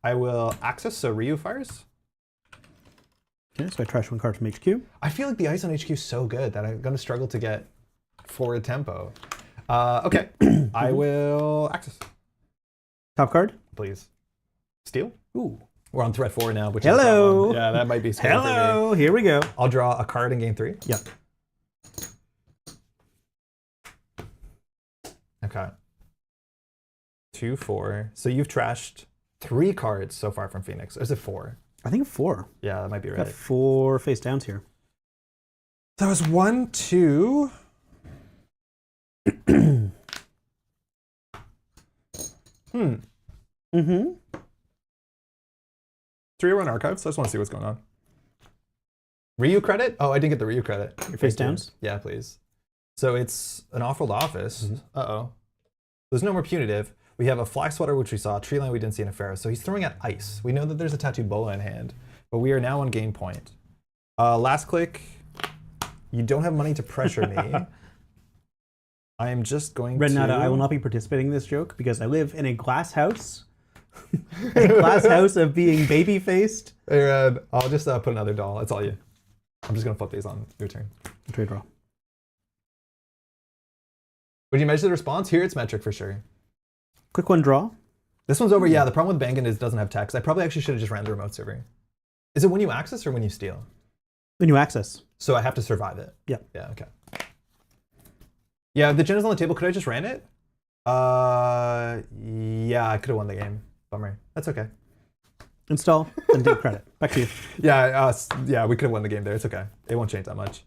[SPEAKER 1] will access, so Ryu fires.
[SPEAKER 2] Okay, so I trash 1 card from HQ.
[SPEAKER 1] I feel like the ice on HQ is so good that I'm going to struggle to get forward tempo. Okay, I will access.
[SPEAKER 2] Top card.
[SPEAKER 1] Please. Steal?
[SPEAKER 2] Ooh.
[SPEAKER 1] We're on threat 4 now, which
[SPEAKER 2] Hello.
[SPEAKER 1] is a problem. Yeah, that might be scary for me.
[SPEAKER 2] Hello. Here we go.
[SPEAKER 1] I'll draw a card in game 3.
[SPEAKER 2] Yep.
[SPEAKER 1] Okay. 2, 4. So you've trashed 3 cards so far from Phoenix. Or is it 4?
[SPEAKER 2] I think 4.
[SPEAKER 1] Yeah, that might be right.
[SPEAKER 2] Got 4 face downs here.
[SPEAKER 1] That was 1, 2.
[SPEAKER 2] Mm-hmm.
[SPEAKER 1] 3 run archives. I just want to see what's going on. Ryu credit? Oh, I didn't get the Ryu credit.
[SPEAKER 2] Your face downs?
[SPEAKER 1] Yeah, please. So it's an off-world office. Uh-oh. There's no more punitive. We have a fly swatter, which we saw, tree line we didn't see in a Pharaoh. So he's throwing at ice. We know that there's a Tattoo Bola in hand, but we are now on game point. Last click. You don't have money to pressure me. I am just going
[SPEAKER 2] Red
[SPEAKER 1] to...
[SPEAKER 2] Nada, I will not be participating in this joke because I live in a glass house. A glass house of being baby-faced.
[SPEAKER 1] Hey, Red, I'll just put another doll. That's all you. I'm just going to flip these on your turn.
[SPEAKER 2] Trade draw.
[SPEAKER 1] Would you measure the response? Here it's metric for sure.
[SPEAKER 2] Quick 1 draw.
[SPEAKER 1] This one's over. Yeah, the problem with BANGUN is it doesn't have text. I probably actually should have just ran the remote server. Is it when you access or when you steal?
[SPEAKER 2] When you access.
[SPEAKER 1] So I have to survive it?
[SPEAKER 2] Yeah.
[SPEAKER 1] Yeah, okay. Yeah, the gen is on the table. Could I just ran it? Yeah, I could have won the game. Bummer. That's okay.
[SPEAKER 2] Install and take credit. Back to you.
[SPEAKER 1] Yeah, yeah, we could have won the game there. It's okay. It won't change that much.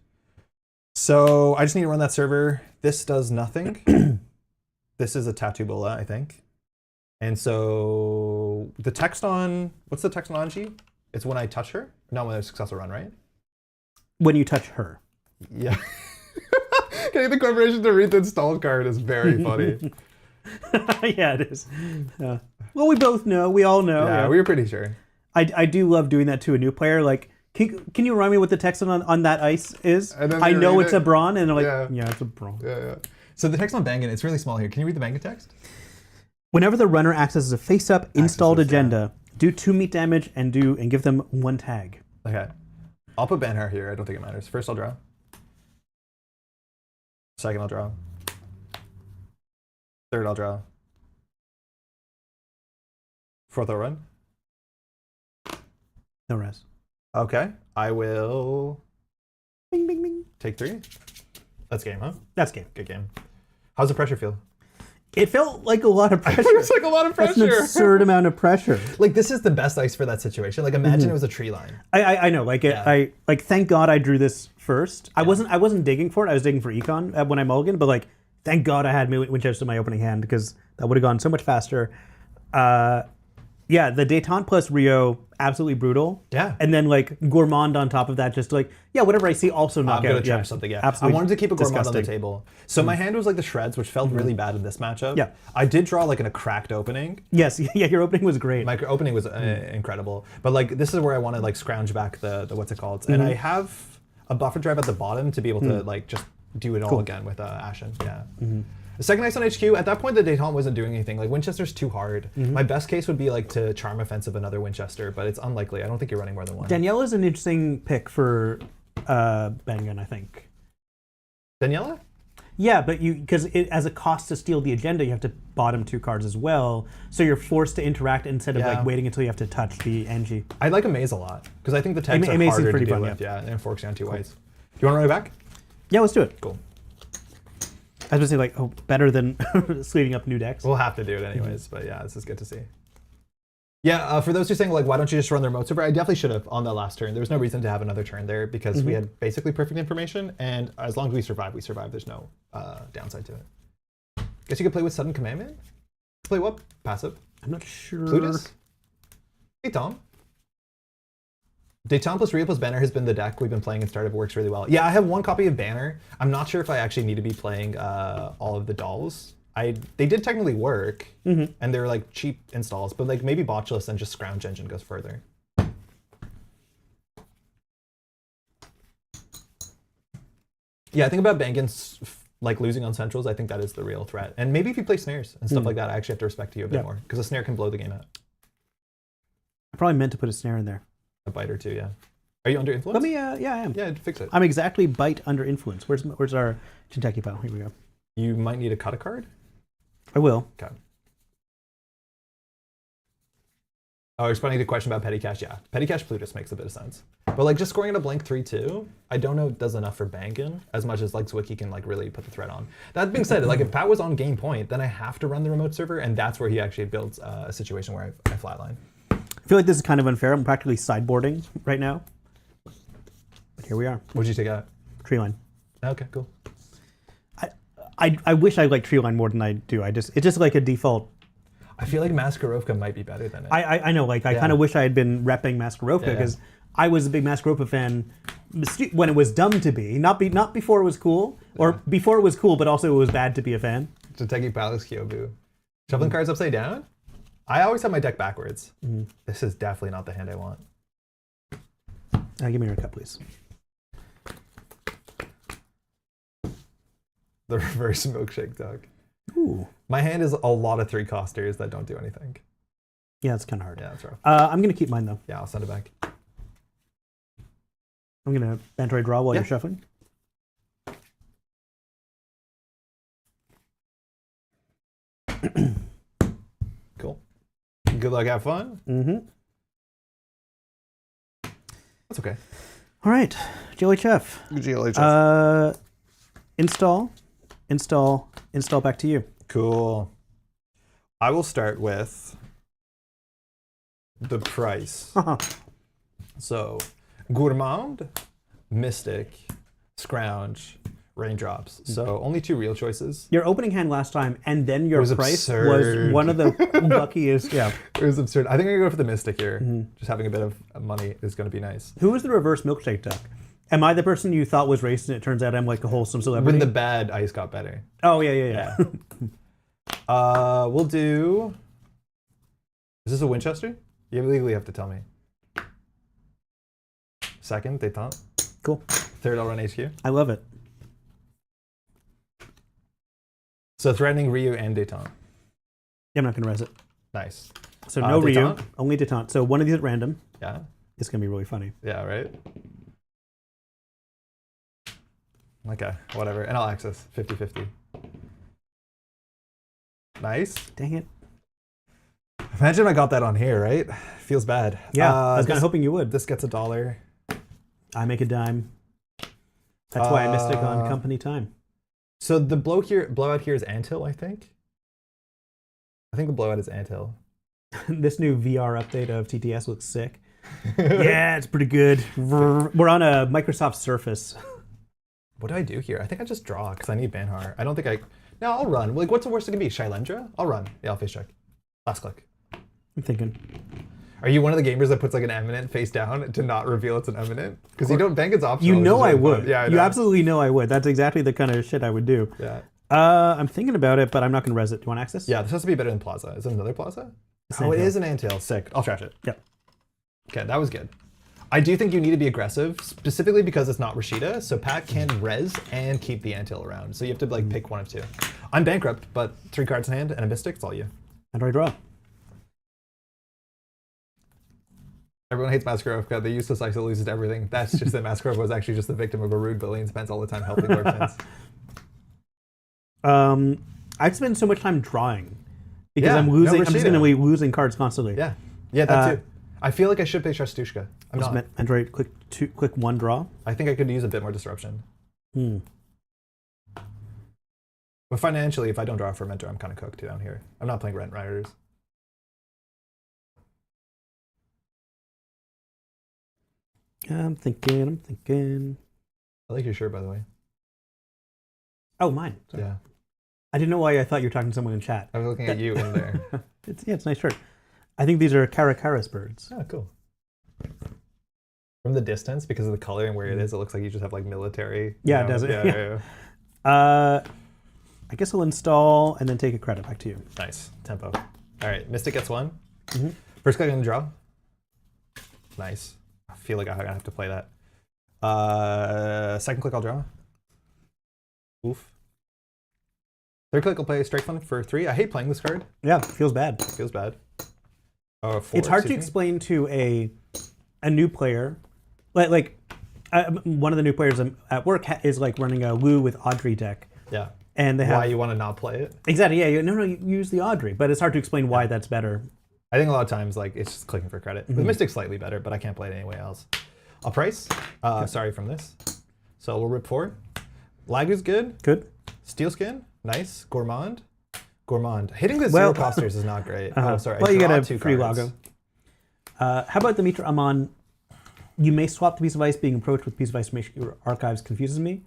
[SPEAKER 1] So I just need to run that server. This does nothing. This is a Tattoo Bola, I think. And so the text on, what's the text on Anji? It's when I touch her? Not when there's a successful run, right?
[SPEAKER 2] When you touch her.
[SPEAKER 1] Yeah. Getting the corporation to read the installed card is very funny.
[SPEAKER 2] Yeah, it is. Well, we both know. We all know.
[SPEAKER 1] Yeah, we were pretty sure.
[SPEAKER 2] I do love doing that to a new player. Like, can you remind me what the text on that ice is? I know it's a brawn, and they're like, yeah, it's a brawn.
[SPEAKER 1] Yeah. So the text on BANGUN, it's really small here. Can you read the BANGUN text?
[SPEAKER 2] Whenever the runner accesses a face-up installed agenda, do 2 meat damage and give them 1 tag.
[SPEAKER 1] Okay. I'll put Banhar here. I don't think it matters. First, I'll draw. Second, I'll draw. Third, I'll draw. Fourth, I'll run.
[SPEAKER 2] No res.
[SPEAKER 1] Okay, I will
[SPEAKER 2] Bing, bing, bing.
[SPEAKER 1] take 3. That's game, huh?
[SPEAKER 2] That's game.
[SPEAKER 1] Good game. How's the pressure feel?
[SPEAKER 2] It felt like a lot of pressure.
[SPEAKER 1] It's like a lot of pressure.
[SPEAKER 2] That's an absurd amount of pressure.
[SPEAKER 1] Like, this is the best ice for that situation. Like, imagine it was a tree line.
[SPEAKER 2] I know. Like, I thank God I drew this first. I wasn't digging for it. I was digging for econ when I mulliganed, but like, thank God I had Winchester in my opening hand because that would have gone so much faster. Yeah, the Détente plus Rio, absolutely brutal.
[SPEAKER 1] Yeah.
[SPEAKER 2] And then like Gourmand on top of that, just like, yeah, whatever I see, also knock
[SPEAKER 1] I'm
[SPEAKER 2] out.
[SPEAKER 1] gonna try something, yeah.
[SPEAKER 2] Absolutely.
[SPEAKER 1] I wanted to keep a Gourmand on the
[SPEAKER 2] disgusting.
[SPEAKER 1] table. So my hand was like the shreds, which felt really bad in this matchup.
[SPEAKER 2] Yeah.
[SPEAKER 1] I did draw like in a cracked opening.
[SPEAKER 2] Yes, yeah, your opening was great.
[SPEAKER 1] My opening was incredible. But like, this is where I want to like scrounge back the what's it called? And I have a buffer drive at the bottom to be able to like just do it all again with Ashen, yeah. The second ice on HQ, at that point the Détente wasn't doing anything. Like, Winchester's too hard. My best case would be like to charm offensive another Winchester, but it's unlikely. I don't think you're running more than one.
[SPEAKER 2] Danielle is an interesting pick for BANGUN, I think.
[SPEAKER 1] Daniela?
[SPEAKER 2] Yeah, but because as a cost to steal the agenda, you have to bottom 2 cards as well. So you're forced to interact instead of like waiting until you have to touch the NG.
[SPEAKER 1] I like Amaze a lot, because I think the tags are
[SPEAKER 2] Amaze is
[SPEAKER 1] harder to
[SPEAKER 2] pretty
[SPEAKER 1] deal
[SPEAKER 2] fun,
[SPEAKER 1] with. Yeah, and it forks you on 2 whites. Do you want to run it back?
[SPEAKER 2] Yeah, let's do it.
[SPEAKER 1] Cool.
[SPEAKER 2] I was gonna say like, oh, better than sleeving up new decks.
[SPEAKER 1] We'll have to do it anyways, but yeah, this is good to see. Yeah, for those who are saying like, why don't you just run the remote server? I definitely should have on the last turn. There was no reason to have another turn there because we had basically perfect information, and as long as we survive, we survive. There's no downside to it. Guess you could play with Sudden Commandment? Play what? Passive.
[SPEAKER 2] I'm not sure.
[SPEAKER 1] Plutus? Hey, Tom. Détente plus Rio plus Banner has been the deck we've been playing and started. Works really well. Yeah, I have 1 copy of Banner. I'm not sure if I actually need to be playing all of the dolls. They did technically work, and they were like cheap installs, but like maybe Botchless and just Scrounge Engine goes further. Yeah, I think about BANGUN's like losing on centrals. I think that is the real threat. And maybe if you play snares and stuff like that, I actually have to respect you a bit more because a snare can blow the game out.
[SPEAKER 2] I probably meant to put a snare in there.
[SPEAKER 1] A bite or 2, yeah. Are you under influence?
[SPEAKER 2] Let me, yeah, I am.
[SPEAKER 1] Yeah, fix it.
[SPEAKER 2] I'm exactly bite under influence. Where's our Jinteki pile? Here we go.
[SPEAKER 1] You might need to cut a card.
[SPEAKER 2] I will.
[SPEAKER 1] Okay. Oh, responding to the question about Petty Cash, yeah. Petty Cash Plutus makes a bit of sense. But like just scoring at a blank 3-2, I don't know does enough for BANGUN as much as like Zwicky can like really put the threat on. That being said, like if Pat was on game point, then I have to run the remote server, and that's where he actually builds a situation where I flatline.
[SPEAKER 2] I feel like this is kind of unfair. I'm practically sideboarding right now. But here we are.
[SPEAKER 1] What'd you take out?
[SPEAKER 2] Tree line.
[SPEAKER 1] Okay, cool.
[SPEAKER 2] I wish I liked tree line more than I do. It's just like a default.
[SPEAKER 1] I feel like Maskarovka might be better than it.
[SPEAKER 2] I know, like I kind of wish I had been repping Maskarovka because I was a big Maskarovka fan when it was dumb to be, not before it was cool, or before it was cool, but also it was bad to be a fan.
[SPEAKER 1] Jinteki Palace Kyobu. Shuffling cards upside down? I always have my deck backwards. This is definitely not the hand I want.
[SPEAKER 2] Give me your cup, please.
[SPEAKER 1] The reverse milkshake dog.
[SPEAKER 2] Ooh.
[SPEAKER 1] My hand is a lot of 3-costers that don't do anything.
[SPEAKER 2] Yeah, it's kind of hard.
[SPEAKER 1] Yeah, that's rough.
[SPEAKER 2] I'm going to keep mine, though.
[SPEAKER 1] Yeah, I'll send it back.
[SPEAKER 2] I'm going to Bantoid draw while you're shuffling.
[SPEAKER 1] Cool. Good luck, have fun. That's okay.
[SPEAKER 2] All right, GLHF.
[SPEAKER 1] GLHF.
[SPEAKER 2] Install back to you.
[SPEAKER 1] Cool. I will start with the price. So, Gourmand, Mystic, Scrounge, Raindrops. So only 2 real choices.
[SPEAKER 2] Your opening hand last time, and then your
[SPEAKER 1] was
[SPEAKER 2] price
[SPEAKER 1] absurd.
[SPEAKER 2] was one of the luckiest. Yeah.
[SPEAKER 1] It was absurd. I think I'm gonna go for the Mystic here. Just having a bit of money is gonna be nice.
[SPEAKER 2] Who was the reverse milkshake deck? Am I the person you thought was racist and it turns out I'm like a wholesome celebrity?
[SPEAKER 1] When the bad ice got better.
[SPEAKER 2] Oh, yeah.
[SPEAKER 1] We'll do... Is this a Winchester? You legally have to tell me. Second, Détente.
[SPEAKER 2] Cool.
[SPEAKER 1] Third, I'll run HQ.
[SPEAKER 2] I love it.
[SPEAKER 1] So threatening Ryu and Détente.
[SPEAKER 2] Yeah, I'm not going to res it.
[SPEAKER 1] Nice.
[SPEAKER 2] So no Ryu,
[SPEAKER 1] Détente?
[SPEAKER 2] only Détente. So one of these at random.
[SPEAKER 1] Yeah.
[SPEAKER 2] It's going to be really funny.
[SPEAKER 1] Yeah, right? Okay, whatever. And I'll access 50-50. Nice.
[SPEAKER 2] Dang it.
[SPEAKER 1] Imagine I got that on here, right? Feels bad.
[SPEAKER 2] Yeah, I was kind of hoping you would.
[SPEAKER 1] This gets $1.
[SPEAKER 2] I make a dime. That's why I missed it on company time.
[SPEAKER 1] So the blowout here is Anthill, I think. I think the blowout is Anthill.
[SPEAKER 2] This new VR update of TTS looks sick. Yeah, it's pretty good. We're on a Microsoft Surface.
[SPEAKER 1] What do I do here? I think I just draw because I need Banhar. I don't think I... No, I'll run. Like, what's the worst it can be? Shailendra? I'll run. Yeah, I'll face check. Last click.
[SPEAKER 2] I'm thinking.
[SPEAKER 1] Are you one of the gamers that puts like an eminent face down to not reveal it's an eminent? Because you don't bank its optional.
[SPEAKER 2] You know I would.
[SPEAKER 1] Yeah, I know.
[SPEAKER 2] You absolutely know I would. That's exactly the kind of shit I would do.
[SPEAKER 1] Yeah.
[SPEAKER 2] I'm thinking about it, but I'm not going to res it. Do you want access?
[SPEAKER 1] Yeah, this has to be better than Plaza. Is it another Plaza?
[SPEAKER 2] It's
[SPEAKER 1] Oh, it
[SPEAKER 2] Anthill.
[SPEAKER 1] is an Anthill. Sick. I'll trash it.
[SPEAKER 2] Yep.
[SPEAKER 1] Okay, that was good. I do think you need to be aggressive, specifically because it's not Rashida, so Pat can res and keep the Anthill around. So you have to like pick one of two. I'm bankrupt, but 3 cards in hand and a Mystic, it's all you.
[SPEAKER 2] How do I draw?
[SPEAKER 1] Everyone hates Masquerade. The useless ISO loses to everything. That's just that Masquerade was actually just the victim of a rude bully and spends all the time helping Lord Prince.
[SPEAKER 2] I spend so much time drawing because
[SPEAKER 1] Yeah,
[SPEAKER 2] I'm losing.
[SPEAKER 1] no,
[SPEAKER 2] I'm just going to be losing cards constantly.
[SPEAKER 1] Yeah, yeah, that too. I feel like I should play Shastushka. I'm not.
[SPEAKER 2] Android, quick one draw.
[SPEAKER 1] I think I could use a bit more disruption. But financially, if I don't draw for Mentor, I'm kind of cooked down here. I'm not playing Rent Riders.
[SPEAKER 2] I'm thinking.
[SPEAKER 1] I like your shirt, by the way.
[SPEAKER 2] Oh, mine. Sorry.
[SPEAKER 1] Yeah.
[SPEAKER 2] I didn't know why I thought you were talking to someone in chat.
[SPEAKER 1] I was looking at you in there.
[SPEAKER 2] It's a nice shirt. I think these are Caracaris birds.
[SPEAKER 1] Oh, cool. From the distance, because of the color and where it is, it looks like you just have like military.
[SPEAKER 2] Yeah, it does.
[SPEAKER 1] Yeah.
[SPEAKER 2] I guess I'll install and then take a credit back to you.
[SPEAKER 1] Nice. Tempo. All right, Mystic gets 1. First click on the draw. Nice. I feel like I'm gonna have to play that. Second click, I'll draw. Oof. Third click, I'll play Strike Fund for 3. I hate playing this card.
[SPEAKER 2] Yeah, feels bad.
[SPEAKER 1] Feels bad. Oh, 4.
[SPEAKER 2] It's hard to explain to a new player, one of the new players at work is like running a Wu with Audrey deck.
[SPEAKER 1] Yeah.
[SPEAKER 2] And they have
[SPEAKER 1] why you want to not play it?
[SPEAKER 2] Exactly. Yeah. No. You use the Audrey, but it's hard to explain why that's better.
[SPEAKER 1] I think a lot of times like it's just clicking for credit. With Mystic's slightly better, but I can't play it anyway else. I'll price. Sorry from this. So we'll rip 4. Lagu's good.
[SPEAKER 2] Good.
[SPEAKER 1] Steel Skin. Nice. Gourmand. Hitting the 0 costers is not great. Oh, sorry.
[SPEAKER 2] Well, you get a free
[SPEAKER 1] cards.
[SPEAKER 2] Lago. How about the Mitra Amon? You may swap the piece of ice. Being approached with piece of ice from your archives confuses me.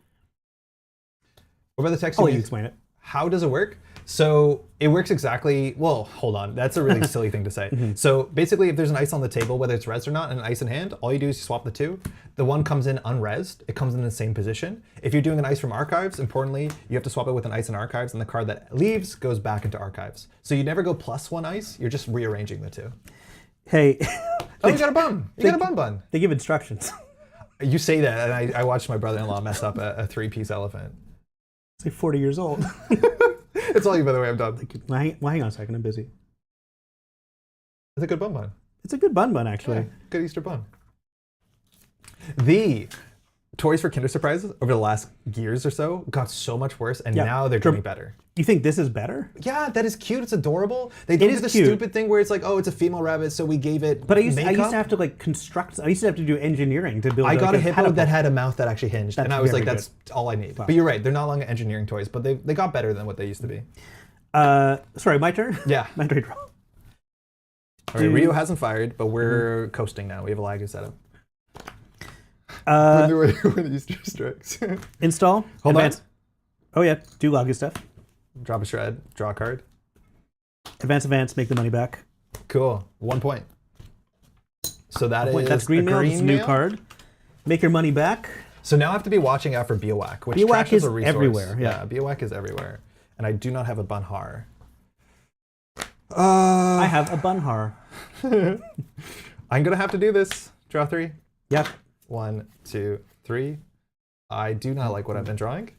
[SPEAKER 1] What about the text?
[SPEAKER 2] I'll let you explain it.
[SPEAKER 1] How does it work? So it works exactly, well, hold on. That's a really silly thing to say. So basically, if there's an ice on the table, whether it's res or not, and an ice in hand, all you do is you swap the 2. The one comes in unresed. It comes in the same position. If you're doing an ice from archives, importantly, you have to swap it with an ice in archives, and the card that leaves goes back into archives. So you never go +1 ice. You're just rearranging the 2.
[SPEAKER 2] Hey.
[SPEAKER 1] Oh, you got a bun. You got a bun.
[SPEAKER 2] They give instructions.
[SPEAKER 1] You say that, and I watched my brother-in-law mess up a 3-piece elephant.
[SPEAKER 2] It's like 40 years old.
[SPEAKER 1] It's all you, by the way. I'm done.
[SPEAKER 2] Well, hang on a second. I'm busy.
[SPEAKER 1] It's a good bun.
[SPEAKER 2] It's a good bun, actually.
[SPEAKER 1] Yeah, good Easter bun. The toys for Kinder Surprises over the last years or so got so much worse, and now they're getting better.
[SPEAKER 2] You think this is better?
[SPEAKER 1] Yeah, that is cute. It's adorable. They don't do the stupid thing where it's like, oh, it's a female rabbit, so we gave it
[SPEAKER 2] But I used
[SPEAKER 1] makeup.
[SPEAKER 2] to have to like construct. I used to have to do engineering to build.
[SPEAKER 1] I got a hippo
[SPEAKER 2] catapult
[SPEAKER 1] that had a mouth that actually hinged, and I was like, that's all I need.
[SPEAKER 2] Wow.
[SPEAKER 1] But you're right. They're not long engineering toys, but they got better than what they used to be.
[SPEAKER 2] Sorry, my turn?
[SPEAKER 1] Yeah.
[SPEAKER 2] My turn. All
[SPEAKER 1] right, Rio hasn't fired, but we're coasting now. We have a Lagu setup. When Easter strikes.
[SPEAKER 2] Install.
[SPEAKER 1] Hold
[SPEAKER 2] advance.
[SPEAKER 1] on.
[SPEAKER 2] Oh yeah, do Lagu stuff.
[SPEAKER 1] Drop a shred. Draw a card.
[SPEAKER 2] Advance. Make the money back.
[SPEAKER 1] Cool. 1 point. So
[SPEAKER 2] that's green mail. It's a new card. Make your money back.
[SPEAKER 1] So now I have to be watching out for Biowak, which
[SPEAKER 2] Biowak is
[SPEAKER 1] a resource.
[SPEAKER 2] everywhere. Yeah,
[SPEAKER 1] Biowak is everywhere. And I do not have a Banhar.
[SPEAKER 2] I have a Bunhar.
[SPEAKER 1] I'm going to have to do this. Draw 3.
[SPEAKER 2] Yep.
[SPEAKER 1] 1, 2, 3. I do not like what I've been drawing.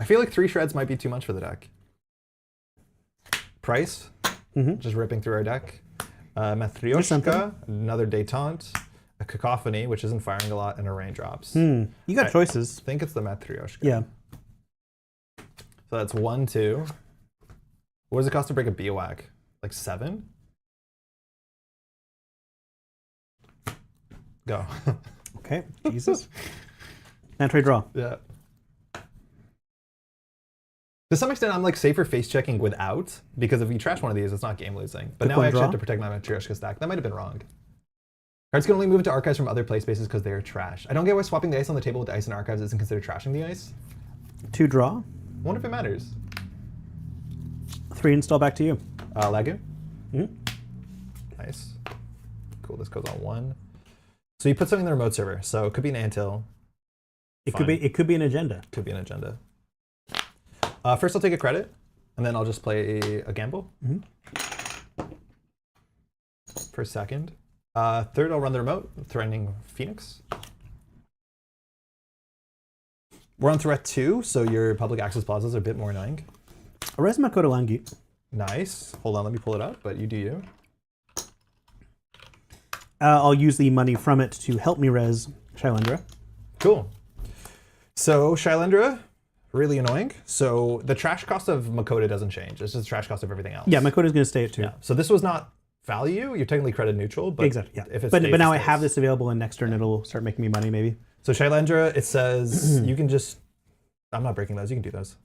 [SPEAKER 1] I feel like 3 shreds might be too much for the deck. Price. Just ripping through our deck. Matryoshka, another Détente, a Cacophony, which isn't firing a lot, and a Raindrops.
[SPEAKER 2] You got choices.
[SPEAKER 1] I think it's the Matryoshka.
[SPEAKER 2] Yeah.
[SPEAKER 1] So that's 1, 2. What does it cost to break a Biowac? Like 7? Go.
[SPEAKER 2] Okay, Jesus. Entry draw.
[SPEAKER 1] Yeah. To some extent, I'm like safer face checking without, because if you trash one of these, it's not game losing. But now I actually have to protect my Matryoshka stack. That might have been wrong. Cards can only move into archives from other play spaces because they are trash. I don't get why swapping the ice on the table with the ice in archives isn't considered trashing the ice.
[SPEAKER 2] 2 draw.
[SPEAKER 1] I wonder if it matters.
[SPEAKER 2] 3 install back to you.
[SPEAKER 1] Lagoon.
[SPEAKER 2] Mm-hmm.
[SPEAKER 1] Nice. Cool. This goes on 1. So you put something in the remote server. So it could be an anthill.
[SPEAKER 2] It could be an agenda.
[SPEAKER 1] Could be an agenda. First, I'll take a credit, and then I'll just play a gamble.
[SPEAKER 2] Mm-hmm.
[SPEAKER 1] For second. Third, I'll run the remote, threatening Phoenix. We're on threat 2, so your public access plazas are a bit more annoying.
[SPEAKER 2] Res Makoto Langi.
[SPEAKER 1] Nice. Hold on, let me pull it up, but you do you.
[SPEAKER 2] I'll use the money from it to help me res Shailendra.
[SPEAKER 1] Cool. So Shailendra, really annoying. So the trash cost of Makoto doesn't change. It's just the trash cost of everything else.
[SPEAKER 2] Yeah, Makoto's going to stay at 2.
[SPEAKER 1] Yeah. So this was not value. You're technically credit neutral, but
[SPEAKER 2] exactly. Yeah.
[SPEAKER 1] If it's
[SPEAKER 2] but now I have this available, and next turn it'll start making me money maybe.
[SPEAKER 1] So Shailendra, it says you can just. I'm not breaking those. You can do those.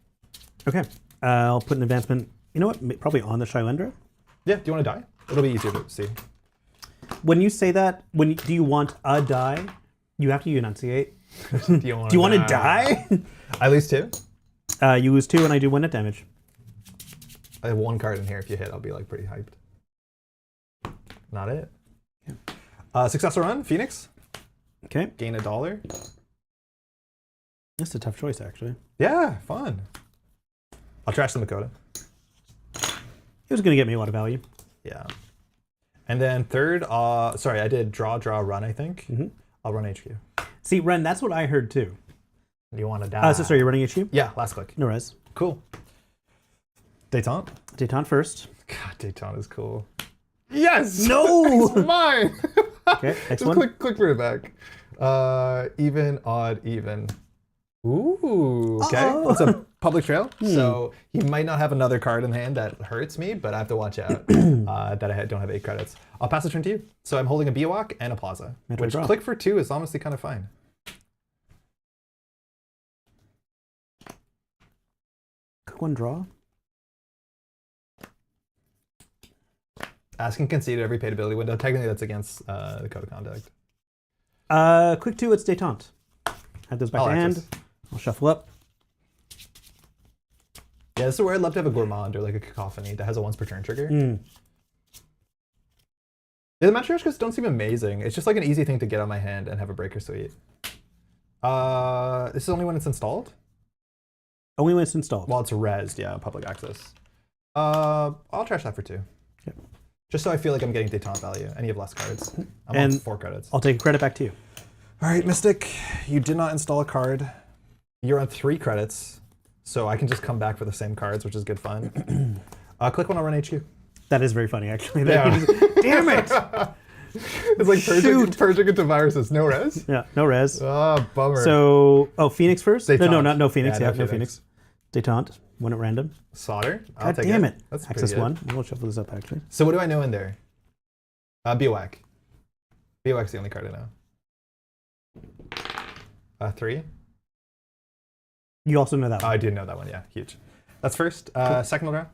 [SPEAKER 2] Okay. I'll put an advancement. You know what? Probably on the Shailendra.
[SPEAKER 1] Yeah. Do you want to die? It'll be easier to see.
[SPEAKER 2] When you say that, do you want a die? You have to enunciate.
[SPEAKER 1] Do you want
[SPEAKER 2] to die?
[SPEAKER 1] I lose 2.
[SPEAKER 2] You lose 2, and I do 1 net damage.
[SPEAKER 1] I have 1 card in here. If you hit, I'll be like pretty hyped. Not it. Yeah. Successor run, Phoenix.
[SPEAKER 2] Okay.
[SPEAKER 1] Gain $1.
[SPEAKER 2] That's a tough choice, actually.
[SPEAKER 1] Yeah, fun. I'll trash the Makoto.
[SPEAKER 2] It was going to get me a lot of value.
[SPEAKER 1] Yeah. And then third, sorry, I did draw, run, I think.
[SPEAKER 2] Mm-hmm.
[SPEAKER 1] I'll run HQ.
[SPEAKER 2] See, Ren, that's what I heard too.
[SPEAKER 1] You want to die?
[SPEAKER 2] So sorry, you're running HQ?
[SPEAKER 1] Yeah, last click.
[SPEAKER 2] No res.
[SPEAKER 1] Cool. Detente?
[SPEAKER 2] Detente first.
[SPEAKER 1] God, Detente is cool. Yes!
[SPEAKER 2] No!
[SPEAKER 1] It's mine!
[SPEAKER 2] Okay, next
[SPEAKER 1] Just
[SPEAKER 2] one.
[SPEAKER 1] click for it back. Even, odd, even. Ooh, okay.
[SPEAKER 2] Uh-oh.
[SPEAKER 1] It's a public trail, so he might not have another card in hand that hurts me, but I have to watch out that I don't have 8 credits. I'll pass the turn to you. So I'm holding a Biowac and a Plaza, which
[SPEAKER 2] draw.
[SPEAKER 1] click for 2 is honestly kind of fine.
[SPEAKER 2] Click 1 draw.
[SPEAKER 1] Ask and concede at every paid ability window. Technically, that's against the code of conduct.
[SPEAKER 2] Click 2, it's Detente. Add those back to hand. I'll shuffle up.
[SPEAKER 1] Yeah, this is where I'd love to have a Gourmand or like a Cacophony that has a once per turn trigger. Yeah, the Matryoshkas don't seem amazing. It's just like an easy thing to get on my hand and have a breaker suite. This is only when it's installed?
[SPEAKER 2] Only when it's installed.
[SPEAKER 1] Well, it's rezzed, yeah, public access. I'll trash that for 2.
[SPEAKER 2] Yep.
[SPEAKER 1] Just so I feel like I'm getting Detente value, and you have less cards. I'm
[SPEAKER 2] and
[SPEAKER 1] on 4 credits.
[SPEAKER 2] I'll take a credit back to you.
[SPEAKER 1] All right, Mystic, you did not install a card. You're on 3 credits, so I can just come back for the same cards, which is good fun. Click 1, I'll run HQ.
[SPEAKER 2] That is very funny, actually.
[SPEAKER 1] Yeah.
[SPEAKER 2] Damn it!
[SPEAKER 1] It's like purging into viruses. No res?
[SPEAKER 2] Yeah, no res.
[SPEAKER 1] Oh, bummer.
[SPEAKER 2] So, Phoenix first?
[SPEAKER 1] Detente.
[SPEAKER 2] No Phoenix.
[SPEAKER 1] Yeah,
[SPEAKER 2] No Phoenix. Detente, 1 at random.
[SPEAKER 1] Solder.
[SPEAKER 2] God damn it.
[SPEAKER 1] That's
[SPEAKER 2] Access
[SPEAKER 1] pretty
[SPEAKER 2] 1.
[SPEAKER 1] good.
[SPEAKER 2] We'll shuffle this up, actually.
[SPEAKER 1] So what do I know in there? Biowac. Biowac's the only card I know. 3.
[SPEAKER 2] You also know that one.
[SPEAKER 1] I did know that one, yeah. Huge. That's first.
[SPEAKER 2] Cool.
[SPEAKER 1] Second, I'll draw.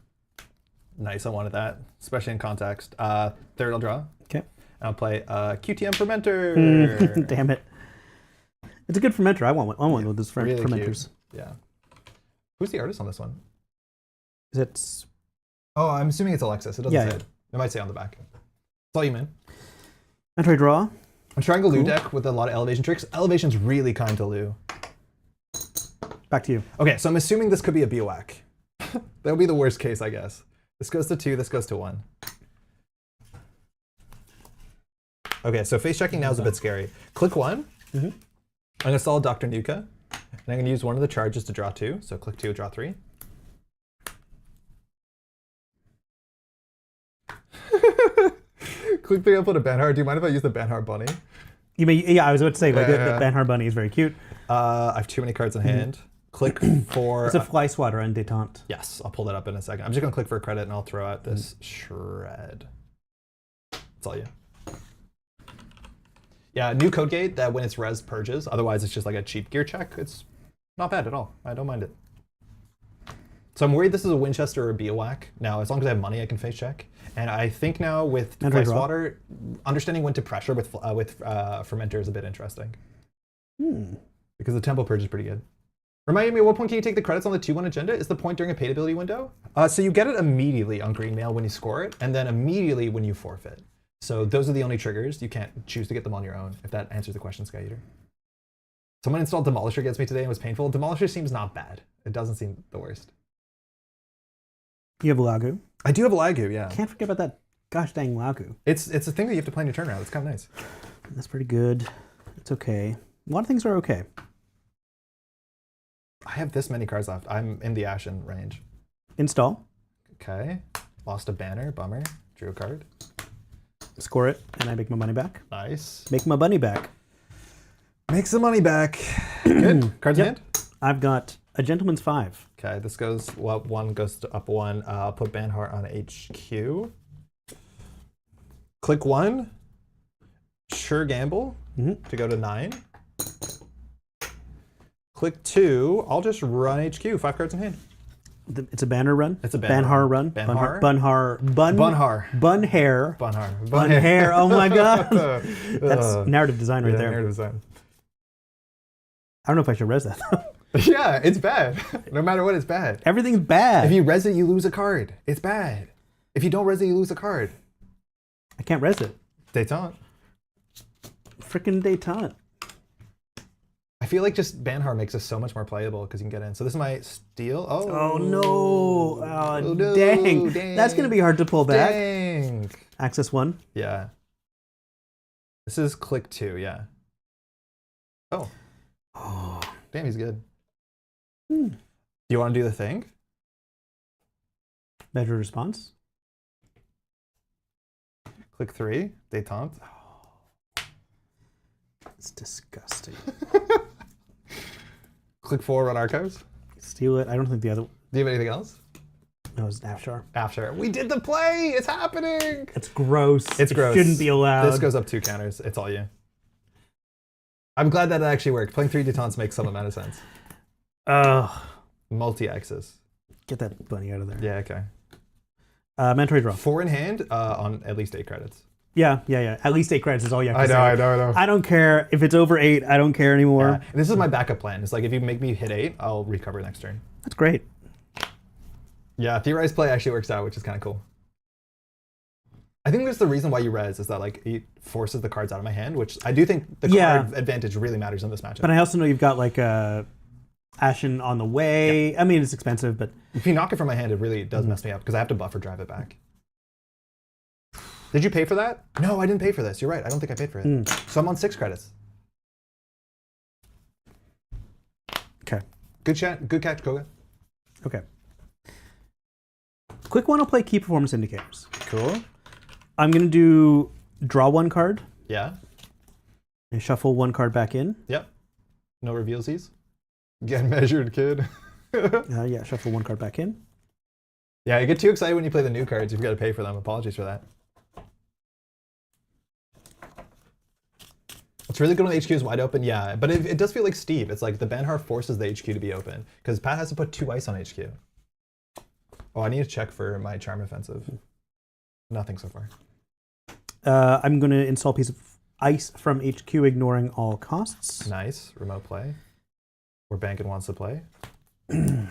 [SPEAKER 1] Nice, I wanted that, especially in context. Third, I'll draw.
[SPEAKER 2] Okay.
[SPEAKER 1] I'll play QTM Fermenter.
[SPEAKER 2] Damn it. It's a good fermenter. I want one with this
[SPEAKER 1] Really
[SPEAKER 2] fermenters.
[SPEAKER 1] cute. Yeah. Who's the artist on this one?
[SPEAKER 2] Is it...
[SPEAKER 1] Oh, I'm assuming it's Alexis. It doesn't
[SPEAKER 2] Yeah,
[SPEAKER 1] say it. It might say on the back. It's all you, man.
[SPEAKER 2] Entry draw.
[SPEAKER 1] A Triangle Lou
[SPEAKER 2] Cool.
[SPEAKER 1] deck with a lot of elevation tricks. Elevation's really kind to Lou.
[SPEAKER 2] Back to you.
[SPEAKER 1] Okay, so I'm assuming this could be a Biowac. That'll be the worst case, I guess. This goes to 2, this goes to 1. Okay, so face checking now is a bit scary. Click 1.
[SPEAKER 2] Mm-hmm.
[SPEAKER 1] I'm going to install Dr. Nuka, and I'm going to use one of the charges to draw 2. So click 2, draw 3. Click 3, I'll put a Banhar. Do you mind if I use the Banhar Bunny?
[SPEAKER 2] You may, yeah, I was about to say, like,
[SPEAKER 1] Yeah.
[SPEAKER 2] the Banhar Bunny is very cute.
[SPEAKER 1] I have too many cards in hand. Click for...
[SPEAKER 2] It's a fly swatter and detente.
[SPEAKER 1] Yes, I'll pull that up in a second. I'm just going to click for a credit and I'll throw out this shred. That's all you. Yeah, new code gate that when it's res purges. Otherwise, it's just like a cheap gear check. It's not bad at all. I don't mind it. So I'm worried this is a Winchester or a Biowac. Now, as long as I have money, I can face check. And I think now with fly swatter, understanding when to pressure with fermenter is a bit interesting. Because the tempo purge is pretty good. Remind me, at what point can you take the credits on the 2-1 agenda? Is the point during a paid ability window? So you get it immediately on green mail when you score it, and then immediately when you forfeit. So those are the only triggers. You can't choose to get them on your own, if that answers the question, Sky Eater. Someone installed Demolisher against me today and was painful. Demolisher seems not bad. It doesn't seem the worst.
[SPEAKER 2] You have Lagu.
[SPEAKER 1] I do have a Lagu, yeah.
[SPEAKER 2] Can't forget about that gosh dang Lagu.
[SPEAKER 1] It's a thing that you have to play in your turnaround. It's kind of nice.
[SPEAKER 2] That's pretty good. It's okay. A lot of things are okay.
[SPEAKER 1] I have this many cards left. I'm in the Ashen range.
[SPEAKER 2] Install.
[SPEAKER 1] Okay. Lost a banner. Bummer. Drew a card.
[SPEAKER 2] Score it, and I make my money back.
[SPEAKER 1] Nice.
[SPEAKER 2] Make my bunny back.
[SPEAKER 1] Make some money back. Good. Cards in hand?
[SPEAKER 2] I've got a Gentleman's 5.
[SPEAKER 1] Okay, this goes, well, 1 goes to up 1. I'll put Banhart on HQ. Click 1. Sure gamble to go to 9. Click 2. I'll just run HQ. 5 cards in hand.
[SPEAKER 2] It's a banner run.
[SPEAKER 1] It's a banner
[SPEAKER 2] Banhar run.
[SPEAKER 1] Banhar.
[SPEAKER 2] Bunhair.
[SPEAKER 1] Bunhair.
[SPEAKER 2] Bunhair. Oh my god. That's narrative design right there.
[SPEAKER 1] Narrative design.
[SPEAKER 2] I don't know if I should res that though.
[SPEAKER 1] Yeah, it's bad. No matter what, it's bad.
[SPEAKER 2] Everything's bad.
[SPEAKER 1] If you res it, you lose a card. It's bad. If you don't res it, you lose a card.
[SPEAKER 2] I can't res it.
[SPEAKER 1] Détente.
[SPEAKER 2] Frickin' détente.
[SPEAKER 1] I feel like just Banhar makes us so much more playable because you can get in. So this is my steal.
[SPEAKER 2] Oh no. Oh, no. Dang. That's going to be hard to pull back.
[SPEAKER 1] Dang.
[SPEAKER 2] Access 1.
[SPEAKER 1] Yeah. This is click 2, yeah. Oh.
[SPEAKER 2] Oh.
[SPEAKER 1] Damn, he's good. Do you want to do the thing?
[SPEAKER 2] Measure response.
[SPEAKER 1] Click 3, détente.
[SPEAKER 2] It's disgusting.
[SPEAKER 1] Click 4, run archives.
[SPEAKER 2] Steal it. I don't think the other...
[SPEAKER 1] Do you have anything else?
[SPEAKER 2] No, it's Afshar.
[SPEAKER 1] After. We did the play! It's happening!
[SPEAKER 2] It's gross.
[SPEAKER 1] It's gross.
[SPEAKER 2] It shouldn't be allowed.
[SPEAKER 1] This goes up 2 counters. It's all you. I'm glad that it actually worked. Playing 3 détentes makes some amount of sense. Multi-axis.
[SPEAKER 2] Get that bunny out of there.
[SPEAKER 1] Yeah, okay.
[SPEAKER 2] Mandatory draw.
[SPEAKER 1] 4 in hand on at least 8 credits.
[SPEAKER 2] Yeah. At least 8 credits is all you have to say.
[SPEAKER 1] I know.
[SPEAKER 2] I don't care. If it's over 8, I don't care anymore.
[SPEAKER 1] Yeah. This is my backup plan. It's like if you make me hit 8, I'll recover next turn.
[SPEAKER 2] That's great.
[SPEAKER 1] Yeah, theorized play actually works out, which is kind of cool. I think that's the reason why you res is that like it forces the cards out of my hand, which I do think the card advantage really matters in this matchup.
[SPEAKER 2] But I also know you've got like Ashen on the way. Yeah. I mean, it's expensive, but
[SPEAKER 1] if you knock it from my hand, it really does mess me up because I have to buffer drive it back. Did you pay for that? No, I didn't pay for this. You're right. I don't think I paid for it. So I'm on 6 credits.
[SPEAKER 2] Okay.
[SPEAKER 1] Good chat. Good catch, Koga.
[SPEAKER 2] Okay. Quick one, I'll play key performance indicators.
[SPEAKER 1] Cool.
[SPEAKER 2] I'm going to do draw 1 card.
[SPEAKER 1] Yeah.
[SPEAKER 2] And shuffle 1 card back in.
[SPEAKER 1] Yep. No revealsies. Get measured, kid.
[SPEAKER 2] Yeah, shuffle 1 card back in.
[SPEAKER 1] Yeah, you get too excited when you play the new cards. You've got to pay for them. Apologies for that. It's really good when the HQ is wide open, yeah. But it does feel like Steve. It's like the Banhar forces the HQ to be open because Pat has to put 2 ice on HQ. Oh, I need to check for my Charm Offensive. Nothing so far.
[SPEAKER 2] I'm going to install a piece of ice from HQ, ignoring all costs.
[SPEAKER 1] Nice. Remote play. Where BANGUN wants to play. 2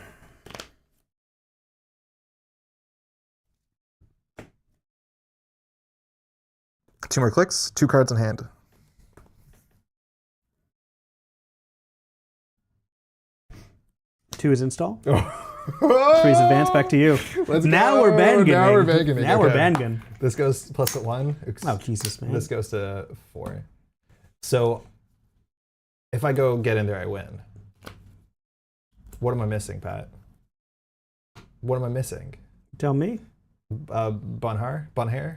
[SPEAKER 1] more clicks, 2 cards in hand.
[SPEAKER 2] Two is install.
[SPEAKER 1] Oh.
[SPEAKER 2] 3's advance, back to you.
[SPEAKER 1] Let's
[SPEAKER 2] now
[SPEAKER 1] go.
[SPEAKER 2] we're BANGUN.
[SPEAKER 1] Now we're BANGUN.
[SPEAKER 2] Now we're BANGUN.
[SPEAKER 1] This goes plus 1.
[SPEAKER 2] Oh, Jesus, man.
[SPEAKER 1] This goes to 4. So if I go get in there, I win. What am I missing, Pat? What am I missing?
[SPEAKER 2] Tell me.
[SPEAKER 1] Bunhair?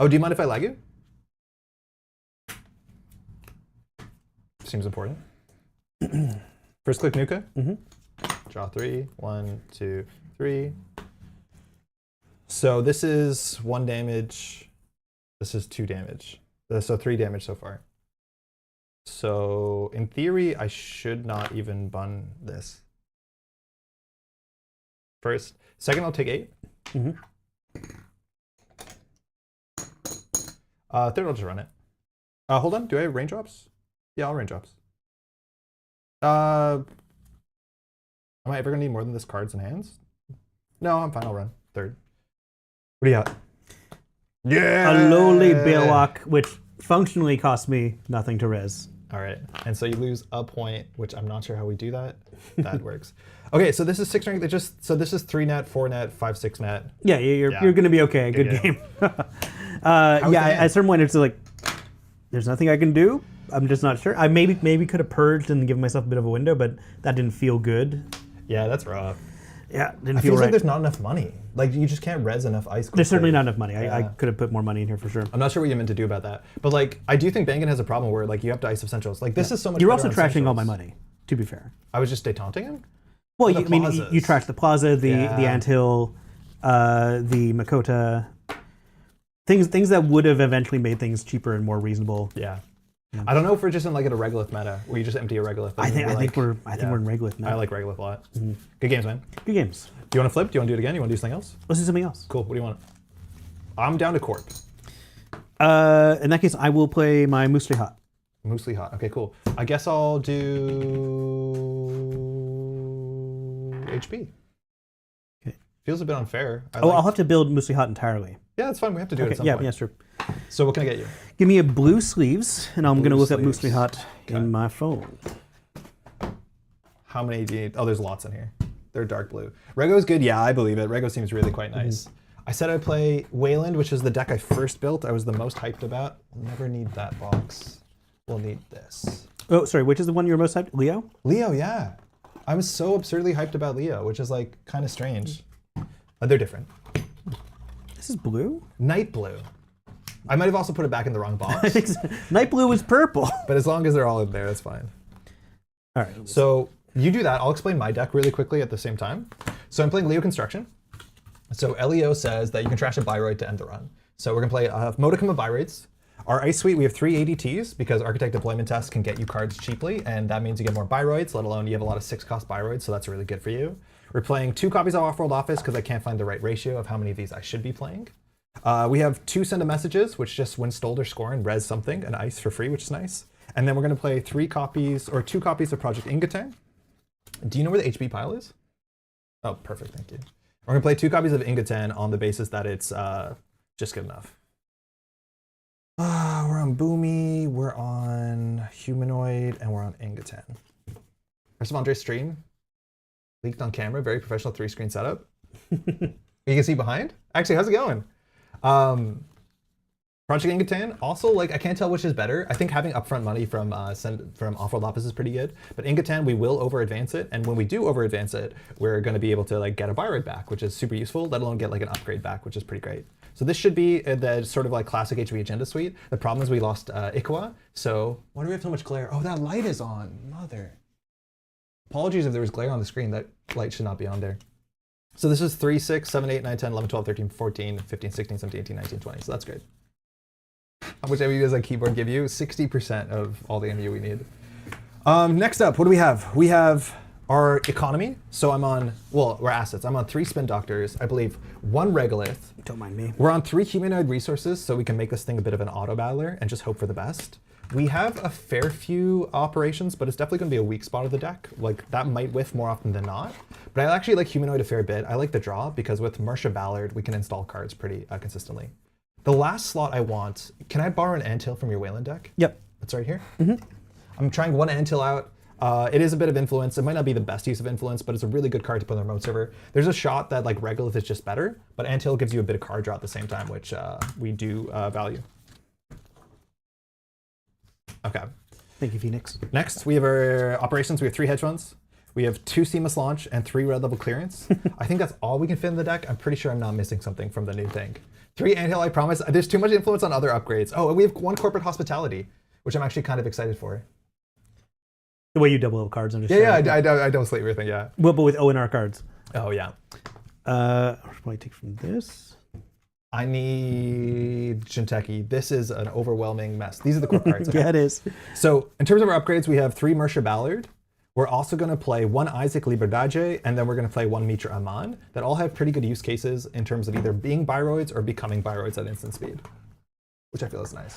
[SPEAKER 1] Oh, do you mind if I lag you? seems important. First click Nuka. Draw 3. 1, 2, 3. So this is 1 damage. This is 2 damage. So 3 damage so far. So in theory, I should not even bun this. First. Second, I'll take 8. Third, I'll just run it. Hold on. Do I have raindrops? Yeah, I'll raindrops. Am I ever going to need more than this cards and hands? No, I'm fine. I'll run. Third. What do you got? Yeah!
[SPEAKER 2] A lowly Balewalk, which functionally costs me nothing to res.
[SPEAKER 1] All right. And so you lose a point, which I'm not sure how we do that. That works. Okay, so this is 6 rank. So this is 3 net, 4 net, 5, 6 net.
[SPEAKER 2] Yeah, you're going to be okay. Good game. At a certain point, it's like, there's nothing I can do. I'm just not sure. I maybe could have purged and given myself a bit of a window, but that didn't feel good.
[SPEAKER 1] Yeah, that's rough.
[SPEAKER 2] Yeah, didn't
[SPEAKER 1] I
[SPEAKER 2] feel
[SPEAKER 1] feel
[SPEAKER 2] right.
[SPEAKER 1] like there's not enough money. Like, you just can't res enough ice.
[SPEAKER 2] There's certainly not enough money. I could have put more money in here for sure.
[SPEAKER 1] I'm not sure what you meant to do about that. But, like, I do think BANGUN has a problem where, like, you have to ice of centrals. Like, this is so much
[SPEAKER 2] You're
[SPEAKER 1] better
[SPEAKER 2] also
[SPEAKER 1] on
[SPEAKER 2] trashing
[SPEAKER 1] centrals.
[SPEAKER 2] all my money, to be fair.
[SPEAKER 1] I was just taunting him?
[SPEAKER 2] Well,
[SPEAKER 1] The
[SPEAKER 2] you, I mean,
[SPEAKER 1] plazas.
[SPEAKER 2] you trash the plaza, the anthill, the Makota, things that would have eventually made things cheaper and more reasonable.
[SPEAKER 1] Yeah. I don't know if we're just in like a regolith meta where you just empty a regolith.
[SPEAKER 2] I think we're in regolith now.
[SPEAKER 1] I like regolith a lot. Good games, man.
[SPEAKER 2] Good games.
[SPEAKER 1] Do you want to flip? Do you want to do it again? You want to do something else?
[SPEAKER 2] Let's do something else.
[SPEAKER 1] Cool. What do you want? I'm down to Corp.
[SPEAKER 2] In that case, I will play my MuslihaT.
[SPEAKER 1] MuslihaT. Okay, cool. I guess I'll do HP.
[SPEAKER 2] Okay.
[SPEAKER 1] Feels a bit unfair.
[SPEAKER 2] I'll have to build MuslihaT entirely.
[SPEAKER 1] Yeah, that's fine. We have to do it at some
[SPEAKER 2] Yeah,
[SPEAKER 1] point.
[SPEAKER 2] yeah, sure.
[SPEAKER 1] So what can I get you?
[SPEAKER 2] Give me a blue sleeves, and I'm going to look up
[SPEAKER 1] sleeves.
[SPEAKER 2] MuslihaT in my phone.
[SPEAKER 1] How many do you need? Oh, there's lots in here. They're dark blue. Rego is good. Yeah, I believe it. Rego seems really quite nice. I said I'd play Weyland, which is the deck I first built. I was the most hyped about. We'll never need that box. We'll need this.
[SPEAKER 2] Oh, sorry. Which is the one you're most hyped? Leo?
[SPEAKER 1] Leo, yeah. I'm so absurdly hyped about Leo, which is like kind of strange. They're different.
[SPEAKER 2] This is blue?
[SPEAKER 1] Night blue. I might have also put it back in the wrong
[SPEAKER 2] I
[SPEAKER 1] box,
[SPEAKER 2] think so. Night blue is purple.
[SPEAKER 1] but as long as they're all in there, that's fine.
[SPEAKER 2] All right.
[SPEAKER 1] So you do that. I'll explain my deck really quickly at the same time. So I'm playing Leo Construction. So LEO says that you can trash a Bayreuth to end the run. So we're going to play a modicum of Bayreuths. Our Ice Suite, we have 3 ADTs because Architect Deployment Test can get you cards cheaply, and that means you get more Bayreuths, let alone you have a lot of 6-cost Bayreuths, so that's really good for you. We're playing 2 copies of Off-World Office because I can't find the right ratio of how many of these I should be playing. We have 2 Send a Messages, which just when Stold or Score and res something, an ice for free, which is nice. And then we're going to play 2 copies of Project Ingatan. Do you know where the HB pile is? Oh, perfect, thank you. We're going to play 2 copies of Ingatan on the basis that it's just good enough. We're on Boomy, we're on Humanoid, and we're on Ingatan. Rest of Andre's stream. Leaked on camera, very professional 3-screen setup. You can see behind. Actually, how's it going? Project Ingatan, also, like, I can't tell which is better. I think having upfront money from Off-World Office is pretty good. But Ingatan, we will over-advance it. And when we do over-advance it, we're going to be able to, like, get a Bayreuth back, which is super useful, let alone get, like, an upgrade back, which is pretty great. So this should be the sort of, like, classic HV agenda suite. The problem is we lost Ikwa. So why do we have so much glare? Oh, that light is on. Mother. Apologies if there was glare on the screen. That light should not be on there. So this is 3, 6, 7, 8, 9, 10, 11, 12, 13, 14, 15, 16, 17, 18, 19, 20. So that's good. How much MU does that keyboard give you? 60% of all the MU we need. Next up, what do we have? We have our economy. So I'm on, well, we're assets. I'm on 3 Spin Doctors, I believe 1 Regolith.
[SPEAKER 2] Don't mind me.
[SPEAKER 1] We're on 3 Humanoid Resources, so we can make this thing a bit of an auto battler and just hope for the best. We have a fair few operations, but it's definitely going to be a weak spot of the deck. Like, that might whiff more often than not. But I actually like Humanoid a fair bit. I like the draw, because with Marsha Ballard, we can install cards pretty consistently. The last slot I want, can I borrow an Anthill from your Weyland deck?
[SPEAKER 2] Yep.
[SPEAKER 1] It's right here. I'm trying 1 Anthill out. It is a bit of influence. It might not be the best use of influence, but it's a really good card to put on the remote server. There's a shot that like Regolith is just better, but Anthill gives you a bit of card draw at the same time, which we do value. Okay.
[SPEAKER 2] Thank you, Phoenix.
[SPEAKER 1] Next, we have our operations. We have 3 hedge funds. We have 2 seamless launch and 3 red level clearance. I think that's all we can fit in the deck. I'm pretty sure I'm not missing something from the new thing. 3 Anthill, I promise. There's too much influence on other upgrades. Oh, and we have 1 corporate hospitality, which I'm actually kind of excited for.
[SPEAKER 2] The way you double up cards.
[SPEAKER 1] Yeah, I don't slate everything, yeah.
[SPEAKER 2] Well, but with Anarch Cards.
[SPEAKER 1] Oh, yeah.
[SPEAKER 2] I'll probably take from this.
[SPEAKER 1] I need Jinteki. This is an overwhelming mess. These are the core cards. Okay?
[SPEAKER 2] Yeah, it is.
[SPEAKER 1] So in terms of our upgrades, we have 3 Mersha Ballard. We're also going to play 1 Isaac Liberdade, and then we're going to play 1 Mitra Aman that all have pretty good use cases in terms of either being Biroids or becoming Biroids at instant speed, which I feel is nice.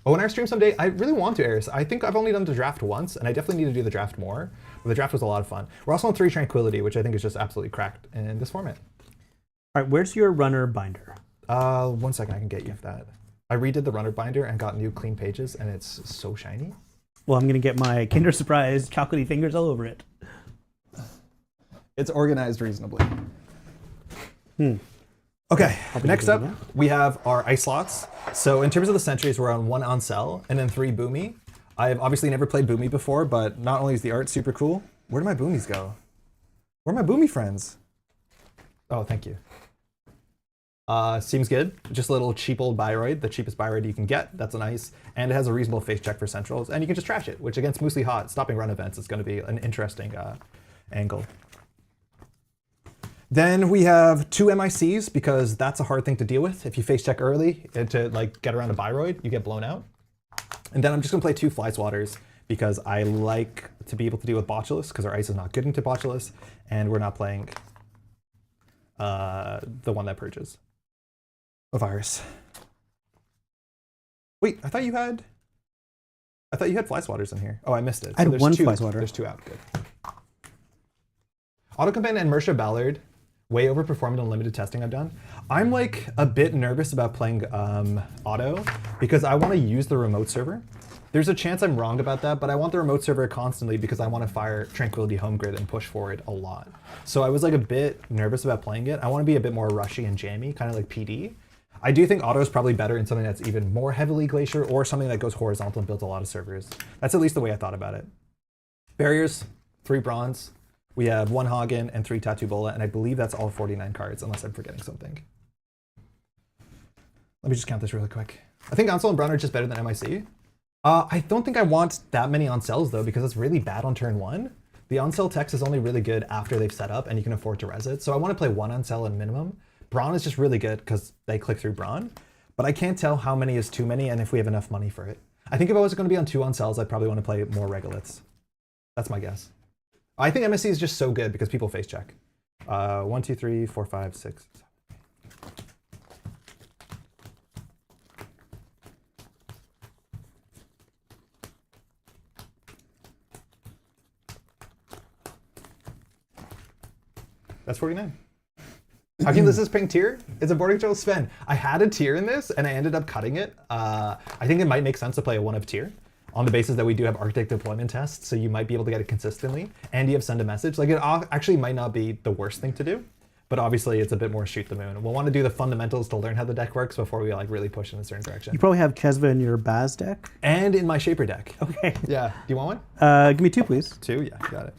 [SPEAKER 1] Oh, in our stream someday, I really want to, Eris. I think I've only done the draft once, and I definitely need to do the draft more. But the draft was a lot of fun. We're also on 3 Tranquility, which I think is just absolutely cracked in this format.
[SPEAKER 2] All right, where's your runner binder?
[SPEAKER 1] 1 second, I can get you that. I redid the runner binder and got new clean pages, and it's so shiny.
[SPEAKER 2] Well, I'm gonna get my Kinder Surprise chocolatey fingers all over it.
[SPEAKER 1] It's organized reasonably. Okay, next up, we have our ice slots. So in terms of the centuries, we're on 1 Ansel and then 3 Boomy. I've obviously never played Boomy before, but not only is the art super cool, where do my Boomies go? Where are my Boomy friends? Oh, thank you. Seems good. Just a little cheap old Biroid, the cheapest Biroid you can get. That's nice. And it has a reasonable face check for centrals. And you can just trash it, which against MuslihaT, stopping run events is going to be an interesting angle. Then we have 2 MICs, because that's a hard thing to deal with. If you face check early to like get around a Biroid, you get blown out. And then I'm just going to play 2 Fly Swatters, because I like to be able to deal with Botulus, because our ice is not good into Botulus, and we're not playing the one that purges a virus. Wait, I thought you had Fly Swatters in here. Oh, I missed it.
[SPEAKER 2] I had
[SPEAKER 1] there's
[SPEAKER 2] 1
[SPEAKER 1] 2,
[SPEAKER 2] Fly Swatter.
[SPEAKER 1] There's 2 out. Good. Autocompanion and Mersha Ballard way overperformed in limited testing I've done. I'm like a bit nervous about playing auto because I want to use the remote server. There's a chance I'm wrong about that, but I want the remote server constantly because I want to fire Tranquility Home Grid and push forward a lot. So I was like a bit nervous about playing it. I want to be a bit more rushy and jammy, kind of like PD. I do think auto is probably better in something that's even more heavily glacier or something that goes horizontal and builds a lot of servers. That's at least the way I thought about it. Barriers, 3 bronze. We have 1 Hagen and 3 Tattoo Bola, and I believe that's all 49 cards, unless I'm forgetting something. Let me just count this really quick. I think Ansel and Braun are just better than MIC. I don't think I want that many Ansels, though, because it's really bad on turn 1. The Ansel text is only really good after they've set up, and you can afford to res it. So I want to play 1 Ansel in minimum. Braun is just really good because they click through Braun, but I can't tell how many is too many and if we have enough money for it. I think if I was going to be on 2 Ansels, I'd probably want to play more Regoliths. That's my guess. I think MSC is just so good because people face check. 1, 2, 3, 4, 5, 6. That's 49. How can this is pink tier? It's a boarding control Sven. I had a tier in this and I ended up cutting it. I think it might make sense to play a 1 of tier on the basis that we do have Arctic deployment tests, so you might be able to get it consistently, and you have send a message. Like, it actually might not be the worst thing to do, but obviously it's a bit more shoot the moon. We'll want to do the fundamentals to learn how the deck works before we like really push in a certain direction.
[SPEAKER 2] You probably have Chesva in your Baz deck?
[SPEAKER 1] And in my Shaper deck.
[SPEAKER 2] Okay.
[SPEAKER 1] Yeah. Do you want one?
[SPEAKER 2] Give me 2, please.
[SPEAKER 1] 2? Yeah, got it.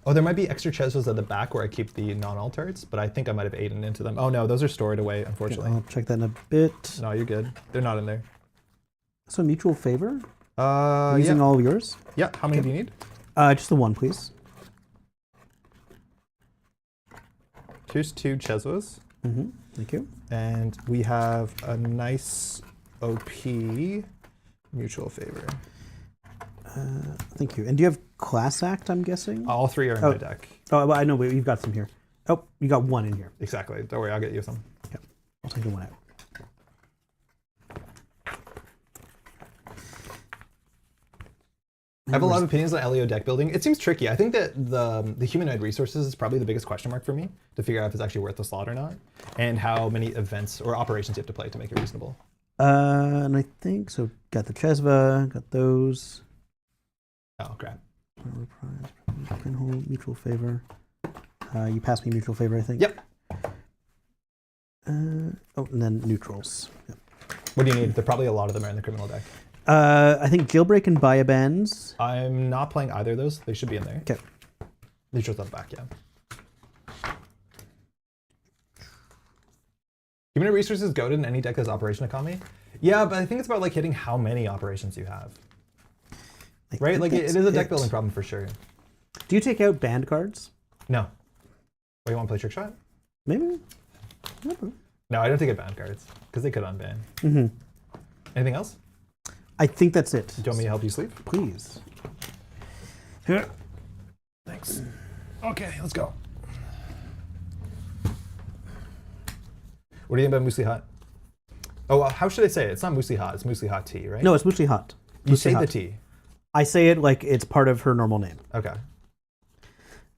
[SPEAKER 1] Oh, there might be extra Chesvas at the back where I keep the non-alt arts, but I think I might have Aiden into them. Oh no, those are stored away, unfortunately.
[SPEAKER 2] I'll check that in a bit.
[SPEAKER 1] No, you're good. They're not in there.
[SPEAKER 2] So mutual favor? Using all of yours?
[SPEAKER 1] Yeah, how many do you need?
[SPEAKER 2] Just the 1, please.
[SPEAKER 1] Here's 2 Chesvas.
[SPEAKER 2] Thank you.
[SPEAKER 1] And we have a nice OP mutual favor.
[SPEAKER 2] Thank you. And do you have Class Act, I'm guessing?
[SPEAKER 1] All 3 are in my deck.
[SPEAKER 2] Oh, well, I know, but you've got some here. Oh, you got 1 in here.
[SPEAKER 1] Exactly. Don't worry, I'll get you some.
[SPEAKER 2] Yeah, I'll take the 1 out.
[SPEAKER 1] I have a lot of opinions on LEO deck building. It seems tricky. I think that the humanoid resources is probably the biggest question mark for me to figure out if it's actually worth the slot or not, and how many events or operations you have to play to make it reasonable.
[SPEAKER 2] And I think, so got the Chesva, got those.
[SPEAKER 1] Oh, crap.
[SPEAKER 2] Pinhole, mutual favor. You passed me mutual favor, I think.
[SPEAKER 1] Yep.
[SPEAKER 2] And then neutrals. Yep.
[SPEAKER 1] What do you need? There probably a lot of them are in the criminal deck.
[SPEAKER 2] I think Jailbreak and Buy-a-Bends.
[SPEAKER 1] I'm not playing either of those. They should be in there.
[SPEAKER 2] Okay.
[SPEAKER 1] Neutrals at the back, yeah. Human resources goaded in any deck that has operation economy. Yeah, but I think it's about like hitting how many operations you have. Right? Like it is a deck building problem for sure.
[SPEAKER 2] Do you take out banned cards?
[SPEAKER 1] No. Oh, you want to play Trick Shot?
[SPEAKER 2] Maybe.
[SPEAKER 1] No, I don't take out banned cards because they could unban. Anything else?
[SPEAKER 2] I think that's it.
[SPEAKER 1] Do you want me to help you sleep?
[SPEAKER 2] Please.
[SPEAKER 1] Here. Thanks. Okay, let's go. What do you think about MuslihaT? Oh, how should I say it? It's not MuslihaT, it's MuslihaT, right?
[SPEAKER 2] No, it's MuslihaT.
[SPEAKER 1] You say the T.
[SPEAKER 2] I say it like it's part of her normal name.
[SPEAKER 1] Okay.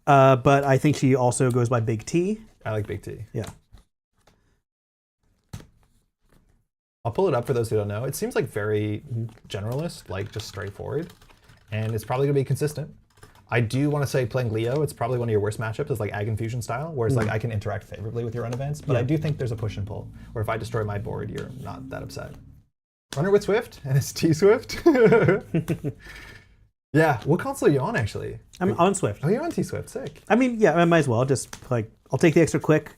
[SPEAKER 2] But I think she also goes by Big T.
[SPEAKER 1] I like Big T.
[SPEAKER 2] Yeah.
[SPEAKER 1] I'll pull it up for those who don't know. It seems like very generalist, like just straightforward. And it's probably going to be consistent. I do want to say playing Leo, it's probably one of your worst matchups. It's like Ag Infusion style, where it's like I can interact favorably with your run events. But I do think there's a push and pull, where if I destroy my board, you're not that upset. Runner with Swift, and it's T-Swift. Yeah, what console are you on, actually?
[SPEAKER 2] I'm on Swift.
[SPEAKER 1] Oh, you're on T-Swift, sick.
[SPEAKER 2] I mean, yeah, I might as well. Just like, I'll take the extra click.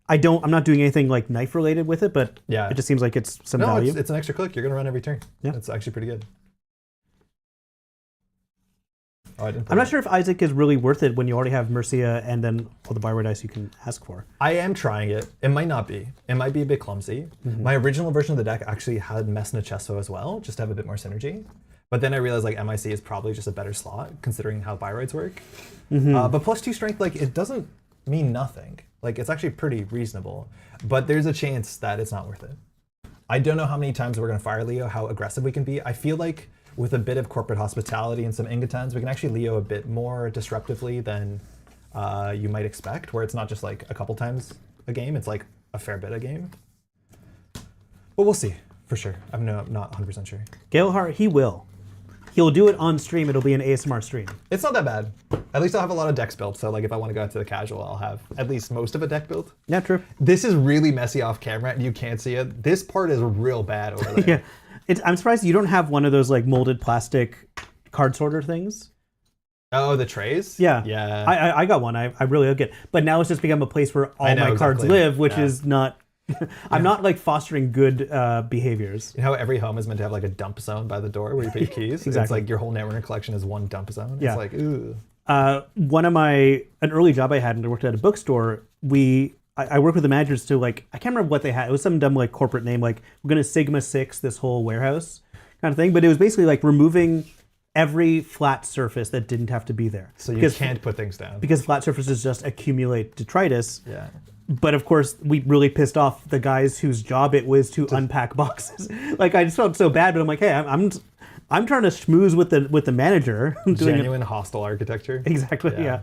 [SPEAKER 2] I'm not doing anything like knife related with it, but
[SPEAKER 1] yeah,
[SPEAKER 2] it just seems like it's some value.
[SPEAKER 1] It's an extra click. You're going to run every turn.
[SPEAKER 2] Yeah.
[SPEAKER 1] It's actually pretty good. Oh, I'm
[SPEAKER 2] not sure if Isaac is really worth it when you already have Mercia and then all the Bioware dice you can ask for.
[SPEAKER 1] I am trying it. It might not be. It might be a bit clumsy. My original version of the deck actually had Mess Chesto as well, just to have a bit more synergy. But then I realized like MIC is probably just a better slot considering how Bioroids work. But +2 strength, like it doesn't mean nothing. Like it's actually pretty reasonable. But there's a chance that it's not worth it. I don't know how many times we're going to fire Leo, how aggressive we can be. I feel like with a bit of corporate hospitality and some Ingatons, we can actually Leo a bit more disruptively than you might expect, where it's not just like a couple times a game, it's like a fair bit a game. But we'll see, for sure. I'm not 100% sure.
[SPEAKER 2] Galehart, he will. He'll do it on stream, it'll be an ASMR stream.
[SPEAKER 1] It's not that bad. At least I'll have a lot of decks built, so like if I want to go out to the casual, I'll have at least most of a deck built.
[SPEAKER 2] Yeah, true.
[SPEAKER 1] This is really messy off camera, and you can't see it. This part is real bad over there.
[SPEAKER 2] Yeah. I'm surprised you don't have one of those like molded plastic card sorter things.
[SPEAKER 1] Oh, the trays?
[SPEAKER 2] Yeah.
[SPEAKER 1] Yeah.
[SPEAKER 2] I got one. I really like it. But now it's just become a place where all my cards live, which is not... I'm not like fostering good behaviors.
[SPEAKER 1] You know how every home is meant to have like a dump zone by the door where you put your keys?
[SPEAKER 2] Exactly.
[SPEAKER 1] It's like your whole Netrunner collection is one dump zone.
[SPEAKER 2] Yeah.
[SPEAKER 1] It's like, ooh.
[SPEAKER 2] An early job I had, and I worked at a bookstore, I worked with the managers to like, I can't remember what they had. It was some dumb like corporate name, like we're going to Sigma 6 this whole warehouse kind of thing. But it was basically like removing every flat surface that didn't have to be there.
[SPEAKER 1] So you can't put things down.
[SPEAKER 2] Because flat surfaces just accumulate detritus.
[SPEAKER 1] Yeah.
[SPEAKER 2] But of course, we really pissed off the guys whose job it was to unpack boxes. Like I just felt so bad, but I'm like, hey, I'm trying to schmooze with the manager.
[SPEAKER 1] Genuine hostile architecture.
[SPEAKER 2] Exactly. Yeah.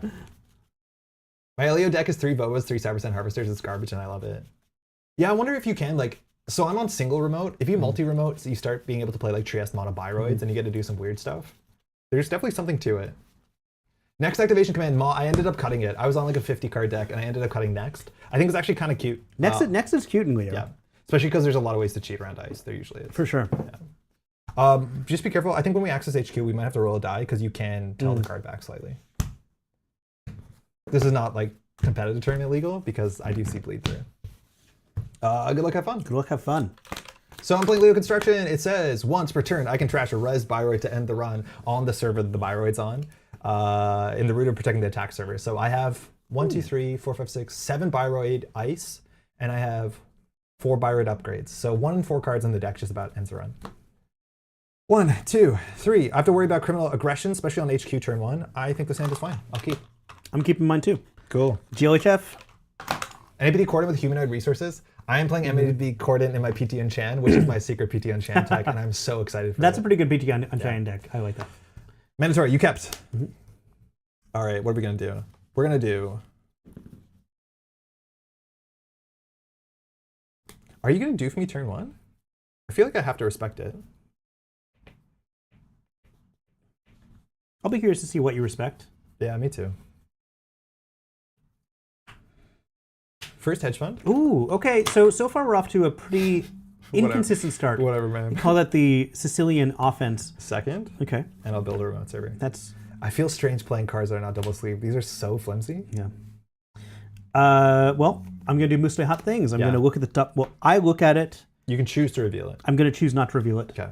[SPEAKER 1] My Leo deck is 3 Boas, 3 Cybersen Harvesters. It's garbage, and I love it. Yeah, I wonder if you can like. So I'm on single remote. If you multi-remote, so you start being able to play like Trieste mono Bioroids, and you get to do some weird stuff. There's definitely something to it. Next activation command, I ended up cutting it. I was on like a 50 card deck, and I ended up cutting Next. I think it's actually kind of cute.
[SPEAKER 2] Next is cute in Leo.
[SPEAKER 1] Yeah, especially because there's a lot of ways to cheat around ice. There usually is.
[SPEAKER 2] For sure.
[SPEAKER 1] Yeah. Just be careful. I think when we access HQ, we might have to roll a die because you can tell the card back slightly. This is not like competitive turn illegal because I do see bleed through. Good luck, have fun.
[SPEAKER 2] Good luck, have fun.
[SPEAKER 1] So I'm playing Leo Construction. It says once per turn, I can trash a res Bioroid to end the run on the server that the Bioroid's on. In the route of protecting the attack server. So I have 1, 2, 3, 4, 5, 6, 7 Bioroid ice, and I have 4 Bioroid upgrades. So 1 and 4 cards in the deck just about ends the run. 1, 2, 3. I have to worry about criminal aggression, especially on HQ turn 1. I think this hand is fine. I'll keep.
[SPEAKER 2] I'm keeping mine too.
[SPEAKER 1] Cool.
[SPEAKER 2] GLHF.
[SPEAKER 1] NBN Cordon with humanoid resources. I am playing NBN Cordon in my PT Enchant, which is my secret PT Enchant deck, and I'm so excited for
[SPEAKER 2] That's a pretty good PT Unchained deck. I like that.
[SPEAKER 1] Mandatory, you kept. All right, what are we going to do? We're going to do... Are you going to do for me turn 1? I feel like I have to respect it.
[SPEAKER 2] I'll be curious to see what you respect.
[SPEAKER 1] Yeah, me too. First hedge fund.
[SPEAKER 2] Ooh, okay. So far we're off to a pretty inconsistent start.
[SPEAKER 1] Whatever, man.
[SPEAKER 2] Call that the Sicilian offense.
[SPEAKER 1] Second.
[SPEAKER 2] Okay.
[SPEAKER 1] And I'll build a remote server.
[SPEAKER 2] That's...
[SPEAKER 1] I feel strange playing cards that are not double sleeve. These are so flimsy.
[SPEAKER 2] Yeah. Well, I'm going to do MuslihaT things. I'm going to look at the top. Well, I look at it.
[SPEAKER 1] You can choose to reveal it.
[SPEAKER 2] I'm going to choose not to reveal it.
[SPEAKER 1] Okay.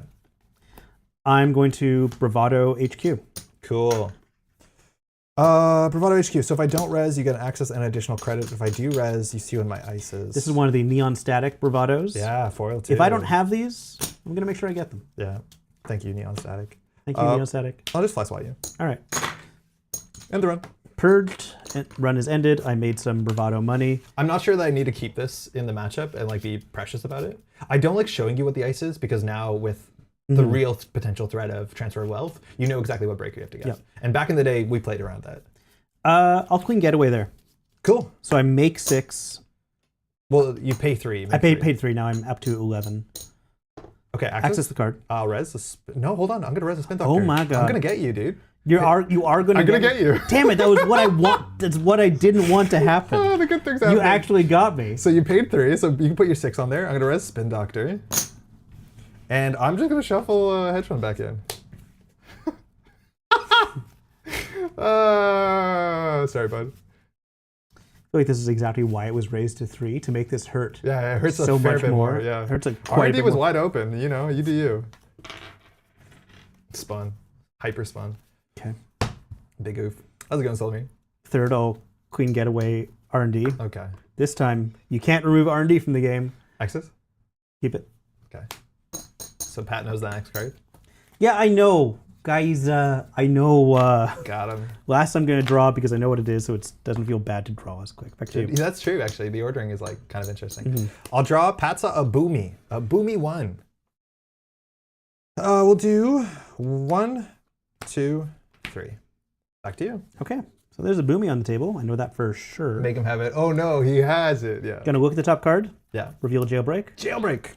[SPEAKER 2] I'm going to Bravado HQ.
[SPEAKER 1] Cool. Bravado HQ. So if I don't res, you get access and additional credit. If I do res, you see when my ice is.
[SPEAKER 2] This is one of the neon static Bravados.
[SPEAKER 1] Yeah, foil too.
[SPEAKER 2] If I don't have these, I'm going to make sure I get them.
[SPEAKER 1] Yeah. Thank you, neon static.
[SPEAKER 2] Thank you, neon static.
[SPEAKER 1] I'll just fly swat you.
[SPEAKER 2] All right.
[SPEAKER 1] End the run.
[SPEAKER 2] Purged. Run is ended. I made some Bravado money.
[SPEAKER 1] I'm not sure that I need to keep this in the matchup and like be precious about it. I don't like showing you what the ice is because now with the real potential threat of transfer of wealth, you know exactly what breaker you have to get.
[SPEAKER 2] Yep.
[SPEAKER 1] And back in the day, we played around that.
[SPEAKER 2] I'll queen getaway there.
[SPEAKER 1] Cool.
[SPEAKER 2] So I make 6.
[SPEAKER 1] Well, you pay 3.
[SPEAKER 2] I paid 3. Now I'm up to 11.
[SPEAKER 1] Okay,
[SPEAKER 2] access the card.
[SPEAKER 1] Res. No, hold on. I'm gonna res the spin doctor.
[SPEAKER 2] Oh my god.
[SPEAKER 1] I'm gonna get you, dude.
[SPEAKER 2] You are gonna.
[SPEAKER 1] I'm gonna get you.
[SPEAKER 2] Damn it! That was what I want. That's what I didn't want to happen.
[SPEAKER 1] Oh, the good things happen.
[SPEAKER 2] You actually got me.
[SPEAKER 1] So you paid 3, so you can put your 6 on there. I'm gonna res spin doctor, and I'm just gonna shuffle hedge fund back in. Sorry, bud.
[SPEAKER 2] I feel like this is exactly why it was raised to 3 to make this hurt.
[SPEAKER 1] Yeah, it hurts
[SPEAKER 2] so
[SPEAKER 1] a fair
[SPEAKER 2] much
[SPEAKER 1] bit
[SPEAKER 2] more.
[SPEAKER 1] Yeah,
[SPEAKER 2] It hurts like quite a
[SPEAKER 1] R&D
[SPEAKER 2] bit
[SPEAKER 1] was
[SPEAKER 2] more.
[SPEAKER 1] wide open. You know, you do you. Spun, hyper spun.
[SPEAKER 2] Okay.
[SPEAKER 1] Big oof. How's it going, Solomon?
[SPEAKER 2] Third, I'll queen getaway R&D.
[SPEAKER 1] Okay.
[SPEAKER 2] This time, you can't remove R&D from the game.
[SPEAKER 1] Access?
[SPEAKER 2] Keep it.
[SPEAKER 1] Okay. So Pat knows the next card?
[SPEAKER 2] Yeah, I know. Guys, I know.
[SPEAKER 1] Got him.
[SPEAKER 2] Last I'm going to draw because I know what it is, so it doesn't feel bad to draw as quick. Back to you.
[SPEAKER 1] That's true, actually. The ordering is like kind of interesting. I'll draw Patsa a Boomy 1. We'll do 1, 2, 3. Back to you.
[SPEAKER 2] Okay, so there's a Boomy on the table. I know that for sure.
[SPEAKER 1] Make him have it. Oh no, he has it. Yeah.
[SPEAKER 2] Gonna look at the top card.
[SPEAKER 1] Yeah.
[SPEAKER 2] Reveal jailbreak.
[SPEAKER 1] Jailbreak.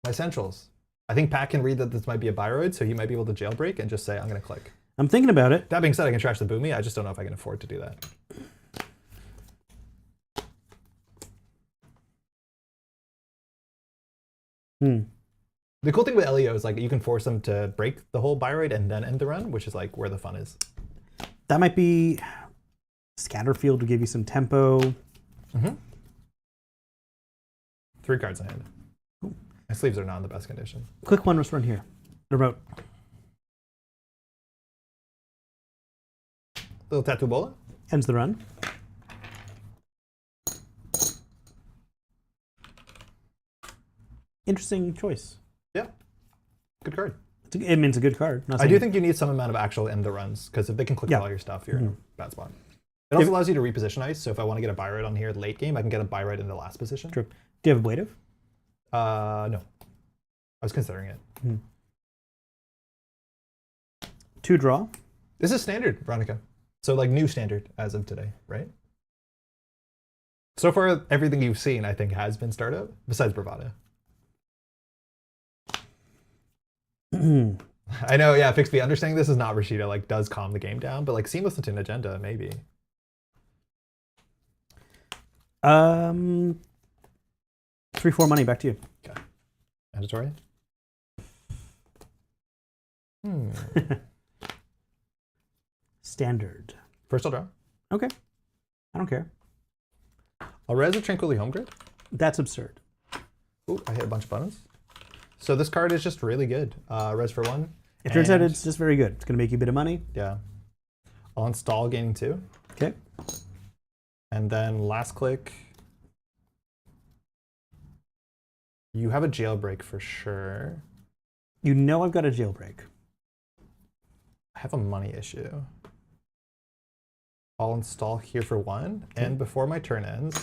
[SPEAKER 1] My centrals. I think Pat can read that this might be a Biroid, so he might be able to jailbreak and just say, I'm gonna click.
[SPEAKER 2] I'm thinking about it.
[SPEAKER 1] That being said, I can trash the Boomy. I just don't know if I can afford to do that. The cool thing with LEO is like you can force them to break the whole Biroid and then end the run, which is like where the fun is.
[SPEAKER 2] That might be Scatterfield to give you some tempo.
[SPEAKER 1] 3 cards in hand. My sleeves are not in the best condition.
[SPEAKER 2] Quick one, let's run here. The remote.
[SPEAKER 1] Little tattoo bola.
[SPEAKER 2] Ends the run. Interesting choice.
[SPEAKER 1] Yeah. Good card.
[SPEAKER 2] It means a good card.
[SPEAKER 1] I do think you need some amount of actual end the runs, because if they can click all your stuff, you're in a bad spot. It also allows you to reposition ice, so if I want to get a Biroid on here late game, I can get a Biroid in the last position.
[SPEAKER 2] True. Do you have a Blade of?
[SPEAKER 1] No. I was considering it.
[SPEAKER 2] 2 draw.
[SPEAKER 1] This is standard, Veronica. So like new standard as of today, right? So far, everything you've seen, I think, has been startup, besides Bravado. I know, yeah, Fixby, understanding this is not Rashida, like, does calm the game down, but like Seamless into an agenda, maybe.
[SPEAKER 2] 3-4 money, back to you.
[SPEAKER 1] Okay. Mandatory?
[SPEAKER 2] Standard.
[SPEAKER 1] First I'll draw.
[SPEAKER 2] Okay. I don't care.
[SPEAKER 1] I'll res a Tranquility Home Grid.
[SPEAKER 2] That's absurd.
[SPEAKER 1] Ooh, I hit a bunch of buttons. So this card is just really good. Res for 1.
[SPEAKER 2] It turns out it's just very good. It's going to make you a bit of money.
[SPEAKER 1] Yeah. I'll install gaining 2.
[SPEAKER 2] Okay.
[SPEAKER 1] And then last click. You have a jailbreak for sure.
[SPEAKER 2] You know I've got a jailbreak.
[SPEAKER 1] I have a money issue. I'll install here for 1. And before my turn ends,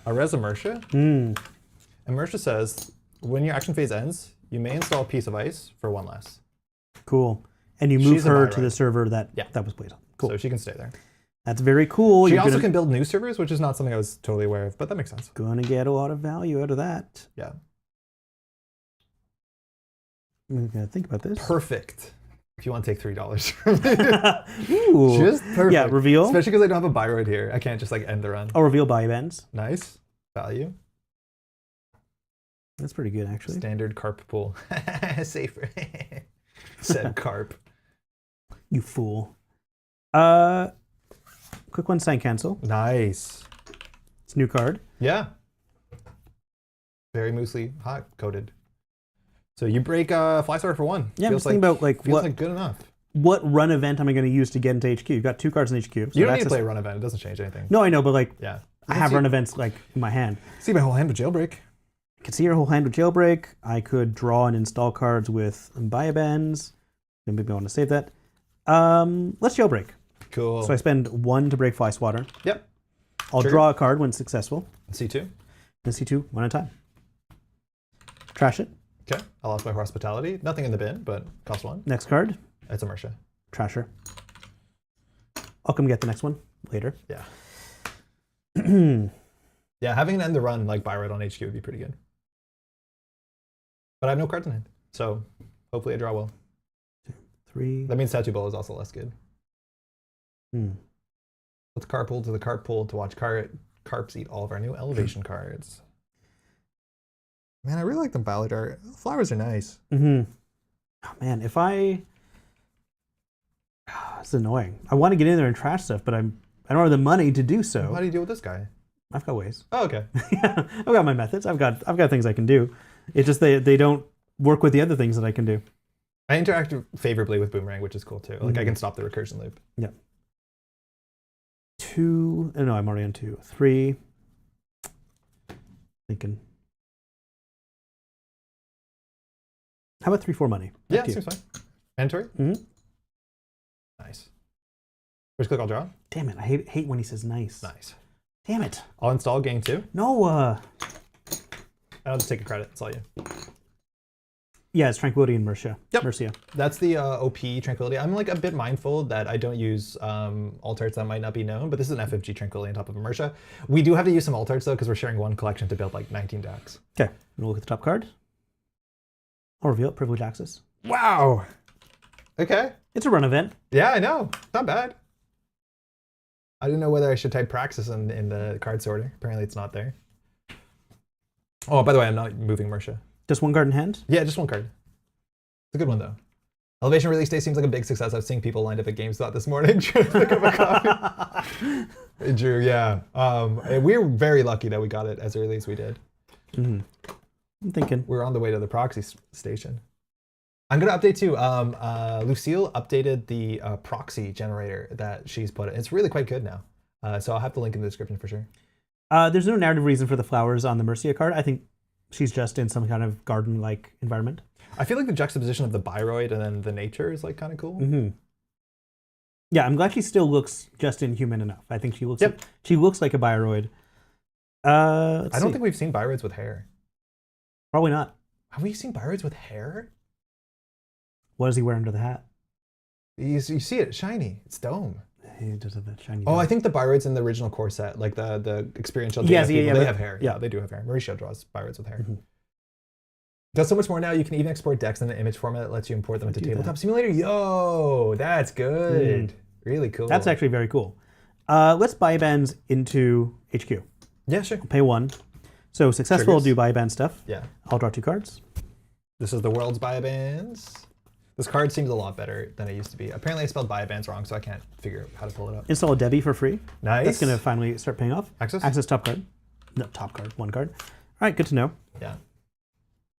[SPEAKER 1] I'll res Imertia. And Imertia says, when your action phase ends, you may install a piece of ice for 1 less.
[SPEAKER 2] Cool. And you move
[SPEAKER 1] She's a
[SPEAKER 2] her
[SPEAKER 1] Biroid.
[SPEAKER 2] to the server that was played on. Cool.
[SPEAKER 1] So she can stay there.
[SPEAKER 2] That's very cool.
[SPEAKER 1] She
[SPEAKER 2] You're
[SPEAKER 1] also can build new servers, which is not something I was totally aware of, but that makes sense.
[SPEAKER 2] Gonna get a lot of value out of that.
[SPEAKER 1] Yeah.
[SPEAKER 2] I'm gonna think about this.
[SPEAKER 1] Perfect. If you want to take $3 from me.
[SPEAKER 2] Ooh.
[SPEAKER 1] Just perfect.
[SPEAKER 2] Yeah, reveal.
[SPEAKER 1] Especially because I don't have a Biroid here. I can't just like end the run.
[SPEAKER 2] I'll reveal buy events.
[SPEAKER 1] Nice. Value.
[SPEAKER 2] That's pretty good, actually.
[SPEAKER 1] Standard carp pool. Safer. Said carp.
[SPEAKER 2] You fool. Quick one, sign cancel.
[SPEAKER 1] Nice.
[SPEAKER 2] It's a new card.
[SPEAKER 1] Yeah. Very MuslihaT coded. So you break Fly Swatter for 1.
[SPEAKER 2] Yeah, I'm just thinking about like
[SPEAKER 1] feels like good enough.
[SPEAKER 2] what run event am I going to use to get into HQ? You've got 2 cards in HQ. So
[SPEAKER 1] You don't need to play a run event. It doesn't change anything.
[SPEAKER 2] No, I know, but like,
[SPEAKER 1] Yeah.
[SPEAKER 2] I have run events like in my hand.
[SPEAKER 1] See my whole hand with Jailbreak.
[SPEAKER 2] I can see your whole hand with Jailbreak. I could draw and install cards with Biobands. Maybe I want to save that. Let's Jailbreak.
[SPEAKER 1] Cool.
[SPEAKER 2] So I spend 1 to break Fly Swatter.
[SPEAKER 1] Yep.
[SPEAKER 2] I'll draw a card when successful.
[SPEAKER 1] C2.
[SPEAKER 2] And C2, 1 at a time. Trash it.
[SPEAKER 1] Okay. I lost my Hospitality. Nothing in the bin, but cost 1.
[SPEAKER 2] Next card.
[SPEAKER 1] It's a Mersha.
[SPEAKER 2] Trasher. I'll come get the next one later.
[SPEAKER 1] Yeah. Yeah, having an end the run like Byron on HQ would be pretty good. But I have no cards in hand, so hopefully I draw well.
[SPEAKER 2] 2, 3.
[SPEAKER 1] That means Tattoo Ball is also less good. Let's carpool to the carpool to watch carps eat all of our new elevation cards. Man, I really like the ballad art. Flowers are nice.
[SPEAKER 2] Oh man, if I... it's annoying. I want to get in there and trash stuff, but I don't have the money to do so.
[SPEAKER 1] How do you deal with this guy?
[SPEAKER 2] I've got ways.
[SPEAKER 1] Oh, okay.
[SPEAKER 2] Yeah, I've got my methods. I've got things I can do. It's just they don't work with the other things that I can do.
[SPEAKER 1] I interact favorably with Boomerang, which is cool too. Like I can stop the recursion loop.
[SPEAKER 2] Yeah. 2. No, I'm already on 2. 3. Thinking. How about 3/4 money?
[SPEAKER 1] Yeah, seems fine. Mandatory? Nice. First click, I'll draw.
[SPEAKER 2] Damn it! I hate when he says nice.
[SPEAKER 1] Nice.
[SPEAKER 2] Damn it!
[SPEAKER 1] I'll install Gang 2.
[SPEAKER 2] No.
[SPEAKER 1] I'll just take a credit. It's all you.
[SPEAKER 2] Yeah, it's Tranquility and Mercia.
[SPEAKER 1] Yep.
[SPEAKER 2] Mercia.
[SPEAKER 1] That's the OP Tranquility. I'm like a bit mindful that I don't use alt arts that might not be known, but this is an FFG Tranquility on top of a Mercia. We do have to use some alt arts though, because we're sharing one collection to build like 19 decks.
[SPEAKER 2] Okay, we'll look at the top card. I'll reveal it, Privilege Access.
[SPEAKER 1] Wow. Okay.
[SPEAKER 2] It's a run event.
[SPEAKER 1] Yeah, I know. Not bad. I didn't know whether I should type Praxis in the card sorter. Apparently it's not there. Oh, by the way, I'm not moving Mercia.
[SPEAKER 2] Just 1 card in hand?
[SPEAKER 1] Yeah, just 1 card. It's a good one though. Elevation release day seems like a big success. I was seeing people lined up at GameStop this morning trying to pick up a copy. Drew, yeah. We were very lucky that we got it as early as we did.
[SPEAKER 2] I'm thinking.
[SPEAKER 1] We're on the way to the proxy station. I'm going to update too. Lucille updated the proxy generator that she's put in. It's really quite good now. So I'll have the link in the description for sure.
[SPEAKER 2] There's no narrative reason for the flowers on the Mercia card. I think she's just in some kind of garden-like environment.
[SPEAKER 1] I feel like the juxtaposition of the Byroid and then the nature is like kind of cool.
[SPEAKER 2] Yeah, I'm glad she still looks just inhuman enough. I think she looks she looks like a Byroid. I
[SPEAKER 1] don't think we've seen Byroids with hair.
[SPEAKER 2] Probably not.
[SPEAKER 1] Have we seen Byroids with hair?
[SPEAKER 2] What does he wear under the hat?
[SPEAKER 1] You see it, shiny. It's dome.
[SPEAKER 2] He does have that shiny.
[SPEAKER 1] Oh, I think the Byroids in the original core set, like the experiential
[SPEAKER 2] yes,
[SPEAKER 1] people, they have hair. Yeah, they do have hair. Mauricio draws Byroids with hair. Does so much more now. You can even export decks in an image format that lets you import them into Tabletop Simulator. Yo, that's good. Really cool.
[SPEAKER 2] That's actually very cool. Let's buy bands into HQ.
[SPEAKER 1] Yeah, sure.
[SPEAKER 2] I'll pay 1. So successful, I'll do buy band stuff.
[SPEAKER 1] Yeah.
[SPEAKER 2] I'll draw 2 cards.
[SPEAKER 1] This is the world's Biobands. This card seems a lot better than it used to be. Apparently I spelled Biobands wrong, so I can't figure out how to pull it up.
[SPEAKER 2] Install a Debbie for free.
[SPEAKER 1] Nice.
[SPEAKER 2] That's going to finally start paying off.
[SPEAKER 1] Access?
[SPEAKER 2] Access top card. No, top card. 1 card. All right, good to know.
[SPEAKER 1] Yeah.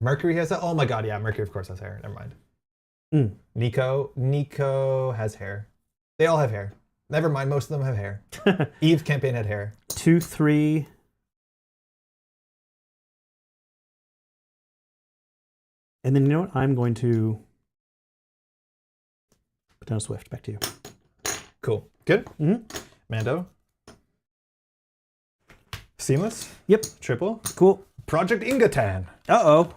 [SPEAKER 1] Mercury has that? Oh my god, yeah. Mercury, of course, has hair. Never mind. Nico has hair. They all have hair. Never mind, most of them have hair. Eve's campaign had hair.
[SPEAKER 2] 2, 3... And then you know what? I'm going to put down a Swift. Back to you.
[SPEAKER 1] Cool. Good? Mando. Seamless?
[SPEAKER 2] Yep.
[SPEAKER 1] Triple?
[SPEAKER 2] Cool.
[SPEAKER 1] Project Ingatan.
[SPEAKER 2] Uh-oh.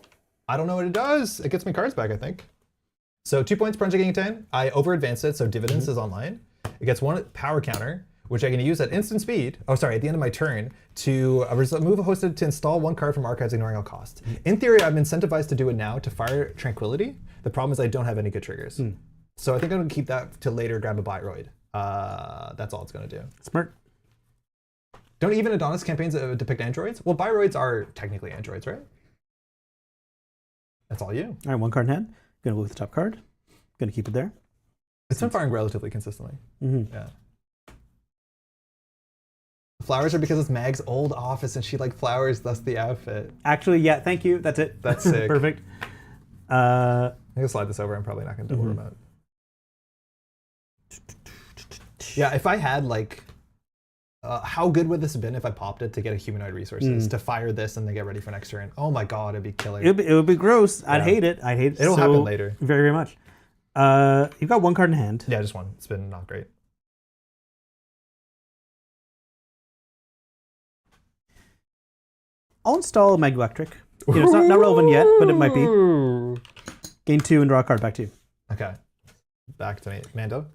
[SPEAKER 1] I don't know what it does. It gets me cards back, I think. So 2 points, Project Ingatan. I over-advanced it, so Dividends is online. It gets 1 power counter, which I can use at instant speed, at the end of my turn, to move a hosted to install 1 card from archives ignoring all costs. In theory, I'm incentivized to do it now to fire Tranquility. The problem is I don't have any good triggers. So I think I'm gonna keep that to later grab a Byroid. That's all it's gonna do.
[SPEAKER 2] Smart.
[SPEAKER 1] Don't even Adonis campaigns depict androids? Well, Byroids are technically androids, right? That's all you.
[SPEAKER 2] All right, 1 card in hand. Gonna look at the top card. Gonna keep it there.
[SPEAKER 1] It's been firing relatively consistently. Yeah. Flowers are because it's Mag's old office and she liked flowers, thus the outfit.
[SPEAKER 2] Actually, yeah, thank you. That's it.
[SPEAKER 1] That's sick.
[SPEAKER 2] Perfect.
[SPEAKER 1] I'm gonna slide this over. I'm probably not gonna double remote. Yeah, if I had like, how good would this have been if I popped it to get a humanoid resources to fire this and then get ready for next turn? Oh my god, it'd be killer.
[SPEAKER 2] It would be gross. I'd hate it. I'd hate it.
[SPEAKER 1] It'll happen later.
[SPEAKER 2] Very, very much. You've got one card in hand.
[SPEAKER 1] Yeah, just one. It's been not great.
[SPEAKER 2] I'll install Mag Electric. You know, it's not relevant yet, but it might be. Gain 2 and draw a card back to you.
[SPEAKER 1] Okay. Back to me. Mando?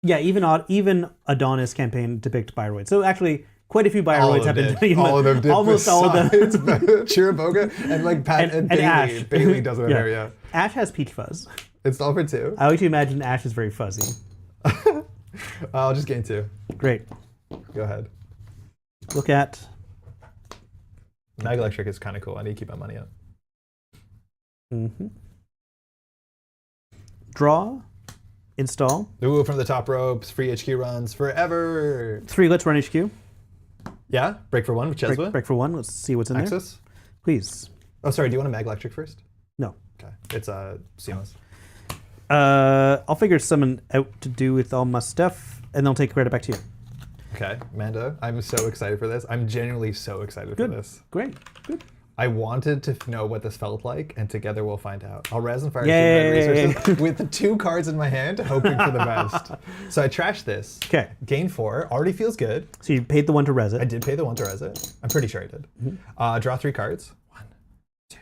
[SPEAKER 2] Yeah, even Adonis campaign depict Bioroids. So actually, quite a few Bioroids have been done.
[SPEAKER 1] All of them did.
[SPEAKER 2] Almost all of them.
[SPEAKER 1] Chiriboga and like Pat and Bailey.
[SPEAKER 2] Ash.
[SPEAKER 1] Bailey doesn't have yeah.
[SPEAKER 2] Ash has peach fuzz.
[SPEAKER 1] Install for 2.
[SPEAKER 2] I like to imagine Ash is very fuzzy.
[SPEAKER 1] I'll just gain 2.
[SPEAKER 2] Great.
[SPEAKER 1] Go ahead.
[SPEAKER 2] Look at...
[SPEAKER 1] Mag Electric is kind of cool. I need to keep my money up.
[SPEAKER 2] Draw. Install.
[SPEAKER 1] Ooh, from the top ropes. Free HQ runs forever.
[SPEAKER 2] 3, let's run HQ.
[SPEAKER 1] Yeah? Break for 1 with Cheswa.
[SPEAKER 2] Break for 1. Let's see what's in
[SPEAKER 1] Access?
[SPEAKER 2] there. Please.
[SPEAKER 1] Oh, sorry. Do you want a Mag Electric first?
[SPEAKER 2] No.
[SPEAKER 1] Okay. It's seamless.
[SPEAKER 2] I'll figure something out to do with all my stuff, and then I'll take credit back to you.
[SPEAKER 1] Okay, Mando, I'm so excited for this. I'm genuinely so excited for this.
[SPEAKER 2] Great. Good.
[SPEAKER 1] I wanted to know what this felt like, and together we'll find out. I'll res and fire
[SPEAKER 2] resources
[SPEAKER 1] with the 2 cards in my hand, hoping for the best. So I trashed this.
[SPEAKER 2] Okay.
[SPEAKER 1] Gain 4, already feels good.
[SPEAKER 2] So you paid the 1 to res it.
[SPEAKER 1] I did pay the 1 to res it. I'm pretty sure I did. Draw 3 cards. 1, 2,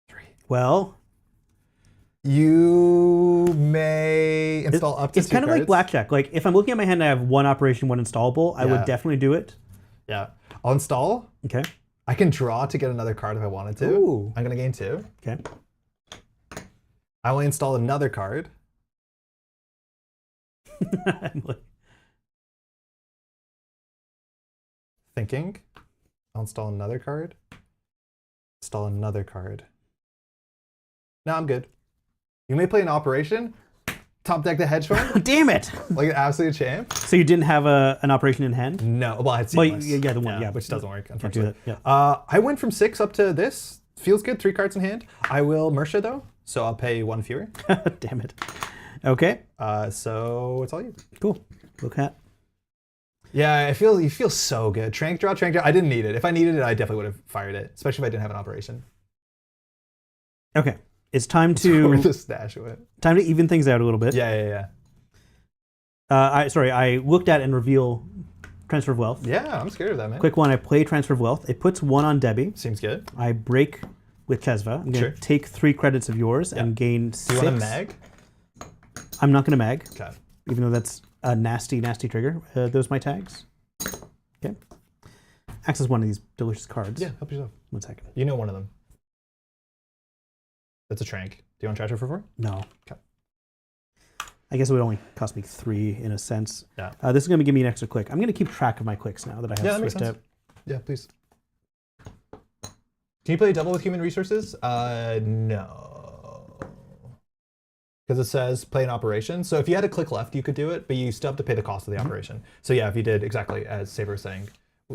[SPEAKER 1] 3.
[SPEAKER 2] Well,
[SPEAKER 1] you may install up to 2 cards.
[SPEAKER 2] It's kind of like blackjack. Like if I'm looking at my hand and I have 1 operation, 1 installable, I would definitely do it.
[SPEAKER 1] Yeah. I'll install.
[SPEAKER 2] Okay.
[SPEAKER 1] I can draw to get another card if I wanted to.
[SPEAKER 2] Ooh.
[SPEAKER 1] I'm going to gain 2.
[SPEAKER 2] Okay.
[SPEAKER 1] I will install another card. Thinking. I'll install another card. Install another card. No, I'm good. You may play an operation. Top deck the hedge fund.
[SPEAKER 2] Damn it!
[SPEAKER 1] Like an absolute champ.
[SPEAKER 2] So you didn't have an operation in hand?
[SPEAKER 1] No. Well, it's
[SPEAKER 2] yeah, the one,
[SPEAKER 1] which doesn't work,
[SPEAKER 2] Can't do
[SPEAKER 1] unfortunately.
[SPEAKER 2] that. Yeah.
[SPEAKER 1] I went from 6 up to this. Feels good. 3 cards in hand. I will Mersha though, so I'll pay 1 fewer.
[SPEAKER 2] Damn it. Okay.
[SPEAKER 1] So it's all you.
[SPEAKER 2] Cool. Look at.
[SPEAKER 1] Yeah, you feel so good. Trank draw. I didn't need it. If I needed it, I definitely would have fired it, especially if I didn't have an operation.
[SPEAKER 2] Okay. It's time to
[SPEAKER 1] just stash it.
[SPEAKER 2] Time to even things out a little bit.
[SPEAKER 1] Yeah.
[SPEAKER 2] I looked at and reveal Transfer of Wealth.
[SPEAKER 1] Yeah, I'm scared of that, man.
[SPEAKER 2] Quick one, I play Transfer of Wealth. It puts 1 on Debbie.
[SPEAKER 1] Seems good.
[SPEAKER 2] I break with Chesva. I'm going to take 3 credits of yours and gain 6.
[SPEAKER 1] Do you want a mag?
[SPEAKER 2] I'm not going to mag.
[SPEAKER 1] Okay.
[SPEAKER 2] Even though that's a nasty, nasty trigger. Those are my tags. Okay. Access one of these delicious cards.
[SPEAKER 1] Yeah, help yourself.
[SPEAKER 2] 1 second.
[SPEAKER 1] You know one of them. That's a trank. Do you want to trash it for 4?
[SPEAKER 2] No.
[SPEAKER 1] Okay.
[SPEAKER 2] I guess it would only cost me 3 in a sense.
[SPEAKER 1] Yeah.
[SPEAKER 2] This is going to give me an extra click. I'm going to keep track of my clicks now that I have switched out.
[SPEAKER 1] Yeah, please. Can you play double with human resources? No. Because it says play an operation. So if you had a click left, you could do it, but you still have to pay the cost of the operation. So yeah, if you did exactly as Saber was saying.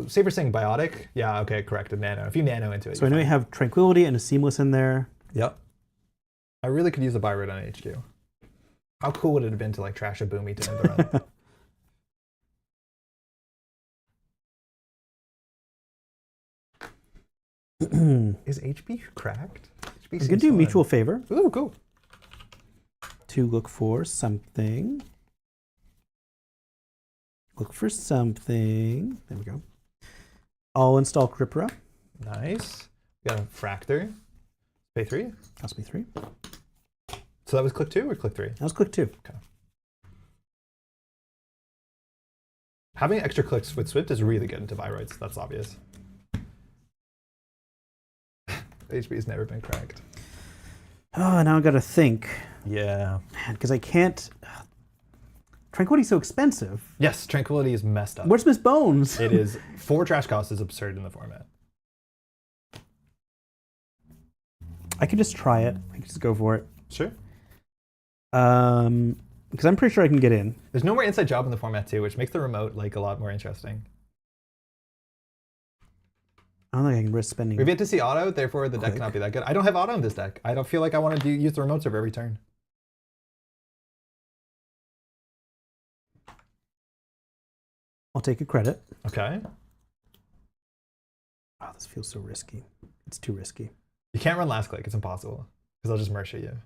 [SPEAKER 1] Saber's saying biotic. Yeah, okay, correct. A nano. If you nano into it.
[SPEAKER 2] So I know you have Tranquility and a Seamless in there.
[SPEAKER 1] Yep. I really could use a buy rate on HQ. How cool would it have been to like trash a Boomy to end the run? Is HB cracked?
[SPEAKER 2] We can do Mutual Favor.
[SPEAKER 1] Ooh, cool.
[SPEAKER 2] To look for something. Look for something. There we go. I'll install Kripra.
[SPEAKER 1] Nice. We got a Fractor. Pay 3.
[SPEAKER 2] Cost me 3.
[SPEAKER 1] So that was click 2 or click 3?
[SPEAKER 2] That was click 2.
[SPEAKER 1] Okay. Having extra clicks with Swift is really good into Viroids. That's obvious. HB's never been cracked.
[SPEAKER 2] Oh, now I gotta think.
[SPEAKER 1] Yeah.
[SPEAKER 2] Man, because I can't. Tranquility's so expensive.
[SPEAKER 1] Yes, Tranquility is messed up.
[SPEAKER 2] Where's Miss Bones?
[SPEAKER 1] It is. 4 trash costs is absurd in the format.
[SPEAKER 2] I could just try it. I could just go for it.
[SPEAKER 1] Sure.
[SPEAKER 2] Because I'm pretty sure I can get in.
[SPEAKER 1] There's no more inside job in the format too, which makes the remote like a lot more interesting.
[SPEAKER 2] I don't think I can risk spending.
[SPEAKER 1] We've yet to see auto, therefore the deck cannot be that good. I don't have auto in this deck. I don't feel like I want to use the remote server every turn.
[SPEAKER 2] I'll take a credit.
[SPEAKER 1] Okay.
[SPEAKER 2] Oh, this feels so risky. It's too risky.
[SPEAKER 1] You can't run last click. It's impossible. Because I'll just merge you.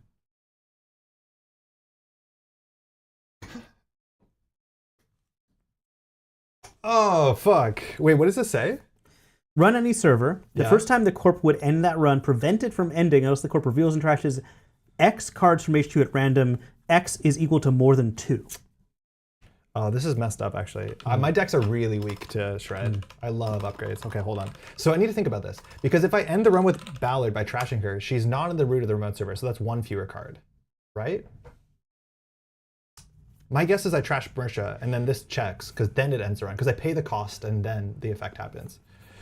[SPEAKER 1] Oh, fuck. Wait, what does this say?
[SPEAKER 2] Run any server. The first time the corp would end that run, prevent it from ending unless the corp reveals and trashes X cards from HQ at random. X is equal to more than 2.
[SPEAKER 1] Oh, this is messed up, actually. My decks are really weak to shred. I love upgrades. Okay, hold on. So I need to think about this. Because if I end the run with Ballard by trashing her, she's not in the root of the remote server, so that's 1 fewer card, right? My guess is I trash Mersha, and then this checks, because then it ends the run, because I pay the cost, and then the effect happens.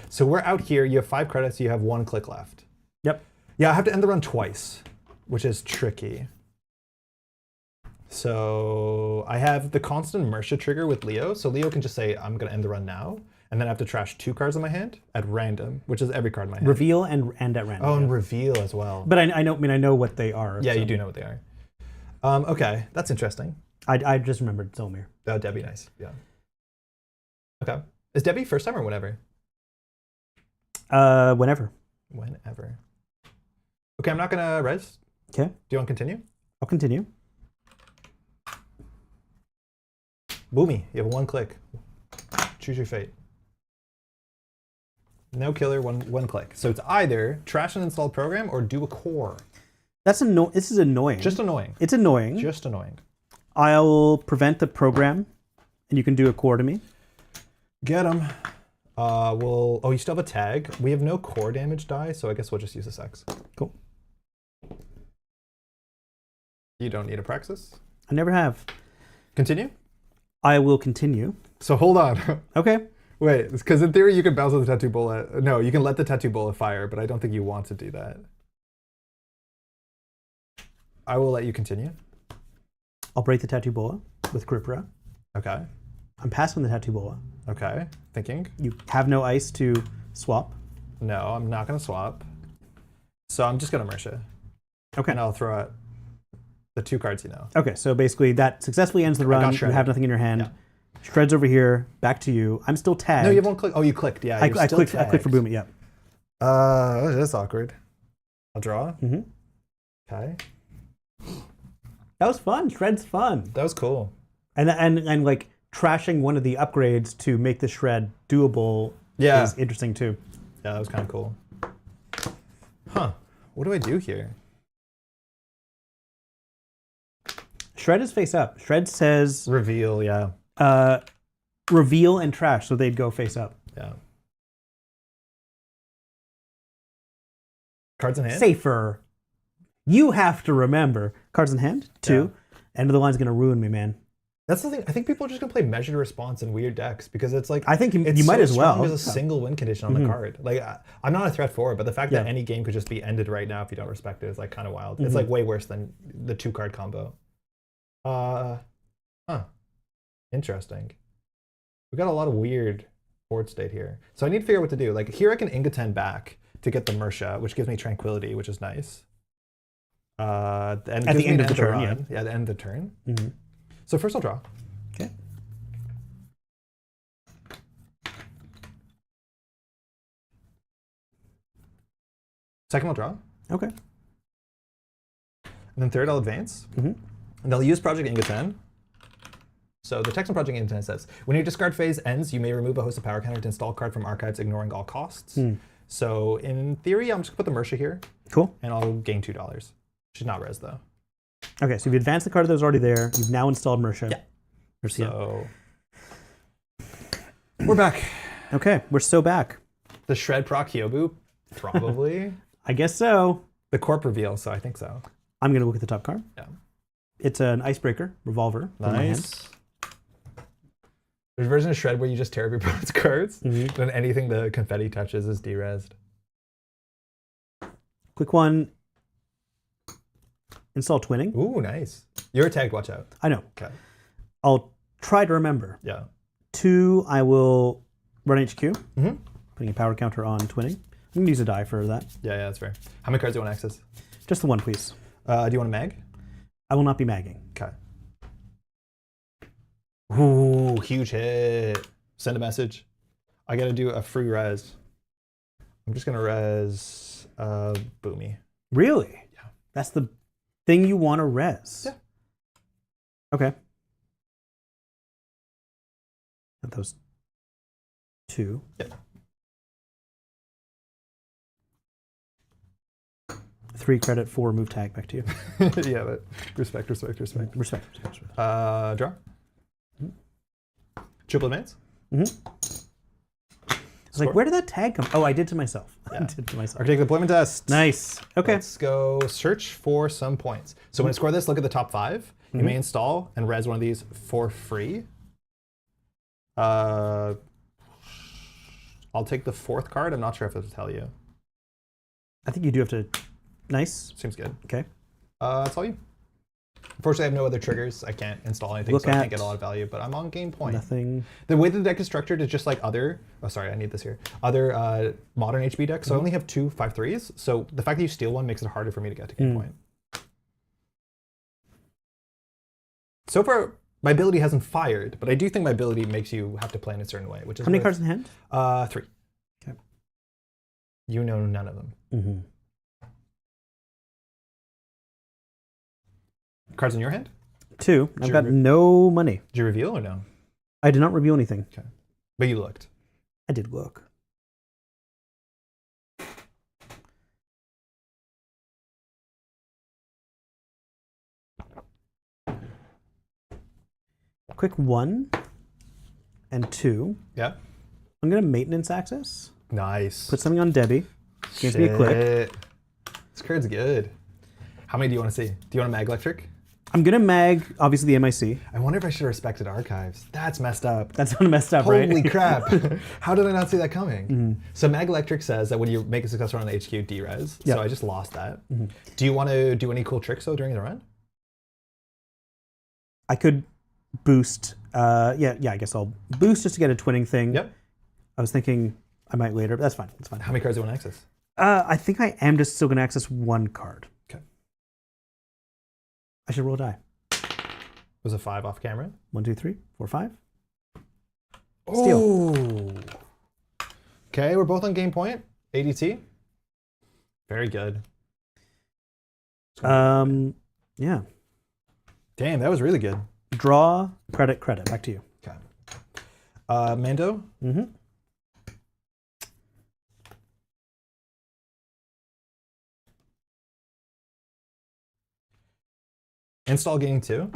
[SPEAKER 1] So we're out here. You have 5 credits. You have 1 click left.
[SPEAKER 2] Yep.
[SPEAKER 1] Yeah, I have to end the run twice, which is tricky. So I have the constant Mersha trigger with Leo. So Leo can just say, I'm going to end the run now. And then I have to trash 2 cards in my hand at random, which is every card in my hand.
[SPEAKER 2] Reveal and at random.
[SPEAKER 1] Oh, and reveal as well.
[SPEAKER 2] But I know what they are.
[SPEAKER 1] Yeah,
[SPEAKER 2] so.
[SPEAKER 1] you do know what they are. Okay, that's interesting.
[SPEAKER 2] I just remembered Zolmir.
[SPEAKER 1] Oh, Debbie, nice. Yeah. Okay. Is Debbie first time or whenever?
[SPEAKER 2] Whenever.
[SPEAKER 1] Whenever. Okay, I'm not going to res.
[SPEAKER 2] Okay.
[SPEAKER 1] Do you want to continue?
[SPEAKER 2] I'll continue.
[SPEAKER 1] Boomy, you have 1 click. Choose your fate. No killer, one click. So it's either trash an installed program or do a core.
[SPEAKER 2] This is annoying.
[SPEAKER 1] Just annoying.
[SPEAKER 2] It's annoying.
[SPEAKER 1] Just annoying.
[SPEAKER 2] I'll prevent the program, and you can do a core to me.
[SPEAKER 1] Get him. Oh, you still have a tag. We have no core damage die, so I guess we'll just use this X.
[SPEAKER 2] Cool.
[SPEAKER 1] You don't need a praxis.
[SPEAKER 2] I never have.
[SPEAKER 1] Continue.
[SPEAKER 2] I will continue.
[SPEAKER 1] So hold on.
[SPEAKER 2] Okay.
[SPEAKER 1] Wait, because in theory you can bounce with the tattoo bullet. No, you can let the tattoo bullet fire, but I don't think you want to do that. I will let you continue.
[SPEAKER 2] I'll break the tattoo boa with Kripra.
[SPEAKER 1] Okay.
[SPEAKER 2] I'm passing the tattoo boa.
[SPEAKER 1] Okay. Thinking.
[SPEAKER 2] You have no ice to swap.
[SPEAKER 1] No, I'm not going to swap. So I'm just going to merge it.
[SPEAKER 2] Okay.
[SPEAKER 1] And I'll throw out the 2 cards you know.
[SPEAKER 2] Okay, so basically that successfully ends the run. You have nothing in your hand. Yeah. Shred's over here. Back to you. I'm still tagged.
[SPEAKER 1] No, you have 1 click. Oh, you clicked. Yeah,
[SPEAKER 2] I clicked for Boomy, yeah.
[SPEAKER 1] That's awkward. I'll draw.
[SPEAKER 2] Mm-hmm.
[SPEAKER 1] Okay.
[SPEAKER 2] That was fun. Shred's fun.
[SPEAKER 1] That was cool.
[SPEAKER 2] And like trashing one of the upgrades to make the shred doable is interesting too.
[SPEAKER 1] Yeah, that was kind of cool. Huh. What do I do here?
[SPEAKER 2] Shred is face up. Shred says
[SPEAKER 1] reveal, yeah.
[SPEAKER 2] Reveal and trash, so they'd go face up.
[SPEAKER 1] Yeah. Cards in hand?
[SPEAKER 2] Safer. You have to remember. Cards in hand, 2. Yeah. End of the line's gonna ruin me, man.
[SPEAKER 1] That's the thing. I think people are just gonna play measured response in weird decks because it's like
[SPEAKER 2] I think you might as well.
[SPEAKER 1] There's a single win condition on the card. Like I'm not a threat for it, but the fact that any game could just be ended right now if you don't respect it is like kind of wild. It's like way worse than the 2 card combo. Interesting. We got a lot of weird board state here. So I need to figure out what to do. Like here I can Ingatan back to get the Mersha, which gives me tranquility, which is nice. And
[SPEAKER 2] at the end of the turn,
[SPEAKER 1] yeah, the end of the turn. So first I'll draw.
[SPEAKER 2] Okay.
[SPEAKER 1] Second I'll draw.
[SPEAKER 2] Okay.
[SPEAKER 1] And then third I'll advance. And they'll use Project Ingatan. So the text on Project Ingatan says, when your discard phase ends, you may remove a host of power counter to install a card from archives, ignoring all costs. So in theory, I'm just gonna put the Mersha here.
[SPEAKER 2] Cool.
[SPEAKER 1] And I'll gain $2. She's not res though.
[SPEAKER 2] Okay, so you've advanced the card that was already there. You've now installed Mersha.
[SPEAKER 1] Yeah. So we're back.
[SPEAKER 2] Okay, we're so back.
[SPEAKER 1] The Shred proc Hyobu, probably.
[SPEAKER 2] I guess so.
[SPEAKER 1] The Corp reveal, so I think so.
[SPEAKER 2] I'm gonna look at the top card.
[SPEAKER 1] Yeah.
[SPEAKER 2] It's an Icebreaker, Revolver.
[SPEAKER 1] Nice. There's a version of Shred where you just tear up your opponent's cards, then anything the confetti touches is derezzed.
[SPEAKER 2] Quick one. Install Twinning.
[SPEAKER 1] Ooh, nice. You're tagged, watch out.
[SPEAKER 2] I know.
[SPEAKER 1] Okay.
[SPEAKER 2] I'll try to remember.
[SPEAKER 1] Yeah.
[SPEAKER 2] 2, I will run HQ. Putting a power counter on twinning. I'm going to use a die for that.
[SPEAKER 1] Yeah, that's fair. How many cards do you want to access?
[SPEAKER 2] Just the one, please.
[SPEAKER 1] Do you want to mag?
[SPEAKER 2] I will not be magging.
[SPEAKER 1] Okay. Ooh, huge hit. Send a message. I got to do a free res. I'm just going to res Boomy.
[SPEAKER 2] Really?
[SPEAKER 1] Yeah.
[SPEAKER 2] That's the thing you want to res?
[SPEAKER 1] Yeah.
[SPEAKER 2] Okay. Those 2.
[SPEAKER 1] Yep.
[SPEAKER 2] 3 credit, 4 move tag. Back to you.
[SPEAKER 1] Yeah, but respect.
[SPEAKER 2] Respect.
[SPEAKER 1] Draw. Triple advance.
[SPEAKER 2] I was like, where did that tag come? Oh, I did to myself.
[SPEAKER 1] Yeah.
[SPEAKER 2] I did to myself.
[SPEAKER 1] Architect deployment test.
[SPEAKER 2] Nice. Okay.
[SPEAKER 1] Let's go search for some points. So when I score this, look at the top 5. You may install and res one of these for free. I'll take the 4th card. I'm not sure if it'll tell you.
[SPEAKER 2] I think you do have to. Nice.
[SPEAKER 1] Seems good.
[SPEAKER 2] Okay.
[SPEAKER 1] That's all you. Unfortunately, I have no other triggers. I can't install anything, so I can't get a lot of value, but I'm on game point.
[SPEAKER 2] Nothing.
[SPEAKER 1] The way the deck is structured is just like other, oh sorry, I need this here, other modern HB decks. So I only have 2 5/3s, so the fact that you steal one makes it harder for me to get to game point. So far, my ability hasn't fired, but I do think my ability makes you have to play in a certain way, which is
[SPEAKER 2] how many cards in hand?
[SPEAKER 1] 3.
[SPEAKER 2] Okay.
[SPEAKER 1] You know none of them. Cards in your hand?
[SPEAKER 2] 2. I've got no money.
[SPEAKER 1] Did you reveal or no?
[SPEAKER 2] I did not reveal anything.
[SPEAKER 1] Okay. But you looked.
[SPEAKER 2] I did look. Quick 1 and 2.
[SPEAKER 1] Yeah.
[SPEAKER 2] I'm going to maintenance access.
[SPEAKER 1] Nice.
[SPEAKER 2] Put something on Debbie. Gives me a click.
[SPEAKER 1] This card's good. How many do you want to see? Do you want a mag electric?
[SPEAKER 2] I'm going to mag, obviously, the MIC.
[SPEAKER 1] I wonder if I should have respected archives. That's messed up.
[SPEAKER 2] That's not messed up, right?
[SPEAKER 1] Holy crap. How did I not see that coming? So mag electric says that when you make a successful run on the HQ, D-res.
[SPEAKER 2] Yep.
[SPEAKER 1] So I just lost that. Do you want to do any cool tricks, though, during the run?
[SPEAKER 2] I could boost. Yeah, I guess I'll boost just to get a twinning thing.
[SPEAKER 1] Yep.
[SPEAKER 2] I was thinking I might later, but that's fine. That's fine.
[SPEAKER 1] How many cards do you want to access?
[SPEAKER 2] I think I am just still going to access 1 card.
[SPEAKER 1] Okay.
[SPEAKER 2] I should roll a die.
[SPEAKER 1] Was a 5 off camera?
[SPEAKER 2] 1, 2, 3, 4, 5.
[SPEAKER 1] Steal. Okay, we're both on game point. ADT. Very good.
[SPEAKER 2] Yeah.
[SPEAKER 1] Damn, that was really good.
[SPEAKER 2] Draw, credit. Back to you.
[SPEAKER 1] Okay. Mando. Install game 2.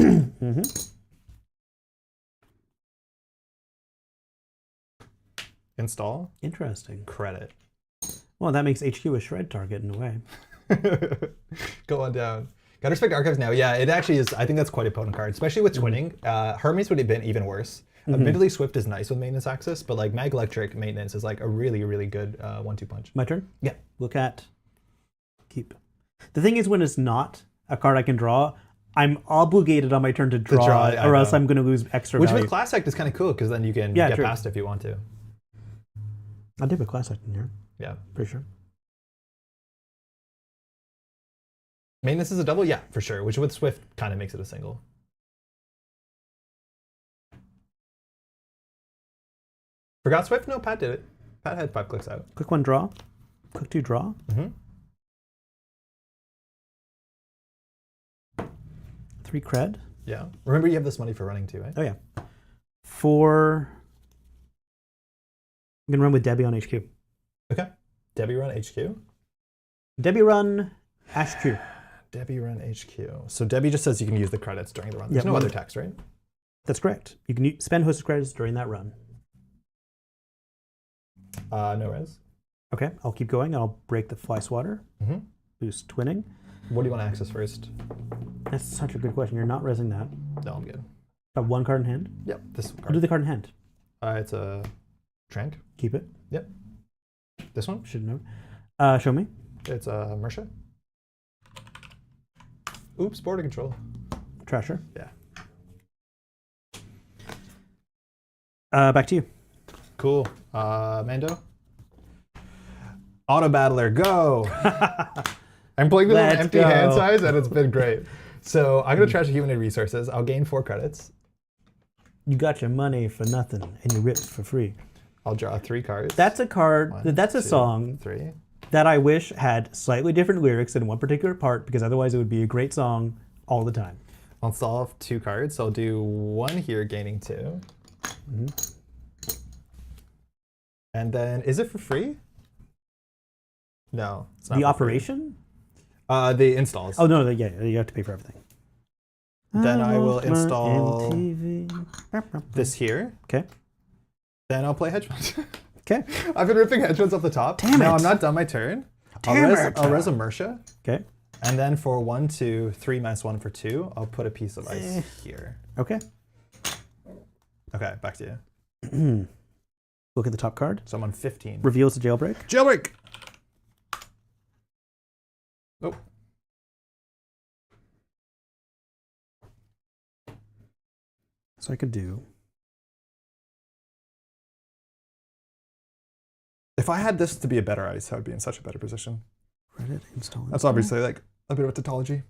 [SPEAKER 1] Install.
[SPEAKER 2] Interesting.
[SPEAKER 1] Credit.
[SPEAKER 2] Well, that makes HQ a shred target in a way.
[SPEAKER 1] Go on down. Gotta respect archives now. Yeah, it actually is. I think that's quite a potent card, especially with twinning. Hermes would have been even worse. Admittedly, Swift is nice with maintenance access, but like Mag Electric maintenance is like a really, really good 1-2 punch.
[SPEAKER 2] My turn?
[SPEAKER 1] Yeah.
[SPEAKER 2] Look at. Keep. The thing is, when it's not a card I can draw, I'm obligated on my turn to draw it, or else I'm going to lose extra
[SPEAKER 1] Which
[SPEAKER 2] value.
[SPEAKER 1] with Class Act is kind of cool, because then you can get past it if you want to.
[SPEAKER 2] I did put Class Act in here.
[SPEAKER 1] Yeah.
[SPEAKER 2] Pretty sure.
[SPEAKER 1] Maintenance is a double? Yeah, for sure. Which with Swift kind of makes it a single. Forgot Swift? No, Pat did it. Pat had 5 clicks out.
[SPEAKER 2] Quick 1 draw. Quick 2 draw. 3 cred.
[SPEAKER 1] Yeah. Remember you have this money for running too, right?
[SPEAKER 2] Oh yeah. 4. I'm gonna run with Debbie on HQ.
[SPEAKER 1] Okay. Debbie run HQ.
[SPEAKER 2] Debbie run HQ.
[SPEAKER 1] Debbie run HQ. So Debbie just says you can use the credits during the run. There's no other text, right?
[SPEAKER 2] That's correct. You can spend hosted credits during that run.
[SPEAKER 1] No res.
[SPEAKER 2] Okay, I'll keep going. I'll break the fly swatter. Boost twinning.
[SPEAKER 1] What do you want to access first?
[SPEAKER 2] That's such a good question. You're not resing that.
[SPEAKER 1] No, I'm good.
[SPEAKER 2] Got 1 card in hand?
[SPEAKER 1] Yep, this card.
[SPEAKER 2] I'll do the card in hand.
[SPEAKER 1] It's a Trank.
[SPEAKER 2] Keep it.
[SPEAKER 1] Yep. This one?
[SPEAKER 2] Should know. Show me.
[SPEAKER 1] It's a Mersha. Oops, border control.
[SPEAKER 2] Trasher.
[SPEAKER 1] Yeah.
[SPEAKER 2] Back to you.
[SPEAKER 1] Cool. Mando? Auto Battler, go! I'm playing with an
[SPEAKER 2] Let's
[SPEAKER 1] empty
[SPEAKER 2] go.
[SPEAKER 1] hand size, and it's been great. So I'm gonna trash a human resources. I'll gain 4 credits.
[SPEAKER 2] You got your money for nothing, and you ripped for free.
[SPEAKER 1] I'll draw 3 cards.
[SPEAKER 2] That's a card.
[SPEAKER 1] 1,
[SPEAKER 2] That's a
[SPEAKER 1] 2,
[SPEAKER 2] song
[SPEAKER 1] 3.
[SPEAKER 2] that I wish had slightly different lyrics in one particular part, because otherwise it would be a great song all the time.
[SPEAKER 1] I'll install 2 cards. So I'll do 1 here, gaining 2. And then, is it for free? No, it's not.
[SPEAKER 2] The
[SPEAKER 1] for free.
[SPEAKER 2] operation?
[SPEAKER 1] The installs.
[SPEAKER 2] Oh no, yeah, you have to pay for everything.
[SPEAKER 1] Then I will install
[SPEAKER 2] MTV.
[SPEAKER 1] this here.
[SPEAKER 2] Okay.
[SPEAKER 1] Then I'll play hedge funds.
[SPEAKER 2] Okay.
[SPEAKER 1] I've been ripping hedge funds off the top.
[SPEAKER 2] Damn
[SPEAKER 1] Now
[SPEAKER 2] it.
[SPEAKER 1] I'm not done my turn.
[SPEAKER 2] Damn it.
[SPEAKER 1] I'll res a Mersha.
[SPEAKER 2] Okay.
[SPEAKER 1] And then for 1, 2, 3 minus 1 for 2, I'll put a piece of ice here.
[SPEAKER 2] Okay.
[SPEAKER 1] Okay, back to you.
[SPEAKER 2] Look at the top card.
[SPEAKER 1] So I'm on 15.
[SPEAKER 2] Reveals the jailbreak.
[SPEAKER 1] Jailbreak! Oh.
[SPEAKER 2] So I could do.
[SPEAKER 1] If I had this to be a better ice, I would be in such a better position.
[SPEAKER 2] Reddit install.
[SPEAKER 1] That's obviously like a bit of a tautology.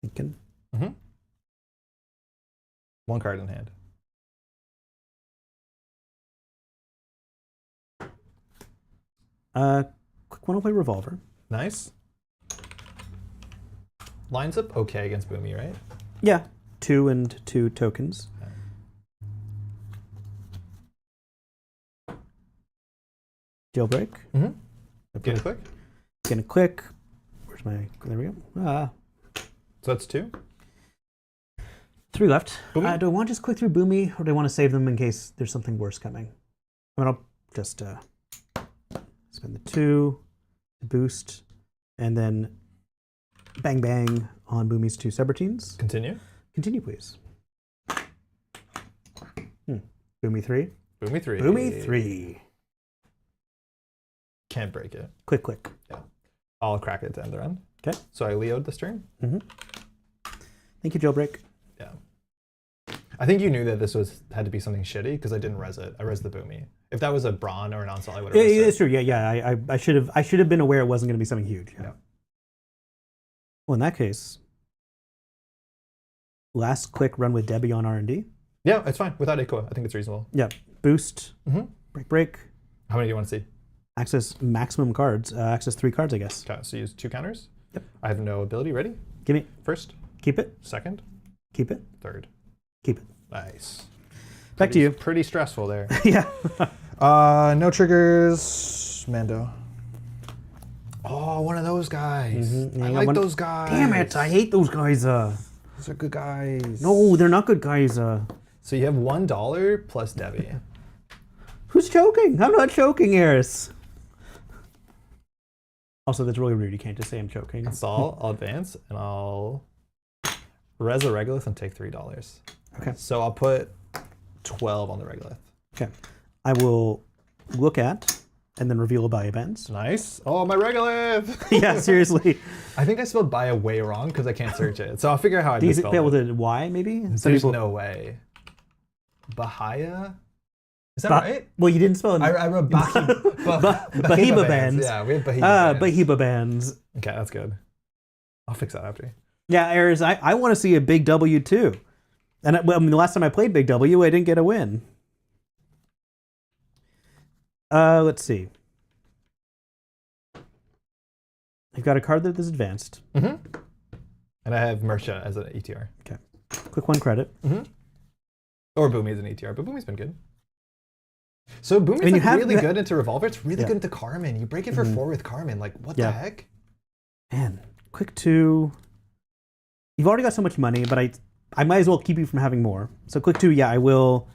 [SPEAKER 2] Thinking.
[SPEAKER 1] 1 card in hand.
[SPEAKER 2] Quick one will play Revolver.
[SPEAKER 1] Nice. Lines up okay against Boomy, right?
[SPEAKER 2] Yeah. 2 and 2 tokens. Jailbreak.
[SPEAKER 1] Get it quick.
[SPEAKER 2] Getting a click. Where's my? There we go.
[SPEAKER 1] So that's 2.
[SPEAKER 2] 3 left.
[SPEAKER 1] Boomy?
[SPEAKER 2] Do I want to just click through Boomy, or do I want to save them in case there's something worse coming? I mean, I'll just spend the 2, the boost, and then bang bang on Boomy's 2 subroutines.
[SPEAKER 1] Continue.
[SPEAKER 2] Continue, please. Boomy 3.
[SPEAKER 1] Boomy 3.
[SPEAKER 2] Boomy 3.
[SPEAKER 1] Can't break it.
[SPEAKER 2] Click, click.
[SPEAKER 1] Yeah. I'll crack it to end the round.
[SPEAKER 2] Okay.
[SPEAKER 1] So I Leo'd this turn.
[SPEAKER 2] Thank you, Jailbreak.
[SPEAKER 1] Yeah. I think you knew that this had to be something shitty because I didn't res it. I res the Boomy. If that was a Brawn or an Onsal, I would have
[SPEAKER 2] Yeah,
[SPEAKER 1] resed it.
[SPEAKER 2] it's true. Yeah. I should have been aware it wasn't going to be something huge.
[SPEAKER 1] Yeah.
[SPEAKER 2] Well, in that case, last click run with Debbie on R&D.
[SPEAKER 1] Yeah, it's fine. Without Echo, I think it's reasonable.
[SPEAKER 2] Yeah. Boost. Break.
[SPEAKER 1] How many do you want to see?
[SPEAKER 2] Access maximum cards. Access 3 cards, I guess.
[SPEAKER 1] Okay, so use 2 counters.
[SPEAKER 2] Yep.
[SPEAKER 1] I have no ability. Ready?
[SPEAKER 2] Give me.
[SPEAKER 1] First.
[SPEAKER 2] Keep it.
[SPEAKER 1] Second.
[SPEAKER 2] Keep it.
[SPEAKER 1] Third.
[SPEAKER 2] Keep it.
[SPEAKER 1] Nice.
[SPEAKER 2] Back to you.
[SPEAKER 1] Pretty stressful there.
[SPEAKER 2] Yeah.
[SPEAKER 1] No triggers. Mando. Oh, one of those guys.
[SPEAKER 2] Yeah,
[SPEAKER 1] I
[SPEAKER 2] I got
[SPEAKER 1] like
[SPEAKER 2] one-
[SPEAKER 1] those guys.
[SPEAKER 2] Damn it! I hate those guys.
[SPEAKER 1] Those are good guys.
[SPEAKER 2] No, they're not good guys.
[SPEAKER 1] So you have $1 plus Debbie.
[SPEAKER 2] Who's choking? I'm not choking, Eris. Also, that's really rude. You can't just say I'm choking.
[SPEAKER 1] Install. I'll advance, and I'll res a Regolith and take $3.
[SPEAKER 2] Okay.
[SPEAKER 1] So I'll put 12 on the Regolith.
[SPEAKER 2] Okay. I will look at and then reveal a Bio Bands.
[SPEAKER 1] Nice. Oh, my Regolith!
[SPEAKER 2] Yeah, seriously.
[SPEAKER 1] I think I spelled Bio way wrong because I can't search it. So I'll figure out how I
[SPEAKER 2] Do you
[SPEAKER 1] misspelled
[SPEAKER 2] be able
[SPEAKER 1] it.
[SPEAKER 2] to Y maybe? Some
[SPEAKER 1] There's
[SPEAKER 2] people-
[SPEAKER 1] no way. Bahia? Is that right?
[SPEAKER 2] Well, you didn't spell it.
[SPEAKER 1] I wrote
[SPEAKER 2] Bahiba Bands.
[SPEAKER 1] Yeah, we have Bahiba Bands.
[SPEAKER 2] Bahiba Bands.
[SPEAKER 1] Okay, that's good. I'll fix that after.
[SPEAKER 2] Yeah, Eris, I want to see a big W too. And the last time I played Big W, I didn't get a win. Let's see. I've got a card that is advanced.
[SPEAKER 1] And I have Mersha as an ETR.
[SPEAKER 2] Okay. Quick 1 credit.
[SPEAKER 1] Or Boomy as an ETR, but Boomy's been good. So Boomy's
[SPEAKER 2] you
[SPEAKER 1] like
[SPEAKER 2] have
[SPEAKER 1] really
[SPEAKER 2] the-
[SPEAKER 1] good into Revolver. It's really
[SPEAKER 2] Yeah.
[SPEAKER 1] good into Carmen. You break it for 4 with Carmen. Like, what
[SPEAKER 2] Yeah.
[SPEAKER 1] the heck?
[SPEAKER 2] Man, quick 2. You've already got so much money, but I might as well keep you from having more. So quick 2, yeah, I will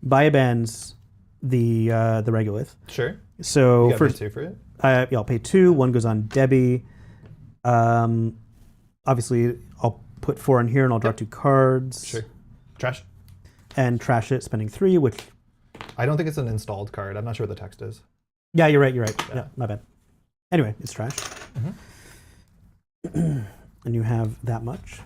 [SPEAKER 2] buy a Bands the Regolith.
[SPEAKER 1] Sure.
[SPEAKER 2] So
[SPEAKER 1] You got
[SPEAKER 2] first,
[SPEAKER 1] 2 for it?
[SPEAKER 2] yeah, I'll pay 2. 1 goes on Debbie. Obviously, I'll put 4 in here and I'll draw 2 cards.
[SPEAKER 1] Sure. Trash.
[SPEAKER 2] And trash it, spending 3, which...
[SPEAKER 1] I don't think it's an installed card. I'm not sure what the text is.
[SPEAKER 2] Yeah, you're right. Yeah, my bad. Anyway, it's trash. And you have that much.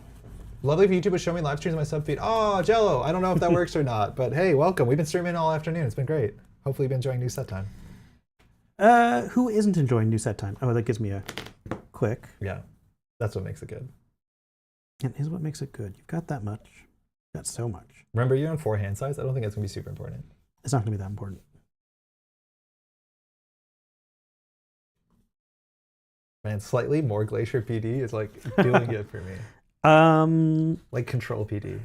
[SPEAKER 1] Lovely of YouTube would show me live streams on my sub feed. Oh, Jello. I don't know if that works or not, but hey, welcome. We've been streaming all afternoon. It's been great. Hopefully you've been enjoying new set time.
[SPEAKER 2] Who isn't enjoying new set time? Oh, that gives me a click.
[SPEAKER 1] Yeah, that's what makes it good.
[SPEAKER 2] And here's what makes it good. You've got that much. You've got so much.
[SPEAKER 1] Remember, you're on 4 hand size. I don't think that's going to be super important.
[SPEAKER 2] It's not going to be that important.
[SPEAKER 1] Man, slightly more Glacier PD is like doing good for me. Like Control PD.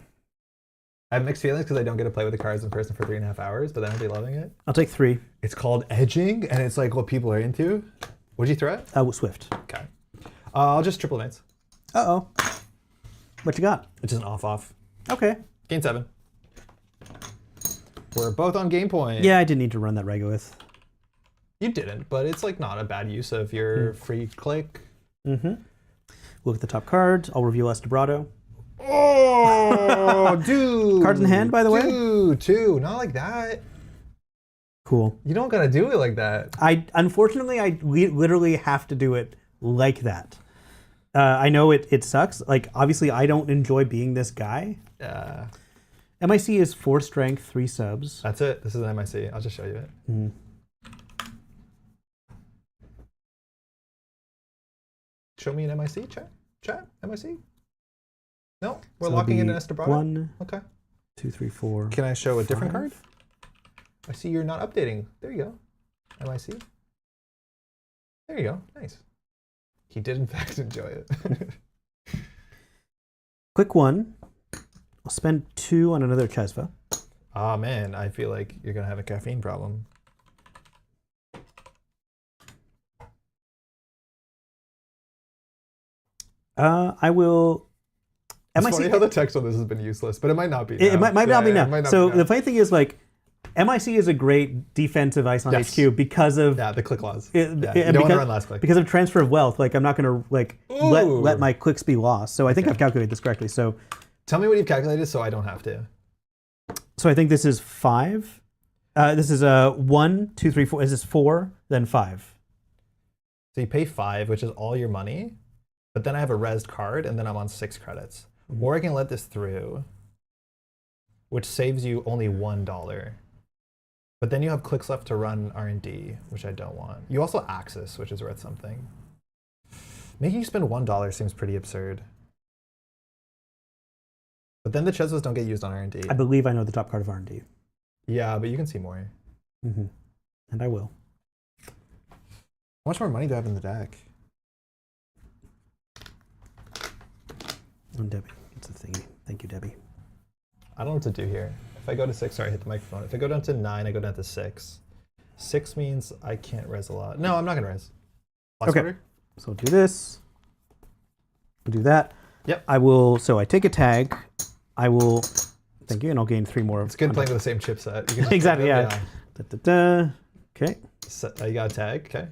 [SPEAKER 1] I have mixed feelings because I don't get to play with the cards in person for 3.5 hours, but then I'll be loving it.
[SPEAKER 2] I'll take 3.
[SPEAKER 1] It's called edging, and it's like what people are into. What'd you throw it?
[SPEAKER 2] Swift.
[SPEAKER 1] Okay. I'll just triple knights.
[SPEAKER 2] Uh-oh. What you got?
[SPEAKER 1] It's just an off-off.
[SPEAKER 2] Okay.
[SPEAKER 1] Game 7. We're both on game point.
[SPEAKER 2] Yeah, I didn't need to run that Regolith.
[SPEAKER 1] You didn't, but it's like not a bad use of your free click.
[SPEAKER 2] Mm-hmm. Look at the top cards. I'll reveal Estebrado.
[SPEAKER 1] Oh, dude.
[SPEAKER 2] Cards in hand, by the way?
[SPEAKER 1] Dude, 2. Not like that.
[SPEAKER 2] Cool.
[SPEAKER 1] You don't gotta do it like that.
[SPEAKER 2] Unfortunately, I literally have to do it like that. I know it sucks. Like, obviously, I don't enjoy being this guy. MIC is 4 strength, 3 subs.
[SPEAKER 1] That's it. This is an MIC. I'll just show you it.
[SPEAKER 2] Mm.
[SPEAKER 1] Show me an MIC, chat? Chat? MIC? No? We're locking in an Estebrado?
[SPEAKER 2] 1,
[SPEAKER 1] okay.
[SPEAKER 2] 2, 3, 4.
[SPEAKER 1] Can I show a different
[SPEAKER 2] 5.
[SPEAKER 1] card? I see you're not updating. There you go. MIC. There you go. Nice. He did, in fact, enjoy it.
[SPEAKER 2] Quick 1. I'll spend 2 on another Chesva.
[SPEAKER 1] Ah, man. I feel like you're going to have a caffeine problem.
[SPEAKER 2] I will...
[SPEAKER 1] It's funny how the text on this has been useless, but it might not be now.
[SPEAKER 2] It might not be now. So
[SPEAKER 1] be now.
[SPEAKER 2] the funny thing is, like, MIC is a great defensive ice on HQ because of...
[SPEAKER 1] Yeah, the click laws.
[SPEAKER 2] You
[SPEAKER 1] don't want to run last click.
[SPEAKER 2] Because of transfer of wealth. Like, I'm not going to, like, let my clicks be lost. So I think I've calculated this correctly. So
[SPEAKER 1] tell me what you've calculated so I don't have to.
[SPEAKER 2] So I think this is 5. This is 1, 2, 3, 4. This is 4, then 5.
[SPEAKER 1] So you pay 5, which is all your money, but then I have a rezzed card, and then I'm on 6 credits. Or I can let this through, which saves you only $1. But then you have clicks left to run R&D, which I don't want. You also access, which is worth something. Making you spend $1 seems pretty absurd. But then the Chesvas don't get used on R&D.
[SPEAKER 2] I believe I know the top card of R&D.
[SPEAKER 1] Yeah, but you can see more.
[SPEAKER 2] Mm-hmm. And I will.
[SPEAKER 1] How much more money do I have in the deck?
[SPEAKER 2] Oh, Debbie. It's a thingy. Thank you, Debbie.
[SPEAKER 1] I don't know what to do here. If I go to 6, sorry, I hit the microphone. If I go down to 9, I go down to 6. 6 means I can't res a lot. No, I'm not gonna res. Last order?
[SPEAKER 2] So we'll do this. We'll do that.
[SPEAKER 1] Yep.
[SPEAKER 2] I will, so I take a tag. I will, thank you, and I'll gain 3 more.
[SPEAKER 1] It's good playing with the same chipset. You can
[SPEAKER 2] exactly, yeah. Okay.
[SPEAKER 1] So, you got a tag, okay.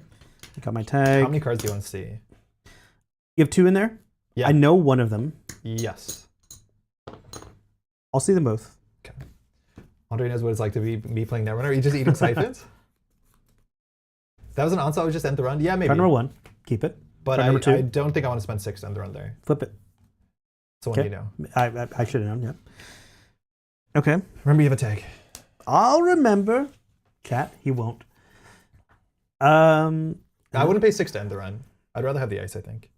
[SPEAKER 2] I got my tag.
[SPEAKER 1] How many cards do you want to see?
[SPEAKER 2] You have 2 in there?
[SPEAKER 1] Yeah.
[SPEAKER 2] I know one of them.
[SPEAKER 1] Yes.
[SPEAKER 2] I'll see them both.
[SPEAKER 1] Okay. Andre knows what it's like to be me playing Netrunner. Are you just eating siphons? That was an onslaught, would just end the run? Yeah, maybe.
[SPEAKER 2] Card number 1, keep it.
[SPEAKER 1] But
[SPEAKER 2] Card number 2.
[SPEAKER 1] I don't think I want to spend 6 to end the run there.
[SPEAKER 2] Flip it.
[SPEAKER 1] So when you know.
[SPEAKER 2] I should have known, yeah. Okay.
[SPEAKER 1] Remember you have a tag.
[SPEAKER 2] I'll remember. Chat, he won't.
[SPEAKER 1] I wouldn't pay 6 to end the run. I'd rather have the ice, I think.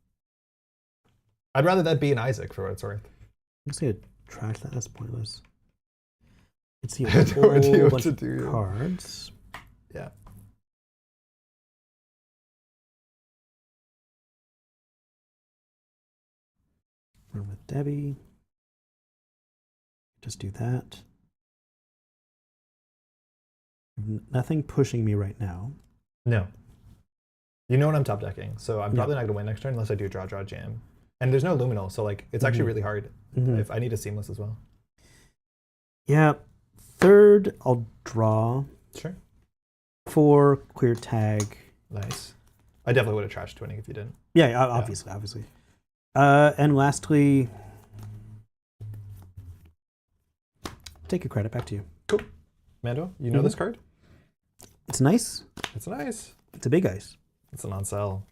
[SPEAKER 1] I'd rather that be an Isaac for what it's worth.
[SPEAKER 2] I'm just gonna trash that. That's pointless. Let's see a
[SPEAKER 1] I have no idea
[SPEAKER 2] whole
[SPEAKER 1] what
[SPEAKER 2] bunch
[SPEAKER 1] to
[SPEAKER 2] of
[SPEAKER 1] do.
[SPEAKER 2] cards.
[SPEAKER 1] Yeah.
[SPEAKER 2] Run with Debbie. Just do that. Nothing pushing me right now.
[SPEAKER 1] No. You know what I'm top decking, so I'm probably not going to win next turn unless I do draw, jam. And there's no luminal, so like it's actually really hard. If I need a seamless as well.
[SPEAKER 2] Yeah. 3rd, I'll draw.
[SPEAKER 1] Sure.
[SPEAKER 2] 4, clear tag.
[SPEAKER 1] Nice. I definitely would have trashed twinning if you didn't.
[SPEAKER 2] Yeah, obviously. And lastly, take a credit, back to you.
[SPEAKER 1] Cool. Mando, you know this card?
[SPEAKER 2] It's nice.
[SPEAKER 1] It's nice.
[SPEAKER 2] It's a big ice.
[SPEAKER 1] It's an on sell.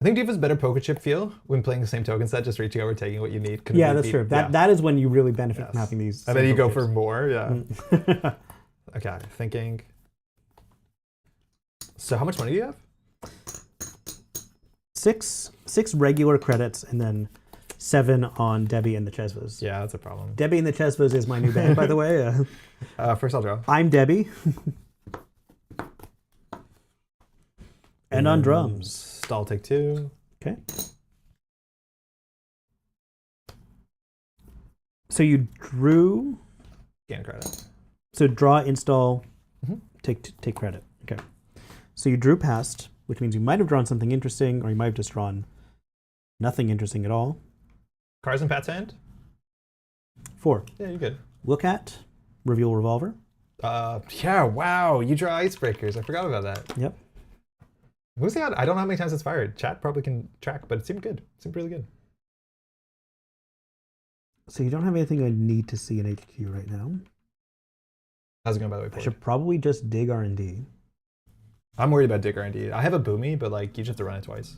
[SPEAKER 1] I think Diva's better poker chip feel when playing the same token set, just reaching over, taking what you need.
[SPEAKER 2] Yeah, that's true. That is when you really benefit
[SPEAKER 1] Yes.
[SPEAKER 2] from having these.
[SPEAKER 1] And then you go for more, yeah. Okay, thinking. So how much money do you have?
[SPEAKER 2] Six regular credits and then 7 on Debbie and the Chesvas.
[SPEAKER 1] Yeah, that's a problem.
[SPEAKER 2] Debbie and the Chesvas is my new band, by the way.
[SPEAKER 1] First I'll draw.
[SPEAKER 2] I'm Debbie. And on drums.
[SPEAKER 1] Stall take 2.
[SPEAKER 2] Okay. So you drew.
[SPEAKER 1] Gain credit.
[SPEAKER 2] So draw, install, take credit. Okay. So you drew past, which means you might have drawn something interesting, or you might have just drawn nothing interesting at all.
[SPEAKER 1] Cards in Pat's hand?
[SPEAKER 2] 4.
[SPEAKER 1] Yeah, you're good.
[SPEAKER 2] Look at, reveal revolver.
[SPEAKER 1] Yeah, wow, you draw icebreakers. I forgot about that.
[SPEAKER 2] Yep.
[SPEAKER 1] MuslihaT, I don't know how many times it's fired. Chat probably can track, but it seemed good. It seemed really good.
[SPEAKER 2] So you don't have anything I need to see in HQ right now.
[SPEAKER 1] How's it going, by the way,
[SPEAKER 2] I
[SPEAKER 1] Port?
[SPEAKER 2] should probably just dig R&D.
[SPEAKER 1] I'm worried about Digger indeed. I have a Boomy, but like you just have to run it twice.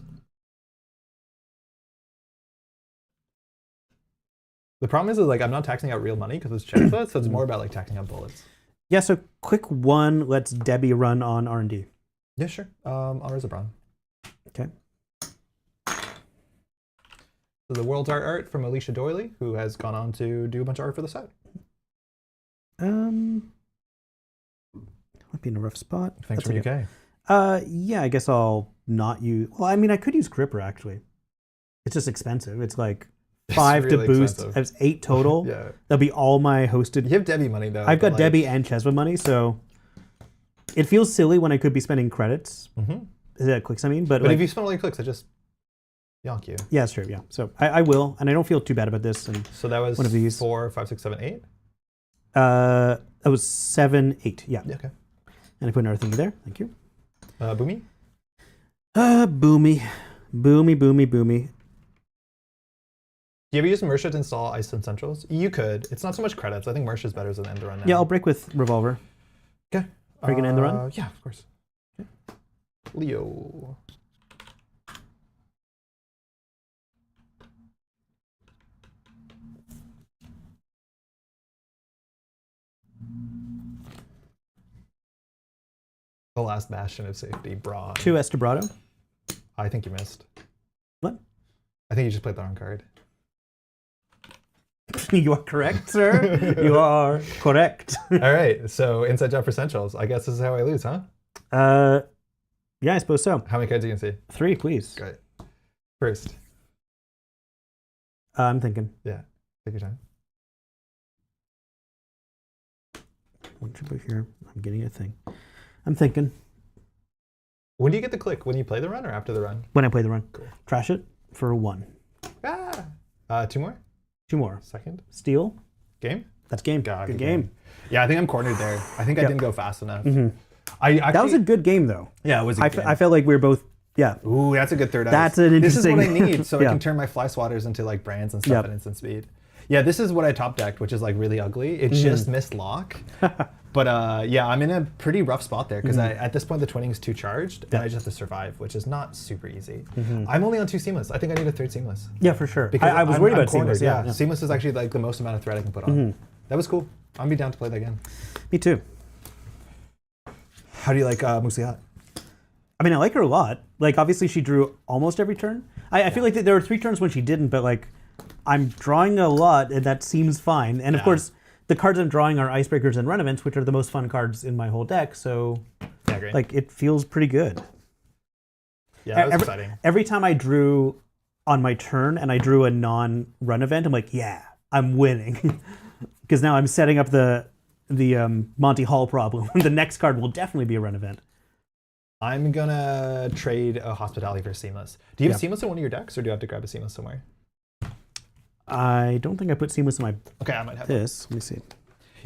[SPEAKER 1] The problem is like I'm not taxing out real money because it's Chesva, so it's more about like taxing out bullets.
[SPEAKER 2] Yeah, so quick 1 lets Debbie run on R&D.
[SPEAKER 1] Yeah, sure. I'll raise a Braun.
[SPEAKER 2] Okay.
[SPEAKER 1] So the World's Art from Alicia Doyley, who has gone on to do a bunch of art for the set.
[SPEAKER 2] Might be in a rough spot.
[SPEAKER 1] Thanks from UK.
[SPEAKER 2] Yeah, I guess I'll not use. Well, I mean, I could use Gripper actually. It's just expensive. It's like 5
[SPEAKER 1] really
[SPEAKER 2] to boost.
[SPEAKER 1] expensive.
[SPEAKER 2] It's 8 total.
[SPEAKER 1] Yeah.
[SPEAKER 2] That'll be all my hosted.
[SPEAKER 1] You have Debbie money though.
[SPEAKER 2] I've got
[SPEAKER 1] but, like,
[SPEAKER 2] Debbie and Chesva money, so it feels silly when I could be spending credits. Is that clicks? I mean, but like,
[SPEAKER 1] if you spend all your clicks, I just yonk you.
[SPEAKER 2] yeah, it's true. Yeah, so I will, and I don't feel too bad about this. And
[SPEAKER 1] So that was
[SPEAKER 2] one of these.
[SPEAKER 1] 4, 5, 6, 7, 8.
[SPEAKER 2] That was 7, 8. Yeah.
[SPEAKER 1] Yeah, okay.
[SPEAKER 2] And I put another thingy there. Thank you.
[SPEAKER 1] Boomy.
[SPEAKER 2] Boomy.
[SPEAKER 1] Do you ever use Mersha to install Ice and Centrals? You could. It's not so much credits. I think Mersha is better as an end to run now.
[SPEAKER 2] Yeah, I'll break with Revolver.
[SPEAKER 1] Okay.
[SPEAKER 2] Are you gonna end the run?
[SPEAKER 1] Yeah, of course. Okay. Leo. The last bastion of safety, Braun.
[SPEAKER 2] 2 Estebrado.
[SPEAKER 1] I think you missed.
[SPEAKER 2] What?
[SPEAKER 1] I think you just played the wrong card.
[SPEAKER 2] You are correct, sir. You are correct.
[SPEAKER 1] All right, so inside job for Centrals. I guess this is how I lose, huh?
[SPEAKER 2] Yeah, I suppose so.
[SPEAKER 1] How many cards you can see?
[SPEAKER 2] 3, please.
[SPEAKER 1] Great. First.
[SPEAKER 2] I'm thinking.
[SPEAKER 1] Yeah, take your time.
[SPEAKER 2] One triple here. I'm getting a thing. I'm thinking.
[SPEAKER 1] When do you get the click? When you play the run or after the run?
[SPEAKER 2] When I play the run.
[SPEAKER 1] Cool.
[SPEAKER 2] Trash it for 1.
[SPEAKER 1] Ah. 2 more?
[SPEAKER 2] 2 more.
[SPEAKER 1] Second.
[SPEAKER 2] Steal.
[SPEAKER 1] Game?
[SPEAKER 2] That's game.
[SPEAKER 1] God,
[SPEAKER 2] good game.
[SPEAKER 1] Yeah, I think I'm cornered there. I think I didn't go fast enough. I actually,
[SPEAKER 2] That was a good game, though.
[SPEAKER 1] yeah, it was a good game.
[SPEAKER 2] I felt like we were both, yeah.
[SPEAKER 1] Ooh, that's a good third ice.
[SPEAKER 2] That's an
[SPEAKER 1] This is what I
[SPEAKER 2] interesting-
[SPEAKER 1] need, so I
[SPEAKER 2] Yeah.
[SPEAKER 1] can turn my fly swatters into like brands and stuff
[SPEAKER 2] Yep.
[SPEAKER 1] at instant speed. Yeah, this is what I top decked, which is like really ugly. It just missed lock. But yeah, I'm in a pretty rough spot there because at this point the twinning is too charged and I just have to survive, which is not super easy. I'm only on 2 seamless. I think I need a 3rd seamless.
[SPEAKER 2] Yeah, for sure.
[SPEAKER 1] Because
[SPEAKER 2] I was worried about
[SPEAKER 1] cornered,
[SPEAKER 2] seamless. Yeah.
[SPEAKER 1] Seamless is actually like the most amount of thread I can put on. That was cool. I'd be down to play that again.
[SPEAKER 2] Me too.
[SPEAKER 1] How do you like MuslihaT?
[SPEAKER 2] I mean, I like her a lot. Like, obviously, she drew almost every turn. I feel like there were 3 turns when she didn't, but like, I'm drawing a lot, and that seems fine. And of course, the cards I'm drawing are Icebreakers and Run Events, which are the most fun cards in my whole deck. So,
[SPEAKER 1] Yeah, great.
[SPEAKER 2] like, it feels pretty good.
[SPEAKER 1] Yeah, that was exciting.
[SPEAKER 2] Every time I drew on my turn and I drew a non-run event, I'm like, yeah, I'm winning. Because now I'm setting up the Monty Hall problem. The next card will definitely be a run event.
[SPEAKER 1] I'm gonna trade a Hospitality for Seamless. Do you have Seamless in one of your decks, or do you have to grab a Seamless somewhere?
[SPEAKER 2] I don't think I put Seamless in my
[SPEAKER 1] Okay, I might have
[SPEAKER 2] this. Let me see.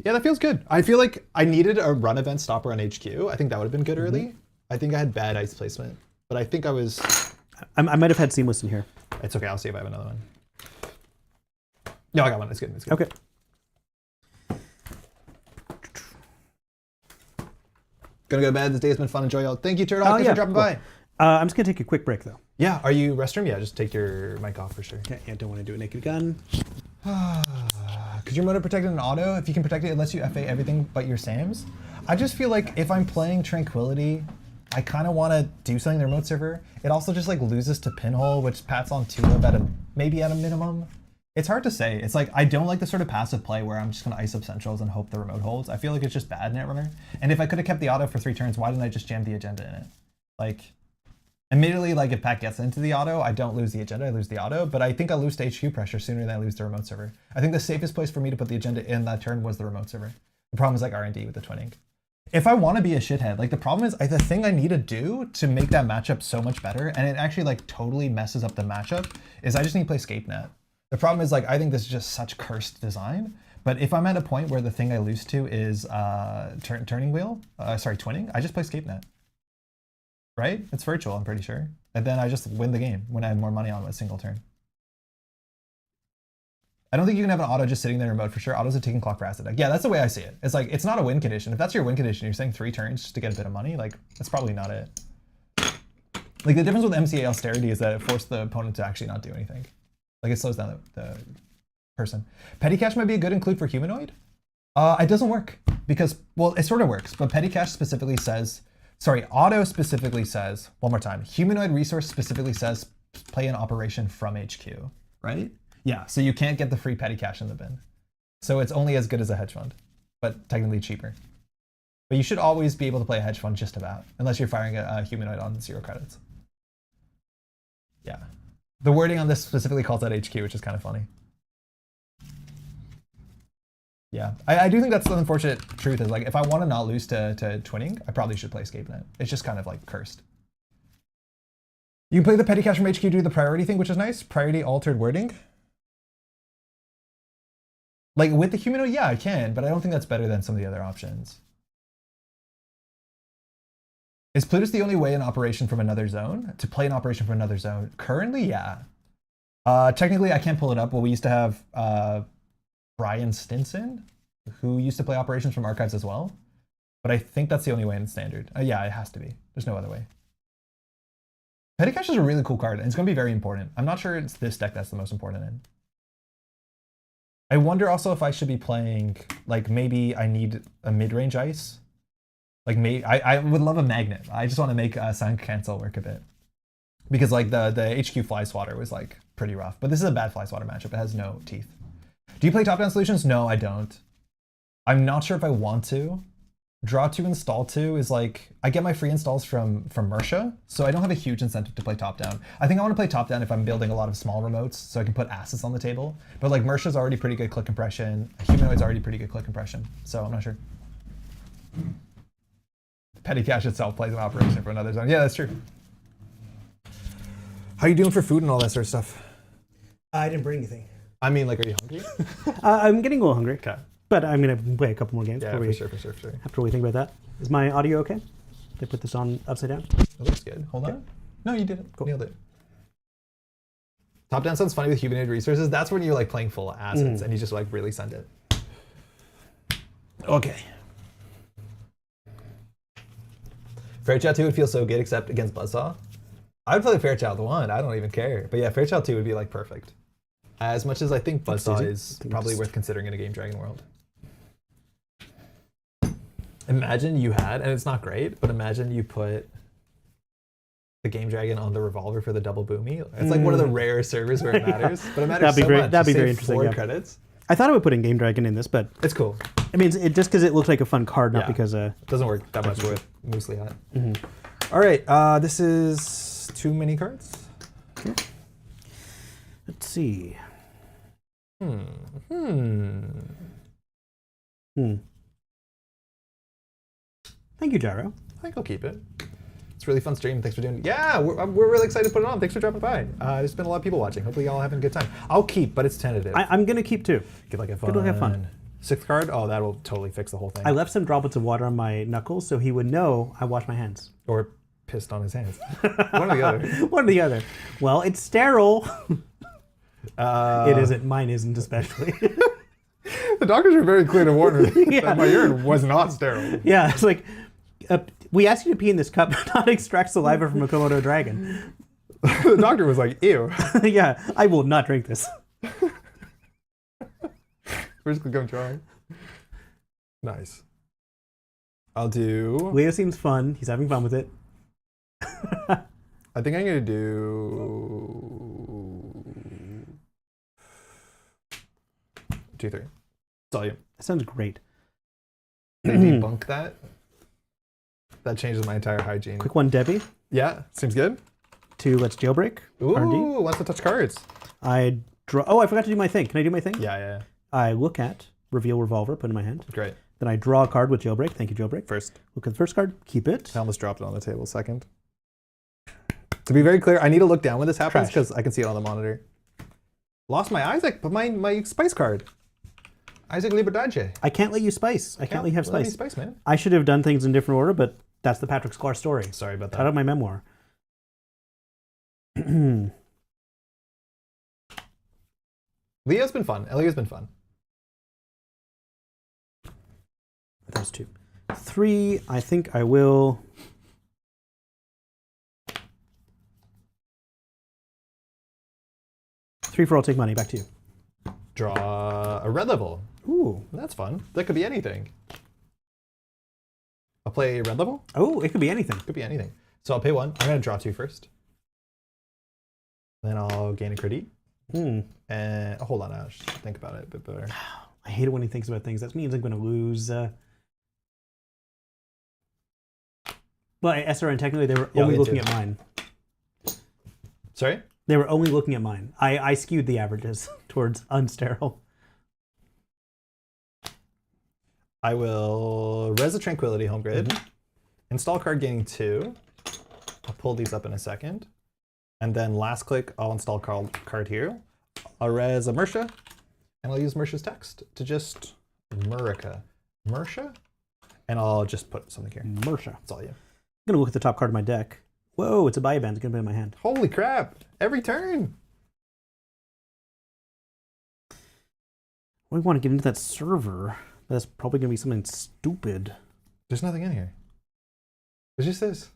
[SPEAKER 1] Yeah, that feels good. I feel like I needed a run event stopper on HQ. I think that would have been good early. I think I had bad ice placement, but I think I was...
[SPEAKER 2] I might have had Seamless in here.
[SPEAKER 1] It's okay, I'll see if I have another one. No, I got one. It's good. It's good.
[SPEAKER 2] Okay.
[SPEAKER 1] Gonna go to bed. This day has been fun. Enjoy y'all. Thank you, Turtle.
[SPEAKER 2] Oh,
[SPEAKER 1] Thanks
[SPEAKER 2] yeah,
[SPEAKER 1] for dropping
[SPEAKER 2] cool.
[SPEAKER 1] by.
[SPEAKER 2] I'm just going to take a quick break, though.
[SPEAKER 1] Yeah, are you restroom? Yeah, just take your mic off for sure.
[SPEAKER 2] Okay, yeah, don't want to do a naked gun.
[SPEAKER 1] Could your motor protect an auto? If you can protect it, it lets you FA everything but your SAMs. I just feel like if I'm playing Tranquility, I kind of want to do something in the remote server. It also just like loses to Pinhole, which pats on Tulip at maybe at a minimum. It's hard to say. It's like, I don't like the sort of passive play where I'm just gonna ice up centrals and hope the remote holds. I feel like it's just bad Netrunner. And if I could have kept the auto for 3 turns, why didn't I just jam the agenda in it? Like, admittedly, like if Pat gets into the auto, I don't lose the agenda, I lose the auto, but I think I lose to HQ pressure sooner than I lose the remote server. I think the safest place for me to put the agenda in that turn was the remote server. The problem is like R&D with the twinning. If I want to be a shithead, like the problem is the thing I need to do to make that matchup so much better, and it actually like totally messes up the matchup, is I just need to play ScapeNet. The problem is like, I think this is just such cursed design, but if I'm at a point where the thing I lose to is turning wheel, twinning, I just play ScapeNet. Right? It's virtual, I'm pretty sure. And then I just win the game when I have more money on a single turn. I don't think you can have an auto just sitting there in remote for sure. Autos are taking clock for acid deck. Yeah, that's the way I see it. It's like, it's not a win condition. If that's your win condition, you're saying 3 turns just to get a bit of money, like, that's probably not it. Like, the difference with MCA austerity is that it forced the opponent to actually not do anything. Like, it slows down the person. Petty cash might be a good include for humanoid. It doesn't work because, well, it sort of works, but petty cash specifically says, auto specifically says, one more time, humanoid resource specifically says play an operation from HQ, right? Yeah, so you can't get the free petty cash in the bin. So it's only as good as a hedge fund, but technically cheaper. But you should always be able to play a hedge fund just about, unless you're firing a humanoid on 0 credits. Yeah. The wording on this specifically calls out HQ, which is kind of funny. Yeah, I do think that's the unfortunate truth is like, if I want to not lose to twinning, I probably should play ScapeNet. It's just kind of like cursed. You can play the petty cash from HQ to do the priority thing, which is nice. Priority altered wording. Like with the humanoid, yeah, I can, but I don't think that's better than some of the other options. Is Plutus the only way an operation from another zone? To play an operation from another zone? Currently, yeah. Technically, I can't pull it up. Well, we used to have Brian Stinson, who used to play operations from archives as well. But I think that's the only way in standard. Yeah, it has to be. There's no other way. Petty cash is a really cool card, and it's going to be very important. I'm not sure it's this deck that's the most important in. I wonder also if I should be playing, like maybe I need a mid-range ice. Like I would love a magnet. I just want to make Silent Cancel work a bit. Because like the HQ Fly Swatter was like pretty rough. But this is a bad Fly Swatter matchup. It has no teeth. Do you play top-down solutions? No, I don't. I'm not sure if I want to. Draw 2, install 2 is like, I get my free installs from Mersha, so I don't have a huge incentive to play top-down. I think I want to play top-down if I'm building a lot of small remotes, so I can put assets on the table. But like Mersha's already pretty good click compression, Humanoid's already pretty good click compression, so I'm not sure. Petty cash itself plays an operation for another zone. Yeah, that's true. How are you doing for food and all that sort of stuff?
[SPEAKER 3] I didn't bring anything.
[SPEAKER 1] I mean, like, are you hungry?
[SPEAKER 2] I'm getting a little hungry.
[SPEAKER 1] Okay.
[SPEAKER 2] But I'm going to play a couple more games
[SPEAKER 1] Yeah, for sure.
[SPEAKER 2] after we think about that. Is my audio okay? Did I put this on upside down?
[SPEAKER 1] It looks good. Hold on. No, you did it. Cool. Nailed it. Top down sounds funny with humanoid resources. That's when you're like playing full assets and you just like really send it. Okay. Fairchild 2 would feel so good except against Buzzsaw. I would play Fairchild 1. I don't even care. But yeah, Fairchild 2 would be like perfect. As much as I think Buzzsaw is probably worth considering in a Game Dragon world. Imagine you had, and it's not great, but imagine you put the Game Dragon on the revolver for the double boomy. It's like one of the rare servers where it matters, but it matters so much.
[SPEAKER 2] That'd be
[SPEAKER 1] You
[SPEAKER 2] very
[SPEAKER 1] save
[SPEAKER 2] interesting.
[SPEAKER 1] 4
[SPEAKER 2] Yeah.
[SPEAKER 1] credits.
[SPEAKER 2] I thought I would put in Game Dragon in this, but
[SPEAKER 1] It's cool.
[SPEAKER 2] I mean, it just because it looked like a fun card, not because
[SPEAKER 1] It doesn't work that much with MuslihaT.
[SPEAKER 2] Mm-hmm.
[SPEAKER 1] All right, this is 2 mini cards.
[SPEAKER 2] Okay. Let's see. Thank you, Gyro.
[SPEAKER 1] I think I'll keep it. It's a really fun stream. Thanks for doing it. Yeah, we're really excited to put it on. Thanks for dropping by. There's been a lot of people watching. Hopefully y'all having a good time. I'll keep, but it's tentative.
[SPEAKER 2] I'm going to keep too.
[SPEAKER 1] Get like a
[SPEAKER 2] Good to have fun.
[SPEAKER 1] 6th card? Oh, that will totally fix the whole thing.
[SPEAKER 2] I left some droplets of water on my knuckles so he would know I wash my hands.
[SPEAKER 1] Or pissed on his hands. One or the other.
[SPEAKER 2] One or the other. Well, it's sterile. It isn't. Mine isn't especially.
[SPEAKER 1] The doctors were very clear to warn me that my urine was not sterile.
[SPEAKER 2] Yeah, it's like, we asked you to pee in this cup, not extract saliva from a Komodo dragon.
[SPEAKER 1] The doctor was like, ew.
[SPEAKER 2] Yeah, I will not drink this.
[SPEAKER 1] We're just gonna go try. Nice. I'll do.
[SPEAKER 2] Leo seems fun. He's having fun with it.
[SPEAKER 1] I think I'm gonna do 2, 3. That's all you.
[SPEAKER 2] That sounds great.
[SPEAKER 1] They debunk that. That changes my entire hygiene.
[SPEAKER 2] Quick one, Debbie.
[SPEAKER 1] Yeah, seems good.
[SPEAKER 2] 2, let's jailbreak.
[SPEAKER 1] Ooh,
[SPEAKER 2] R&D.
[SPEAKER 1] wants to touch cards.
[SPEAKER 2] I draw. Oh, I forgot to do my thing. Can I do my thing?
[SPEAKER 1] Yeah.
[SPEAKER 2] I look at reveal revolver, put it in my hand.
[SPEAKER 1] Great.
[SPEAKER 2] Then I draw a card with jailbreak. Thank you, jailbreak.
[SPEAKER 1] First.
[SPEAKER 2] Look at the first card. Keep it.
[SPEAKER 1] I almost dropped it on the table. Second. To be very clear, I need to look down when this happens because I can see it on the monitor. Lost my Isaac, but my spice card. Isaac Libertadje.
[SPEAKER 2] I can't let you spice. I can't let you have
[SPEAKER 1] Let me
[SPEAKER 2] spice.
[SPEAKER 1] spice, man.
[SPEAKER 2] I should have done things in different order, but that's the Patrick Sklar story.
[SPEAKER 1] Sorry about that.
[SPEAKER 2] Cut out my memoir.
[SPEAKER 1] Leo's been fun. Leo's been fun.
[SPEAKER 2] That was 2. 3, I think I will. Three for I'll take money. Back to you.
[SPEAKER 1] Draw a red level.
[SPEAKER 2] Ooh.
[SPEAKER 1] That's fun. That could be anything. I'll play red level.
[SPEAKER 2] Oh, it could be anything.
[SPEAKER 1] Could be anything. So I'll pay 1. I'm going to draw 2 first. Then I'll gain a credit. And hold on, I'll just think about it a bit better.
[SPEAKER 2] I hate it when he thinks about things. That means I'm going to lose. Well, SRN, technically, they were
[SPEAKER 1] Yeah,
[SPEAKER 2] only
[SPEAKER 1] me
[SPEAKER 2] looking
[SPEAKER 1] too.
[SPEAKER 2] at mine.
[SPEAKER 1] Sorry?
[SPEAKER 2] They were only looking at mine. I skewed the averages towards unsterile.
[SPEAKER 1] I will Res of Tranquility, home grid. Install card gaining 2. I'll pull these up in a second. And then last click, I'll install card here. I'll res a Mersha, and I'll use Mersha's text to just Murica. Mersha? And I'll just put something here.
[SPEAKER 2] Mersha.
[SPEAKER 1] That's all you.
[SPEAKER 2] I'm going to look at the top card of my deck. Whoa, it's a Bioband. It's going to be in my hand.
[SPEAKER 1] Holy crap. Every turn.
[SPEAKER 2] We want to get into that server. That's probably going to be something stupid.
[SPEAKER 1] There's nothing in here. It's just this.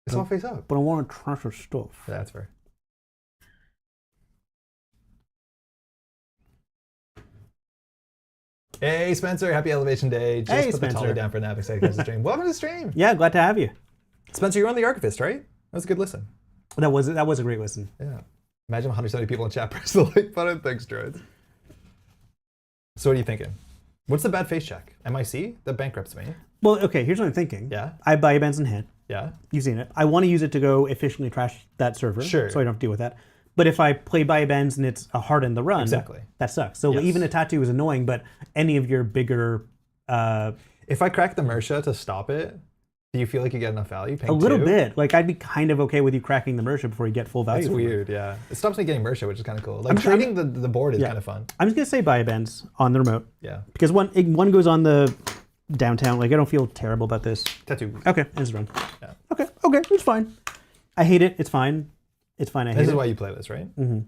[SPEAKER 1] It's all face up.
[SPEAKER 2] But I want to trash your stuff.
[SPEAKER 1] Yeah, that's fair. Hey, Spencer. Happy Elevation Day. Just
[SPEAKER 2] Hey,
[SPEAKER 1] put the
[SPEAKER 2] Spencer.
[SPEAKER 1] Tolly down for an excited guys to stream. Welcome to the stream.
[SPEAKER 2] Yeah, glad to have you.
[SPEAKER 1] Spencer, you're on the Archivist, right? That was a good listen.
[SPEAKER 2] That was a great listen.
[SPEAKER 1] Yeah. Imagine 170 people in chat press the like button. Thanks, droids. So what are you thinking? What's the bad face check? MIC? That bankrupts me.
[SPEAKER 2] Well, okay, here's what I'm thinking.
[SPEAKER 1] Yeah.
[SPEAKER 2] I have Biobands in hand.
[SPEAKER 1] Yeah.
[SPEAKER 2] You've seen it. I want to use it to go efficiently trash that server.
[SPEAKER 1] Sure.
[SPEAKER 2] So I don't have to deal with that. But if I play Biobands and it's a hard in the run,
[SPEAKER 1] Exactly.
[SPEAKER 2] that sucks. So
[SPEAKER 1] Yes.
[SPEAKER 2] even a tattoo is annoying, but any of your bigger...
[SPEAKER 1] If I crack the Mersha to stop it, do you feel like you get enough value? Paying
[SPEAKER 2] a little
[SPEAKER 1] 2?
[SPEAKER 2] bit. Like, I'd be kind of okay with you cracking the Mersha before you get full value.
[SPEAKER 1] That's
[SPEAKER 2] from it.
[SPEAKER 1] weird, yeah. It stops me getting Mersha, which is kind of cool. Like trading the board is
[SPEAKER 2] yeah.
[SPEAKER 1] kind of fun.
[SPEAKER 2] I'm just going to say Biobands on the remote.
[SPEAKER 1] Yeah.
[SPEAKER 2] Because one goes on the downtown. Like, I don't feel terrible about this.
[SPEAKER 1] Tattoo.
[SPEAKER 2] Okay, ends run.
[SPEAKER 1] Yeah.
[SPEAKER 2] Okay, it's fine. I hate it. It's fine. It's fine. I hate
[SPEAKER 1] This
[SPEAKER 2] it.
[SPEAKER 1] is why you play this, right?
[SPEAKER 2] Mm-hmm.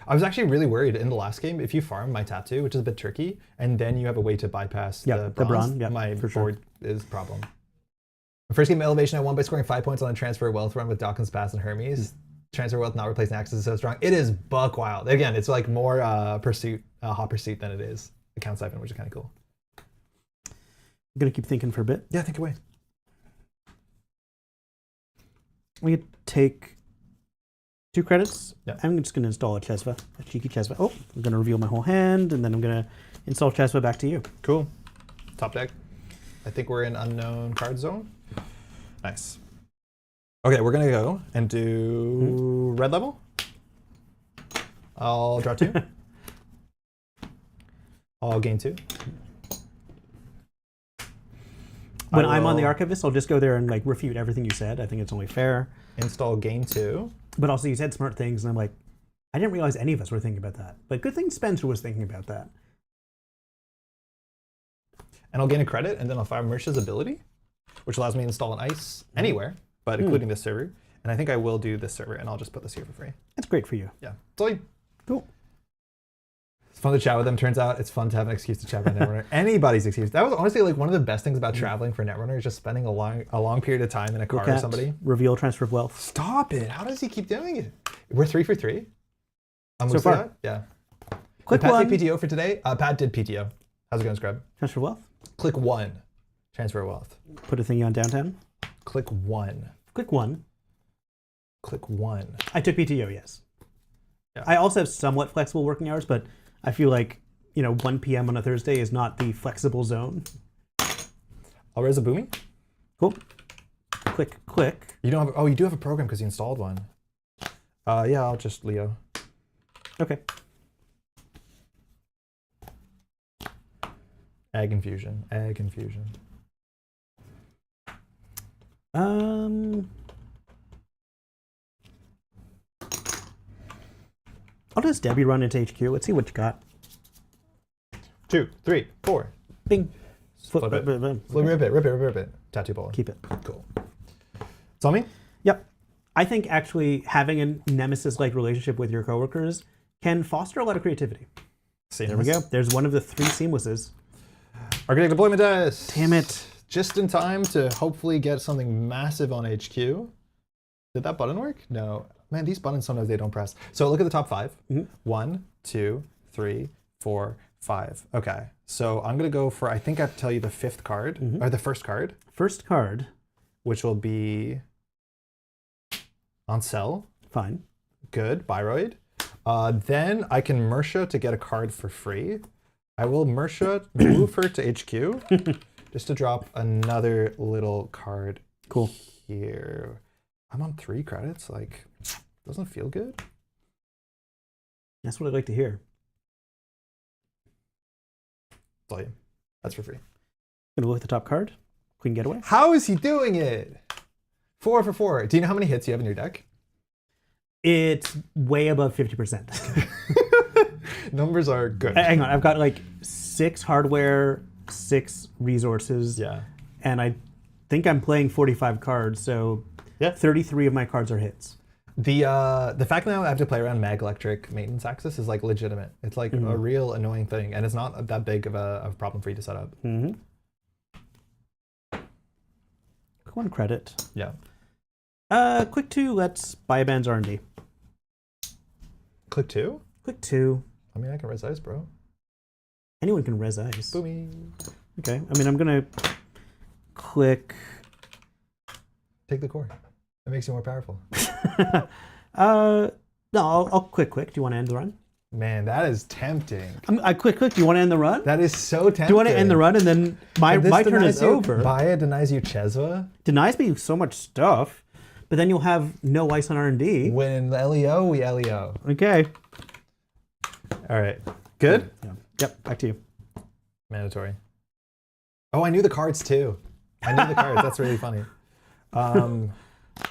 [SPEAKER 1] I was actually really worried in the last game, if you farm my tattoo, which is a bit tricky, and then you have a way to bypass the bronze, my
[SPEAKER 2] for sure.
[SPEAKER 1] board is a problem. The first game of Elevation, I won by scoring 5 points on a transfer wealth run with Dawkins Pass and Hermes. Transfer wealth not replacing access is so strong. It is buck wild. Again, it's like more pursuit, hot pursuit than it is account siphon, which is kind of cool.
[SPEAKER 2] I'm going to keep thinking for a bit.
[SPEAKER 1] Yeah, think away.
[SPEAKER 2] We could take 2 credits.
[SPEAKER 1] Yeah.
[SPEAKER 2] I'm just going to install a Chesva, a cheeky Chesva. Oh, I'm going to reveal my whole hand, and then I'm going to install Chesva back to you.
[SPEAKER 1] Cool. Top deck. I think we're in unknown card zone. Nice. Okay, we're going to go and do red level. I'll draw 2. I'll gain 2.
[SPEAKER 2] When I'm on the Archivist, I'll just go there and like refute everything you said. I think it's only fair.
[SPEAKER 1] Install gain 2.
[SPEAKER 2] But also you said smart things, and I'm like, I didn't realize any of us were thinking about that. But good thing Spencer was thinking about that.
[SPEAKER 1] And I'll gain a credit, and then I'll fire Mersha's ability, which allows me to install an ice anywhere, but including this server. And I think I will do this server, and I'll just put this here for free.
[SPEAKER 2] That's great for you.
[SPEAKER 1] Yeah. So
[SPEAKER 2] Cool.
[SPEAKER 1] It's fun to chat with them. Turns out it's fun to have an excuse to chat with Netrunner. Anybody's excuse. That was honestly like one of the best things about traveling for Netrunner is just spending a long period of time in a car with somebody.
[SPEAKER 2] Reveal transfer of wealth.
[SPEAKER 1] Stop it. How does he keep doing it? We're 3 for 3.
[SPEAKER 2] So far.
[SPEAKER 1] Yeah.
[SPEAKER 2] Click
[SPEAKER 1] did Pat
[SPEAKER 2] one.
[SPEAKER 1] take PTO for today? Pat did PTO. How's it going, Scrub?
[SPEAKER 2] Transfer of wealth.
[SPEAKER 1] Click 1. Transfer wealth.
[SPEAKER 2] Put a thingy on downtown.
[SPEAKER 1] Click 1.
[SPEAKER 2] Click 1.
[SPEAKER 1] Click 1.
[SPEAKER 2] I took PTO, yes.
[SPEAKER 1] Yeah.
[SPEAKER 2] I also have somewhat flexible working hours, but I feel like, 1 p.m. on a Thursday is not the flexible zone.
[SPEAKER 1] I'll res a Boomy.
[SPEAKER 2] Cool. Click.
[SPEAKER 1] You don't have, oh, you do have a program because you installed one. Yeah, I'll just Leo.
[SPEAKER 2] Okay.
[SPEAKER 1] Egg infusion.
[SPEAKER 2] I'll just Debbie run into HQ. Let's see what you got.
[SPEAKER 1] 2, 3, 4.
[SPEAKER 2] Bing.
[SPEAKER 1] Flip it. Rip it. Tattoo ball.
[SPEAKER 2] Keep it.
[SPEAKER 1] Cool. It's on me?
[SPEAKER 2] Yep. I think actually having a nemesis-like relationship with your coworkers can foster a lot of creativity. There we go. There's one of the 3 seamlesses.
[SPEAKER 1] Architect deployment test.
[SPEAKER 2] Damn it.
[SPEAKER 1] Just in time to hopefully get something massive on HQ. Did that button work? No. Man, these buttons sometimes they don't press. So look at the top 5. 1, 2, 3, 4, 5. Okay. So I'm going to go for, I think I have to tell you the 5th card, or the first card.
[SPEAKER 2] First card.
[SPEAKER 1] Which will be on sell.
[SPEAKER 2] Fine.
[SPEAKER 1] Good. Byroid. Then I can Mersha to get a card for free. I will Mersha move her to HQ just to drop another little card.
[SPEAKER 2] Cool.
[SPEAKER 1] Here. I'm on 3 credits. Like, doesn't feel good.
[SPEAKER 2] That's what I'd like to hear.
[SPEAKER 1] That's all you. That's for free.
[SPEAKER 2] Gonna look at the top card. Queen Getaway.
[SPEAKER 1] How is he doing it? 4 for 4. Do you know how many hits you have in your deck?
[SPEAKER 2] It's way above 50%.
[SPEAKER 1] Numbers are good.
[SPEAKER 2] Hang on, I've got like 6 hardware, 6 resources.
[SPEAKER 1] Yeah.
[SPEAKER 2] And I think I'm playing 45 cards, so 33 of my cards are hits.
[SPEAKER 1] The fact now I have to play around mag electric maintenance axis is like legitimate. It's like a real annoying thing, and it's not that big of a problem for you to set up.
[SPEAKER 2] Quick 1 credit.
[SPEAKER 1] Yeah.
[SPEAKER 2] Quick 2, let's buy a band's R&D.
[SPEAKER 1] Click 2?
[SPEAKER 2] Quick 2.
[SPEAKER 1] I mean, I can res ice, bro.
[SPEAKER 2] Anyone can res ice.
[SPEAKER 1] Boomy.
[SPEAKER 2] Okay, I mean, I'm gonna click.
[SPEAKER 1] Take the core. It makes you more powerful.
[SPEAKER 2] No, I'll click. Do you want to end the run?
[SPEAKER 1] Man, that is tempting.
[SPEAKER 2] I click. Do you want to end the run?
[SPEAKER 1] That is so tempting.
[SPEAKER 2] Do you want to end the run and then my turn is over?
[SPEAKER 1] Baya denies you Chesva.
[SPEAKER 2] Denies me so much stuff, but then you'll have no ice on R&D.
[SPEAKER 1] When LEO, we LEO.
[SPEAKER 2] Okay.
[SPEAKER 1] All right. Good?
[SPEAKER 2] Yeah. Yep, back to you.
[SPEAKER 1] Mandatory. Oh, I knew the cards too. I knew the cards. That's really funny.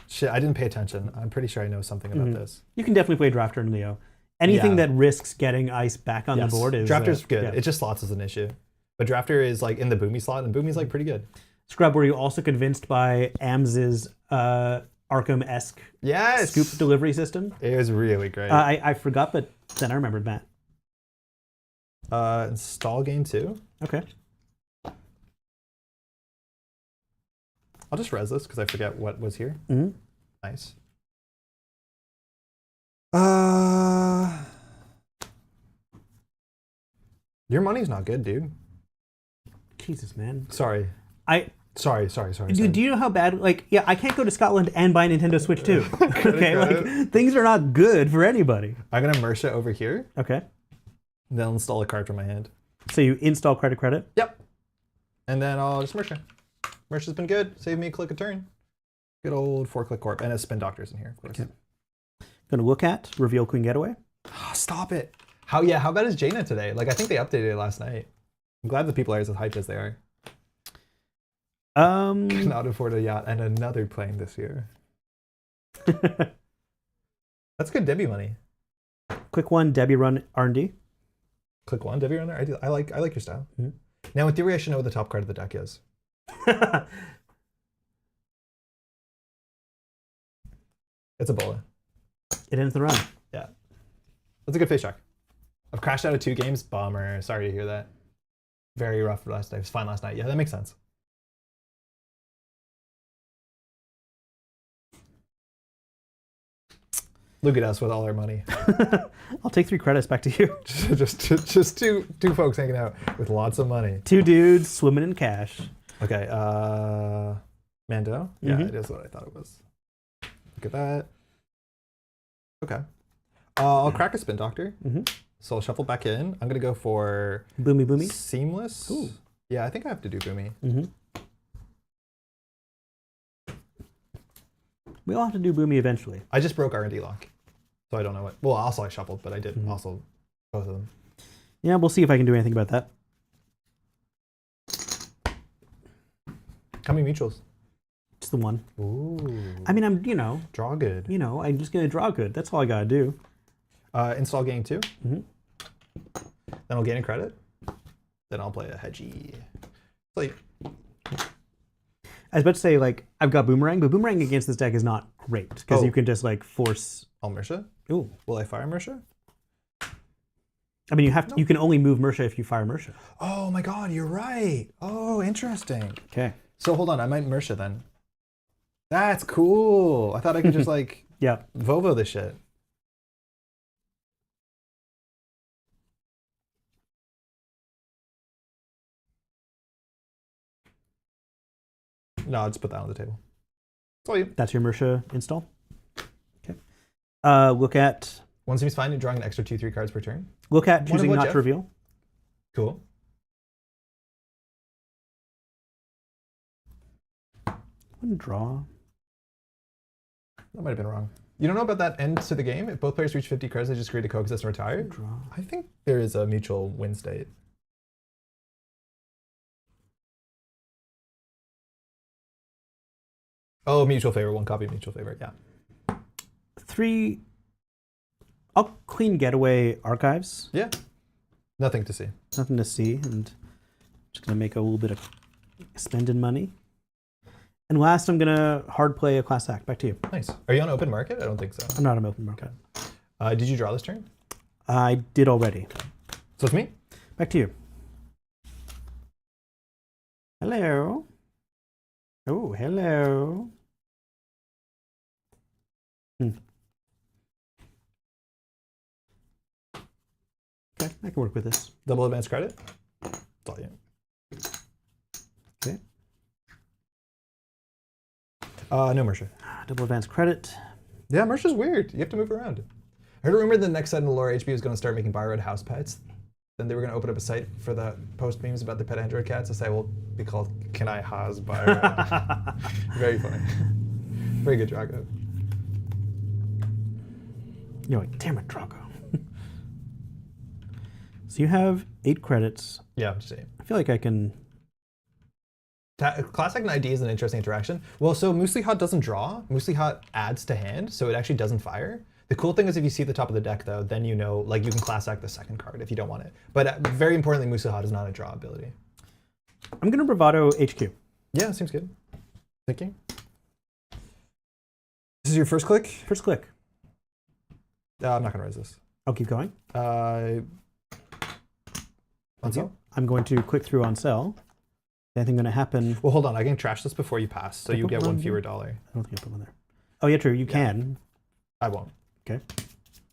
[SPEAKER 1] Shit, I didn't pay attention. I'm pretty sure I know something about this.
[SPEAKER 2] You can definitely play Drafter and Leo. Anything that risks getting ice back on the board is...
[SPEAKER 1] Drafter's good. Yeah. It just slots as an issue. But Drafter is like in the Boomy slot, and Boomy's like pretty good.
[SPEAKER 2] Scrub, were you also convinced by Ams's Arkham-esque scoop delivery system?
[SPEAKER 1] It was really great.
[SPEAKER 2] I forgot, but then I remembered Matt.
[SPEAKER 1] Install game 2.
[SPEAKER 2] Okay.
[SPEAKER 1] I'll just res this because I forget what was here. Nice. Your money's not good, dude.
[SPEAKER 2] Jesus, man.
[SPEAKER 1] Sorry. Sorry.
[SPEAKER 2] Dude, do you know how bad? Like, yeah, I can't go to Scotland and buy a Nintendo Switch too. Okay, like things are not good for anybody.
[SPEAKER 1] I'm gonna Mersha over here.
[SPEAKER 2] Okay.
[SPEAKER 1] Then I'll install a card from my hand.
[SPEAKER 2] So you install credit.
[SPEAKER 1] Yep. And then I'll just Mersha. Mersha's been good. Save me a click a turn. Good old 4-click corp. And a spin doctors in here, of course.
[SPEAKER 2] Okay. Gonna look at reveal Queen Getaway.
[SPEAKER 1] Oh, stop it. How bad is Jaina today? Like, I think they updated it last night. I'm glad the people are as hyped as they are. Cannot afford a yacht and another plane this year. That's good Debbie money.
[SPEAKER 2] Quick 1, Debbie run R&D.
[SPEAKER 1] Click 1, Debbie runner. I like your style. Now, in theory, I should know what the top card of the deck is. It's a bola.
[SPEAKER 2] It ends the run.
[SPEAKER 1] Yeah. That's a good face check. I've crashed out of 2 games. Bummer. Sorry to hear that. Very rough last night. It was fine last night. Yeah, that makes sense. Look at us with all our money.
[SPEAKER 2] I'll take 3 credits back to you.
[SPEAKER 1] just two folks hanging out with lots of money.
[SPEAKER 2] 2 dudes swimming in cash.
[SPEAKER 1] Okay, Mando? Yeah, it is what I thought it was. Look at that. Okay. I'll crack a Spin Doctor. So I'll shuffle back in. I'm gonna go for
[SPEAKER 2] Boomy.
[SPEAKER 1] Seamless.
[SPEAKER 2] Ooh.
[SPEAKER 1] Yeah, I think I have to do Boomy.
[SPEAKER 2] We all have to do Boomy eventually.
[SPEAKER 1] I just broke R&D lock, so I don't know what. Well, also I shuffled, but I did also both of them.
[SPEAKER 2] Yeah, we'll see if I can do anything about that.
[SPEAKER 1] How many mutuals?
[SPEAKER 2] Just the one.
[SPEAKER 1] Ooh.
[SPEAKER 2] I mean, I'm
[SPEAKER 1] Draw good.
[SPEAKER 2] I'm just gonna draw good. That's all I gotta do.
[SPEAKER 1] Install gain 2. Then I'll gain a credit. Then I'll play a hedgy. So
[SPEAKER 2] I was about to say, like, I've got Boomerang, but Boomerang against this deck is not great because you can just like force.
[SPEAKER 1] I'll Mersha.
[SPEAKER 2] Ooh.
[SPEAKER 1] Will I fire Mersha?
[SPEAKER 2] I mean, you can only move Mersha if you fire Mersha.
[SPEAKER 1] Oh my god, you're right. Oh, interesting.
[SPEAKER 2] Okay.
[SPEAKER 1] So hold on, I might Mersha then. That's cool. I thought I could just like Vovo this shit. No, I'll just put that on the table. That's all you.
[SPEAKER 2] That's your Mersha install. Okay. Look at.
[SPEAKER 1] One seems fine. You're drawing an extra 2/3 cards per turn.
[SPEAKER 2] Look at choosing
[SPEAKER 1] what,
[SPEAKER 2] not
[SPEAKER 1] Jeff?
[SPEAKER 2] to reveal.
[SPEAKER 1] Cool.
[SPEAKER 2] One draw.
[SPEAKER 1] That might have been wrong. You don't know about that end to the game? If both players reach 50 cards, they just agree to coexist and retire?
[SPEAKER 2] Draw.
[SPEAKER 1] I think there is a mutual win state. Oh, mutual favor. 1 copy of mutual favor. Yeah.
[SPEAKER 2] 3. I'll clean Getaway Archives.
[SPEAKER 1] Yeah. Nothing to see.
[SPEAKER 2] Nothing to see, and just gonna make a little bit of spending money. And last, I'm gonna hard play a class act. Back to you.
[SPEAKER 1] Nice. Are you on open market? I don't think so.
[SPEAKER 2] I'm not on open market.
[SPEAKER 1] Did you draw this turn?
[SPEAKER 2] I did already.
[SPEAKER 1] So it's me?
[SPEAKER 2] Back to you. Hello. Oh, hello. Okay, I can work with this.
[SPEAKER 1] Double advance credit? That's all you.
[SPEAKER 2] Okay.
[SPEAKER 1] No Mersha.
[SPEAKER 2] Double advance credit.
[SPEAKER 1] Yeah, Mersha's weird. You have to move around. I heard a rumor the next set in the lore, HB was going to start making borrowed house pets. Then they were going to open up a site for the post memes about the pet Android cats. The site will be called Can I Has Borrowed? Very funny. Very good, Drago.
[SPEAKER 2] You're like, damn it, Drago. So you have 8 credits.
[SPEAKER 1] Yeah, just 8.
[SPEAKER 2] I feel like I can.
[SPEAKER 1] Classic and ID is an interesting interaction. Well, so MuslihaT doesn't draw. MuslihaT adds to hand, so it actually doesn't fire. The cool thing is if you see the top of the deck, though, then you know, like, you can class act the second card if you don't want it. But very importantly, MuslihaT is not a draw ability.
[SPEAKER 2] I'm going to Bravado HQ.
[SPEAKER 1] Yeah, seems good. Thinking. This is your first click?
[SPEAKER 2] First click.
[SPEAKER 1] I'm not going to raise this.
[SPEAKER 2] I'll keep going.
[SPEAKER 1] On sell?
[SPEAKER 2] I'm going to click through on sell. Anything going to happen?
[SPEAKER 1] Well, hold on. I can trash this before you pass, so you get 1 fewer dollar.
[SPEAKER 2] I don't think I put one there. Oh, yeah, true. You can.
[SPEAKER 1] I won't.
[SPEAKER 2] Okay.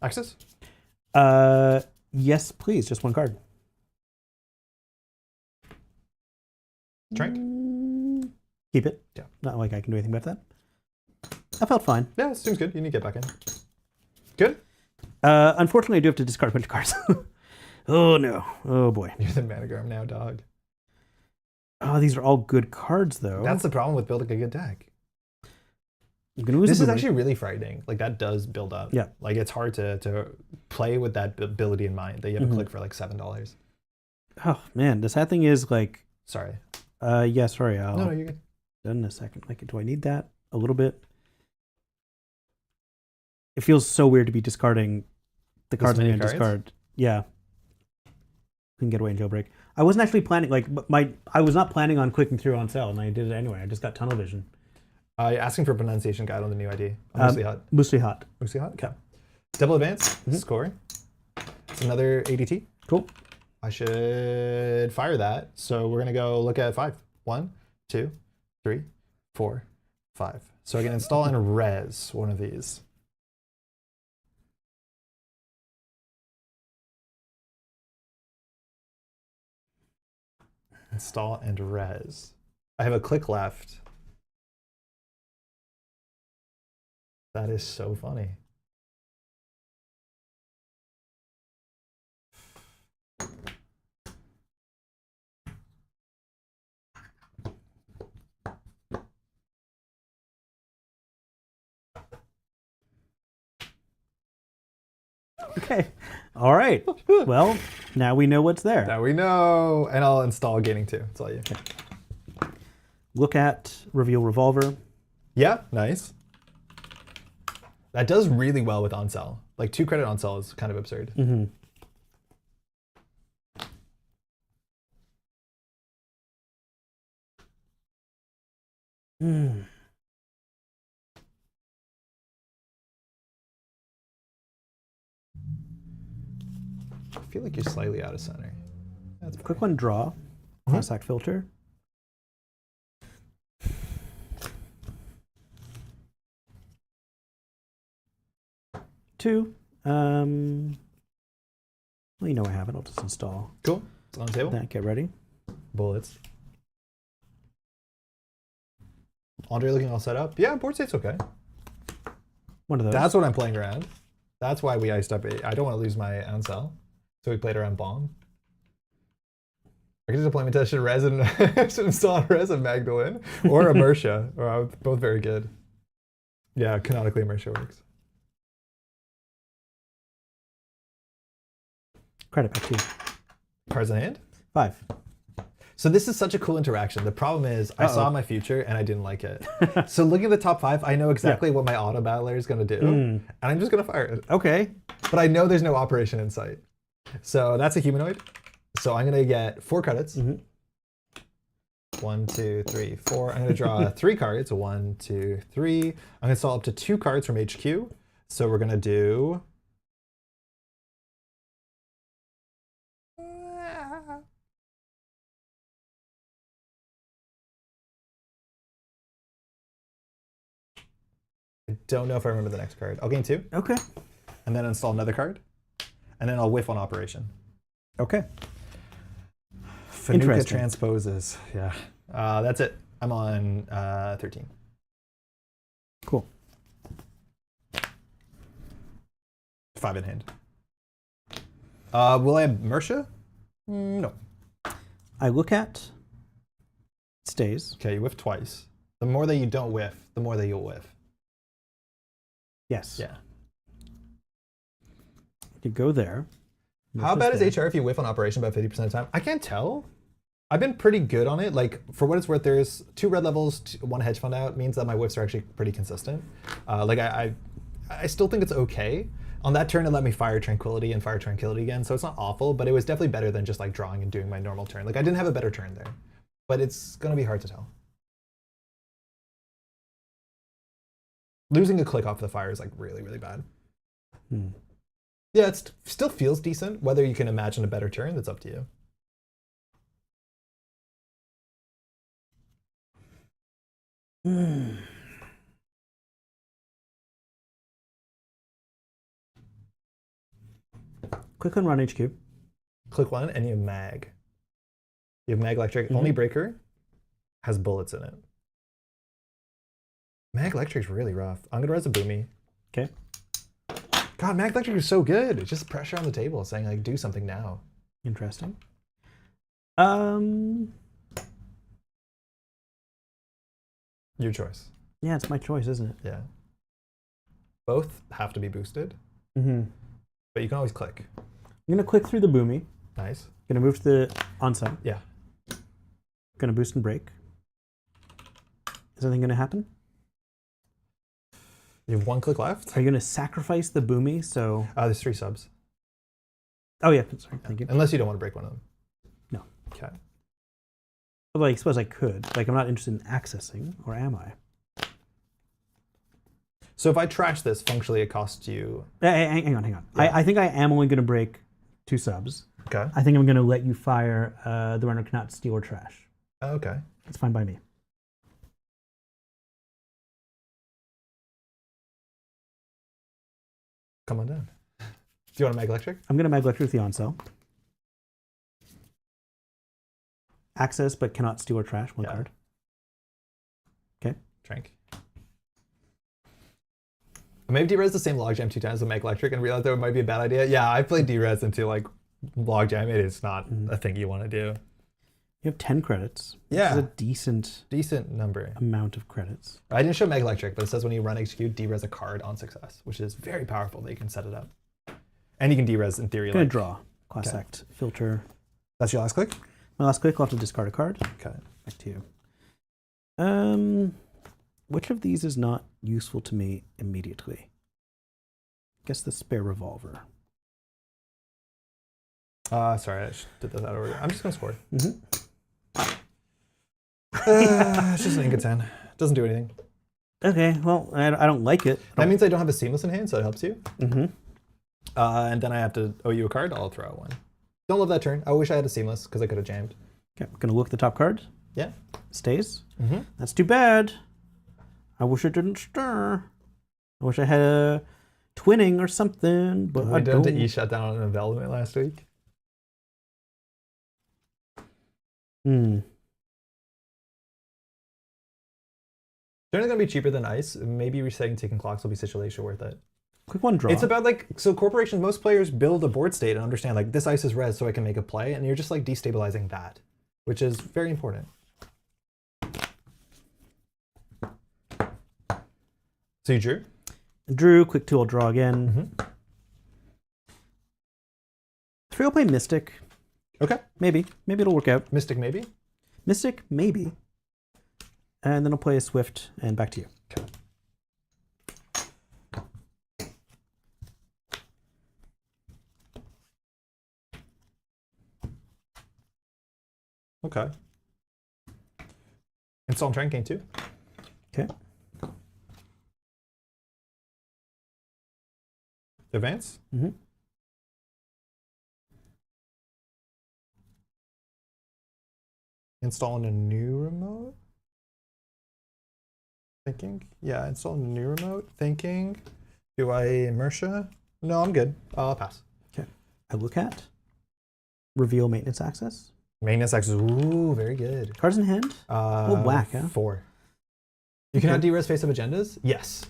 [SPEAKER 1] Access?
[SPEAKER 2] Yes, please. Just 1 card.
[SPEAKER 1] Drink?
[SPEAKER 2] Keep it.
[SPEAKER 1] Yeah.
[SPEAKER 2] Not like I can do anything about that. I felt fine.
[SPEAKER 1] Yeah, seems good. You need to get back in. Good?
[SPEAKER 2] Unfortunately, I do have to discard a bunch of cards. Oh, no. Oh, boy.
[SPEAKER 1] You're the Managram now, dog.
[SPEAKER 2] Oh, these are all good cards, though.
[SPEAKER 1] That's the problem with building a good deck.
[SPEAKER 2] I'm gonna lose
[SPEAKER 1] this is
[SPEAKER 2] Boomerang.
[SPEAKER 1] actually really frightening. Like, that does build up.
[SPEAKER 2] Yeah.
[SPEAKER 1] Like, it's hard to play with that ability in mind that you have to click for like $7.
[SPEAKER 2] Oh, man. The sad thing is, like...
[SPEAKER 1] Sorry.
[SPEAKER 2] Yeah, sorry.
[SPEAKER 1] No, you're good.
[SPEAKER 2] Done in a second. Like, do I need that? A little bit? It feels so weird to be discarding the cards I'm going to discard. Yeah. Couldn't get away in jailbreak. I wasn't actually planning, like, I was not planning on clicking through on sale, and I did it anyway. I just got tunnel vision.
[SPEAKER 1] Asking for a pronunciation guide on the new ID. MuslihaT.
[SPEAKER 2] MuslihaT.
[SPEAKER 1] MuslihaT? Okay. Double advance. Score. It's another ADT.
[SPEAKER 2] Cool.
[SPEAKER 1] I should fire that. So we're gonna go look at 5. 1, 2, 3, 4, 5. So I can install and res one of these. Install and res. I have a click left. That is so funny.
[SPEAKER 2] Okay. All right. Well, now we know what's there.
[SPEAKER 1] Now we know. And I'll install gaining 2. That's all you.
[SPEAKER 2] Okay. Look at reveal revolver.
[SPEAKER 1] Yeah, nice. That does really well with on-sell. Like 2 credit on-sell is kind of absurd.
[SPEAKER 2] Mm-hmm. Hmm.
[SPEAKER 1] I feel like you're slightly out of center. That's
[SPEAKER 2] Quick one, draw. Cross-act filter. Two. Well, you know I haven't. I'll just install
[SPEAKER 1] cool. It's on the table.
[SPEAKER 2] that. Get ready.
[SPEAKER 1] Bullets. Andre looking all set up. Yeah, board state's okay.
[SPEAKER 2] One of those.
[SPEAKER 1] That's what I'm playing around. That's why we iced up 8. I don't want to lose my on-sell. So we played around bomb. I could just play Metesh and Res and should install a Res of Magdalene or a Mersha. Or both very good. Yeah, canonically Mersha works.
[SPEAKER 2] Credit back to you.
[SPEAKER 1] Cards in hand?
[SPEAKER 2] 5.
[SPEAKER 1] So this is such a cool interaction. The problem is I saw my future and I didn't like it. So looking at the top 5, I know exactly what my auto battler is going to do. And I'm just going to fire it.
[SPEAKER 2] Okay.
[SPEAKER 1] But I know there's no operation in sight. So that's a humanoid. So I'm going to get 4 credits. 1, 2, 3, 4. I'm going to draw 3 cards. 1, 2, 3. I'm going to install up to 2 cards from HQ. So we're going to do... I don't know if I remember the next card. I'll gain 2.
[SPEAKER 2] Okay.
[SPEAKER 1] And then install another card. And then I'll whiff on operation.
[SPEAKER 2] Okay.
[SPEAKER 1] Fanuka
[SPEAKER 2] Interesting.
[SPEAKER 1] transposes. Yeah. That's it. I'm on 13.
[SPEAKER 2] Cool.
[SPEAKER 1] 5 in hand. Will I have Mersha? No.
[SPEAKER 2] I look at stays.
[SPEAKER 1] Okay, you whiff twice. The more that you don't whiff, the more that you'll whiff.
[SPEAKER 2] Yes.
[SPEAKER 1] Yeah.
[SPEAKER 2] You go there.
[SPEAKER 1] How bad is HR if you whiff on operation about 50% of the time? I can't tell. I've been pretty good on it. Like, for what it's worth, there's 2 red levels, 1 hedge fund out. Means that my whiffs are actually pretty consistent. Like, I still think it's okay. On that turn, it let me fire Tranquility and fire Tranquility again, so it's not awful, but it was definitely better than just like drawing and doing my normal turn. Like, I didn't have a better turn there, but it's gonna be hard to tell. Losing a click off the fire is like really, really bad. Yeah, it still feels decent. Whether you can imagine a better turn, that's up to you.
[SPEAKER 2] Click on Run HQ.
[SPEAKER 1] Click 1 and you have Mag. You have Mag Electric. Only breaker has bullets in it. Mag Electric's really rough. I'm gonna res a Boomy.
[SPEAKER 2] Okay.
[SPEAKER 1] God, Mag Electric is so good. It's just pressure on the table saying like, do something now.
[SPEAKER 2] Interesting.
[SPEAKER 1] Your choice.
[SPEAKER 2] Yeah, it's my choice, isn't it?
[SPEAKER 1] Yeah. Both have to be boosted, but you can always click.
[SPEAKER 2] I'm gonna click through the Boomy.
[SPEAKER 1] Nice.
[SPEAKER 2] Gonna move to the onside.
[SPEAKER 1] Yeah.
[SPEAKER 2] Gonna boost and break. Is anything gonna happen?
[SPEAKER 1] You have 1 click left.
[SPEAKER 2] Are you gonna sacrifice the Boomy? So.
[SPEAKER 1] There's 3 subs.
[SPEAKER 2] Oh yeah, sorry. Thank you.
[SPEAKER 1] Unless you don't want to break one of them.
[SPEAKER 2] No.
[SPEAKER 1] Okay.
[SPEAKER 2] Well, I suppose I could. Like, I'm not interested in accessing, or am I?
[SPEAKER 1] So if I trash this, functionally it costs you...
[SPEAKER 2] Hang on.
[SPEAKER 1] Yeah.
[SPEAKER 2] I think I am only going to break 2 subs.
[SPEAKER 1] Okay.
[SPEAKER 2] I think I'm going to let you fire the runner cannot steal or trash.
[SPEAKER 1] Okay.
[SPEAKER 2] That's fine by me.
[SPEAKER 1] Come on down. Do you want to Mag Electric?
[SPEAKER 2] I'm going to Mag Electric with the on-cell. Access, but cannot steal or trash. 1 card. Okay.
[SPEAKER 1] Trank. Maybe D-Res the same Logjam 2 times with Mag Electric and realize that might be a bad idea. Yeah, I played D-Res into like Logjam. It is not a thing you want to do.
[SPEAKER 2] You have 10 credits.
[SPEAKER 1] Yeah.
[SPEAKER 2] Which is a decent
[SPEAKER 1] number.
[SPEAKER 2] amount of credits.
[SPEAKER 1] I didn't show Mag Electric, but it says when you run execute, D-Res a card on success, which is very powerful that you can set it up. And you can D-Res in theory.
[SPEAKER 2] I'm going to draw. Class Act. Filter.
[SPEAKER 1] That's your last click?
[SPEAKER 2] My last click, I'll have to discard a card.
[SPEAKER 1] Okay.
[SPEAKER 2] Back to you. Which of these is not useful to me immediately? Guess the spare revolver.
[SPEAKER 1] Sorry, I did that out of order. I'm just going to score. It's just an Ingot 10. Doesn't do anything.
[SPEAKER 2] Okay, well, I don't like it.
[SPEAKER 1] That means I don't have a Seamless in hand, so it helps you.
[SPEAKER 2] Mm-hmm.
[SPEAKER 1] And then I have to owe you a card. I'll throw out 1. Don't love that turn. I wish I had a Seamless because I could have jammed.
[SPEAKER 2] Okay, I'm going to look at the top card.
[SPEAKER 1] Yeah.
[SPEAKER 2] Stays.
[SPEAKER 1] Mm-hmm.
[SPEAKER 2] That's too bad. I wish it didn't stir. I wish I had a twinning or something, but I don't.
[SPEAKER 1] We did E shut down on an envelopment last week.
[SPEAKER 2] Hmm.
[SPEAKER 1] Generally going to be cheaper than ice. Maybe resetting ticking clocks will be situation worth it.
[SPEAKER 2] Quick 1 draw.
[SPEAKER 1] It's about like, so corporations, most players build a board state and understand like this ice is res so I can make a play, and you're just like destabilizing that, which is very important. So you drew?
[SPEAKER 2] Drew, quick 2, I'll draw again. 3, I'll play Mystic.
[SPEAKER 1] Okay.
[SPEAKER 2] Maybe it'll work out.
[SPEAKER 1] Mystic maybe?
[SPEAKER 2] Mystic, maybe. And then I'll play a Swift and back to you.
[SPEAKER 1] Okay. Okay. Install and Train Game 2.
[SPEAKER 2] Okay.
[SPEAKER 1] Advance.
[SPEAKER 2] Mm-hmm.
[SPEAKER 1] Installing a new remote. Thinking. Yeah, installing a new remote. Thinking. Do I Inertia? No, I'm good. I'll pass.
[SPEAKER 2] Okay. I look at. Reveal maintenance access.
[SPEAKER 1] Maintenance access. Ooh, very good.
[SPEAKER 2] Cards in hand. Whack, huh?
[SPEAKER 1] 4. You cannot D-Res face-up agendas? Yes.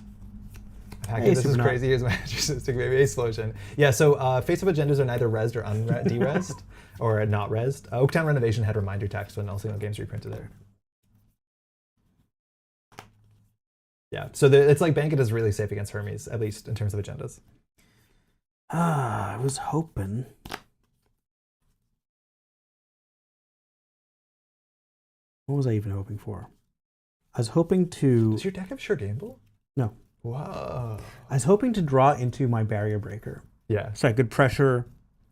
[SPEAKER 2] Hey,
[SPEAKER 1] this is crazy. Here's my statistic, maybe explosion. Yeah, so face-up agendas are neither resed or de-resed, or not resed. Oaktown Renovation had reminder text when also no games reprinted there. Yeah, so it's like BANGUN is really safe against Hermes, at least in terms of agendas.
[SPEAKER 2] I was hoping. What was I even hoping for? I was hoping to...
[SPEAKER 1] Does your deck have Sure Gamble?
[SPEAKER 2] No.
[SPEAKER 1] Whoa.
[SPEAKER 2] I was hoping to draw into my barrier breaker.
[SPEAKER 1] Yeah.
[SPEAKER 2] So I could pressure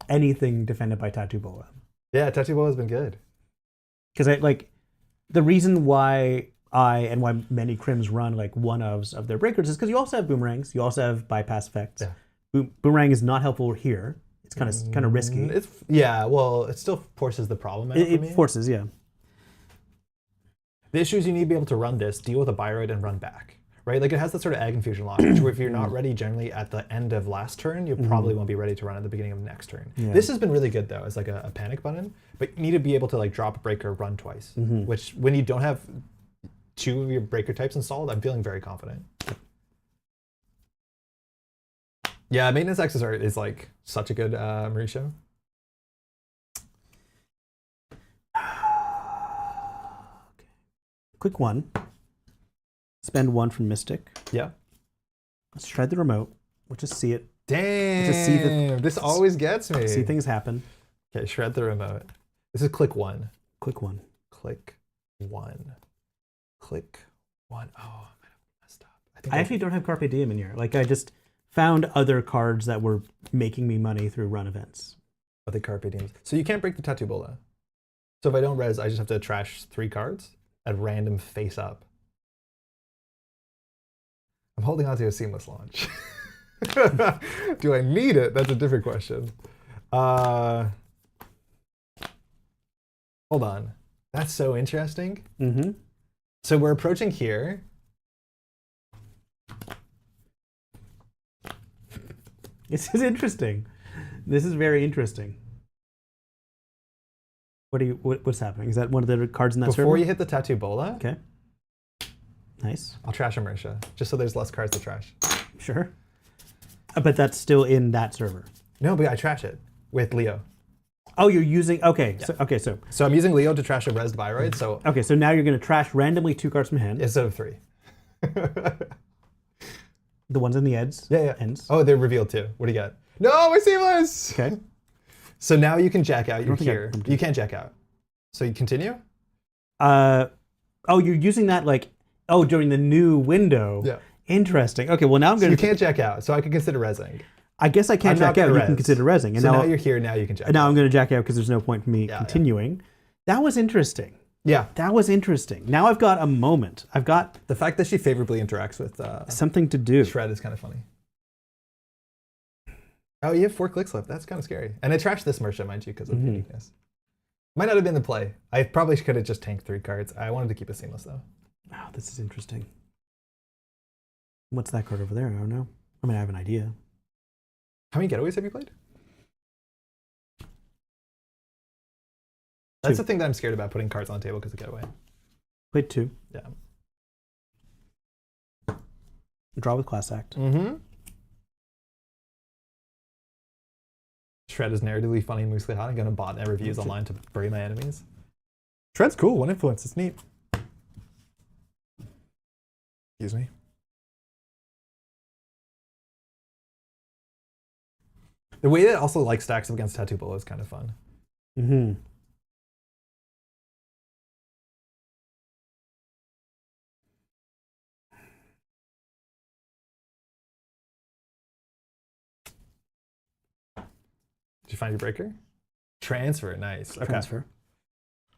[SPEAKER 2] anything defended by Tattoo Bola.
[SPEAKER 1] Yeah, Tattoo Bola has been good.
[SPEAKER 2] Because the reason why and why many crims run like one-ofs of their breakers is because you also have boomerangs, you also have bypass effects.
[SPEAKER 1] Yeah.
[SPEAKER 2] Boomerang is not helpful here. It's kind of risky.
[SPEAKER 1] Well, it still forces the problem out for me.
[SPEAKER 2] It forces, yeah.
[SPEAKER 1] The issue is you need to be able to run this, deal with a Biroid, and run back, right? Like it has that sort of Ag Infusion logic, where if you're not ready generally at the end of last turn, you probably won't be ready to run at the beginning of next turn. Yeah. This has been really good though, as like a panic button, but you need to be able to like drop a breaker, run twice, which when you don't have 2 of your breaker types installed, I'm feeling very confident. Yeah, maintenance access art is like such a good Mauricio.
[SPEAKER 2] Quick 1. Spend 1 from Mystic.
[SPEAKER 1] Yeah.
[SPEAKER 2] Let's shred the remote. We'll just see it.
[SPEAKER 1] Damn. This always gets me.
[SPEAKER 2] See things happen.
[SPEAKER 1] Okay, shred the remote. This is click 1.
[SPEAKER 2] Click 1.
[SPEAKER 1] Click 1. Click 1. Oh, I might have messed up.
[SPEAKER 2] I actually don't have Carpe Diem in here. Like I just found other cards that were making me money through run events.
[SPEAKER 1] Oh, the Carpe Diems. So you can't break the Tattoo Bola. So if I don't res, I just have to trash 3 cards at random face up. I'm holding on to a Seamless launch. Do I need it? That's a different question. Hold on. That's so interesting.
[SPEAKER 2] Mm-hmm.
[SPEAKER 1] So we're approaching here.
[SPEAKER 2] This is interesting. This is very interesting. What's happening? Is that one of the cards in that server?
[SPEAKER 1] Before you hit the Tattoo Bola,
[SPEAKER 2] Okay. Nice.
[SPEAKER 1] I'll trash Immersia, just so there's less cards to trash.
[SPEAKER 2] Sure. But that's still in that server.
[SPEAKER 1] No, but I trash it with Leo.
[SPEAKER 2] Oh, you're using, okay.
[SPEAKER 1] Yeah.
[SPEAKER 2] So
[SPEAKER 1] So I'm using Leo to trash a Res Viroid, so
[SPEAKER 2] okay, so now you're going to trash randomly 2 cards from hand.
[SPEAKER 1] instead of 3.
[SPEAKER 2] The ones in the ends.
[SPEAKER 1] Yeah.
[SPEAKER 2] Ends.
[SPEAKER 1] Oh, they're revealed too. What do you got? No, my Seamless!
[SPEAKER 2] Okay.
[SPEAKER 1] So now you can jack out. You're
[SPEAKER 2] think
[SPEAKER 1] here. You can't jack out. So you continue?
[SPEAKER 2] Oh, you're using that like, during the new window.
[SPEAKER 1] Yeah.
[SPEAKER 2] Interesting. Okay, well now I'm
[SPEAKER 1] So
[SPEAKER 2] going
[SPEAKER 1] you
[SPEAKER 2] to...
[SPEAKER 1] can't jack out, so I can consider resing.
[SPEAKER 2] I guess I can't
[SPEAKER 1] I'm not
[SPEAKER 2] jack out.
[SPEAKER 1] gonna
[SPEAKER 2] You can
[SPEAKER 1] res.
[SPEAKER 2] consider resing. And
[SPEAKER 1] So now you're here, now you can jack out.
[SPEAKER 2] now I'm going to jack out because there's no point for me
[SPEAKER 1] Yeah.
[SPEAKER 2] continuing. That was interesting.
[SPEAKER 1] Yeah.
[SPEAKER 2] That was interesting. Now I've got a moment. I've got
[SPEAKER 1] The fact that she favorably interacts with
[SPEAKER 2] something to do.
[SPEAKER 1] Shred is kind of funny. Oh, you have 4 clicks left. That's kind of scary. And I trashed this Mercia, mind you, because of uniqueness. Might not have been the play. I probably could have just tanked 3 cards. I wanted to keep it seamless, though.
[SPEAKER 2] Wow, this is interesting. What's that card over there? I don't know. I mean, I have an idea.
[SPEAKER 1] How many getaways have you played? That's the thing that I'm scared about, putting cards on the table because of getaway.
[SPEAKER 2] Played 2.
[SPEAKER 1] Yeah.
[SPEAKER 2] Draw with Class Act.
[SPEAKER 1] Mm-hmm. Shred is narratively funny and MuslihaT. I'm going to bot net reviews online to bury my enemies. Shred's cool. 1 influence. It's neat. Excuse me. The way that also like stacks up against Tattoo Bola is kind of fun.
[SPEAKER 2] Mm-hmm.
[SPEAKER 1] Did you find your breaker? Transfer. Nice. Okay.
[SPEAKER 2] Transfer.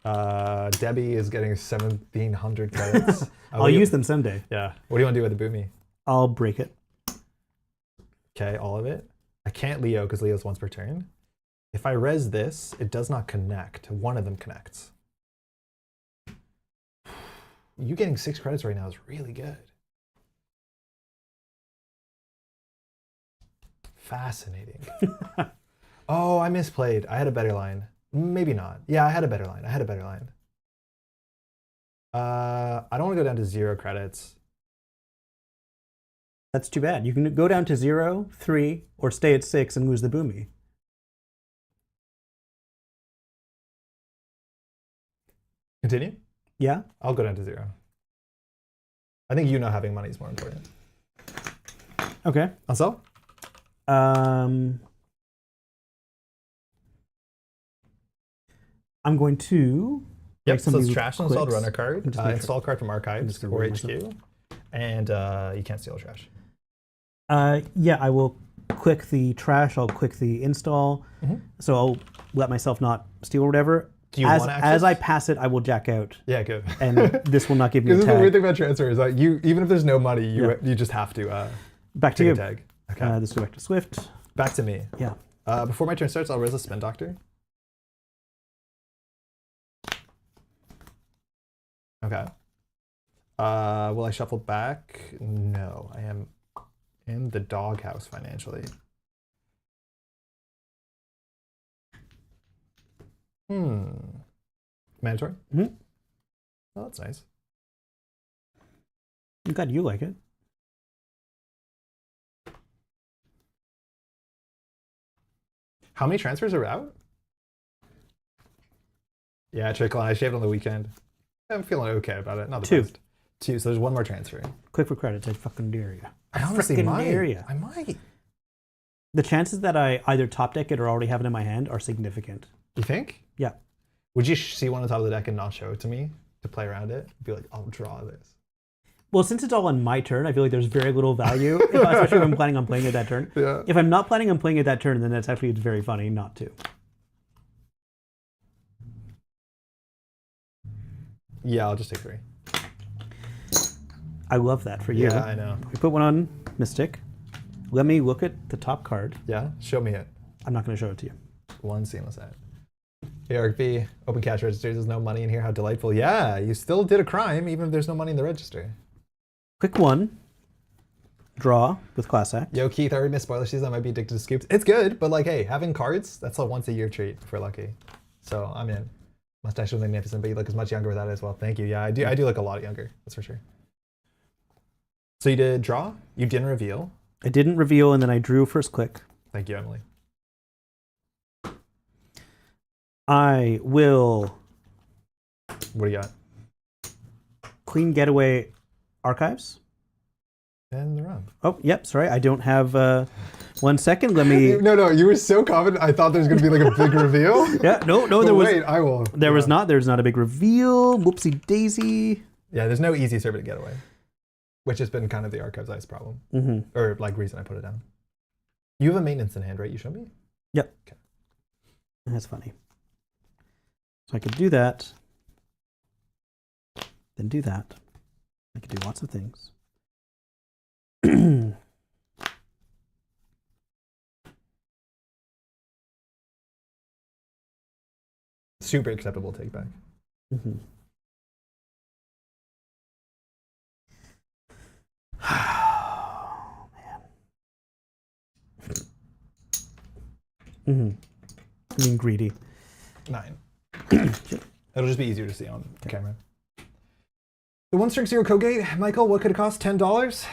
[SPEAKER 1] Debbie is getting 1,700 credits.
[SPEAKER 2] I'll use them someday.
[SPEAKER 1] Yeah. What do you want to do with the Boomy?
[SPEAKER 2] I'll break it.
[SPEAKER 1] Okay, all of it. I can't Leo because Leo's once per turn. If I res this, it does not connect. One of them connects. You getting 6 credits right now is really good. Fascinating. Oh, I misplayed. I had a better line. Maybe not. Yeah, I had a better line. I don't want to go down to 0 credits.
[SPEAKER 2] That's too bad. You can go down to 0, 3, or stay at 6 and lose the Boomy.
[SPEAKER 1] Continue?
[SPEAKER 2] Yeah?
[SPEAKER 1] I'll go down to 0. I think having money is more important.
[SPEAKER 2] Okay.
[SPEAKER 1] Also?
[SPEAKER 2] I'm going to...
[SPEAKER 1] Yep, so it's trash and installed runner card,
[SPEAKER 2] just
[SPEAKER 1] install card from Archives or HQ,
[SPEAKER 2] myself.
[SPEAKER 1] and you can't steal trash.
[SPEAKER 2] Yeah, I will click the trash, I'll click the install, so I'll let myself not steal or whatever.
[SPEAKER 1] Do you want access?
[SPEAKER 2] As I pass it, I will jack out.
[SPEAKER 1] Yeah, good.
[SPEAKER 2] And this will not give me a
[SPEAKER 1] This is the
[SPEAKER 2] tag.
[SPEAKER 1] weird thing about transfer is that even if there's no money, you just have to
[SPEAKER 2] Back to
[SPEAKER 1] take
[SPEAKER 2] you.
[SPEAKER 1] a tag. Okay.
[SPEAKER 2] This goes back to Swift.
[SPEAKER 1] Back to me.
[SPEAKER 2] Yeah.
[SPEAKER 1] Before my turn starts, I'll res a Spin Doctor. Okay. Will I shuffle back? No, I am in the doghouse financially. Mandatory?
[SPEAKER 2] Mm-hmm.
[SPEAKER 1] Oh, that's nice.
[SPEAKER 2] I'm glad you like it.
[SPEAKER 1] How many transfers are out? Yeah, trickle. I shaved on the weekend. I'm feeling okay about it. Not the
[SPEAKER 2] 2.
[SPEAKER 1] best. 2. So there's 1 more transfer.
[SPEAKER 2] Click for credits. I fucking dare you.
[SPEAKER 1] I honestly
[SPEAKER 2] frickin'
[SPEAKER 1] might.
[SPEAKER 2] dare ya.
[SPEAKER 1] I might.
[SPEAKER 2] The chances that I either top deck it or already have it in my hand are significant.
[SPEAKER 1] You think?
[SPEAKER 2] Yeah.
[SPEAKER 1] Would you see one on top of the deck and not show it to me to play around it? Be like, I'll draw this.
[SPEAKER 2] Well, since it's all on my turn, I feel like there's very little value, especially if I'm planning on playing it that turn.
[SPEAKER 1] Yeah.
[SPEAKER 2] If I'm not planning on playing it that turn, then it's very funny not to.
[SPEAKER 1] Yeah, I'll just take 3.
[SPEAKER 2] I love that for you.
[SPEAKER 1] Yeah, I know.
[SPEAKER 2] We put one on Mystic. Let me look at the top card.
[SPEAKER 1] Yeah, show me it.
[SPEAKER 2] I'm not going to show it to you.
[SPEAKER 1] one seamless ad. Hey, RB, open cash registers, there's no money in here, how delightful. Yeah, you still did a crime, even if there's no money in the register.
[SPEAKER 2] Quick one. Draw with class act.
[SPEAKER 1] Yo, Keith, I already missed spoiler season, I might be addicted to scoops. It's good, but like, hey, having cards, that's a once a year treat if we're lucky. So I'm in. Mustache was magnificent, but you look as much younger without it as well. Thank you. Yeah, I do look a lot younger, that's for sure. So you did draw, you didn't reveal.
[SPEAKER 2] I didn't reveal, and then I drew first click.
[SPEAKER 1] Thank you, Emily.
[SPEAKER 2] I will
[SPEAKER 1] What do you got?
[SPEAKER 2] clean getaway archives.
[SPEAKER 1] And the run.
[SPEAKER 2] Oh, yep, sorry, I don't have 1 second. Let me.
[SPEAKER 1] No, you were so confident. I thought there was going to be like a big reveal.
[SPEAKER 2] Yeah, no,
[SPEAKER 1] But
[SPEAKER 2] there was.
[SPEAKER 1] wait, I will.
[SPEAKER 2] There was not. There's not a big reveal. Whoopsie daisy.
[SPEAKER 1] Yeah, there's no easy server to get away, which has been kind of the archives ice problem, or like reason I put it down. You have a maintenance in hand, right? You showed me.
[SPEAKER 2] Yep.
[SPEAKER 1] Okay.
[SPEAKER 2] That's funny. So I could do that. Then do that. I could do lots of things.
[SPEAKER 1] Super acceptable take back.
[SPEAKER 2] Oh, man. I mean, greedy.
[SPEAKER 1] 9. It'll just be easier to see on camera. The 1-0 Cogate. Michael, what could it cost? $10?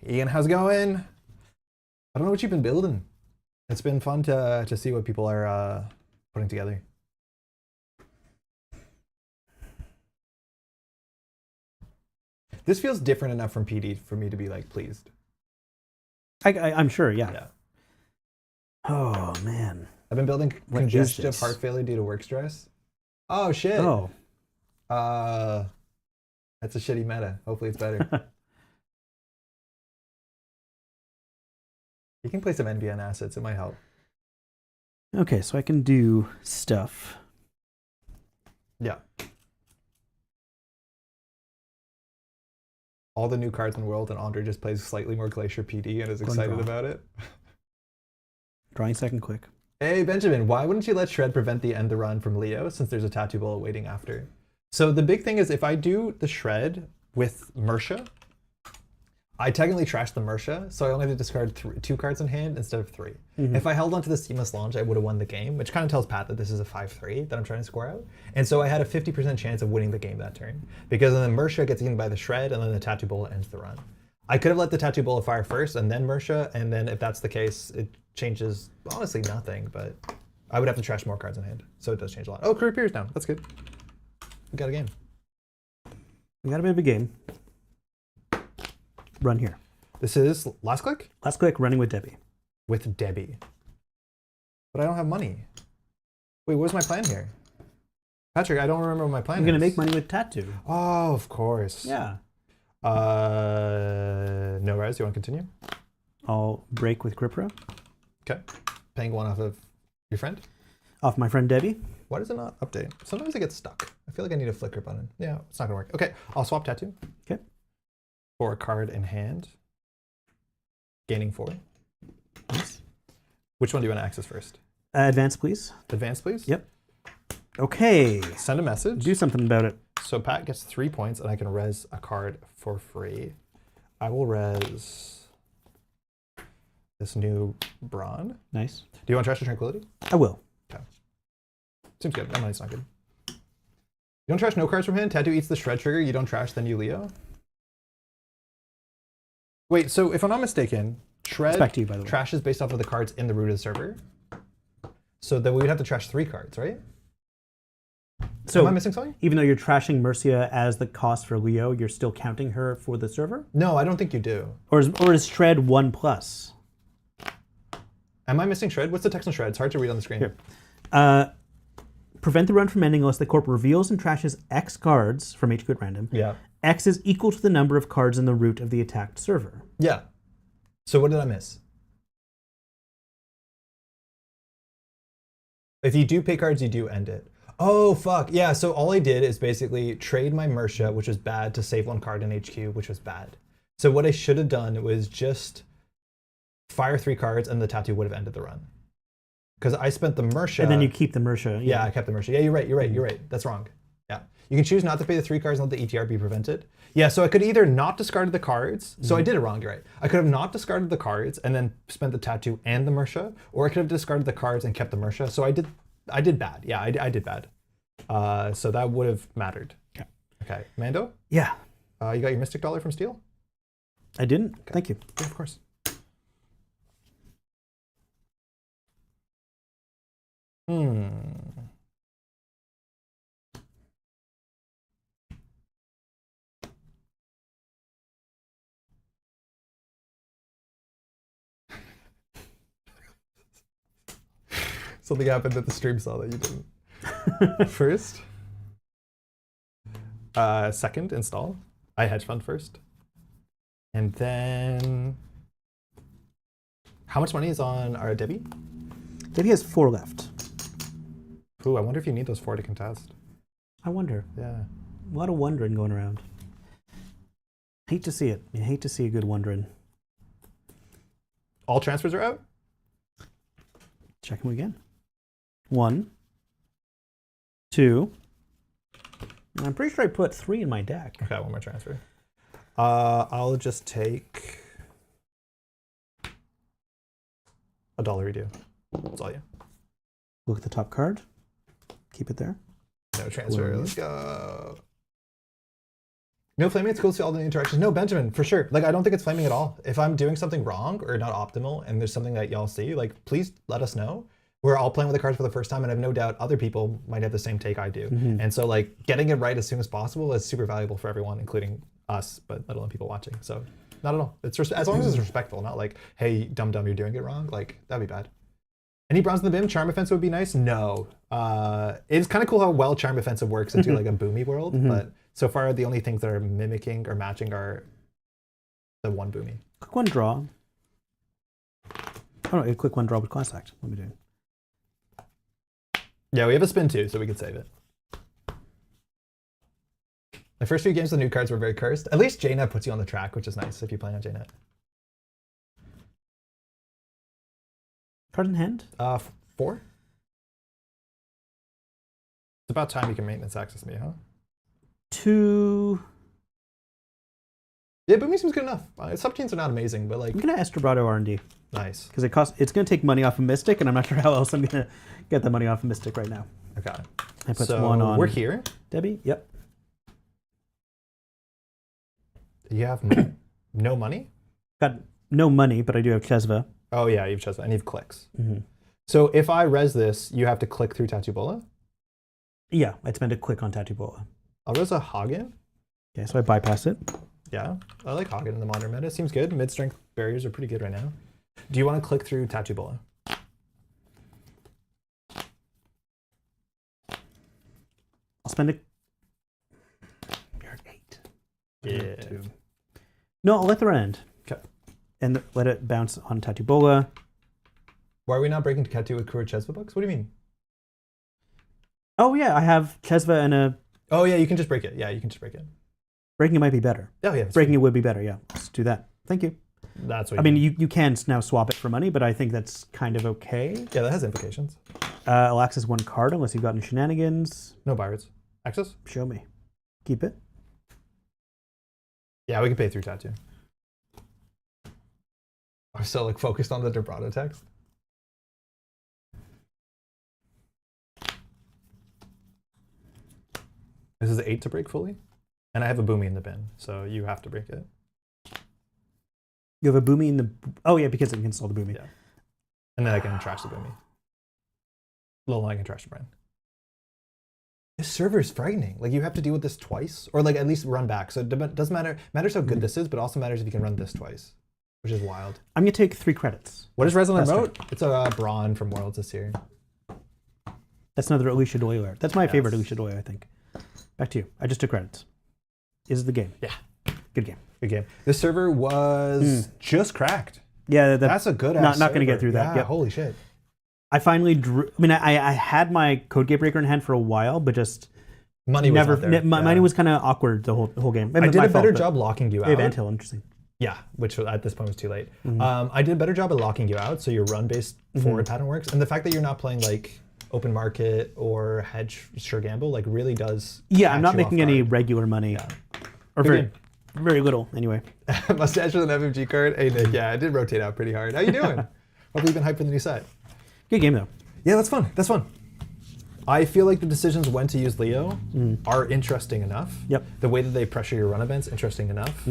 [SPEAKER 1] Ian, how's it going? I don't know what you've been building. It's been fun to see what people are putting together. This feels different enough from PD for me to be like pleased.
[SPEAKER 2] I'm sure, yeah.
[SPEAKER 1] Yeah.
[SPEAKER 2] Oh, man.
[SPEAKER 1] I've been building
[SPEAKER 2] What is
[SPEAKER 1] congestive
[SPEAKER 2] this?
[SPEAKER 1] heart failure due to work stress. Oh shit.
[SPEAKER 2] Oh.
[SPEAKER 1] That's a shitty meta. Hopefully it's better. You can play some NBN assets. It might help.
[SPEAKER 2] Okay, so I can do stuff.
[SPEAKER 1] Yeah. All the new cards in the world, and Andre just plays slightly more Glacier PD and is excited about it.
[SPEAKER 2] Drawing second quick.
[SPEAKER 1] Hey, Benjamin, why wouldn't you let Shred prevent the end the run from Leo since there's a tattoo bullet waiting after? So the big thing is if I do the Shred with Mersha, I technically trash the Mersha, so I only have to discard 2 cards in hand instead of 3. If I held onto the Seamless Launch, I would have won the game, which kind of tells Pat that this is a 5-3 that I'm trying to score out. And so I had a 50% chance of winning the game that turn, because then the Mersha gets eaten by the Shred, and then the Tattoo Bullet ends the run. I could have let the Tattoo Bullet fire first, and then Mersha, and then if that's the case, it changes, honestly, nothing, but I would have to trash more cards in hand, so it does change a lot. Oh, Career Peer's down. That's good. We got a game.
[SPEAKER 2] We got a bit of a game. Run here.
[SPEAKER 1] This is last click
[SPEAKER 2] Last click, running with Debbie.
[SPEAKER 1] with Debbie. But I don't have money. Wait, what was my plan here? Patrick, I don't remember what my plan
[SPEAKER 2] I'm
[SPEAKER 1] is.
[SPEAKER 2] going to make money with Tattoo.
[SPEAKER 1] Oh, of course.
[SPEAKER 2] Yeah.
[SPEAKER 1] No res, you want to continue?
[SPEAKER 2] I'll break with Gripro.
[SPEAKER 1] Okay. Paying 1 off of your friend?
[SPEAKER 2] Off my friend Debbie.
[SPEAKER 1] Why does it not update? Sometimes it gets stuck. I feel like I need a flicker button. Yeah, it's not gonna work. Okay, I'll swap Tattoo.
[SPEAKER 2] Okay.
[SPEAKER 1] For a card in hand. Gaining 4.
[SPEAKER 2] Nice.
[SPEAKER 1] Which one do you want to access first?
[SPEAKER 2] Advance, please.
[SPEAKER 1] Advance, please?
[SPEAKER 2] Yep. Okay.
[SPEAKER 1] Send a message.
[SPEAKER 2] Do something about it.
[SPEAKER 1] So Pat gets 3 points and I can res a card for free. I will res this new Brawn.
[SPEAKER 2] Nice.
[SPEAKER 1] Do you want Trash to Tranquility?
[SPEAKER 2] I will.
[SPEAKER 1] Okay. Seems good. No, money's not good. You don't trash no cards from hand? Tattoo eats the Shred trigger. You don't trash, then you Leo? Wait, so if I'm not mistaken, Shred
[SPEAKER 2] Back to you, by the way.
[SPEAKER 1] trashes based off of the cards in the root of the server. So then we would have to trash 3 cards, right?
[SPEAKER 2] So
[SPEAKER 1] Am I missing something?
[SPEAKER 2] even though you're trashing Mercia as the cost for Leo, you're still counting her for the server?
[SPEAKER 1] No, I don't think you do.
[SPEAKER 2] Or is Shred 1+?
[SPEAKER 1] Am I missing Shred? What's the text on Shred? It's hard to read on the screen.
[SPEAKER 2] Here. Prevent the run from ending unless the corp reveals and trashes X cards from HQ at random.
[SPEAKER 1] Yeah.
[SPEAKER 2] X is equal to the number of cards in the root of the attacked server.
[SPEAKER 1] Yeah. So what did I miss? If you do pay cards, you do end it. Oh, fuck. Yeah, so all I did is basically trade my Mersha, which was bad, to save 1 card in HQ, which was bad. So what I should have done was just fire 3 cards and the tattoo would have ended the run. Because I spent the Mersha.
[SPEAKER 2] And then you keep the Mersha.
[SPEAKER 1] Yeah, I kept the Mersha. Yeah, you're right. You're right. That's wrong. Yeah. You can choose not to pay the 3 cards and let the ETR be prevented. Yeah, so I could either not discard the cards. So I did it wrong, you're right. I could have not discarded the cards and then spent the tattoo and the Mersha, or I could have discarded the cards and kept the Mersha. So I did bad. Yeah, I did bad. So that would have mattered.
[SPEAKER 2] Okay.
[SPEAKER 1] Okay. Mando?
[SPEAKER 2] Yeah.
[SPEAKER 1] You got your Mystic Dollar from Steel?
[SPEAKER 2] I didn't.
[SPEAKER 1] Okay.
[SPEAKER 2] Thank you.
[SPEAKER 1] Yeah, of course. Something happened that the stream saw that you didn't. First. Second, install. I hedge fund first. And then... How much money is on our Debbie?
[SPEAKER 2] Debbie has 4 left.
[SPEAKER 1] Ooh, I wonder if you need those 4 to contest.
[SPEAKER 2] I wonder.
[SPEAKER 1] Yeah.
[SPEAKER 2] A lot of wondering going around. Hate to see it. You hate to see a good wondering.
[SPEAKER 1] All transfers are out?
[SPEAKER 2] Check them again. 1, 2. I'm pretty sure I put 3 in my deck.
[SPEAKER 1] Okay, one more transfer. I'll just take $1 redo. That's all you.
[SPEAKER 2] Look at the top card. Keep it there.
[SPEAKER 1] No transfer. Let's go. No flaming. It's cool to see all the interactions. No, Benjamin, for sure. Like, I don't think it's flaming at all. If I'm doing something wrong or not optimal and there's something that y'all see, like, please let us know. We're all playing with the cards for the first time, and I have no doubt other people might have the same take I do. And so, like, getting it right as soon as possible is super valuable for everyone, including us, but let alone people watching. So, not at all. It's as long as it's respectful, not like, hey, dumb, you're doing it wrong. Like, that'd be bad. Any bronze in the bin? Charm Offensive would be nice? No. It's kind of cool how well Charm Offensive works into like a boomy world, but so far the only things that are mimicking or matching are the 1 boomy.
[SPEAKER 2] Quick 1 draw. Oh no, a quick 1 draw with Class Act. What are we doing?
[SPEAKER 1] Yeah, we have a spin too, so we could save it. The first few games of the new cards were very cursed. At least JNet puts you on the track, which is nice if you play on JNet.
[SPEAKER 2] Card in hand?
[SPEAKER 1] 4. It's about time you can maintenance access me, huh?
[SPEAKER 2] 2.
[SPEAKER 1] Yeah, Boomy seems good enough. Subteams are not amazing, but like...
[SPEAKER 2] I'm gonna Estrabado R&D.
[SPEAKER 1] Nice.
[SPEAKER 2] Because it's gonna take money off of Mystic, and I'm not sure how else I'm gonna get the money off of Mystic right now.
[SPEAKER 1] Okay.
[SPEAKER 2] I put
[SPEAKER 1] so
[SPEAKER 2] 1 on.
[SPEAKER 1] We're here.
[SPEAKER 2] Debbie? Yep.
[SPEAKER 1] You have no money?
[SPEAKER 2] Got no money, but I do have Chesva.
[SPEAKER 1] Oh yeah, you have Chesva, and you have clicks. So if I res this, you have to click through Tattoo Bola?
[SPEAKER 2] Yeah, I'd spend a click on Tattoo Bola.
[SPEAKER 1] I'll res a Hagen.
[SPEAKER 2] Okay, so I bypass it.
[SPEAKER 1] Yeah, I like Hagen in the modern meta. Seems good. Mid-strength barriers are pretty good right now. Do you want to click through Tattoo Bola?
[SPEAKER 2] I'll spend a... You're at 8.
[SPEAKER 1] Yeah.
[SPEAKER 2] 2. No, I'll let the run end.
[SPEAKER 1] Okay.
[SPEAKER 2] And let it bounce on Tattoo Bola.
[SPEAKER 1] Why are we not breaking Tattoo with Kura Chesva books? What do you mean?
[SPEAKER 2] Oh yeah, I have Chesva and a...
[SPEAKER 1] Oh yeah, you can just break it. Yeah, you can just break it.
[SPEAKER 2] Breaking it might be better.
[SPEAKER 1] Oh yeah.
[SPEAKER 2] Breaking it would be better, yeah. Let's do that. Thank you.
[SPEAKER 1] That's what
[SPEAKER 2] I mean, you can now swap it for money, but I think that's kind of okay.
[SPEAKER 1] Yeah, that has implications.
[SPEAKER 2] I'll access 1 card unless you've gotten shenanigans.
[SPEAKER 1] No pirates. Access?
[SPEAKER 2] Show me. Keep it.
[SPEAKER 1] Yeah, we can pay through Tattoo. I'm so like focused on the Debrado text. This is 8 to break fully. And I have a Boomy in the bin, so you have to break it.
[SPEAKER 2] You have a Boomy in the... Oh yeah, because it can install the Boomy.
[SPEAKER 1] Yeah. And then I can trash the Boomy. Well, I can trash the brand. This server is frightening. Like, you have to deal with this twice, or like at least run back. So it doesn't matter. Matters how good this is, but also matters if you can run this twice, which is wild.
[SPEAKER 2] I'm gonna take 3 credits.
[SPEAKER 1] What is Resident Remote? It's a Brawn from Worlds this year.
[SPEAKER 2] That's another Alicia Doyle. That's my favorite Alicia Doyle, I think. Back to you. I just took credits. Is the game.
[SPEAKER 1] Yeah.
[SPEAKER 2] Good game.
[SPEAKER 1] Good game. This server was just cracked.
[SPEAKER 2] Yeah,
[SPEAKER 1] that's a good ass
[SPEAKER 2] not gonna get through that.
[SPEAKER 1] Yeah, holy shit.
[SPEAKER 2] I finally drew. I mean, I had my Code Gatebreaker in hand for a while, but just
[SPEAKER 1] money was
[SPEAKER 2] never.
[SPEAKER 1] Not there.
[SPEAKER 2] Money was kind of awkward the whole game.
[SPEAKER 1] I did a better job locking you out.
[SPEAKER 2] Wave Anthill, interesting.
[SPEAKER 1] Yeah, which at this point was too late. I did a better job at locking you out, so your run-based forward pattern works. And the fact that you're not playing like open market or hedge sure gamble like really does.
[SPEAKER 2] Yeah, I'm not making any regular money.
[SPEAKER 1] Yeah.
[SPEAKER 2] Or very little, anyway.
[SPEAKER 1] Mustache with an FMG card. Hey, Nick, yeah, I did rotate out pretty hard. How you doing? Hopefully you've been hyped for the new set.
[SPEAKER 2] Good game, though.
[SPEAKER 1] Yeah, that's fun. That's fun. I feel like the decisions when to use Leo are interesting enough.
[SPEAKER 2] Yep.
[SPEAKER 1] The way that they pressure your run events, interesting enough.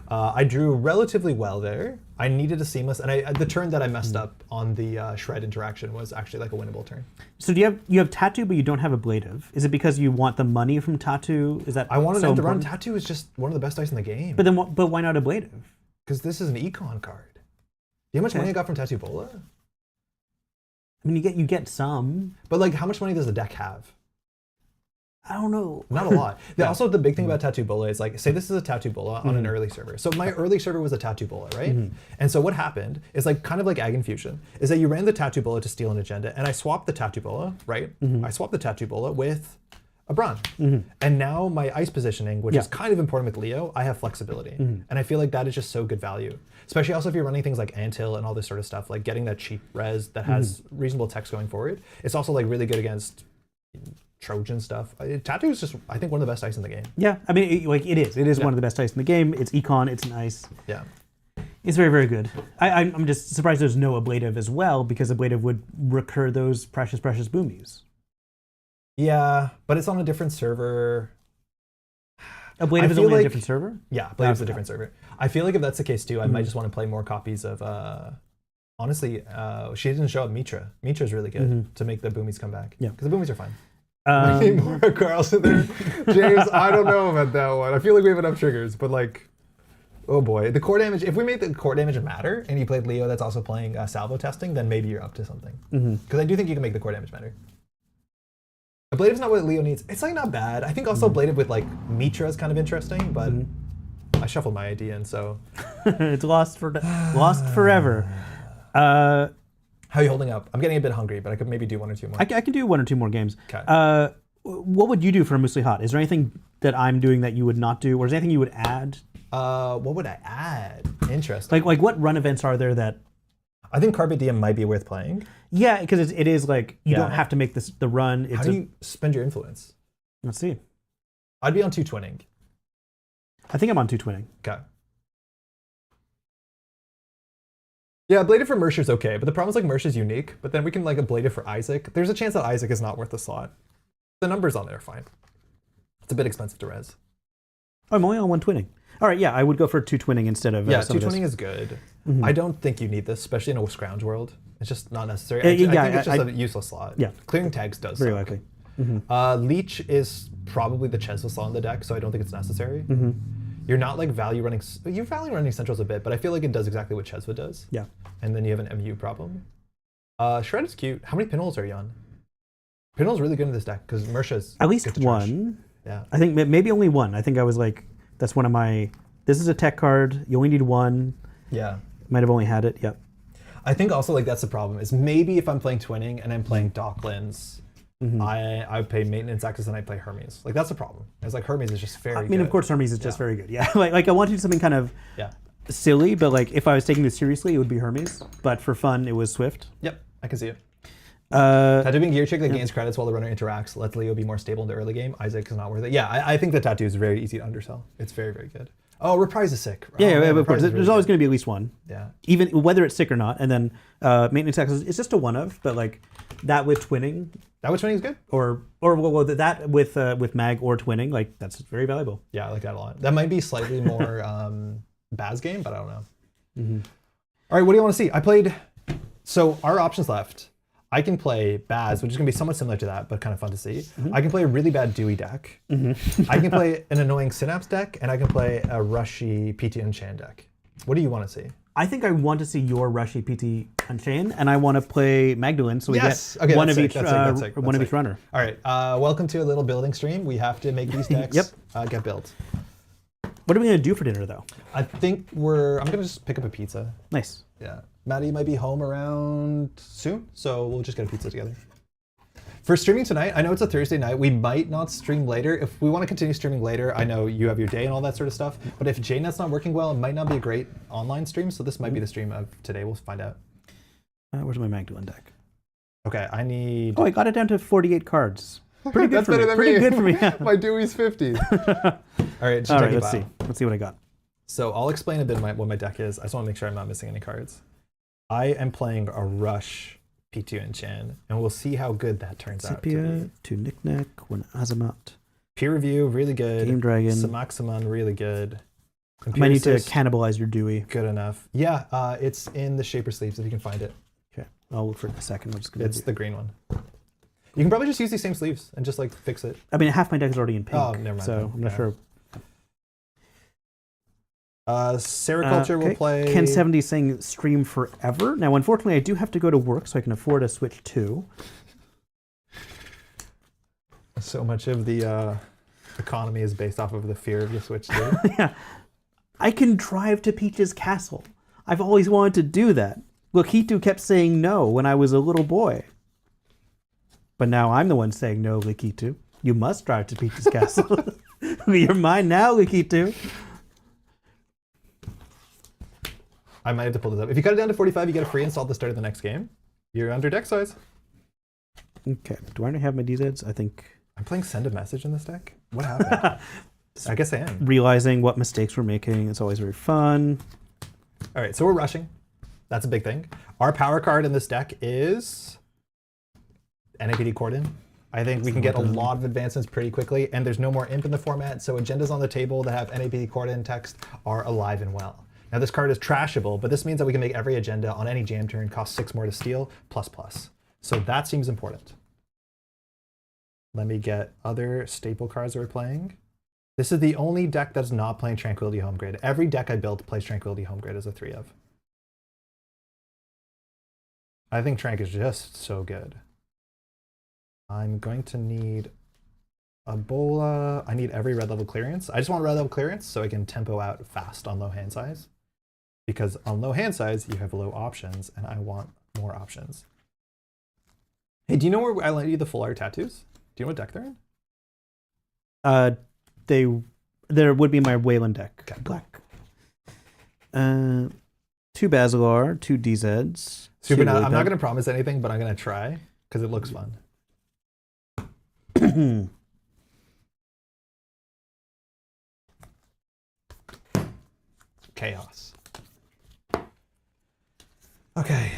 [SPEAKER 1] I drew relatively well there. I needed a seamless, and the turn that I messed up on the shred interaction was actually like a winnable turn.
[SPEAKER 2] So do you have Tattoo, but you don't have ablative? Is it because you want the money from Tattoo? Is that
[SPEAKER 1] I wanted
[SPEAKER 2] so
[SPEAKER 1] them to
[SPEAKER 2] important?
[SPEAKER 1] run Tattoo is just one of the best dice in the game.
[SPEAKER 2] But then, but why not ablative?
[SPEAKER 1] Because this is an econ card. Do you know how much money I got from Tattoo Bola?
[SPEAKER 2] I mean, you get some.
[SPEAKER 1] But like, how much money does the deck have?
[SPEAKER 2] I don't know.
[SPEAKER 1] Not a lot. Also, the big thing about Tattoo Bola is like, say this is a Tattoo Bola on an early server. So my early server was a Tattoo Bola, right? And so what happened is like kind of like Ag Infusion, is that you ran the Tattoo Bola to steal an agenda, and I swapped the Tattoo Bola, right? I swapped the Tattoo Bola with a Brawn. And now my ice positioning, which is kind of important with Leo, I have flexibility. And I feel like that is just so good value. Especially also if you're running things like Anthill and all this sort of stuff, like getting that cheap res that has reasonable text going forward. It's also like really good against Trojan stuff. Tattoo is just, I think, one of the best dice in the game.
[SPEAKER 2] Yeah, I mean, it is one of the best dice in the game. It's econ, it's nice.
[SPEAKER 1] Yeah.
[SPEAKER 2] It's very, very good. I'm just surprised there's no ablative as well, because ablative would recur those precious boomies.
[SPEAKER 1] Yeah, but it's on a different server.
[SPEAKER 2] Ablative is only a different server?
[SPEAKER 1] Yeah, Ablative's a different server. I feel like if that's the case too, I might just want to play more copies of, honestly, she didn't show up Mitra. Mitra's really good to make the boomies come back. Yeah. Because the boomies are fine. More Carlson there. James, I don't know about that one. I feel like we have enough triggers, but like, oh boy. The core damage, if we make the core damage matter, and you played Leo that's also playing salvo testing, then maybe you're up to something. Because I do think you can make the core damage matter. Ablative's not what Leo needs. It's like not bad. I think also Ablative with like Mitra is kind of interesting, but I shuffled my idea in, so.
[SPEAKER 2] It's lost forever.
[SPEAKER 1] How are you holding up? I'm getting a bit hungry, but I could maybe do one or two more.
[SPEAKER 2] I can do one or two more games.
[SPEAKER 1] Okay.
[SPEAKER 2] What would you do for a MuslihaT? Is there anything that I'm doing that you would not do, or is there anything you would add?
[SPEAKER 1] What would I add? Interesting.
[SPEAKER 2] Like what run events are there that?
[SPEAKER 1] I think Carpe Diem might be worth playing.
[SPEAKER 2] Yeah, because it is like you don't have to make the run.
[SPEAKER 1] How do you spend your influence?
[SPEAKER 2] Let's see.
[SPEAKER 1] I'd be on 2 twinning.
[SPEAKER 2] I think I'm on 2 twinning.
[SPEAKER 1] Okay. Yeah, Ablative for Mercer's okay, but the problem is like Mercer's unique, but then we can like Ablative for Isaac. There's a chance that Isaac is not worth the slot. The numbers on there are fine. It's a bit expensive to res.
[SPEAKER 2] Oh, I'm only on 1 twinning. All right, yeah, I would go for 2 twinning instead of
[SPEAKER 1] yeah, 2 twinning is good. I don't think you need this, especially in a scrounge world. It's just not necessary. I think it's just a useless slot.
[SPEAKER 2] Yeah.
[SPEAKER 1] Clearing tags does
[SPEAKER 2] very
[SPEAKER 1] suck.
[SPEAKER 2] likely.
[SPEAKER 1] Leech is probably the Chesva slot in the deck, so I don't think it's necessary. You're not like value running centrals a bit, but I feel like it does exactly what Chesva does.
[SPEAKER 2] Yeah.
[SPEAKER 1] And then you have an MU problem. Shred is cute. How many pinholes are you on? Pinhole's really good in this deck because Mersha's
[SPEAKER 2] at least one.
[SPEAKER 1] Yeah.
[SPEAKER 2] I think maybe only one. I think I was like, that's one of my. This is a tech card. You only need one.
[SPEAKER 1] Yeah.
[SPEAKER 2] Might have only had it. Yep.
[SPEAKER 1] I think also like that's the problem is maybe if I'm playing twinning and I'm playing Docklands, I play maintenance access and I play Hermes. Like that's the problem. It's like Hermes is just very good.
[SPEAKER 2] I mean, of course, Hermes is just very good. Yeah. like I want to do something kind of silly, but like if I was taking this seriously, it would be Hermes. But for fun, it was Swift.
[SPEAKER 1] Yep, I can see it. Tattoo being gear trick that gains credits while the runner interacts, lets Leo be more stable in the early game. Isaac is not worth it. Yeah, I think the Tattoo is very easy to undersell. It's very, very good. Oh, Reprise is sick.
[SPEAKER 2] Yeah, of course. There's always going to be at least one.
[SPEAKER 1] Yeah.
[SPEAKER 2] Even whether it's sick or not. And then maintenance access, it's just a one of, but like that with twinning.
[SPEAKER 1] That with twinning is good.
[SPEAKER 2] Or well, that with mag or twinning, like that's very valuable.
[SPEAKER 1] Yeah, I like that a lot. That might be slightly more Baz game, but I don't know. All right, what do you want to see? I played. So our options left. I can play Baz, which is going to be somewhat similar to that, but kind of fun to see. I can play a really bad Dewey deck. I can play an annoying Synapse deck, and I can play a rushy PT Unchained deck. What do you want to see?
[SPEAKER 2] I think I want to see your rushy PT Unchained, and I want to play Magdalene, so we get one of each runner.
[SPEAKER 1] All right, welcome to a little building stream. We have to make these decks get built.
[SPEAKER 2] What are we going to do for dinner, though?
[SPEAKER 1] I think I'm going to just pick up a pizza.
[SPEAKER 2] Nice.
[SPEAKER 1] Yeah. Maddie might be home around soon, so we'll just get a pizza together. For streaming tonight, I know it's a Thursday night. We might not stream later. If we want to continue streaming later, I know you have your day and all that sort of stuff. But if JNet's not working well, it might not be a great online stream. So this might be the stream of today. We'll find out.
[SPEAKER 2] Where's my Magdalene deck?
[SPEAKER 1] Okay, I need...
[SPEAKER 2] Oh, I got it down to 48 cards. Pretty good
[SPEAKER 1] That's
[SPEAKER 2] for
[SPEAKER 1] better
[SPEAKER 2] me.
[SPEAKER 1] than
[SPEAKER 2] Pretty
[SPEAKER 1] me.
[SPEAKER 2] good for me. Yeah.
[SPEAKER 1] My Dewey's 50. All right,
[SPEAKER 2] All right,
[SPEAKER 1] Jinteki
[SPEAKER 2] let's
[SPEAKER 1] Bio.
[SPEAKER 2] see. Let's see what I got.
[SPEAKER 1] So I'll explain a bit what my deck is. I just want to make sure I'm not missing any cards. I am playing a Rush P2 Enchant, and we'll see how good that turns out to be.
[SPEAKER 2] Sepia, 2 Knick-Knack, 1 Azamat.
[SPEAKER 1] Peer Review, really good.
[SPEAKER 2] Game Dragon.
[SPEAKER 1] Samaxamon, really good.
[SPEAKER 2] I might need to
[SPEAKER 1] Empiricist,
[SPEAKER 2] cannibalize your Dewey.
[SPEAKER 1] good enough. Yeah, it's in the Shaper sleeves if you can find it.
[SPEAKER 2] Okay, I'll look for it in a second. I'm just gonna
[SPEAKER 1] It's the green one. You can probably just use these same sleeves and just like fix it.
[SPEAKER 2] I mean, half my deck is already in pink.
[SPEAKER 1] Oh, never mind
[SPEAKER 2] So
[SPEAKER 1] then.
[SPEAKER 2] I'm not
[SPEAKER 1] Yeah.
[SPEAKER 2] sure.
[SPEAKER 1] Sericulture will
[SPEAKER 2] Okay.
[SPEAKER 1] play.
[SPEAKER 2] Ken70 saying stream forever. Now, unfortunately, I do have to go to work, so I can afford a Switch 2.
[SPEAKER 1] So much of the economy is based off of the fear of the Switch 2.
[SPEAKER 2] Yeah. I can drive to Peach's castle. I've always wanted to do that. Likitu kept saying no when I was a little boy. But now I'm the one saying no, Likitu. You must drive to Peach's castle. You're mine now, Likitu.
[SPEAKER 1] I might have to pull this up. If you cut it down to 45, you get a free install at the start of the next game. You're under deck size.
[SPEAKER 2] Okay. Do I already have my DZs? I think.
[SPEAKER 1] I'm playing Send a Message in this deck? What happened? I guess I am.
[SPEAKER 2] Realizing what mistakes we're making is always very fun.
[SPEAKER 1] All right, so we're rushing. That's a big thing. Our power card in this deck is NAPD Cordon. I think we can get a lot of advancements pretty quickly, and there's no more imp in the format, so agendas on the table that have NAPD Cordon text are alive and well. Now this card is trashable, but this means that we can make every agenda on any jam turn cost 6 more to steal, ++. So that seems important. Let me get other staple cards we're playing. This is the only deck that's not playing Tranquility Home Grid. Every deck I built plays Tranquility Home Grid as a 3 of. I think Trank is just so good. I'm going to need a Bola. I need every red level clearance. I just want red level clearance so I can tempo out fast on low hand size. Because on low hand size, you have low options, and I want more options. Hey, do you know where I lent you the full art tattoos? Do you know what deck they're in?
[SPEAKER 2] There would be my Weyland deck.
[SPEAKER 1] Okay.
[SPEAKER 2] Black. 2 Basilar, 2 DZs.
[SPEAKER 1] Super.
[SPEAKER 2] 2
[SPEAKER 1] Now, I'm not
[SPEAKER 2] Lily
[SPEAKER 1] going to promise anything, but I'm going to try because it looks fun.
[SPEAKER 2] Pad.
[SPEAKER 1] Chaos. Okay.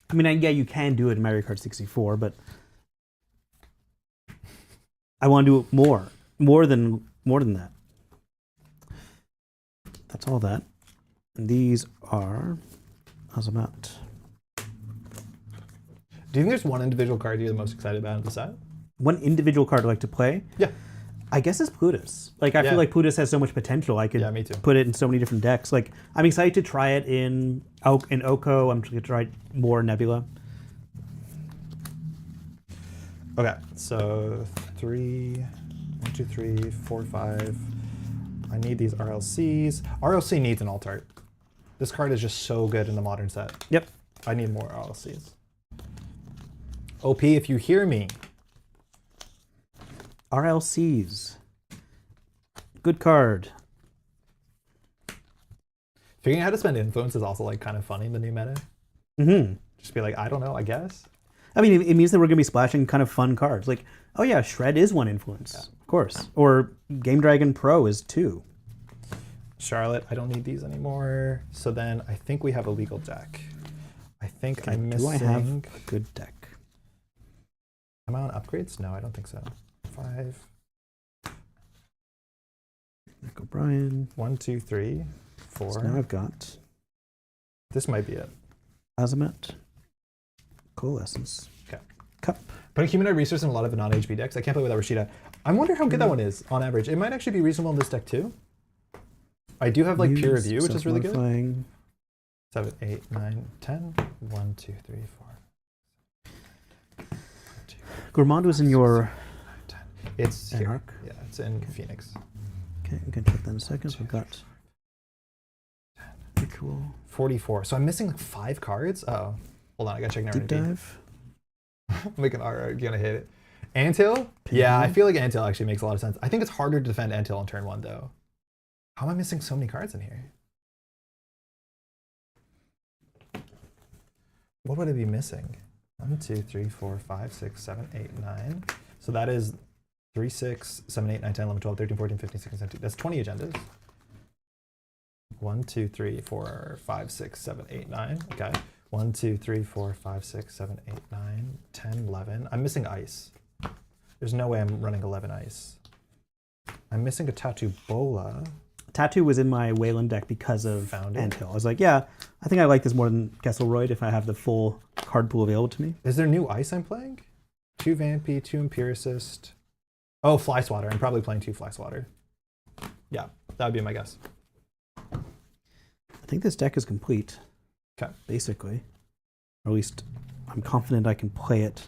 [SPEAKER 2] I mean, yeah, you can do it in Mario Kart 64, but I want to do it more than that. That's all that. And these are Azamat.
[SPEAKER 1] Do you think there's one individual card you're the most excited about in the set?
[SPEAKER 2] One individual card I like to play,
[SPEAKER 1] Yeah.
[SPEAKER 2] I guess it's Plutus. Like, I
[SPEAKER 1] Yeah.
[SPEAKER 2] feel like Plutus has so much potential. I could
[SPEAKER 1] Yeah, me too.
[SPEAKER 2] put it in so many different decks. Like, I'm excited to try it in Oko. I'm going to try more Nebula.
[SPEAKER 1] Okay, so 1, 2, 3, 4, 5. I need these RLCs. RLC needs an alt art. This card is just so good in the modern set.
[SPEAKER 2] Yep.
[SPEAKER 1] I need more RLCs. OP, if you hear me.
[SPEAKER 2] RLCs. Good card.
[SPEAKER 1] Figuring out how to spend influence is also like kind of funny in the new meta.
[SPEAKER 2] Mm-hmm.
[SPEAKER 1] Just be like, I don't know, I guess.
[SPEAKER 2] I mean, it means that we're going to be splashing kind of fun cards. Like, oh yeah, Shred is 1 influence.
[SPEAKER 1] Yeah.
[SPEAKER 2] Of course. Or Game Dragon Pro is 2.
[SPEAKER 1] Charlotte, I don't need these anymore. So then I think we have a legal deck. I think
[SPEAKER 2] Okay,
[SPEAKER 1] I'm missing.
[SPEAKER 2] do I have a good deck?
[SPEAKER 1] Am I on upgrades? No, I don't think so. 5.
[SPEAKER 2] Nick O'Brien.
[SPEAKER 1] 1, 2, 3, 4.
[SPEAKER 2] So now I've got
[SPEAKER 1] This might be it.
[SPEAKER 2] Azamat. Coalescence.
[SPEAKER 1] Okay.
[SPEAKER 2] Cup.
[SPEAKER 1] Putting humanoid resource in a lot of non-HB decks. I can't play without Rashida. I wonder how good that one is on average. It might actually be reasonable in this deck too. I do have like peer review, which is really good.
[SPEAKER 2] Self-modifying.
[SPEAKER 1] 7, 8, 9, 10. 1, 2, 3, 4. 2,
[SPEAKER 2] Gourmand was in your
[SPEAKER 1] 10. It's here.
[SPEAKER 2] Anarch.
[SPEAKER 1] Yeah, it's in Phoenix.
[SPEAKER 2] Okay, I'm going to check that in a second. So we've got cool.
[SPEAKER 1] 44. So I'm missing like 5 cards. Oh, hold on. I gotta check now.
[SPEAKER 2] Deep dive.
[SPEAKER 1] Make an R. Gonna hit it. Anthill? Yeah, I feel like Anthill actually makes a lot of sense. I think it's harder to defend Anthill on turn 1 though. How am I missing so many cards in here? What would I be missing? 1, 2, 3, 4, 5, 6, 7, 8, 9. So that is 3, 6, 7, 8, 9, 10, 11, 12, 13, 14, 15, 16, 17. That's 20 agendas. 1, 2, 3, 4, 5, 6, 7, 8, 9. Okay. 1, 2, 3, 4, 5, 6, 7, 8, 9, 10, 11. I'm missing ice. There's no way I'm running 11 ice. I'm missing a Tattoo Bola.
[SPEAKER 2] Tattoo was in my Weyland deck because of Anthill. I was like, yeah, I think I like this more than Kesselroyd if I have the full card pool available to me.
[SPEAKER 1] Is there new ice I'm playing? 2 Vampy, 2 Empiricist. Oh, Fly Swatter. I'm probably playing 2 Fly Swatter. Yeah, that would be my guess.
[SPEAKER 2] I think this deck is complete.
[SPEAKER 1] Okay.
[SPEAKER 2] Basically. Or at least I'm confident I can play it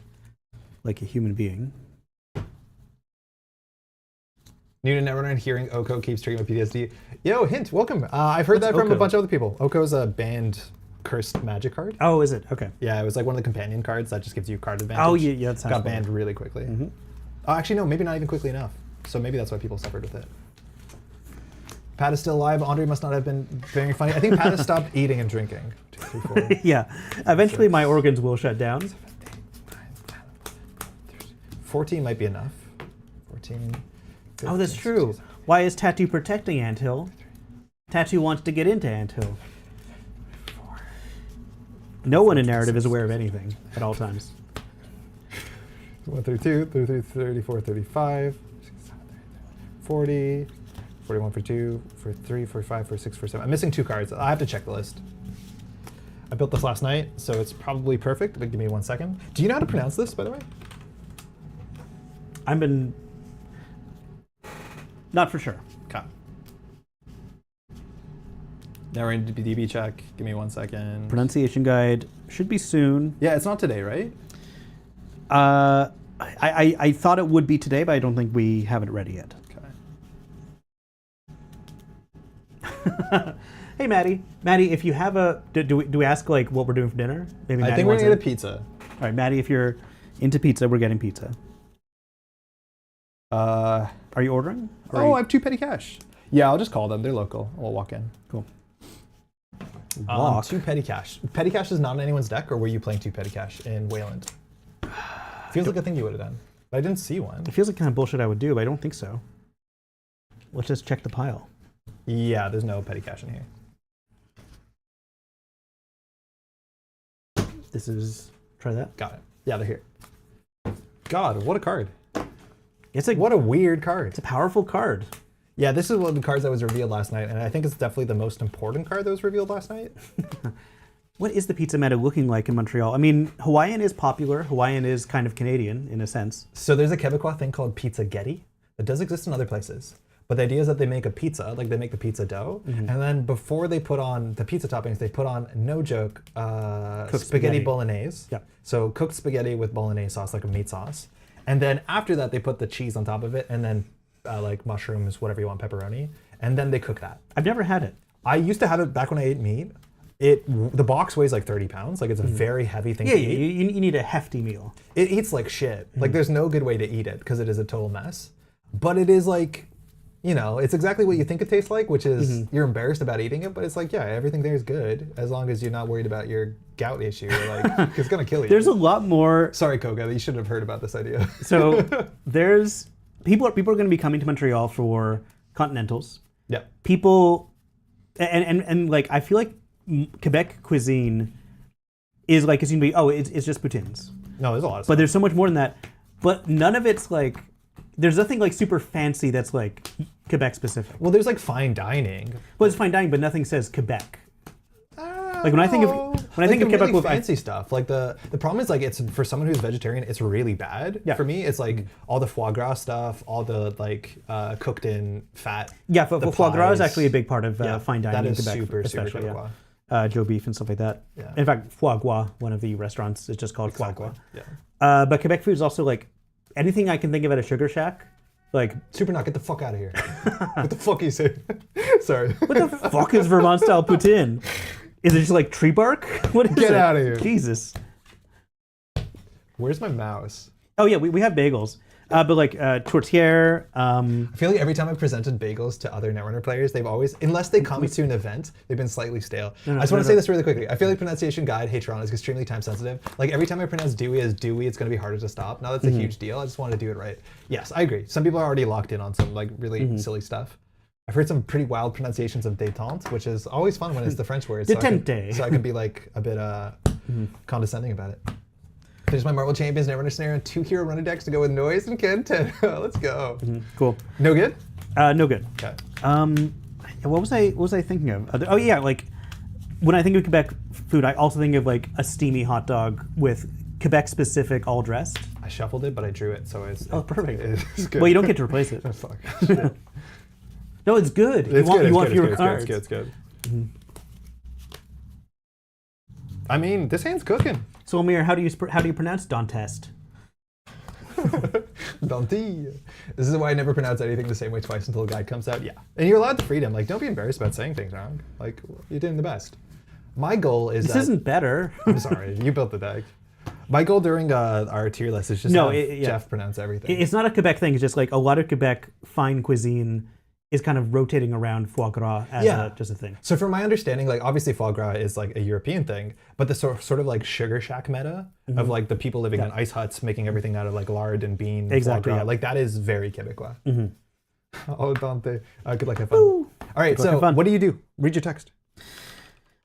[SPEAKER 2] like a human being.
[SPEAKER 1] New to Netrunner and hearing Oko keeps treating with PTSD. Yo, Hint, welcome. I've heard that from a bunch of other people. Oko's a banned cursed magic card.
[SPEAKER 2] Oh, is it? Okay.
[SPEAKER 1] Yeah, it was like one of the companion cards that just gives you card advantage.
[SPEAKER 2] Oh, yeah, that sounds
[SPEAKER 1] got banned really quickly. Oh, actually, no, maybe not even quickly enough. So maybe that's why people suffered with it. Pat is still alive. Andre must not have been very funny. I think Pat has stopped eating and drinking. 2, 3, 4.
[SPEAKER 2] Yeah. Eventually, my organs will shut down.
[SPEAKER 1] 7, 8, 9, 10, 14 might be enough. 14. 15,
[SPEAKER 2] Oh, that's true.
[SPEAKER 1] 16,
[SPEAKER 2] Why is Tattoo protecting Anthill? Tattoo wants to get into Anthill.
[SPEAKER 1] 4.
[SPEAKER 2] No one in narrative is aware of anything at all times.
[SPEAKER 1] 1, 32, 33, 34, 35, 40, 41, 42, 43, 45, 46, 47. I'm missing 2 cards. I have to check the list. I built this last night, so it's probably perfect, but give me 1 second. Do you know how to pronounce this, by the way?
[SPEAKER 2] I've been... Not for sure.
[SPEAKER 1] Okay. Now we're into DB check. Give me 1 second.
[SPEAKER 2] Pronunciation guide should be soon.
[SPEAKER 1] Yeah, it's not today, right?
[SPEAKER 2] I thought it would be today, but I don't think we have it ready yet.
[SPEAKER 1] Okay.
[SPEAKER 2] Hey, Maddie. Maddie, if you have a... Do we ask, like, what we're doing for dinner? Maybe
[SPEAKER 1] I
[SPEAKER 2] Maddie
[SPEAKER 1] think we're
[SPEAKER 2] wants
[SPEAKER 1] going to get a pizza.
[SPEAKER 2] All right, Maddie, if you're into pizza, we're getting pizza. Are you ordering?
[SPEAKER 1] I have 2 petty cash. Yeah, I'll just call them. They're local. We'll walk in.
[SPEAKER 2] Cool.
[SPEAKER 1] 2 petty cash. Petty cash is not in anyone's deck, or were you playing 2 petty cash in Weyland? Feels like a thing you would have done, but I didn't see one.
[SPEAKER 2] It feels like kind of bullshit I would do, but I don't think so. Let's just check the pile.
[SPEAKER 1] Yeah, there's no petty cash in here.
[SPEAKER 2] This is... Try that.
[SPEAKER 1] Got it. Yeah, they're here. God, what a card.
[SPEAKER 2] It's like...
[SPEAKER 1] What a weird card.
[SPEAKER 2] It's a powerful card.
[SPEAKER 1] Yeah, this is one of the cards that was revealed last night, and I think it's definitely the most important card that was revealed last night.
[SPEAKER 2] What is the pizza meta looking like in Montreal? I mean, Hawaiian is popular. Hawaiian is kind of Canadian in a sense.
[SPEAKER 1] So there's a Quebecois thing called pizza getty that does exist in other places. But the idea is that they make a pizza, like they make the pizza dough, and then before they put on the pizza toppings, they put on, no joke, spaghetti bolognese.
[SPEAKER 2] Yeah.
[SPEAKER 1] So cooked spaghetti with bolognese sauce, like a meat sauce. And then after that, they put the cheese on top of it, and then like mushrooms, whatever you want, pepperoni, and then they cook that.
[SPEAKER 2] I've never had it.
[SPEAKER 1] I used to have it back when I ate meat. The box weighs like 30 pounds. Like it's a very heavy thing to eat.
[SPEAKER 2] You need a hefty meal.
[SPEAKER 1] It eats like shit. Like there's no good way to eat it because it is a total mess. But it is like, you know, it's exactly what you think it tastes like, which is you're embarrassed about eating it, but it's like, yeah, everything there is good as long as you're not worried about your gout issue. Like it's gonna kill you.
[SPEAKER 2] There's a lot more.
[SPEAKER 1] Sorry, Koga, you should have heard about this idea.
[SPEAKER 2] So there's people are going to be coming to Montreal for Continentals.
[SPEAKER 1] Yeah.
[SPEAKER 2] People, and like I feel like Quebec cuisine is like assumed to be it's just poutines.
[SPEAKER 1] No, there's a lot of stuff.
[SPEAKER 2] But there's so much more than that. But none of it's like there's nothing like super fancy that's like Quebec specific.
[SPEAKER 1] Well, there's like fine dining.
[SPEAKER 2] Well, it's fine dining, but nothing says Quebec. Like when I think of
[SPEAKER 1] really
[SPEAKER 2] Quebec with
[SPEAKER 1] fancy stuff, like the problem is like it's for someone who's vegetarian, it's really bad.
[SPEAKER 2] Yeah.
[SPEAKER 1] For me, it's like all the foie gras stuff, all the like cooked in fat.
[SPEAKER 2] Yeah,
[SPEAKER 1] the
[SPEAKER 2] foie gras is
[SPEAKER 1] pies.
[SPEAKER 2] actually a big part of fine dining
[SPEAKER 1] that
[SPEAKER 2] in
[SPEAKER 1] is
[SPEAKER 2] Quebec,
[SPEAKER 1] super
[SPEAKER 2] especially.
[SPEAKER 1] Quebecois.
[SPEAKER 2] Joe beef and stuff like that.
[SPEAKER 1] Yeah.
[SPEAKER 2] In fact, foie gras, one of the restaurants, is just called foie gras.
[SPEAKER 1] Yeah.
[SPEAKER 2] But Quebec food is also like anything I can think of at a sugar shack Like,
[SPEAKER 1] Supernaut, get the fuck out of here. What the fuck are you saying? Sorry.
[SPEAKER 2] what the fuck is Vermont-style poutine? Is it just like tree bark? What is it?
[SPEAKER 1] Get out of here.
[SPEAKER 2] Jesus.
[SPEAKER 1] Where's my mouse?
[SPEAKER 2] Oh yeah, we have bagels. But like tourtière.
[SPEAKER 1] I feel like every time I've presented bagels to other Netrunner players, they've always, unless they come to an event, they've been slightly stale. I just want to say this really quickly. I feel like pronunciation guide, Hatron, is extremely time sensitive. Like every time I pronounce Dewey as Dewey, it's going to be harder to stop. Now that's a huge deal. I just want to do it right. Yes, I agree. Some people are already locked in on some like really silly stuff. I've heard some pretty wild pronunciations of détente, which is always fun when it's the French word.
[SPEAKER 2] Détente.
[SPEAKER 1] So I can be like a bit condescending about it. Finish my Marvel Champions, Netrunner Snare, and 2 hero runner decks to go with Noise and Ken-10. Let's go.
[SPEAKER 2] Cool.
[SPEAKER 1] No good?
[SPEAKER 2] No good.
[SPEAKER 1] Okay.
[SPEAKER 2] What was I thinking of? Oh yeah, like when I think of Quebec food, I also think of like a steamy hot dog with Quebec specific all dressed.
[SPEAKER 1] I shuffled it, but I drew it, so it's
[SPEAKER 2] perfect.
[SPEAKER 1] It's good.
[SPEAKER 2] Well, you don't get to replace it.
[SPEAKER 1] Oh, fuck.
[SPEAKER 2] No, it's good.
[SPEAKER 1] It's
[SPEAKER 2] You want fewer cards.
[SPEAKER 1] It's good. I mean, this hand's cooking.
[SPEAKER 2] So Amir, how do you pronounce Dantest?
[SPEAKER 1] Dante. This is why I never pronounce anything the same way twice until a guide comes out. Yeah. And you're allowed the freedom. Like, don't be embarrassed about saying things wrong. Like, you're doing the best. My goal is
[SPEAKER 2] This isn't better.
[SPEAKER 1] I'm sorry. You built the deck. My goal during our tier list is just have Jeff pronounce everything.
[SPEAKER 2] It's not a Quebec thing. It's just like a lot of Quebec fine cuisine is kind of rotating around foie gras as just a thing.
[SPEAKER 1] So from my understanding, like obviously foie gras is like a European thing, but the sort of like sugar shack meta of like the people living in ice huts making everything out of like lard and bean,
[SPEAKER 2] exactly,
[SPEAKER 1] foie gras, like that is very Quebecois. Oh, Dante. Good luck, have fun. All right, so what do you do? Read your text.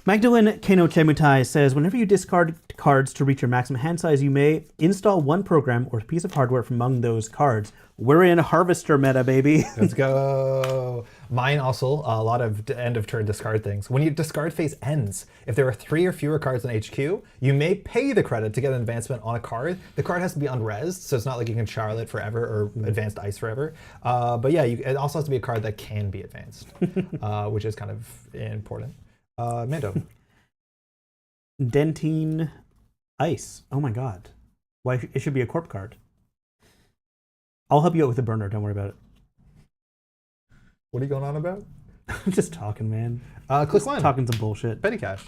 [SPEAKER 2] Magdalene Keino-Chemutai says, whenever you discard cards to reach your maximum hand size, you may install one program or piece of hardware from among those cards. We're in Harvester meta, baby.
[SPEAKER 1] Let's go. Mine also, a lot of end of turn discard things. When your discard phase ends, if there are 3 or fewer cards in HQ, you may pay the credit to get an advancement on a card. The card has to be unresed, so it's not like you can Charlotte forever or advanced ice forever. But yeah, it also has to be a card that can be advanced, which is kind of important. Mando.
[SPEAKER 2] Dentine Ice. Oh my god. Why it should be a corp card. I'll help you out with the burner, don't worry about it.
[SPEAKER 1] What are you going on about?
[SPEAKER 2] I'm just talking, man.
[SPEAKER 1] Click 1.
[SPEAKER 2] Talking some bullshit.
[SPEAKER 1] Petty Cash.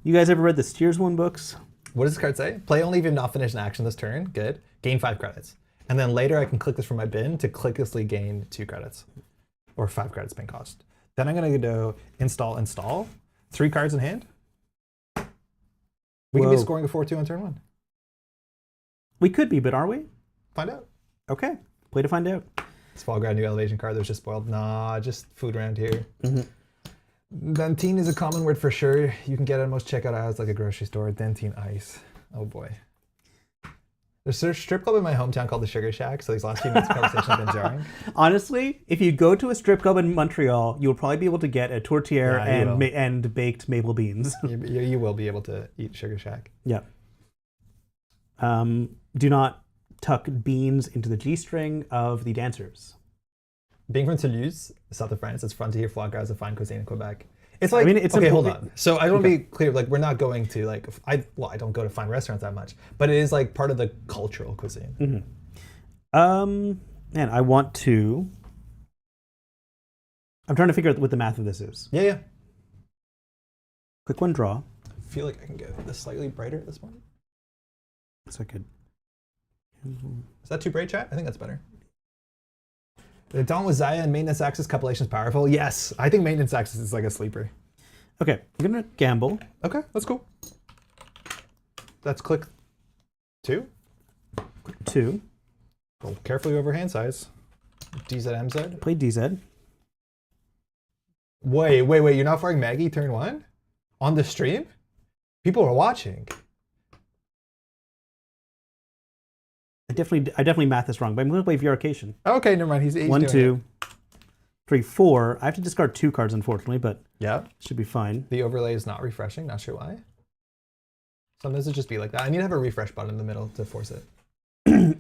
[SPEAKER 2] You guys ever read the Steers 1 books?
[SPEAKER 1] What does this card say? Play only if you've not finished an action this turn. Good. Gain 5 credits. And then later I can click this from my bin to clicklessly gain 2 credits. Or 5 credits bin cost. Then I'm going to go install. 3 cards in hand. We can be scoring a 4-2 on turn 1.
[SPEAKER 2] We could be, but are we?
[SPEAKER 1] Find out.
[SPEAKER 2] Okay. Play to find out.
[SPEAKER 1] This Fall Grad new elevation card that was just spoiled. Nah, just food around here. Dentine is a common word for sure. You can get it at most checkout aisles like a grocery store. Dentine ice. Oh boy. There's a strip club in my hometown called the Sugar Shack, so these last few minutes of conversation have been jarring.
[SPEAKER 2] Honestly, if you go to a strip club in Montreal, you'll probably be able to get a tourtière and baked maple beans.
[SPEAKER 1] You will be able to eat Sugar Shack.
[SPEAKER 2] Yeah. Do not tuck beans into the G-string of the dancers.
[SPEAKER 1] Being from Toulouse, south of France, it's fun to hear foie gras as a fine cuisine in Quebec. It's like,
[SPEAKER 2] it's
[SPEAKER 1] okay, hold on. So I want to be clear, like we're not going to like, I don't go to fine restaurants that much, but it is like part of the cultural cuisine.
[SPEAKER 2] And I want to, I'm trying to figure out what the math of this is.
[SPEAKER 1] Yeah.
[SPEAKER 2] Quick 1 draw.
[SPEAKER 1] I feel like I can get this slightly brighter at this point.
[SPEAKER 2] So I could.
[SPEAKER 1] Is that too bright, chat? I think that's better. The Dawn with Zaya and Maintenance Axis compilation is powerful. Yes, I think Maintenance Axis is like a sleeper.
[SPEAKER 2] Okay, I'm gonna gamble.
[SPEAKER 1] Okay, that's cool. That's click 2.
[SPEAKER 2] Click 2.
[SPEAKER 1] Roll carefully over hand size. DZMZ.
[SPEAKER 2] Play DZ.
[SPEAKER 1] Wait, you're not firing Maggie turn 1? On the stream? People are watching.
[SPEAKER 2] I definitely math this wrong, but I'm going to play Verification.
[SPEAKER 1] Okay, never mind. He's
[SPEAKER 2] 1, 2, 3, 4. I have to discard 2 cards, unfortunately, but
[SPEAKER 1] yeah,
[SPEAKER 2] should be fine.
[SPEAKER 1] The overlay is not refreshing. Not sure why. Sometimes it just be like that. I need to have a refresh button in the middle to force it.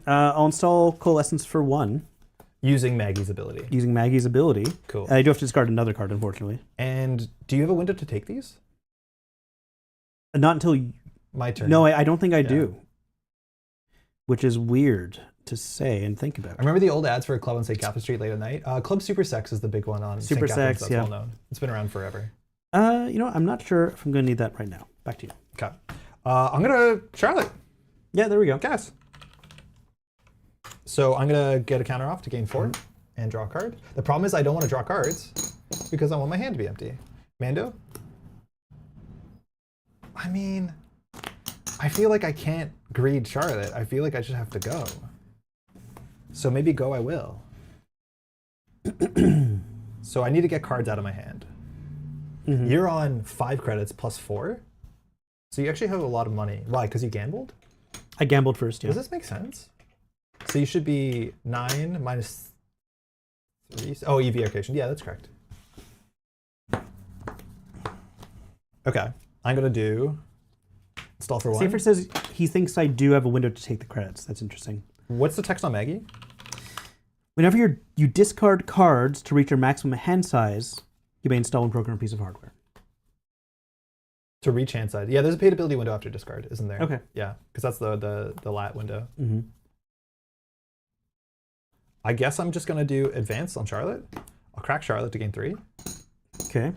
[SPEAKER 2] I'll install Coalescence for 1.
[SPEAKER 1] Using Maggie's ability.
[SPEAKER 2] Using Maggie's ability.
[SPEAKER 1] Cool.
[SPEAKER 2] I do have to discard another card, unfortunately.
[SPEAKER 1] And do you have a window to take these?
[SPEAKER 2] Not until...
[SPEAKER 1] My turn.
[SPEAKER 2] No, I don't think I do. Which is weird. to say and think about.
[SPEAKER 1] I remember the old ads for a club on St. Catherine Street late at night. Club Super Sex is the big one on
[SPEAKER 2] Super
[SPEAKER 1] St. Catherine's.
[SPEAKER 2] Sex,
[SPEAKER 1] That's
[SPEAKER 2] yeah.
[SPEAKER 1] well known. It's been around forever.
[SPEAKER 2] You know, I'm not sure if I'm going to need that right now. Back to you.
[SPEAKER 1] Okay. I'm going to Charlotte.
[SPEAKER 2] Yeah, there we go.
[SPEAKER 1] Guess. So I'm going to get a counter off to gain 4 and draw a card. The problem is I don't want to draw cards because I want my hand to be empty. Mando? I mean, I feel like I can't greed Charlotte. I feel like I just have to go. So maybe go I will. So I need to get cards out of my hand. You're on 5 credits plus 4. So you actually have a lot of money. Why? Because you gambled?
[SPEAKER 2] I gambled first, yeah.
[SPEAKER 1] Does this make sense? So you should be 9 minus 3. Oh, EV occasion. Yeah, that's correct. Okay. I'm going to do install for 1.
[SPEAKER 2] Safer says he thinks I do have a window to take the credits. That's interesting.
[SPEAKER 1] What's the text on Maggie?
[SPEAKER 2] Whenever you discard cards to reach your maximum hand size, you may install and program a piece of hardware.
[SPEAKER 1] To reach hand size. Yeah, there's a paid ability window after discard, isn't there?
[SPEAKER 2] Okay.
[SPEAKER 1] Yeah, because that's the lat window.
[SPEAKER 2] Mm-hmm.
[SPEAKER 1] I guess I'm just going to do advance on Charlotte. I'll crack Charlotte to gain 3.
[SPEAKER 2] Okay.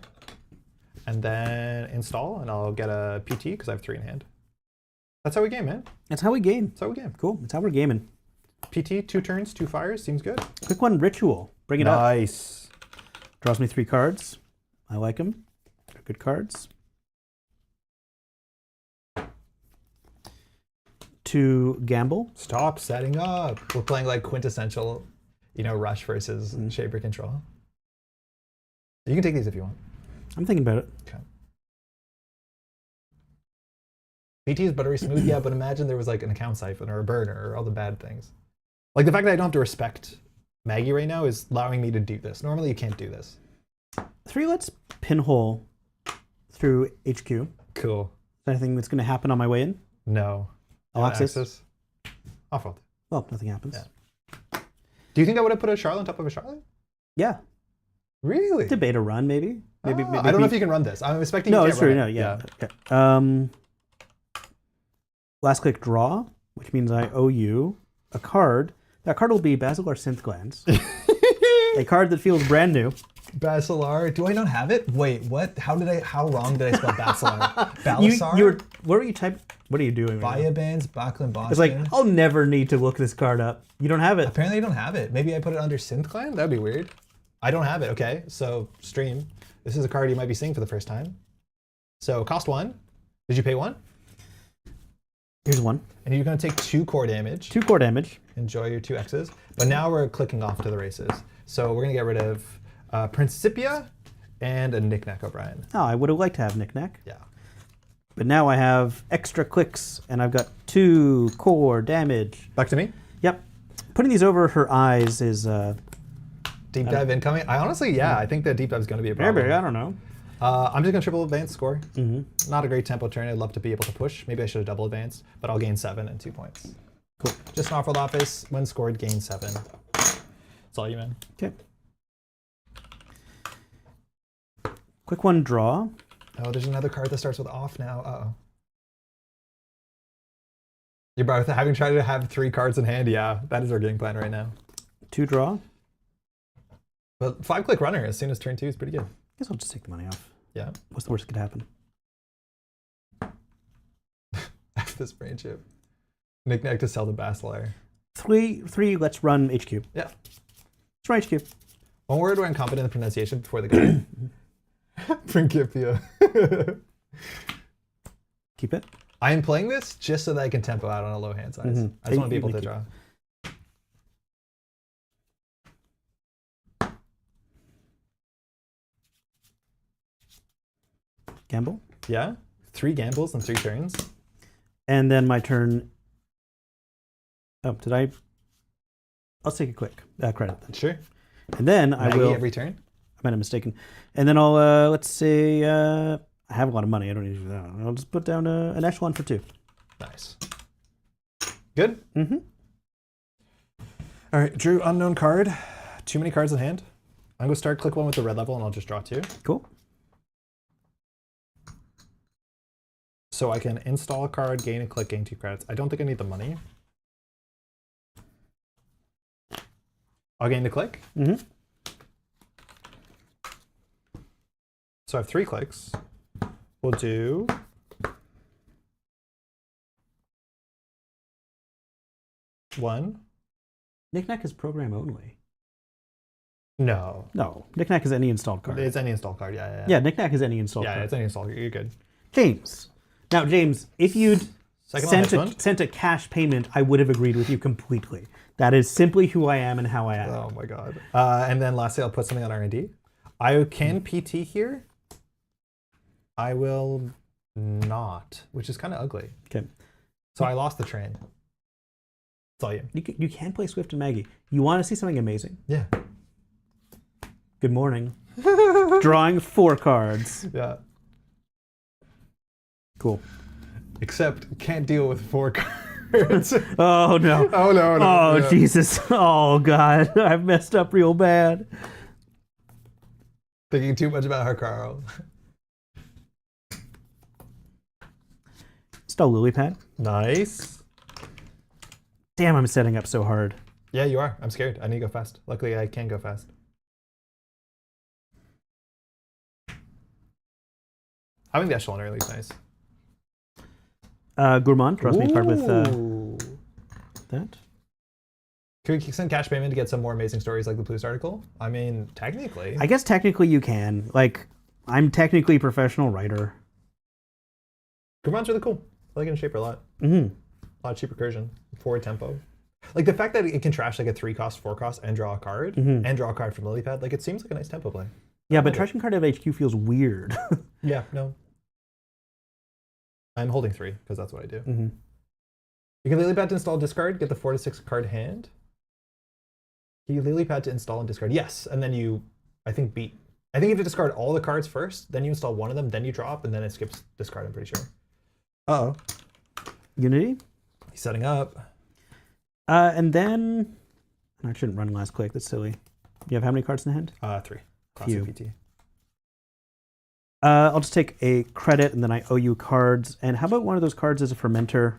[SPEAKER 1] And then install, and I'll get a PT because I have 3 in hand. That's how we game, man.
[SPEAKER 2] That's how we game.
[SPEAKER 1] That's how we game.
[SPEAKER 2] Cool. That's how we're gaming.
[SPEAKER 1] PT, 2 turns, 2 fires. Seems good.
[SPEAKER 2] Quick one, Ritual. Bring it up.
[SPEAKER 1] Nice.
[SPEAKER 2] Draws me 3 cards. I like them. They're good cards. 2 gamble.
[SPEAKER 1] Stop setting up. We're playing like quintessential, Rush versus Shaper Control. You can take these if you want.
[SPEAKER 2] I'm thinking about it.
[SPEAKER 1] Okay. PT is buttery smooth, yeah, but imagine there was like an account siphon or a burner or all the bad things. Like the fact that I don't have to respect Maggie right now is allowing me to do this. Normally you can't do this.
[SPEAKER 2] 3 lets pinhole through HQ.
[SPEAKER 1] Cool.
[SPEAKER 2] Is there anything that's going to happen on my way in?
[SPEAKER 1] No.
[SPEAKER 2] Alexis?
[SPEAKER 1] Off fault.
[SPEAKER 2] Well, nothing happens.
[SPEAKER 1] Yeah. Do you think I would have put a Charlotte on top of a Charlotte?
[SPEAKER 2] Yeah.
[SPEAKER 1] Really?
[SPEAKER 2] Debate a run, maybe. Maybe.
[SPEAKER 1] I don't know if you can run this. I'm expecting
[SPEAKER 2] No,
[SPEAKER 1] you
[SPEAKER 2] it's
[SPEAKER 1] can't
[SPEAKER 2] true.
[SPEAKER 1] run
[SPEAKER 2] No,
[SPEAKER 1] it.
[SPEAKER 2] yeah. Okay. Last click draw, which means I owe you a card. That card will be Basilar Synth Glands. A card that feels brand new.
[SPEAKER 1] Basilar. Do I not have it? Wait, what? How wrong did I spell Basilar? Balasar?
[SPEAKER 2] What are you doing right now?
[SPEAKER 1] Viabands, Backlund, Boston.
[SPEAKER 2] It's like, I'll never need to look this card up. You don't have it.
[SPEAKER 1] Apparently I don't have it. Maybe I put it under Synth Clan? That'd be weird. I don't have it. Okay, so stream. This is a card you might be seeing for the first time. So cost 1. Did you pay 1?
[SPEAKER 2] Here's 1.
[SPEAKER 1] And you're going to take 2 core damage.
[SPEAKER 2] 2 core damage.
[SPEAKER 1] Enjoy your 2 X's. But now we're clicking off to the races. So we're going to get rid of Principia and a Knick-Knack O'Brien.
[SPEAKER 2] Oh, I would have liked to have Knick-Knack.
[SPEAKER 1] Yeah.
[SPEAKER 2] But now I have extra clicks, and I've got 2 core damage.
[SPEAKER 1] Back to me.
[SPEAKER 2] Yep. Putting these over her eyes is...
[SPEAKER 1] Deep dive incoming. I honestly, I think that deep dive is going to be a problem.
[SPEAKER 2] Maybe, I don't know.
[SPEAKER 1] I'm just going to triple advance score. Not a great tempo turn. I'd love to be able to push. Maybe I should have double advanced, but I'll gain 7 and 2 points.
[SPEAKER 2] Cool.
[SPEAKER 1] Just an awful office. When scored, gain 7. That's all you, man.
[SPEAKER 2] Okay. Quick one, draw.
[SPEAKER 1] Oh, there's another card that starts with off now. Uh-oh. You're both having tried to have 3 cards in hand. Yeah, that is our game plan right now.
[SPEAKER 2] 2 draw.
[SPEAKER 1] But 5-click runner as soon as turn 2 is pretty good.
[SPEAKER 2] Guess I'll just take the money off.
[SPEAKER 1] Yeah.
[SPEAKER 2] What's the worst that could happen?
[SPEAKER 1] F this brain chip. Knick-Knack to sell the Basilar.
[SPEAKER 2] 3, let's run HQ.
[SPEAKER 1] Yeah.
[SPEAKER 2] Let's run HQ.
[SPEAKER 1] One word where I'm confident in the pronunciation before the guy. Principia.
[SPEAKER 2] Keep it.
[SPEAKER 1] I am playing this just so that I can tempo out on a low hand size. I just want to be able to draw.
[SPEAKER 2] Gamble.
[SPEAKER 1] Yeah? 3 gambles and 3 turns.
[SPEAKER 2] And then my turn. Oh, did I? I'll take a quick credit then.
[SPEAKER 1] Sure.
[SPEAKER 2] And then
[SPEAKER 1] Maggie
[SPEAKER 2] I will.
[SPEAKER 1] every turn.
[SPEAKER 2] I might have mistaken. And then I'll, let's say, I have a lot of money. I don't need to do that. I'll just put down an echelon for 2.
[SPEAKER 1] Nice. Good?
[SPEAKER 2] Mm-hmm.
[SPEAKER 1] All right, drew unknown card. Too many cards in hand. I'm going to start click 1 with the red level and I'll just draw 2.
[SPEAKER 2] Cool.
[SPEAKER 1] So I can install a card, gain a click, gain 2 credits. I don't think I need the money. I'll gain the click.
[SPEAKER 2] Mm-hmm.
[SPEAKER 1] So I have 3 clicks. We'll do... one.
[SPEAKER 2] Knick-Knack is program only.
[SPEAKER 1] No.
[SPEAKER 2] No, Knick-Knack is any installed card.
[SPEAKER 1] It's any install card,
[SPEAKER 2] Yeah, Knick-Knack is any installed card.
[SPEAKER 1] Yeah, it's any install card. You're good.
[SPEAKER 2] James. Now, James, if you'd
[SPEAKER 1] Second
[SPEAKER 2] sent a cash payment, I would have agreed with you completely. That is simply who I am and how I act.
[SPEAKER 1] Oh my god. And then lastly, I'll put something on R&D. I can PT here. I will not, which is kind of ugly.
[SPEAKER 2] Okay.
[SPEAKER 1] So I lost the train. That's all you.
[SPEAKER 2] You can play Swift and Maggie. You want to see something amazing?
[SPEAKER 1] Yeah.
[SPEAKER 2] Good morning. Drawing 4 cards.
[SPEAKER 1] Yeah.
[SPEAKER 2] Cool.
[SPEAKER 1] Except can't deal with 4 cards.
[SPEAKER 2] Oh no.
[SPEAKER 1] Oh no.
[SPEAKER 2] Oh
[SPEAKER 1] Yeah.
[SPEAKER 2] Jesus. Oh God. I've messed up real bad.
[SPEAKER 1] Thinking too much about her, Carl.
[SPEAKER 2] Install LilyPad.
[SPEAKER 1] Nice.
[SPEAKER 2] Damn, I'm setting up so hard.
[SPEAKER 1] Yeah, you are. I'm scared. I need to go fast. Luckily, I can go fast. Having the echelon early is nice.
[SPEAKER 2] Gourmand draws me a card with
[SPEAKER 1] Ooh.
[SPEAKER 2] that.
[SPEAKER 1] Could we send cash payment to get some more amazing stories like the Plus article? I mean, technically.
[SPEAKER 2] I guess technically you can. Like, I'm technically a professional writer.
[SPEAKER 1] Gourmand's really cool. I like it in Shaper a lot.
[SPEAKER 2] Mm-hmm.
[SPEAKER 1] A lot of cheap recursion. Forward tempo. Like the fact that it can trash like a 3-cost, 4-cost, and draw a card, and draw a card from LilyPad, like it seems like a nice tempo play.
[SPEAKER 2] Yeah, but trashing card out of HQ feels weird.
[SPEAKER 1] Yeah, no. I'm holding 3, because that's what I do.
[SPEAKER 2] Mm-hmm.
[SPEAKER 1] You can LilyPad to install discard, get the 4 to 6 card hand. You LilyPad to install and discard. Yes, and then you, I think you have to discard all the cards first, then you install one of them, then you drop, and then it skips discard, I'm pretty sure. Uh-oh.
[SPEAKER 2] Unity.
[SPEAKER 1] He's setting up.
[SPEAKER 2] And then, I shouldn't run last click, that's silly. You have how many cards in hand?
[SPEAKER 1] 3. Classic PT.
[SPEAKER 2] I'll just take a credit and then I owe you cards. And how about one of those cards as a fermenter?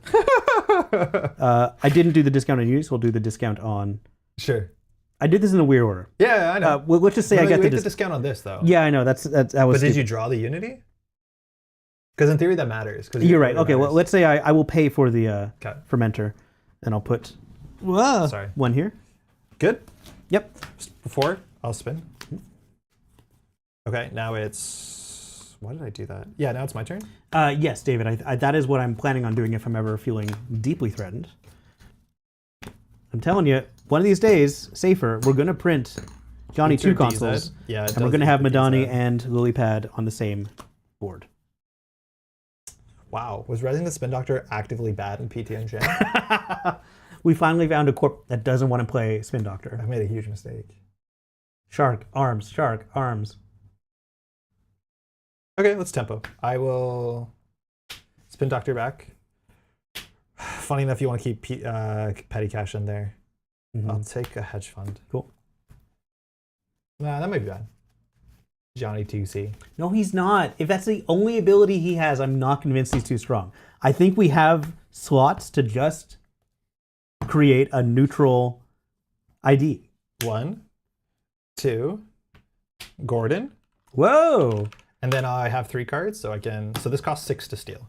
[SPEAKER 2] I didn't do the discount on use, so we'll do the discount on...
[SPEAKER 1] Sure.
[SPEAKER 2] I did this in a weird order.
[SPEAKER 1] Yeah, I know.
[SPEAKER 2] Let's just say I got
[SPEAKER 1] the discount on this, though.
[SPEAKER 2] Yeah, I know. That was
[SPEAKER 1] But did
[SPEAKER 2] stupid.
[SPEAKER 1] you draw the Unity? Because in theory that matters.
[SPEAKER 2] You're right. Okay, well, let's say I will pay for the
[SPEAKER 1] Okay.
[SPEAKER 2] fermenter, and I'll put
[SPEAKER 1] Sorry.
[SPEAKER 2] 1 here.
[SPEAKER 1] Good?
[SPEAKER 2] Yep.
[SPEAKER 1] Before, I'll spin. Okay, now it's... Why did I do that? Yeah, now it's my turn.
[SPEAKER 2] Yes, David. That is what I'm planning on doing if I'm ever feeling deeply threatened. I'm telling you, one of these days, safer, we're going to print Johnny 2 consoles.
[SPEAKER 1] Yeah,
[SPEAKER 2] and we're going to have Madani and LilyPad on the same board.
[SPEAKER 1] Wow, was Resing the Spin Doctor actively bad in PT and Jam?
[SPEAKER 2] We finally found a corp that doesn't want to play Spin Doctor.
[SPEAKER 1] I made a huge mistake.
[SPEAKER 2] Shark, arms, shark, arms.
[SPEAKER 1] Okay, let's tempo. I will Spin Doctor back. Funny enough, you want to keep petty cash in there.
[SPEAKER 2] Mm-hmm.
[SPEAKER 1] I'll take a hedge fund.
[SPEAKER 2] Cool.
[SPEAKER 1] Nah, that might be bad. Johnny 2C.
[SPEAKER 2] No, he's not. If that's the only ability he has, I'm not convinced he's too strong. I think we have slots to just create a neutral ID.
[SPEAKER 1] 1, 2, Gordon.
[SPEAKER 2] Whoa.
[SPEAKER 1] And then I have 3 cards, so I can... So this costs 6 to steal.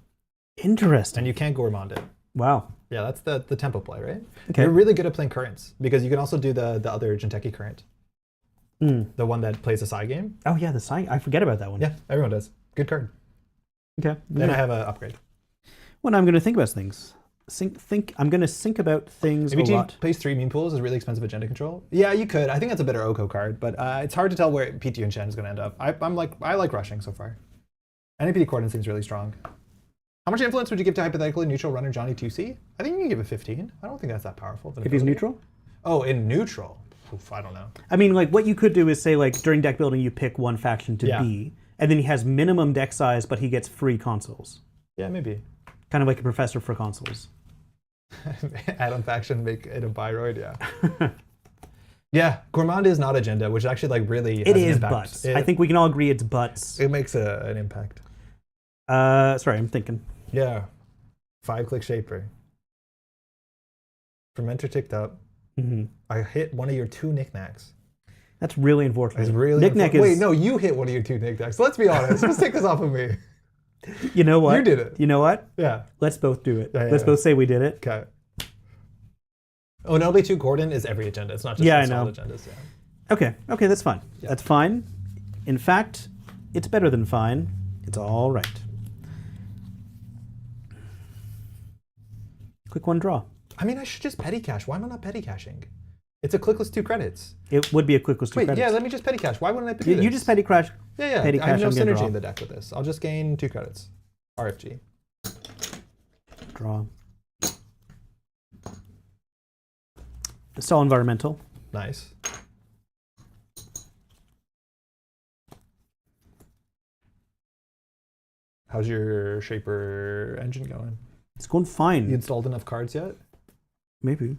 [SPEAKER 2] Interesting.
[SPEAKER 1] And you can't Gourmand it.
[SPEAKER 2] Wow.
[SPEAKER 1] Yeah, that's the tempo play, right?
[SPEAKER 2] Okay.
[SPEAKER 1] You're really good at playing currents, because you can also do the other Jinteki current. The one that plays a side game.
[SPEAKER 2] Oh yeah, the sign. I forget about that one.
[SPEAKER 1] Yeah, everyone does. Good card.
[SPEAKER 2] Okay.
[SPEAKER 1] Then I have an upgrade.
[SPEAKER 2] Well, now I'm going to think about things. I'm going to think about things
[SPEAKER 1] Maybe
[SPEAKER 2] a lot.
[SPEAKER 1] plays 3 meme pools is really expensive agenda control. Yeah, you could. I think that's a better Oko card, but it's hard to tell where PT and Chen is going to end up. I like rushing so far. NAPD Coordinate seems really strong. How much influence would you give to hypothetically neutral runner Johnny 2C? I think you can give it 15. I don't think that's that powerful.
[SPEAKER 2] If he's neutral?
[SPEAKER 1] Oh, in neutral? Oof, I don't know.
[SPEAKER 2] I mean, like, what you could do is say, like, during deck building, you pick one faction to be, and then he has minimum deck size, but he gets free consoles.
[SPEAKER 1] Yeah, maybe.
[SPEAKER 2] Kind of like a professor for consoles.
[SPEAKER 1] Add-on faction, make it a Byroid, yeah. Yeah, Gourmand is not agenda, which actually like really has
[SPEAKER 2] It
[SPEAKER 1] an
[SPEAKER 2] is
[SPEAKER 1] impact.
[SPEAKER 2] butts. I think we can all agree it's butts.
[SPEAKER 1] It makes an impact.
[SPEAKER 2] Sorry, I'm thinking.
[SPEAKER 1] Yeah. 5-click Shaper. Fermenter ticked up. I hit one of your 2 knickknacks.
[SPEAKER 2] That's really unfortunate.
[SPEAKER 1] It's really
[SPEAKER 2] Knick-knack is...
[SPEAKER 1] Wait, no, you hit one of your 2 knickknacks. Let's be honest. Let's take this off of me.
[SPEAKER 2] You know what?
[SPEAKER 1] You did it.
[SPEAKER 2] You know what?
[SPEAKER 1] Yeah.
[SPEAKER 2] Let's both do it.
[SPEAKER 1] Yeah,
[SPEAKER 2] Let's both say we did it.
[SPEAKER 1] Okay. Oh, and LB2 Gordon is every agenda. It's not just
[SPEAKER 2] Yeah, I
[SPEAKER 1] installed
[SPEAKER 2] know.
[SPEAKER 1] agendas. Yeah.
[SPEAKER 2] Okay. Okay, that's fine.
[SPEAKER 1] Yeah.
[SPEAKER 2] That's fine. In fact, it's better than fine. It's all right. Quick one draw.
[SPEAKER 1] I mean, I should just petty cash. Why am I not petty cashing? It's a clickless 2 credits.
[SPEAKER 2] It would be a quick list.
[SPEAKER 1] Wait, yeah, let me just petty cash. Why wouldn't I do this?
[SPEAKER 2] You just petty crash.
[SPEAKER 1] Yeah.
[SPEAKER 2] Petty
[SPEAKER 1] I have
[SPEAKER 2] cash
[SPEAKER 1] no
[SPEAKER 2] and get a
[SPEAKER 1] synergy
[SPEAKER 2] draw.
[SPEAKER 1] in the deck with this. I'll just gain 2 credits. RFG.
[SPEAKER 2] Draw. It's all environmental.
[SPEAKER 1] Nice. How's your Shaper engine going?
[SPEAKER 2] It's going fine.
[SPEAKER 1] You installed enough cards yet?
[SPEAKER 2] Maybe.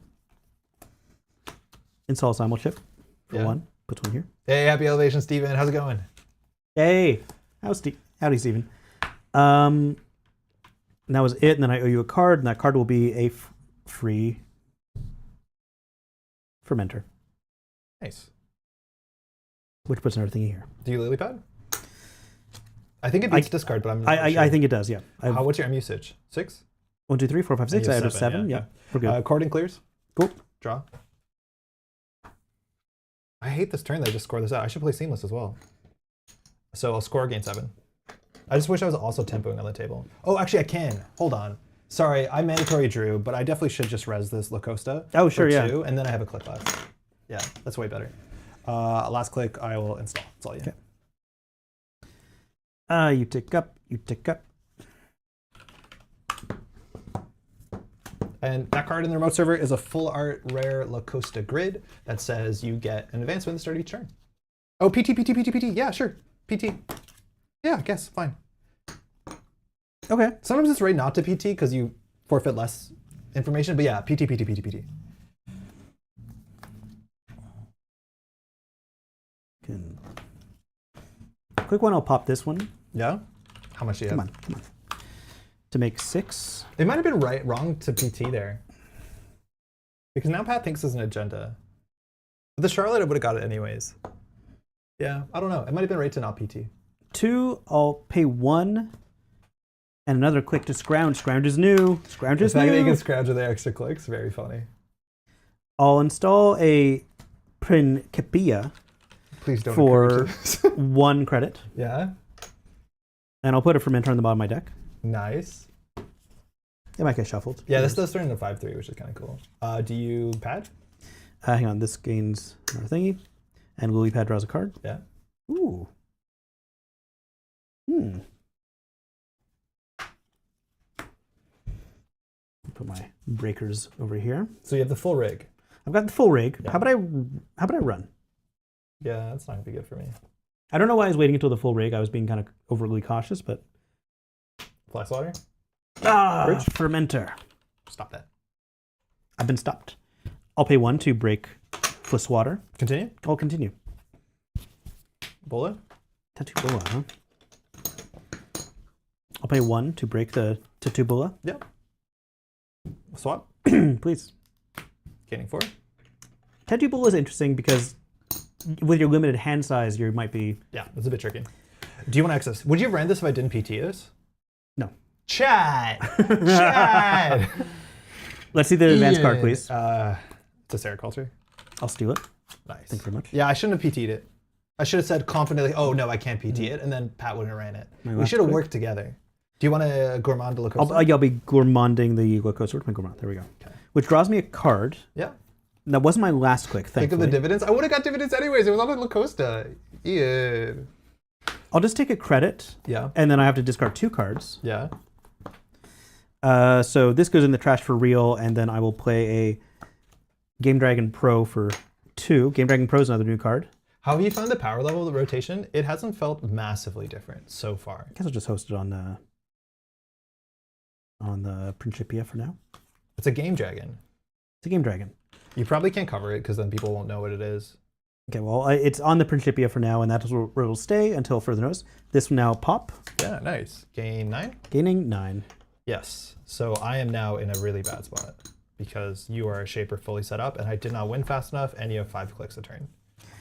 [SPEAKER 2] Install a simul chip for
[SPEAKER 1] Yeah.
[SPEAKER 2] one. Put one here.
[SPEAKER 1] Hey, happy elevation, Steven. How's it going?
[SPEAKER 2] Hey, howdy, Steven. And that was it. And then I owe you a card, and that card will be a free fermenter,
[SPEAKER 1] Nice.
[SPEAKER 2] which puts another thing here.
[SPEAKER 1] Do you lily pad? I think it beats discard, but I'm not sure.
[SPEAKER 2] I think it does. Yeah.
[SPEAKER 1] What's your M usage? 6?
[SPEAKER 2] 1, 2, 3, 4, 5, 6.
[SPEAKER 1] You
[SPEAKER 2] I
[SPEAKER 1] have
[SPEAKER 2] have 7.
[SPEAKER 1] seven,
[SPEAKER 2] Yeah.
[SPEAKER 1] yeah.
[SPEAKER 2] We're good.
[SPEAKER 1] Cording clears.
[SPEAKER 2] Cool.
[SPEAKER 1] Draw. I hate this turn that I just score this out. I should play Seamless as well. So I'll score, gain 7. I just wish I was also tempoing on the table. Oh, actually I can. Hold on. Sorry, I mandatory drew, but I definitely should just res this La Costa.
[SPEAKER 2] Oh, sure,
[SPEAKER 1] for
[SPEAKER 2] yeah.
[SPEAKER 1] 2, and then I have a click left. Yeah, that's way better. Last click, I will install. That's all you need.
[SPEAKER 2] Okay. You tick up. You tick up.
[SPEAKER 1] And that card in the remote server is a full art rare La Costa grid that says you get an advancement at the start of each turn. Oh, PT, PT, PT, PT. Yeah, sure. PT. Yeah, I guess. Fine.
[SPEAKER 2] Okay.
[SPEAKER 1] Sometimes it's right not to PT because you forfeit less information, but yeah, PT, PT, PT, PT.
[SPEAKER 2] Quick one, I'll pop this one.
[SPEAKER 1] Yeah? How much do you have?
[SPEAKER 2] Come on. To make 6.
[SPEAKER 1] It might have been wrong to PT there. Because now Pat thinks there's an agenda. With the Charlotte, I would have got it anyways. Yeah, I don't know. It might have been right to not PT.
[SPEAKER 2] 2, I'll pay 1. And another click to scrounge. Scrounge is new. Scrounge is
[SPEAKER 1] The fact that you
[SPEAKER 2] new.
[SPEAKER 1] can scrounge with the extra clicks, very funny.
[SPEAKER 2] I'll install a Principia
[SPEAKER 1] Please don't
[SPEAKER 2] for
[SPEAKER 1] encourage this.
[SPEAKER 2] 1 credit.
[SPEAKER 1] Yeah?
[SPEAKER 2] And I'll put a fermenter on the bottom of my deck.
[SPEAKER 1] Nice.
[SPEAKER 2] It might get shuffled.
[SPEAKER 1] Yeah, this does turn into 5-3, which is kind of cool. Do you pad?
[SPEAKER 2] Hang on, this gains another thingy. And Lily Pad draws a card.
[SPEAKER 1] Yeah.
[SPEAKER 2] Ooh. Put my breakers over here.
[SPEAKER 1] So you have the full rig.
[SPEAKER 2] I've got the full rig.
[SPEAKER 1] Yeah.
[SPEAKER 2] How about I run?
[SPEAKER 1] Yeah, that's not gonna be good for me.
[SPEAKER 2] I don't know why I was waiting until the full rig. I was being kind of overly cautious, but
[SPEAKER 1] Flash water?
[SPEAKER 2] bridge fermenter.
[SPEAKER 1] Stop that.
[SPEAKER 2] I've been stopped. I'll pay 1 to break Fliss water.
[SPEAKER 1] Continue.
[SPEAKER 2] I'll continue.
[SPEAKER 1] Bola?
[SPEAKER 2] Tattoo Bulla, huh? I'll pay 1 to break the Tattoo Bulla.
[SPEAKER 1] Yep. Swap.
[SPEAKER 2] Please.
[SPEAKER 1] Gaining 4.
[SPEAKER 2] Tattoo Bulla is interesting because with your limited hand size, you might be...
[SPEAKER 1] Yeah, it's a bit tricky. Do you want access? Would you have ran this if I didn't PT this?
[SPEAKER 2] No.
[SPEAKER 1] Chad! Chad!
[SPEAKER 2] Let's see the advanced card, please.
[SPEAKER 1] It's a sericulture.
[SPEAKER 2] I'll steal it.
[SPEAKER 1] Nice.
[SPEAKER 2] Thank you very much.
[SPEAKER 1] Yeah, I shouldn't have PT'd it. I should have said confidently, oh no, I can't PT it, and then Pat wouldn't have ran it.
[SPEAKER 2] My
[SPEAKER 1] We
[SPEAKER 2] last
[SPEAKER 1] should have
[SPEAKER 2] click.
[SPEAKER 1] worked together. Do you want a gourmand de la Costa?
[SPEAKER 2] I'll be gourmanding the La Costa. Where's my gourmand? There we go.
[SPEAKER 1] Okay.
[SPEAKER 2] Which draws me a card.
[SPEAKER 1] Yeah.
[SPEAKER 2] That wasn't my last click,
[SPEAKER 1] Think of
[SPEAKER 2] thankfully.
[SPEAKER 1] the dividends. I would have got dividends anyways. It was on the La Costa. Yeah.
[SPEAKER 2] I'll just take a credit,
[SPEAKER 1] Yeah.
[SPEAKER 2] and then I have to discard 2 cards.
[SPEAKER 1] Yeah.
[SPEAKER 2] So this goes in the trash for real, and then I will play a Game Dragon Pro for 2. Game Dragon Pro is another new card.
[SPEAKER 1] How have you found the power level of the rotation? It hasn't felt massively different so far.
[SPEAKER 2] I guess I'll just host it on the Principia for now.
[SPEAKER 1] It's a game dragon.
[SPEAKER 2] It's a Game Dragon.
[SPEAKER 1] You probably can't cover it because then people won't know what it is.
[SPEAKER 2] Okay, well, it's on the Principia for now, and that's where it'll stay until further notice. This will now pop,
[SPEAKER 1] Yeah, nice. Gain 9?
[SPEAKER 2] gaining 9.
[SPEAKER 1] Yes. So I am now in a really bad spot. because you are a shaper fully set up, and I did not win fast enough, and you have 5 clicks a turn.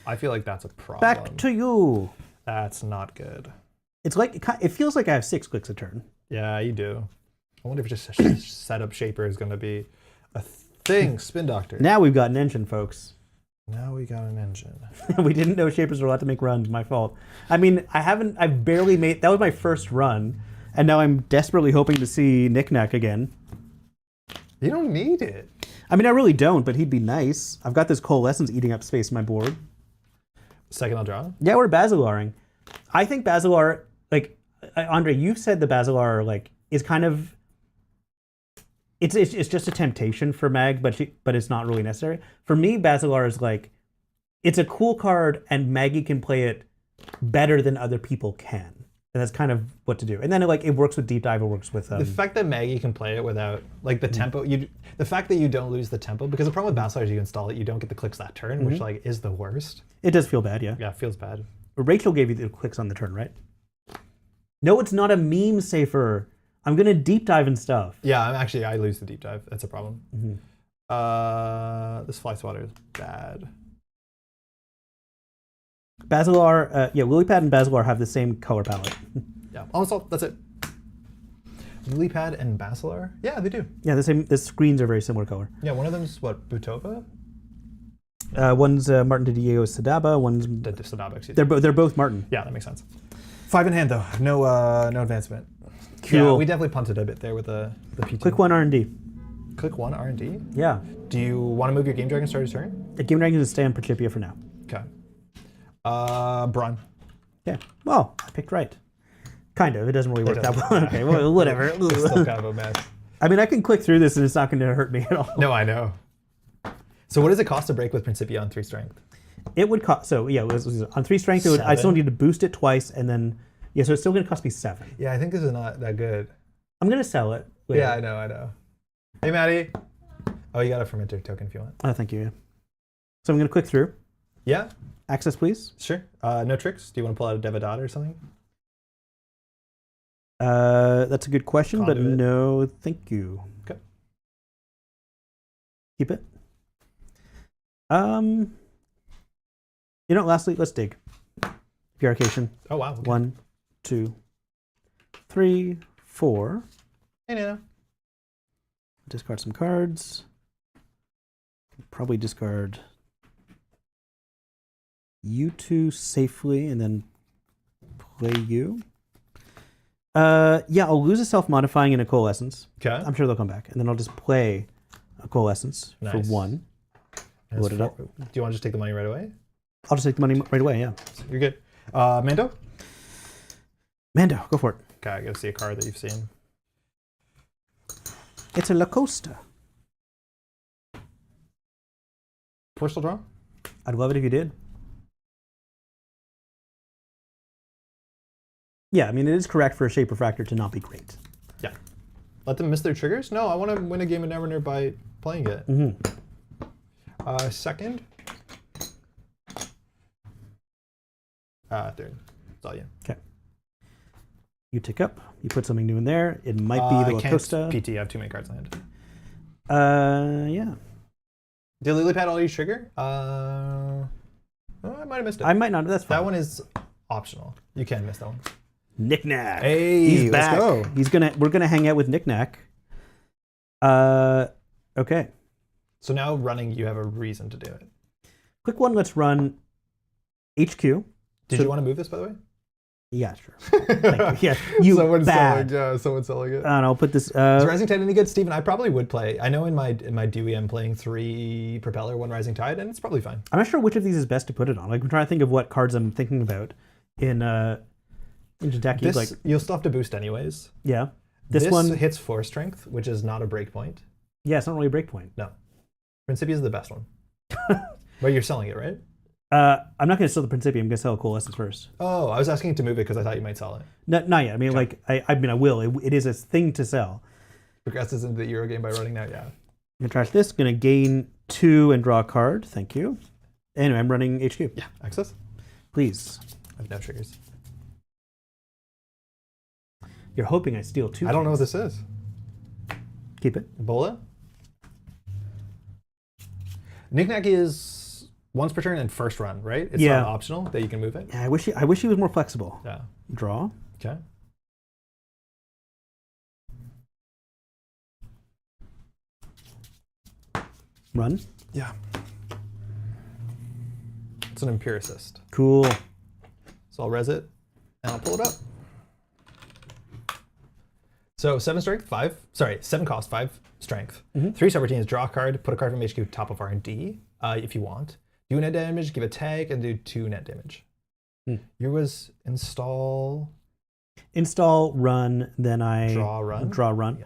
[SPEAKER 1] I feel like that's a problem.
[SPEAKER 2] Back to you.
[SPEAKER 1] That's not good.
[SPEAKER 2] It's like it feels like I have 6 clicks a turn.
[SPEAKER 1] Yeah, you do. I wonder if just set up shaper is going to be a thing. Spin Doctor.
[SPEAKER 2] Now we've got an engine, folks.
[SPEAKER 1] Now we got an engine.
[SPEAKER 2] We didn't know shapers were allowed to make runs. My fault. I mean, I've barely made. That was my first run, and now I'm desperately hoping to see Knick-Knack again.
[SPEAKER 1] You don't need it.
[SPEAKER 2] I mean, I really don't, but he'd be nice. I've got this Coalescence eating up space on my board.
[SPEAKER 1] Second I'll draw.
[SPEAKER 2] Yeah, we're Basilaring. I think Basilar, like, Andre, you've said the Basilar, like, is kind of, it's just a temptation for Mag, but it's not really necessary. For me, Basilar is like, it's a cool card, and Maggie can play it better than other people can. And that's kind of what to do. And then it works with Deep Dive, it works with...
[SPEAKER 1] the fact that Maggie can play it without, like, the tempo, the fact that you don't lose the tempo, because the problem with Basilar is you install it, you don't get the clicks that turn, which, like, is the worst.
[SPEAKER 2] It does feel bad, yeah.
[SPEAKER 1] Yeah, it feels bad.
[SPEAKER 2] Rachel gave you the clicks on the turn, right? No, it's not a meme safer. I'm going to Deep Dive and stuff.
[SPEAKER 1] Yeah, I lose the Deep Dive. That's a problem. This Fly Swatter is bad.
[SPEAKER 2] Basilar, Lilypad and Basilar have the same color palette.
[SPEAKER 1] Yeah, almost all. That's it. Lilypad and Basilar? Yeah, they do.
[SPEAKER 2] Yeah, the screens are very similar color.
[SPEAKER 1] Yeah, one of them's what, Butova?
[SPEAKER 2] One's Martin Didier Sadaba. One's
[SPEAKER 1] Sadaba, excuse me.
[SPEAKER 2] They're both Martin.
[SPEAKER 1] Yeah, that makes sense. 5 in hand though. No advancement.
[SPEAKER 2] Cool.
[SPEAKER 1] Yeah, we definitely punted a bit there with the P2.
[SPEAKER 2] Click 1 R&D.
[SPEAKER 1] Click 1 R&D.
[SPEAKER 2] Yeah.
[SPEAKER 1] Do you want to move your Game Dragon start his turn?
[SPEAKER 2] The Game Dragon is stay on Principia for now.
[SPEAKER 1] Okay. Braun.
[SPEAKER 2] Yeah. Well, I picked right. Kind of. It doesn't really work that well. Okay. Well, whatever.
[SPEAKER 1] It's still kind of a mess.
[SPEAKER 2] I mean, I can click through this and it's not going to hurt me at all.
[SPEAKER 1] No, I know. So what does it cost to break with Principia on 3 strength?
[SPEAKER 2] It would cost, so yeah, on 3 strength, I still need to boost it twice, and then, yeah, so it's still going to cost me 7.
[SPEAKER 1] Yeah, I think this is not that good.
[SPEAKER 2] I'm going to sell it later.
[SPEAKER 1] Yeah, I know. Hey, Maddie. Oh, you got a fermenter token if you want.
[SPEAKER 2] Oh, thank you. Yeah. So I'm going to click through.
[SPEAKER 1] Yeah.
[SPEAKER 2] Access, please.
[SPEAKER 1] Sure. No tricks? Do you want to pull out a Devadot or something?
[SPEAKER 2] That's a good question,
[SPEAKER 1] Conduit.
[SPEAKER 2] but no, thank you.
[SPEAKER 1] Okay.
[SPEAKER 2] Keep it. Lastly, let's dig. Purification.
[SPEAKER 1] Oh, wow. Okay.
[SPEAKER 2] 1, 2, 3, 4.
[SPEAKER 1] Hey, Nana.
[SPEAKER 2] Discard some cards. Probably discard you two safely and then play you. Yeah, I'll lose a self-modifying and a Coalescence.
[SPEAKER 1] Okay.
[SPEAKER 2] I'm sure they'll come back. And then I'll just play a Coalescence for 1. Load it up.
[SPEAKER 1] Do you want to just take the money right away?
[SPEAKER 2] I'll just take the money right away, yeah.
[SPEAKER 1] You're good. Mando?
[SPEAKER 2] Mando, go for it.
[SPEAKER 1] Okay, I gotta see a card that you've seen.
[SPEAKER 2] It's a La Costa.
[SPEAKER 1] Postal draw?
[SPEAKER 2] I'd love it if you did. Yeah, I mean, it is correct for a Shape Refractor to not be great.
[SPEAKER 1] Yeah. Let them miss their triggers? No, I want to win a game of Netrunner by playing it. Second? Third. It's all you.
[SPEAKER 2] Okay. You tick up. You put something new in there. It might be the La Costa.
[SPEAKER 1] PT, I have too many cards in hand.
[SPEAKER 2] Yeah.
[SPEAKER 1] Did Lilypad already trigger? I might have missed it.
[SPEAKER 2] I might not. That's fine.
[SPEAKER 1] That one is optional. You can miss that one.
[SPEAKER 2] Knick-Knack.
[SPEAKER 1] Hey,
[SPEAKER 2] He's
[SPEAKER 1] let's
[SPEAKER 2] back.
[SPEAKER 1] go.
[SPEAKER 2] We're gonna hang out with Knick-Knack. Okay.
[SPEAKER 1] So now running, you have a reason to do it.
[SPEAKER 2] Quick one. Let's run HQ.
[SPEAKER 1] Did you want to move this, by the way?
[SPEAKER 2] Yeah, sure. Thank you. Yeah, you
[SPEAKER 1] someone's
[SPEAKER 2] bad.
[SPEAKER 1] selling. Yeah, someone's selling it.
[SPEAKER 2] And I'll put this.
[SPEAKER 1] Is Rising Tide any good, Steven? I probably would play. I know in my Dewey I'm playing 3 Propeller, 1 Rising Tide, and it's probably fine.
[SPEAKER 2] I'm not sure which of these is best to put it on. Like, I'm trying to think of what cards I'm thinking about in Jinteki.
[SPEAKER 1] This,
[SPEAKER 2] like,
[SPEAKER 1] you'll still have to boost anyways.
[SPEAKER 2] yeah.
[SPEAKER 1] This
[SPEAKER 2] one
[SPEAKER 1] hits 4 strength, which is not a break point.
[SPEAKER 2] Yeah, it's not really a break point.
[SPEAKER 1] No. Principia is the best one. But you're selling it, right?
[SPEAKER 2] I'm not going to sell the Principia. I'm going to sell a Coalescence first.
[SPEAKER 1] Oh, I was asking to move it because I thought you might sell it.
[SPEAKER 2] No, not yet. I mean,
[SPEAKER 1] Okay.
[SPEAKER 2] I will. It is a thing to sell.
[SPEAKER 1] Progresses into the Euro game by running now, yeah.
[SPEAKER 2] I'm going to trash this. Going to gain 2 and draw a card. Thank you. Anyway, I'm running HQ.
[SPEAKER 1] Yeah, access.
[SPEAKER 2] Please.
[SPEAKER 1] I have no triggers.
[SPEAKER 2] You're hoping I steal 2.
[SPEAKER 1] I don't know what this is.
[SPEAKER 2] Keep it.
[SPEAKER 1] Ebola? Knick-Knack is once per turn and first run, right? It's
[SPEAKER 2] Yeah.
[SPEAKER 1] not optional that you can move it.
[SPEAKER 2] Yeah, I wish he was more flexible.
[SPEAKER 1] Yeah.
[SPEAKER 2] Draw.
[SPEAKER 1] Okay.
[SPEAKER 2] Run.
[SPEAKER 1] Yeah. It's an empiricist.
[SPEAKER 2] Cool.
[SPEAKER 1] So I'll res it and I'll pull it up. So 7 cost, 5 strength. 3 subroutines, draw a card, put a card from HQ top of R&D if you want. Do net damage, give a tag, and do 2 net damage. Your was install,
[SPEAKER 2] run, then I
[SPEAKER 1] draw, run.
[SPEAKER 2] Draw, run.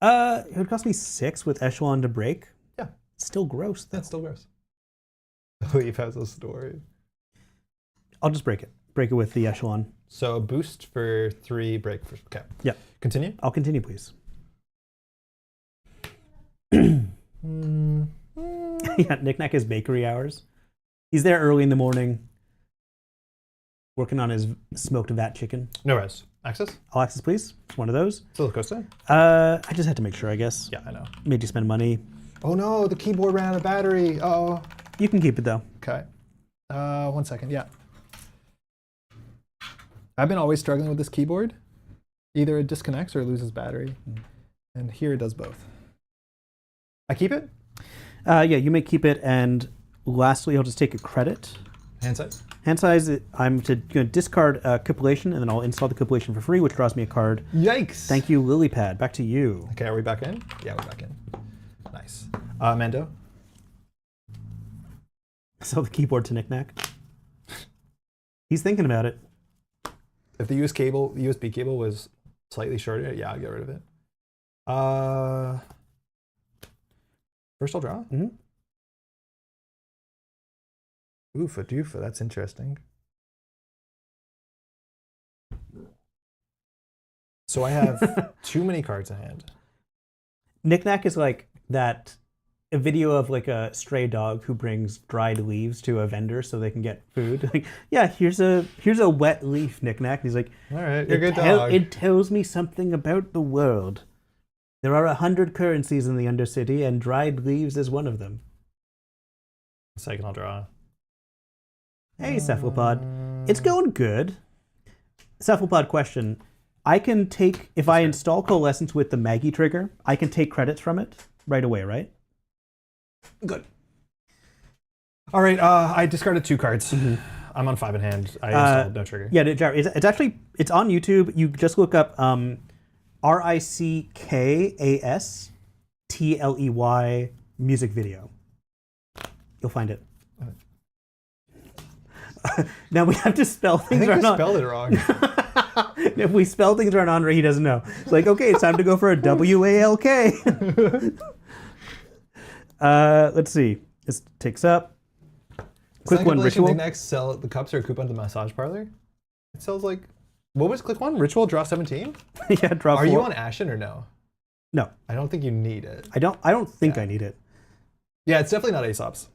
[SPEAKER 1] Yeah.
[SPEAKER 2] It would cost me 6 with Echelon to break.
[SPEAKER 1] Yeah.
[SPEAKER 2] It's still gross, though.
[SPEAKER 1] That's still gross. Leaf has a story.
[SPEAKER 2] I'll just break it. Break it with the Echelon.
[SPEAKER 1] So a boost for 3, break for, okay.
[SPEAKER 2] Yeah.
[SPEAKER 1] Continue?
[SPEAKER 2] I'll continue, please. Yeah, Knick-Knack is bakery hours. He's there early in the morning, working on his smoked vat chicken.
[SPEAKER 1] No res. Access?
[SPEAKER 2] All access, please. It's one of those.
[SPEAKER 1] Still Costa?
[SPEAKER 2] I just had to make sure, I guess.
[SPEAKER 1] Yeah, I know.
[SPEAKER 2] Made you spend money.
[SPEAKER 1] Oh no, the keyboard ran out of battery. Uh-oh.
[SPEAKER 2] You can keep it, though.
[SPEAKER 1] Okay. 1 second, yeah. I've been always struggling with this keyboard. Either it disconnects or it loses battery. And here it does both. I keep it?
[SPEAKER 2] Yeah, you may keep it, and lastly, I'll just take a credit.
[SPEAKER 1] Hand size?
[SPEAKER 2] Hand size, I'm going to discard Capillation, and then I'll install the Capillation for free, which draws me a card.
[SPEAKER 1] Yikes!
[SPEAKER 2] Thank you, Lilypad. Back to you.
[SPEAKER 1] Okay, are we back in? Yeah, we're back in. Nice. Mando?
[SPEAKER 2] Sell the keyboard to Knick-Knack. He's thinking about it.
[SPEAKER 1] If the USB cable was slightly shorter, yeah, I'll get rid of it. First I'll draw? Oofa doofa, that's interesting. So I have too many cards in hand.
[SPEAKER 2] Knick-Knack is like a video of like a stray dog who brings dried leaves to a vendor so they can get food. Like, yeah, here's a wet leaf, Knick-Knack. He's like,
[SPEAKER 1] All right, you're a good dog.
[SPEAKER 2] It tells me something about the world. There are 100 currencies in the Undercity, and dried leaves is one of them.
[SPEAKER 1] Second, I'll draw.
[SPEAKER 2] Hey, Cephalopod. It's going good. Cephalopod question. I can take, if I install Coalescence with the Maggie trigger, I can take credits from it right away, right?
[SPEAKER 1] Good. All right, I discarded 2 cards. I'm on 5 in hand. I installed no trigger.
[SPEAKER 2] Yeah, Jared, it's actually, it's on YouTube. You just look up RICKASTLEY music video. You'll find it. Now we have to spell things
[SPEAKER 1] I think
[SPEAKER 2] right
[SPEAKER 1] I
[SPEAKER 2] on.
[SPEAKER 1] spelled it wrong.
[SPEAKER 2] If we spell things right on, he doesn't know. It's like, okay, it's time to go for a WALK. Let's see. This takes up. Click 1 ritual.
[SPEAKER 1] Next, sell the cups or a coupon to the massage parlor. It sells like, what was click 1? Ritual, draw 17?
[SPEAKER 2] Yeah, draw 4.
[SPEAKER 1] Are you on Ashen or no?
[SPEAKER 2] No.
[SPEAKER 1] I don't think you need it.
[SPEAKER 2] I don't think I need it.
[SPEAKER 1] Yeah, it's definitely not Aesop's.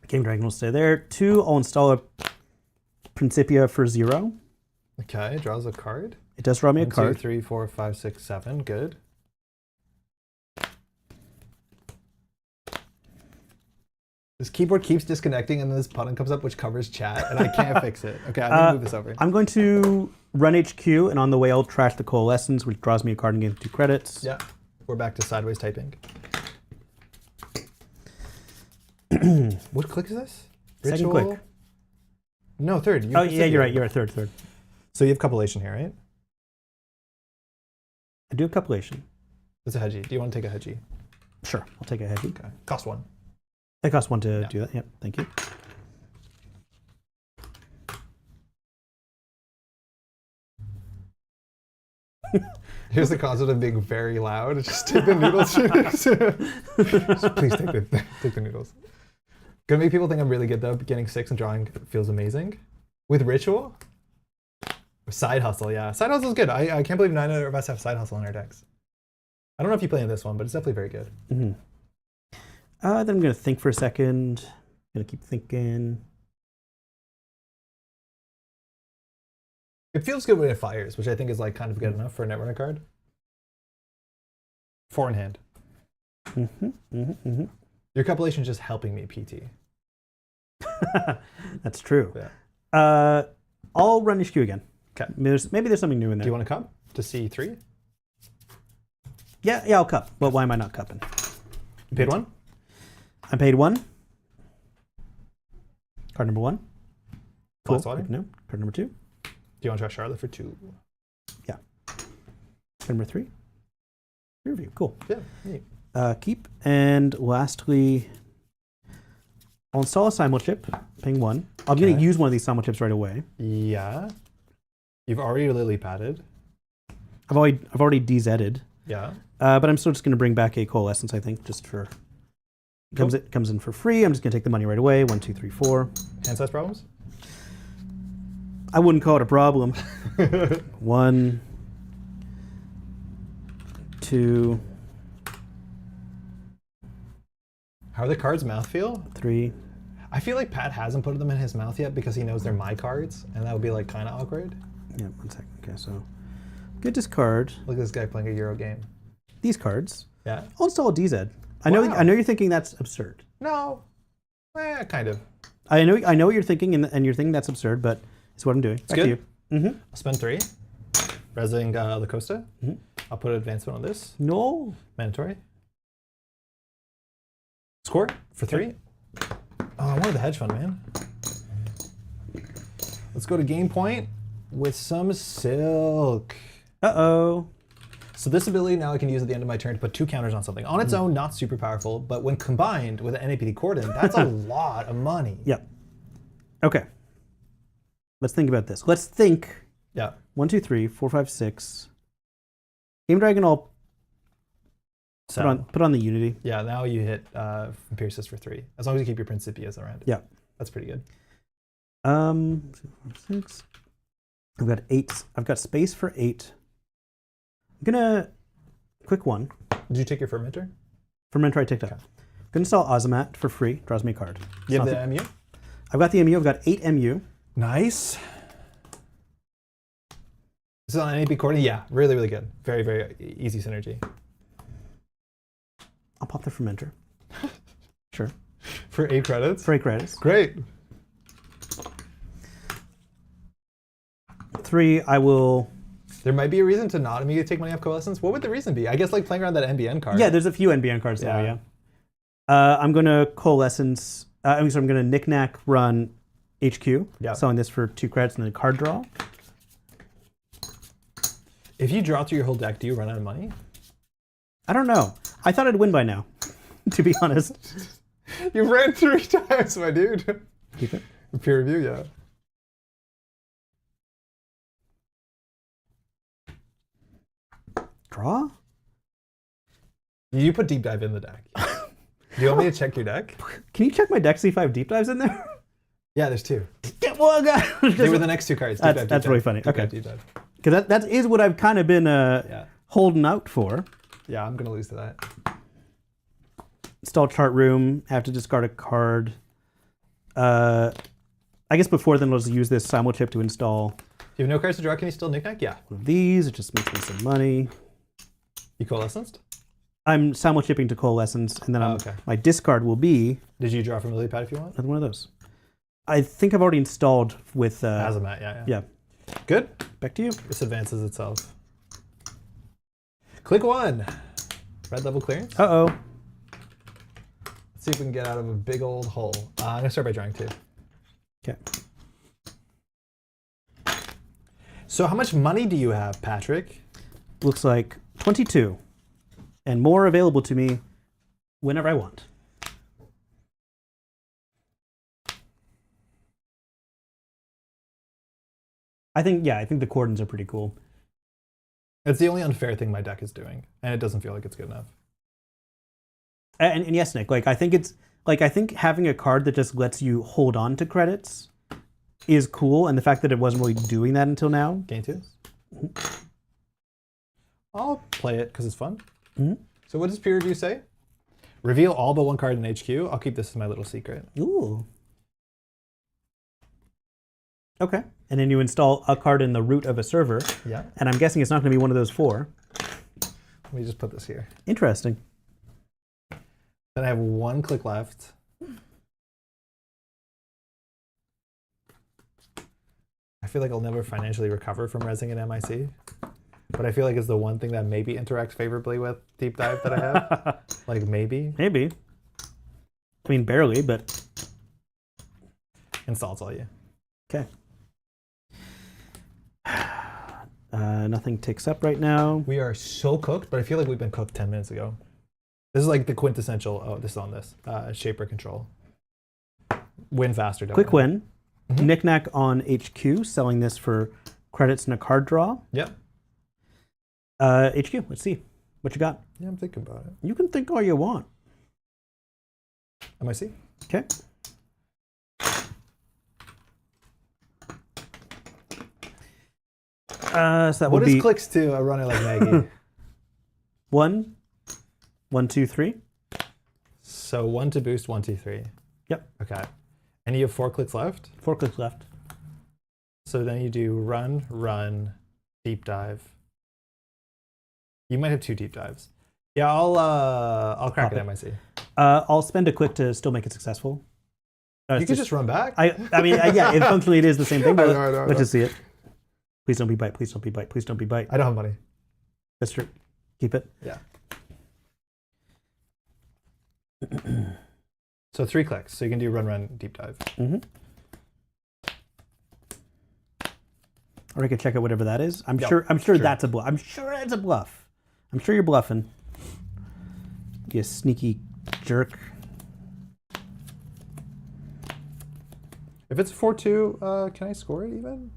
[SPEAKER 2] Game Dragon will stay there. 2, I'll install a Principia for 0.
[SPEAKER 1] Okay, draws a card.
[SPEAKER 2] It does draw me a
[SPEAKER 1] 1,
[SPEAKER 2] card.
[SPEAKER 1] 2, 3, 4, 5, 6, 7. Good. This keyboard keeps disconnecting and then this button comes up which covers chat and I can't fix it. Okay, I'm gonna move this over.
[SPEAKER 2] I'm going to run HQ, and on the way I'll trash the Coalescence, which draws me a card and gives 2 credits.
[SPEAKER 1] Yeah, we're back to sideways typing. What click is this?
[SPEAKER 2] Second
[SPEAKER 1] Ritual?
[SPEAKER 2] click.
[SPEAKER 1] No, third.
[SPEAKER 2] Oh, yeah, you're right. You're at third.
[SPEAKER 1] So you have Copulation here, right?
[SPEAKER 2] I do have Copulation.
[SPEAKER 1] It's a Hedgie. Do you want to take a Hedgie?
[SPEAKER 2] Sure, I'll take a Hedgie.
[SPEAKER 1] Okay. Cost 1.
[SPEAKER 2] It costs 1 to do that. Yep, thank you.
[SPEAKER 1] Here's the concept of being very loud. Just take the noodles. Please take the noodles. Gonna make people think I'm really good though. Getting 6 and drawing feels amazing. With Ritual? Side Hustle, yeah. Side Hustle is good. I can't believe 9 of us have Side Hustle in our decks. I don't know if you play in this one, but it's definitely very good.
[SPEAKER 2] Mm-hmm. Then I'm going to think for a second. I'm going to keep thinking.
[SPEAKER 1] It feels good when it fires, which I think is like kind of good enough for a Netrunner card. 4 in hand. Your compilation is just helping me PT.
[SPEAKER 2] That's true.
[SPEAKER 1] Yeah.
[SPEAKER 2] I'll run HQ again.
[SPEAKER 1] Okay.
[SPEAKER 2] Maybe there's something new in there.
[SPEAKER 1] Do you want to cup to C3?
[SPEAKER 2] Yeah, I'll cup. Well, why am I not cupping?
[SPEAKER 1] You paid 1?
[SPEAKER 2] I paid 1. Card number 1. Cool.
[SPEAKER 1] Last water?
[SPEAKER 2] No. Card number 2.
[SPEAKER 1] Do you want to try Charlotte for 2?
[SPEAKER 2] Yeah. Card number 3. Review. Cool.
[SPEAKER 1] Yeah. Neat.
[SPEAKER 2] Keep. And lastly, I'll install a simulchip, paying 1. I'm going to use one of these simulchips right away.
[SPEAKER 1] Yeah. You've already lily padded.
[SPEAKER 2] I've already DZ'd.
[SPEAKER 1] Yeah.
[SPEAKER 2] But I'm still just going to bring back a coalescence, I think, just for... It comes in for free. I'm just going to take the money right away. 1, 2, 3, 4.
[SPEAKER 1] Hand size problems?
[SPEAKER 2] I wouldn't call it a problem. 1, 2,
[SPEAKER 1] How are the cards mouthfeel?
[SPEAKER 2] 3.
[SPEAKER 1] I feel like Pat hasn't put them in his mouth yet because he knows they're my cards, and that would be like kind of awkward.
[SPEAKER 2] Yeah, 1 second. Okay, so good discard.
[SPEAKER 1] Look at this guy playing a Euro game.
[SPEAKER 2] These cards.
[SPEAKER 1] Yeah.
[SPEAKER 2] I'll install a DZ. I
[SPEAKER 1] Wow.
[SPEAKER 2] know you're thinking that's absurd.
[SPEAKER 1] No. Kind of.
[SPEAKER 2] I know what you're thinking, and you're thinking that's absurd, but it's what I'm doing. Back
[SPEAKER 1] good.
[SPEAKER 2] to you. Mm-hmm.
[SPEAKER 1] I'll spend 3. Resing La Costa.
[SPEAKER 2] Mm-hmm.
[SPEAKER 1] I'll put advancement on this.
[SPEAKER 2] No.
[SPEAKER 1] Mandatory. Score for 3. Oh, I wanted the hedge fund, man. Let's go to game point with some silk.
[SPEAKER 2] Uh-oh.
[SPEAKER 1] So this ability now I can use at the end of my turn to put 2 counters on something. On its own, not super powerful, but when combined with an NAPD Cordon, that's a lot of money.
[SPEAKER 2] Yep. Okay. Let's think about this. Let's think.
[SPEAKER 1] Yeah.
[SPEAKER 2] 1, 2, 3, 4, 5, 6. Game Dragon, I'll put on the Unity.
[SPEAKER 1] Yeah, now you hit Imperius for 3. As long as you keep your Principias around it.
[SPEAKER 2] Yeah.
[SPEAKER 1] That's pretty good.
[SPEAKER 2] 6. I've got 8. I've got space for 8. I'm gonna quick 1.
[SPEAKER 1] Did you take your Fermenter?
[SPEAKER 2] Fermenter I ticked up.
[SPEAKER 1] Okay.
[SPEAKER 2] Gonna install Ozymat for free. Draws me a card.
[SPEAKER 1] You have the MU?
[SPEAKER 2] I've got the MU. I've got 8 MU.
[SPEAKER 1] Nice. This is on NAP Cordon? Yeah, really, really good. Very, very easy synergy.
[SPEAKER 2] I'll pop the Fermenter. Sure.
[SPEAKER 1] For 8 credits?
[SPEAKER 2] For 8 credits.
[SPEAKER 1] Great.
[SPEAKER 2] 3, I will...
[SPEAKER 1] There might be a reason to not immediately take money off Coalescence. What would the reason be? I guess like playing around that NBN card.
[SPEAKER 2] Yeah, there's a few NBN cards now,
[SPEAKER 1] Yeah.
[SPEAKER 2] yeah. I'm going to Coalescence... I'm going to Knick-Knack run HQ.
[SPEAKER 1] Yeah.
[SPEAKER 2] Selling this for 2 credits and then a card draw.
[SPEAKER 1] If you draw through your whole deck, do you run out of money?
[SPEAKER 2] I don't know. I thought I'd win by now, to be honest.
[SPEAKER 1] You ran 3 times, my dude.
[SPEAKER 2] Keep it.
[SPEAKER 1] Peer review, yeah.
[SPEAKER 2] Draw?
[SPEAKER 1] You put deep dive in the deck. Do you want me to check your deck?
[SPEAKER 2] Can you check my deck C5 deep dives in there?
[SPEAKER 1] Yeah, there's 2.
[SPEAKER 2] Get one guy.
[SPEAKER 1] They were the next 2 cards. Deep
[SPEAKER 2] That's-
[SPEAKER 1] dive, deep
[SPEAKER 2] that's
[SPEAKER 1] dive,
[SPEAKER 2] really funny.
[SPEAKER 1] deep
[SPEAKER 2] Okay.
[SPEAKER 1] dive, deep dive.
[SPEAKER 2] Because that is what I've kind of been
[SPEAKER 1] Yeah.
[SPEAKER 2] holding out for.
[SPEAKER 1] Yeah, I'm going to lose to that.
[SPEAKER 2] Install chart room. Have to discard a card. I guess before then, let's use this simulchip to install
[SPEAKER 1] You have no cards to draw. Can you still knick-knack? Yeah.
[SPEAKER 2] one of these. It just makes me some money.
[SPEAKER 1] You coalesced?
[SPEAKER 2] I'm simulchipping to Coalescence, and then
[SPEAKER 1] okay.
[SPEAKER 2] my discard will be
[SPEAKER 1] Did you draw from Lily Pad if you want?
[SPEAKER 2] another one of those. I think I've already installed with...
[SPEAKER 1] Azamat, yeah.
[SPEAKER 2] yeah.
[SPEAKER 1] Good.
[SPEAKER 2] Back to you.
[SPEAKER 1] This advances itself. Click 1. Red level clearance.
[SPEAKER 2] Uh-oh.
[SPEAKER 1] Let's see if we can get out of a big old hole. I'm going to start by drawing 2.
[SPEAKER 2] Okay.
[SPEAKER 1] So how much money do you have, Patrick?
[SPEAKER 2] Looks like 22. And more available to me whenever I want. I think the cordons are pretty cool.
[SPEAKER 1] It's the only unfair thing my deck is doing, and it doesn't feel like it's good enough.
[SPEAKER 2] And yes, Nick, I think having a card that just lets you hold on to credits is cool, and the fact that it wasn't really doing that until now.
[SPEAKER 1] Gain 2. I'll play it because it's fun.
[SPEAKER 2] Mm-hmm.
[SPEAKER 1] So what does peer review say? Reveal all but 1 card in HQ. I'll keep this as my little secret.
[SPEAKER 2] Ooh. Okay. And then you install a card in the root of a server.
[SPEAKER 1] Yeah.
[SPEAKER 2] And I'm guessing it's not going to be one of those 4.
[SPEAKER 1] Let me just put this here.
[SPEAKER 2] Interesting.
[SPEAKER 1] Then I have 1 click left. I feel like I'll never financially recover from resing an MIC, but I feel like it's the one thing that maybe interacts favorably with Deep Dive that I have. Like maybe.
[SPEAKER 2] Maybe. I mean, barely, but.
[SPEAKER 1] Install all you.
[SPEAKER 2] Okay. Nothing ticks up right now.
[SPEAKER 1] We are so cooked, but I feel like we've been cooked 10 minutes ago. This is like the quintessential, oh, this is on this, shaper control. Win faster, don't
[SPEAKER 2] Quick
[SPEAKER 1] win.
[SPEAKER 2] win. Knick-Knack on HQ, selling this for credits and a card draw.
[SPEAKER 1] Yep.
[SPEAKER 2] HQ, let's see. What you got?
[SPEAKER 1] Yeah, I'm thinking about it.
[SPEAKER 2] You can think all you want.
[SPEAKER 1] MIC?
[SPEAKER 2] Okay. So that
[SPEAKER 1] What
[SPEAKER 2] would
[SPEAKER 1] is
[SPEAKER 2] be
[SPEAKER 1] clicks to a runner like Maggie?
[SPEAKER 2] 1, 1, 2, 3.
[SPEAKER 1] So 1 to boost, 1, 2, 3.
[SPEAKER 2] Yep.
[SPEAKER 1] Okay. And you have 4 clicks left?
[SPEAKER 2] 4 clicks left.
[SPEAKER 1] So then you do run, run, deep dive. You might have 2 deep dives. Yeah, I'll crack an MIC.
[SPEAKER 2] I'll spend a click to still make it successful.
[SPEAKER 1] You can just run back.
[SPEAKER 2] I mean, yeah, functionally it is the same thing, but
[SPEAKER 1] I know.
[SPEAKER 2] let's just see it. Please don't be bite. Please don't be bite. Please don't be bite.
[SPEAKER 1] I don't have money.
[SPEAKER 2] That's true. Keep it.
[SPEAKER 1] Yeah. So 3 clicks. So you can do run, run, deep dive.
[SPEAKER 2] Or I can check out whatever that is. I'm
[SPEAKER 1] Yep,
[SPEAKER 2] sure
[SPEAKER 1] sure.
[SPEAKER 2] that's a bluff. I'm sure it's a bluff. I'm sure you're bluffing. You sneaky jerk.
[SPEAKER 1] If it's 4-2, can I score it even?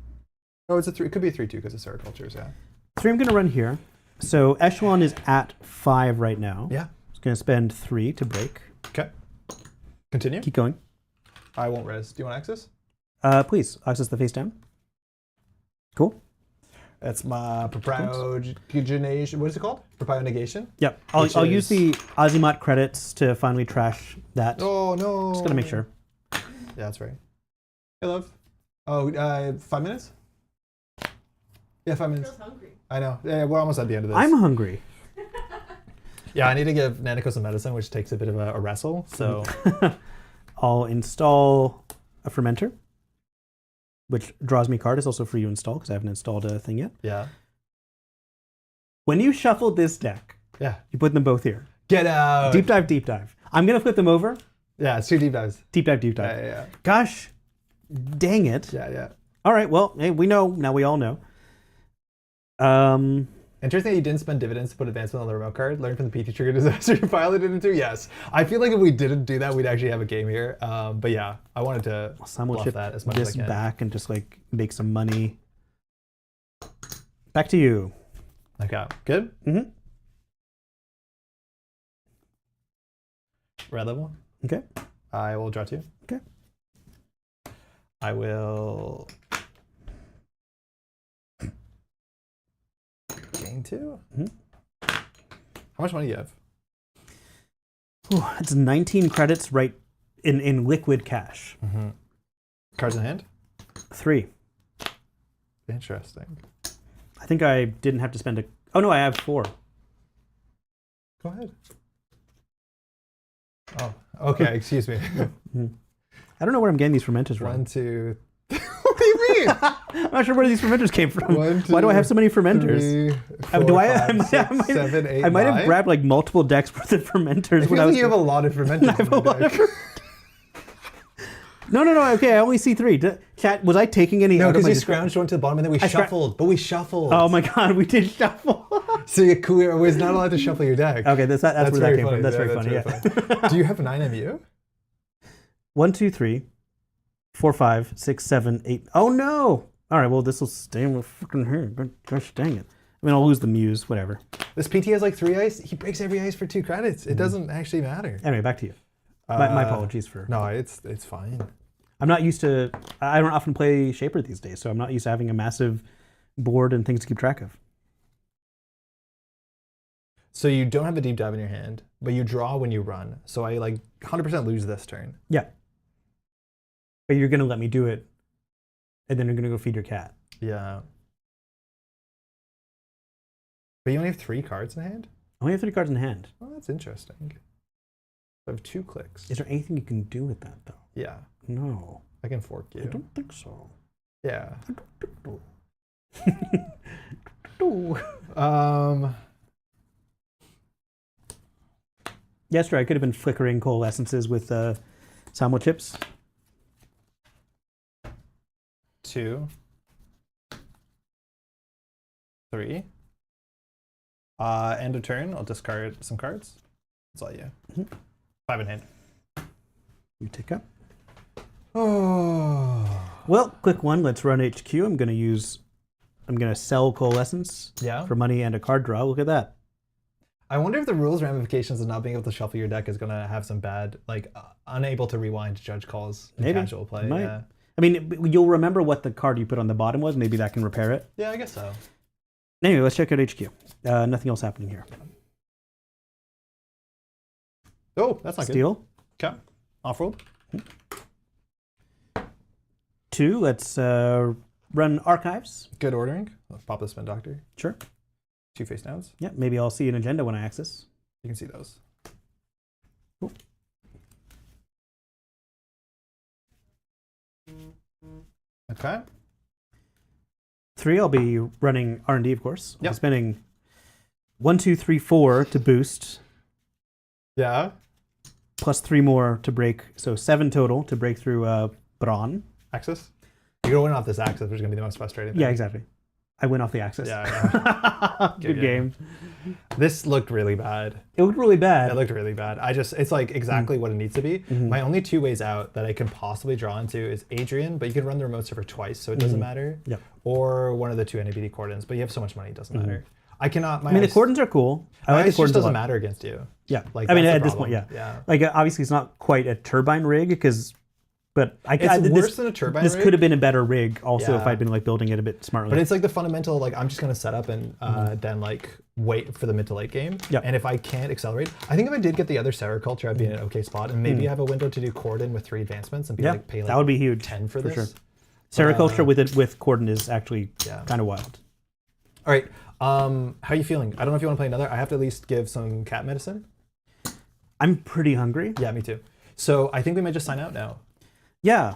[SPEAKER 1] Oh, it's a 3. It could be a 3-2 because it's Sericultures, yeah.
[SPEAKER 2] 3 I'm going to run here. So Echelon is at 5 right now.
[SPEAKER 1] Yeah.
[SPEAKER 2] Just going to spend 3 to break.
[SPEAKER 1] Okay. Continue.
[SPEAKER 2] Keep going.
[SPEAKER 1] I won't res. Do you want access?
[SPEAKER 2] Please, access the face down. Cool.
[SPEAKER 1] That's my propionation. What is it called? Propionegation?
[SPEAKER 2] Yep. I'll use the Azimuth credits to finally trash that.
[SPEAKER 1] Oh, no.
[SPEAKER 2] Just going to make sure.
[SPEAKER 1] Yeah, that's right. Hey, love. Oh, 5 minutes? Yeah, 5 minutes.
[SPEAKER 4] Feels hungry.
[SPEAKER 1] I know. Yeah, we're almost at the end of this.
[SPEAKER 2] I'm hungry.
[SPEAKER 1] Yeah, I need to give Nanako some medicine, which takes a bit of a wrestle. So
[SPEAKER 2] I'll install a fermenter, which draws me card. It's also free to install because I haven't installed a thing yet.
[SPEAKER 1] yeah,
[SPEAKER 2] When you shuffled this deck,
[SPEAKER 1] yeah.
[SPEAKER 2] you put them both here.
[SPEAKER 1] Get out.
[SPEAKER 2] Deep dive, deep dive. I'm going to flip them over.
[SPEAKER 1] Yeah, it's 2 deep dives.
[SPEAKER 2] Deep dive, deep dive.
[SPEAKER 1] Yeah.
[SPEAKER 2] Gosh, dang it.
[SPEAKER 1] Yeah.
[SPEAKER 2] All right, well, hey, we know. Now we all know.
[SPEAKER 1] Interesting that you didn't spend dividends to put advancement on the remote card. Learn from the PT trigger disaster you piloted into. Yes, I feel like if we didn't do that, we'd actually have a game here. But yeah, I wanted to
[SPEAKER 2] Some will
[SPEAKER 1] bluff
[SPEAKER 2] chip
[SPEAKER 1] that as much
[SPEAKER 2] this
[SPEAKER 1] as I can.
[SPEAKER 2] back and just like make some money. Back to you.
[SPEAKER 1] Okay, good.
[SPEAKER 2] Mm-hmm.
[SPEAKER 1] Red level.
[SPEAKER 2] Okay.
[SPEAKER 1] I will draw 2.
[SPEAKER 2] Okay.
[SPEAKER 1] I will gain 2.
[SPEAKER 2] Mhm.
[SPEAKER 1] How much money do you have?
[SPEAKER 2] Ooh, it's 19 credits right in liquid cash.
[SPEAKER 1] Mm-hmm. Cards in hand?
[SPEAKER 2] 3.
[SPEAKER 1] Interesting.
[SPEAKER 2] I think I didn't have to spend a... Oh, no, I have 4.
[SPEAKER 1] Go ahead. Oh, okay. Excuse me.
[SPEAKER 2] I don't know where I'm getting these fermenters from.
[SPEAKER 1] 1, 2. What do you mean?
[SPEAKER 2] I'm not sure where these fermenters came from.
[SPEAKER 1] 1, 2,
[SPEAKER 2] Why do I have so many fermenters?
[SPEAKER 1] 3, 4,
[SPEAKER 2] Do I?
[SPEAKER 1] 5, 6, 7, 8,
[SPEAKER 2] I might
[SPEAKER 1] 9.
[SPEAKER 2] have grabbed like multiple decks worth of fermenters
[SPEAKER 1] I
[SPEAKER 2] when
[SPEAKER 1] feel
[SPEAKER 2] I
[SPEAKER 1] like
[SPEAKER 2] was.
[SPEAKER 1] you have a lot of fermenters.
[SPEAKER 2] I have
[SPEAKER 1] in
[SPEAKER 2] a
[SPEAKER 1] your
[SPEAKER 2] lot
[SPEAKER 1] deck.
[SPEAKER 2] of. No. Okay, I only see 3. Chat, was I taking any?
[SPEAKER 1] No,
[SPEAKER 2] out of
[SPEAKER 1] because
[SPEAKER 2] my
[SPEAKER 1] you
[SPEAKER 2] discard-
[SPEAKER 1] scrounged one to the bottom and then we shuffled. But we shuffled.
[SPEAKER 2] Oh my god, we did shuffle.
[SPEAKER 1] So you was not allowed to shuffle your deck.
[SPEAKER 2] Okay, that's where that
[SPEAKER 1] very
[SPEAKER 2] came
[SPEAKER 1] funny.
[SPEAKER 2] from. That's
[SPEAKER 1] Yeah,
[SPEAKER 2] very funny. Yeah.
[SPEAKER 1] Do you have 9 MU?
[SPEAKER 2] 1, 2, 3, 4, 5, 6, 7, 8. Oh no! All right, well this will stay in my fucking hair. Gosh dang it! I mean, I'll lose the muse, whatever.
[SPEAKER 1] This PT has like 3 ice. He breaks every ice for 2 credits. It doesn't actually matter.
[SPEAKER 2] Anyway, back to you. My apologies for.
[SPEAKER 1] No, it's fine.
[SPEAKER 2] I'm not used to. I don't often play Shaper these days, so I'm not used to having a massive board and things to keep track of.
[SPEAKER 1] So you don't have a deep dive in your hand, but you draw when you run. So I like 100% lose this turn.
[SPEAKER 2] Yeah. But you're gonna let me do it, and then you're gonna go feed your cat.
[SPEAKER 1] Yeah. But you only have 3 cards in hand?
[SPEAKER 2] I only have 3 cards in hand.
[SPEAKER 1] Oh, that's interesting. I have 2 clicks.
[SPEAKER 2] Is there anything you can do with that, though?
[SPEAKER 1] Yeah.
[SPEAKER 2] No.
[SPEAKER 1] I can fork you.
[SPEAKER 2] I don't think so.
[SPEAKER 1] Yeah.
[SPEAKER 2] Yesterday, I could have been flickering coalescences with Samo chips.
[SPEAKER 1] 2, 3. End of turn, I'll discard some cards. That's all you. 5 in hand.
[SPEAKER 2] You take up.
[SPEAKER 1] Oh.
[SPEAKER 2] Well, quick one. Let's run HQ. I'm gonna sell coalescence for money and a card draw. Look at that.
[SPEAKER 1] I wonder if the rules ramifications of not being able to shuffle your deck is gonna have some bad, like, unable to rewind judge calls in
[SPEAKER 2] Maybe.
[SPEAKER 1] casual play.
[SPEAKER 2] Might.
[SPEAKER 1] Yeah.
[SPEAKER 2] I mean, you'll remember what the card you put on the bottom was. Maybe that can repair it.
[SPEAKER 1] Yeah, I guess so.
[SPEAKER 2] Anyway, let's check out HQ. Nothing else happening here.
[SPEAKER 1] Oh, that's not
[SPEAKER 2] Steal.
[SPEAKER 1] good. Okay. Off-rolled.
[SPEAKER 2] 2. Let's run archives.
[SPEAKER 1] Good ordering. Let's pop the Spin Doctor.
[SPEAKER 2] Sure.
[SPEAKER 1] 2 face downs.
[SPEAKER 2] Yeah. Maybe I'll see an agenda when I access.
[SPEAKER 1] You can see those.
[SPEAKER 2] Cool.
[SPEAKER 1] Okay.
[SPEAKER 2] 3. I'll be running R&D, of course.
[SPEAKER 1] Yep.
[SPEAKER 2] I'm spending 1, 2, 3, 4 to boost.
[SPEAKER 1] Yeah.
[SPEAKER 2] Plus 3 more to break, so 7 total to break through Braun.
[SPEAKER 1] Axis. You're going off this axis, which is gonna be the most frustrating thing.
[SPEAKER 2] Yeah, exactly. I went off the axis.
[SPEAKER 1] Yeah.
[SPEAKER 2] Good game.
[SPEAKER 1] This looked really bad.
[SPEAKER 2] It looked really bad.
[SPEAKER 1] It looked really bad. It's like exactly what it needs to be. My only 2 ways out that I can possibly draw into is Adrian, but you can run the remote server twice, so it doesn't matter.
[SPEAKER 2] Yep.
[SPEAKER 1] Or one of the 2 NBD Cordons, but you have so much money, it doesn't matter. I cannot.
[SPEAKER 2] I mean, the Cordons are cool. I like the
[SPEAKER 1] It
[SPEAKER 2] Cordons
[SPEAKER 1] just
[SPEAKER 2] a
[SPEAKER 1] doesn't
[SPEAKER 2] lot.
[SPEAKER 1] matter against you.
[SPEAKER 2] Yeah.
[SPEAKER 1] Like,
[SPEAKER 2] I mean,
[SPEAKER 1] that's
[SPEAKER 2] at
[SPEAKER 1] the
[SPEAKER 2] this
[SPEAKER 1] problem.
[SPEAKER 2] point,
[SPEAKER 1] Yeah.
[SPEAKER 2] Like, obviously, it's not quite a turbine rig, but
[SPEAKER 1] It's worse than a turbine
[SPEAKER 2] This
[SPEAKER 1] rig.
[SPEAKER 2] could have been a better rig also if
[SPEAKER 1] Yeah.
[SPEAKER 2] I'd been like building it a bit smartly.
[SPEAKER 1] But it's like the fundamental, like, I'm just going to set up and then like wait for the mid to late game.
[SPEAKER 2] Yep.
[SPEAKER 1] And if I can't accelerate, I think if I did get the other Sericulture, I'd be in an okay spot. And maybe I have a window to do Cordon with 3 advancements and be like, pay like
[SPEAKER 2] that would be huge.
[SPEAKER 1] 10 for
[SPEAKER 2] for
[SPEAKER 1] this.
[SPEAKER 2] sure. Sericulture with Cordon is actually kind of wild.
[SPEAKER 1] All right. How are you feeling? I don't know if you want to play another. I have to at least give some cat medicine.
[SPEAKER 2] I'm pretty hungry.
[SPEAKER 1] Yeah, me too. So I think we might just sign out now.
[SPEAKER 2] Yeah.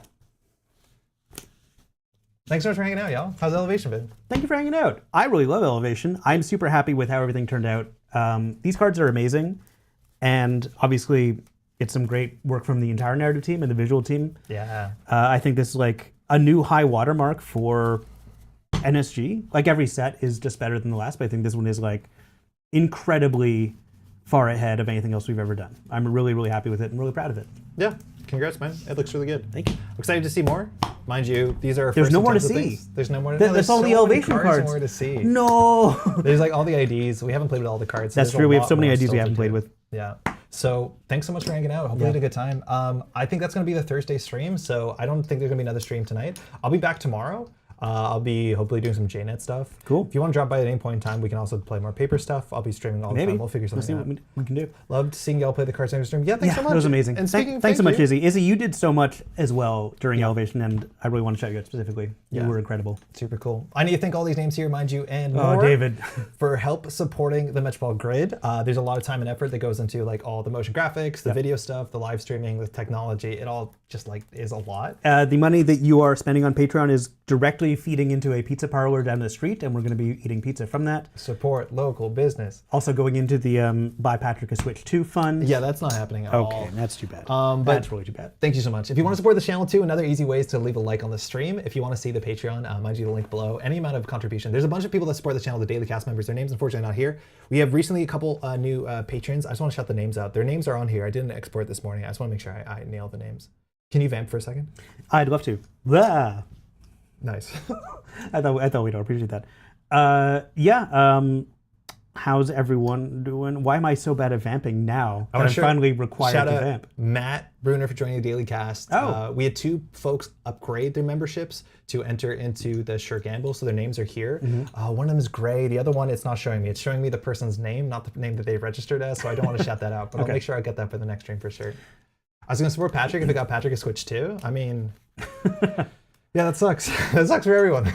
[SPEAKER 1] Thanks so much for hanging out, y'all. How's Elevation been?
[SPEAKER 2] Thank you for hanging out. I really love Elevation. I'm super happy with how everything turned out. These cards are amazing. And obviously, it's some great work from the entire narrative team and the visual team.
[SPEAKER 1] Yeah.
[SPEAKER 2] I think this is like a new high watermark for NSG. Like every set is just better than the last, but I think this one is like incredibly far ahead of anything else we've ever done. I'm really, really happy with it and really proud of it.
[SPEAKER 1] Yeah. Congrats, man. It looks really good.
[SPEAKER 2] Thank you.
[SPEAKER 1] Excited to see more. Mind you, these are
[SPEAKER 2] There's
[SPEAKER 1] first
[SPEAKER 2] no more to
[SPEAKER 1] attempts at
[SPEAKER 2] see.
[SPEAKER 1] things. There's no more to
[SPEAKER 2] That's
[SPEAKER 1] there's
[SPEAKER 2] all the
[SPEAKER 1] so many
[SPEAKER 2] elevation
[SPEAKER 1] cards.
[SPEAKER 2] cards.
[SPEAKER 1] More to see.
[SPEAKER 2] No.
[SPEAKER 1] There's like all the IDs. We haven't played with all the cards. So
[SPEAKER 2] That's
[SPEAKER 1] there's a
[SPEAKER 2] true. We have
[SPEAKER 1] lot
[SPEAKER 2] so many
[SPEAKER 1] more
[SPEAKER 2] IDs we
[SPEAKER 1] still to
[SPEAKER 2] haven't played
[SPEAKER 1] do.
[SPEAKER 2] with.
[SPEAKER 1] Yeah. So thanks so much for hanging out. Hopefully you had a good time. I think that's going to be the Thursday stream. So I don't think there's going to be another stream tonight. I'll be back tomorrow. I'll be hopefully doing some JNet stuff.
[SPEAKER 2] Cool.
[SPEAKER 1] If you want to drop by at any point in time, we can also play more paper stuff. I'll be streaming all the
[SPEAKER 2] Maybe.
[SPEAKER 1] time. We'll figure
[SPEAKER 2] We'll see
[SPEAKER 1] something out.
[SPEAKER 2] what we can do.
[SPEAKER 1] Loved seeing y'all play the cards on your stream. Yeah, thanks so much.
[SPEAKER 2] That was amazing.
[SPEAKER 1] And speaking,
[SPEAKER 2] thanks so
[SPEAKER 1] thank
[SPEAKER 2] much,
[SPEAKER 1] you.
[SPEAKER 2] Izzy. Izzy, you did so much as well during Elevation, and I really want to shout you out specifically. You were incredible.
[SPEAKER 1] Super cool. I need to thank all these names here, mind you, and
[SPEAKER 2] Oh,
[SPEAKER 1] more
[SPEAKER 2] David.
[SPEAKER 1] for help supporting the Métropole Grid. There's a lot of time and effort that goes into like all the motion graphics, the video stuff, the live streaming, the technology. It all just like is a lot.
[SPEAKER 2] The money that you are spending on Patreon is directly feeding into a pizza parlor down the street, and we're going to be eating pizza from that.
[SPEAKER 1] Support local business.
[SPEAKER 2] Also going into the Buy Patrick a Switch 2 fund.
[SPEAKER 1] Yeah, that's not happening at all.
[SPEAKER 2] Okay, that's too bad.
[SPEAKER 1] But
[SPEAKER 2] That's really too bad.
[SPEAKER 1] thank you so much. If you want to support the channel too, another easy way is to leave a like on the stream. If you want to see the Patreon, mind you, the link below. Any amount of contribution. There's a bunch of people that support the channel, the daily cast members. Their names, unfortunately, not here. We have recently a couple new patrons. I just want to shout the names out. Their names are on here. I didn't export this morning. I just want to make sure I nail the names. Can you vamp for a second?
[SPEAKER 2] I'd love to. Blah.
[SPEAKER 1] Nice.
[SPEAKER 2] I thought we'd all appreciate that. How's everyone doing? Why am I so bad at vamping now? I'm finally required
[SPEAKER 1] shout
[SPEAKER 2] to
[SPEAKER 1] out
[SPEAKER 2] vamp.
[SPEAKER 1] Matt Bruner for joining the daily cast.
[SPEAKER 2] Oh.
[SPEAKER 1] We had 2 folks upgrade their memberships to enter into the Sure Gamble, so their names are here. One of them is Gray. The other one, it's not showing me. It's showing me the person's name, not the name that they've registered as, so I don't want to shout that out, but I'll make sure I get that for the next stream for sure. I was going to support Patrick if it got Patrick a Switch too. I mean, yeah, that sucks. That sucks for everyone.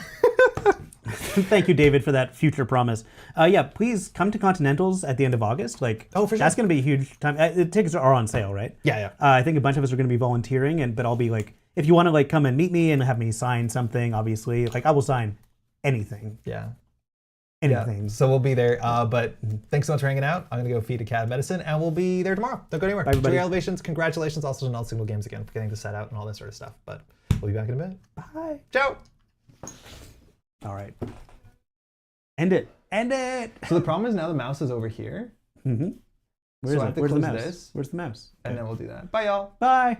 [SPEAKER 2] Thank you, David, for that future promise. Yeah, please come to Continentals at the end of August. Like,
[SPEAKER 1] Oh, for sure.
[SPEAKER 2] That's going to be a huge time. The tickets are on sale, right?
[SPEAKER 1] Yeah.
[SPEAKER 2] I think a bunch of us are going to be volunteering, but I'll be like, if you want to like come and meet me and have me sign something, obviously, like I will sign anything.
[SPEAKER 1] Yeah.
[SPEAKER 2] Anything.
[SPEAKER 1] Yeah. So we'll be there. But thanks so much for hanging out. I'm gonna go feed a cat medicine, and we'll be there tomorrow. Don't go anywhere.
[SPEAKER 2] Bye, everybody.
[SPEAKER 1] Enjoy your elevations. Congratulations also to Null Signal Games again for getting this set out and all that sort of stuff. But we'll be back in a bit.
[SPEAKER 2] Bye.
[SPEAKER 1] Ciao.
[SPEAKER 2] All right. End it. End it.
[SPEAKER 1] So the problem is now the mouse is over here.
[SPEAKER 2] Mm-hmm.
[SPEAKER 1] So I have to
[SPEAKER 2] Where's the
[SPEAKER 1] close
[SPEAKER 2] mouse?
[SPEAKER 1] this.
[SPEAKER 2] Where's the mouse?
[SPEAKER 1] And then we'll do that. Bye, y'all.
[SPEAKER 2] Bye.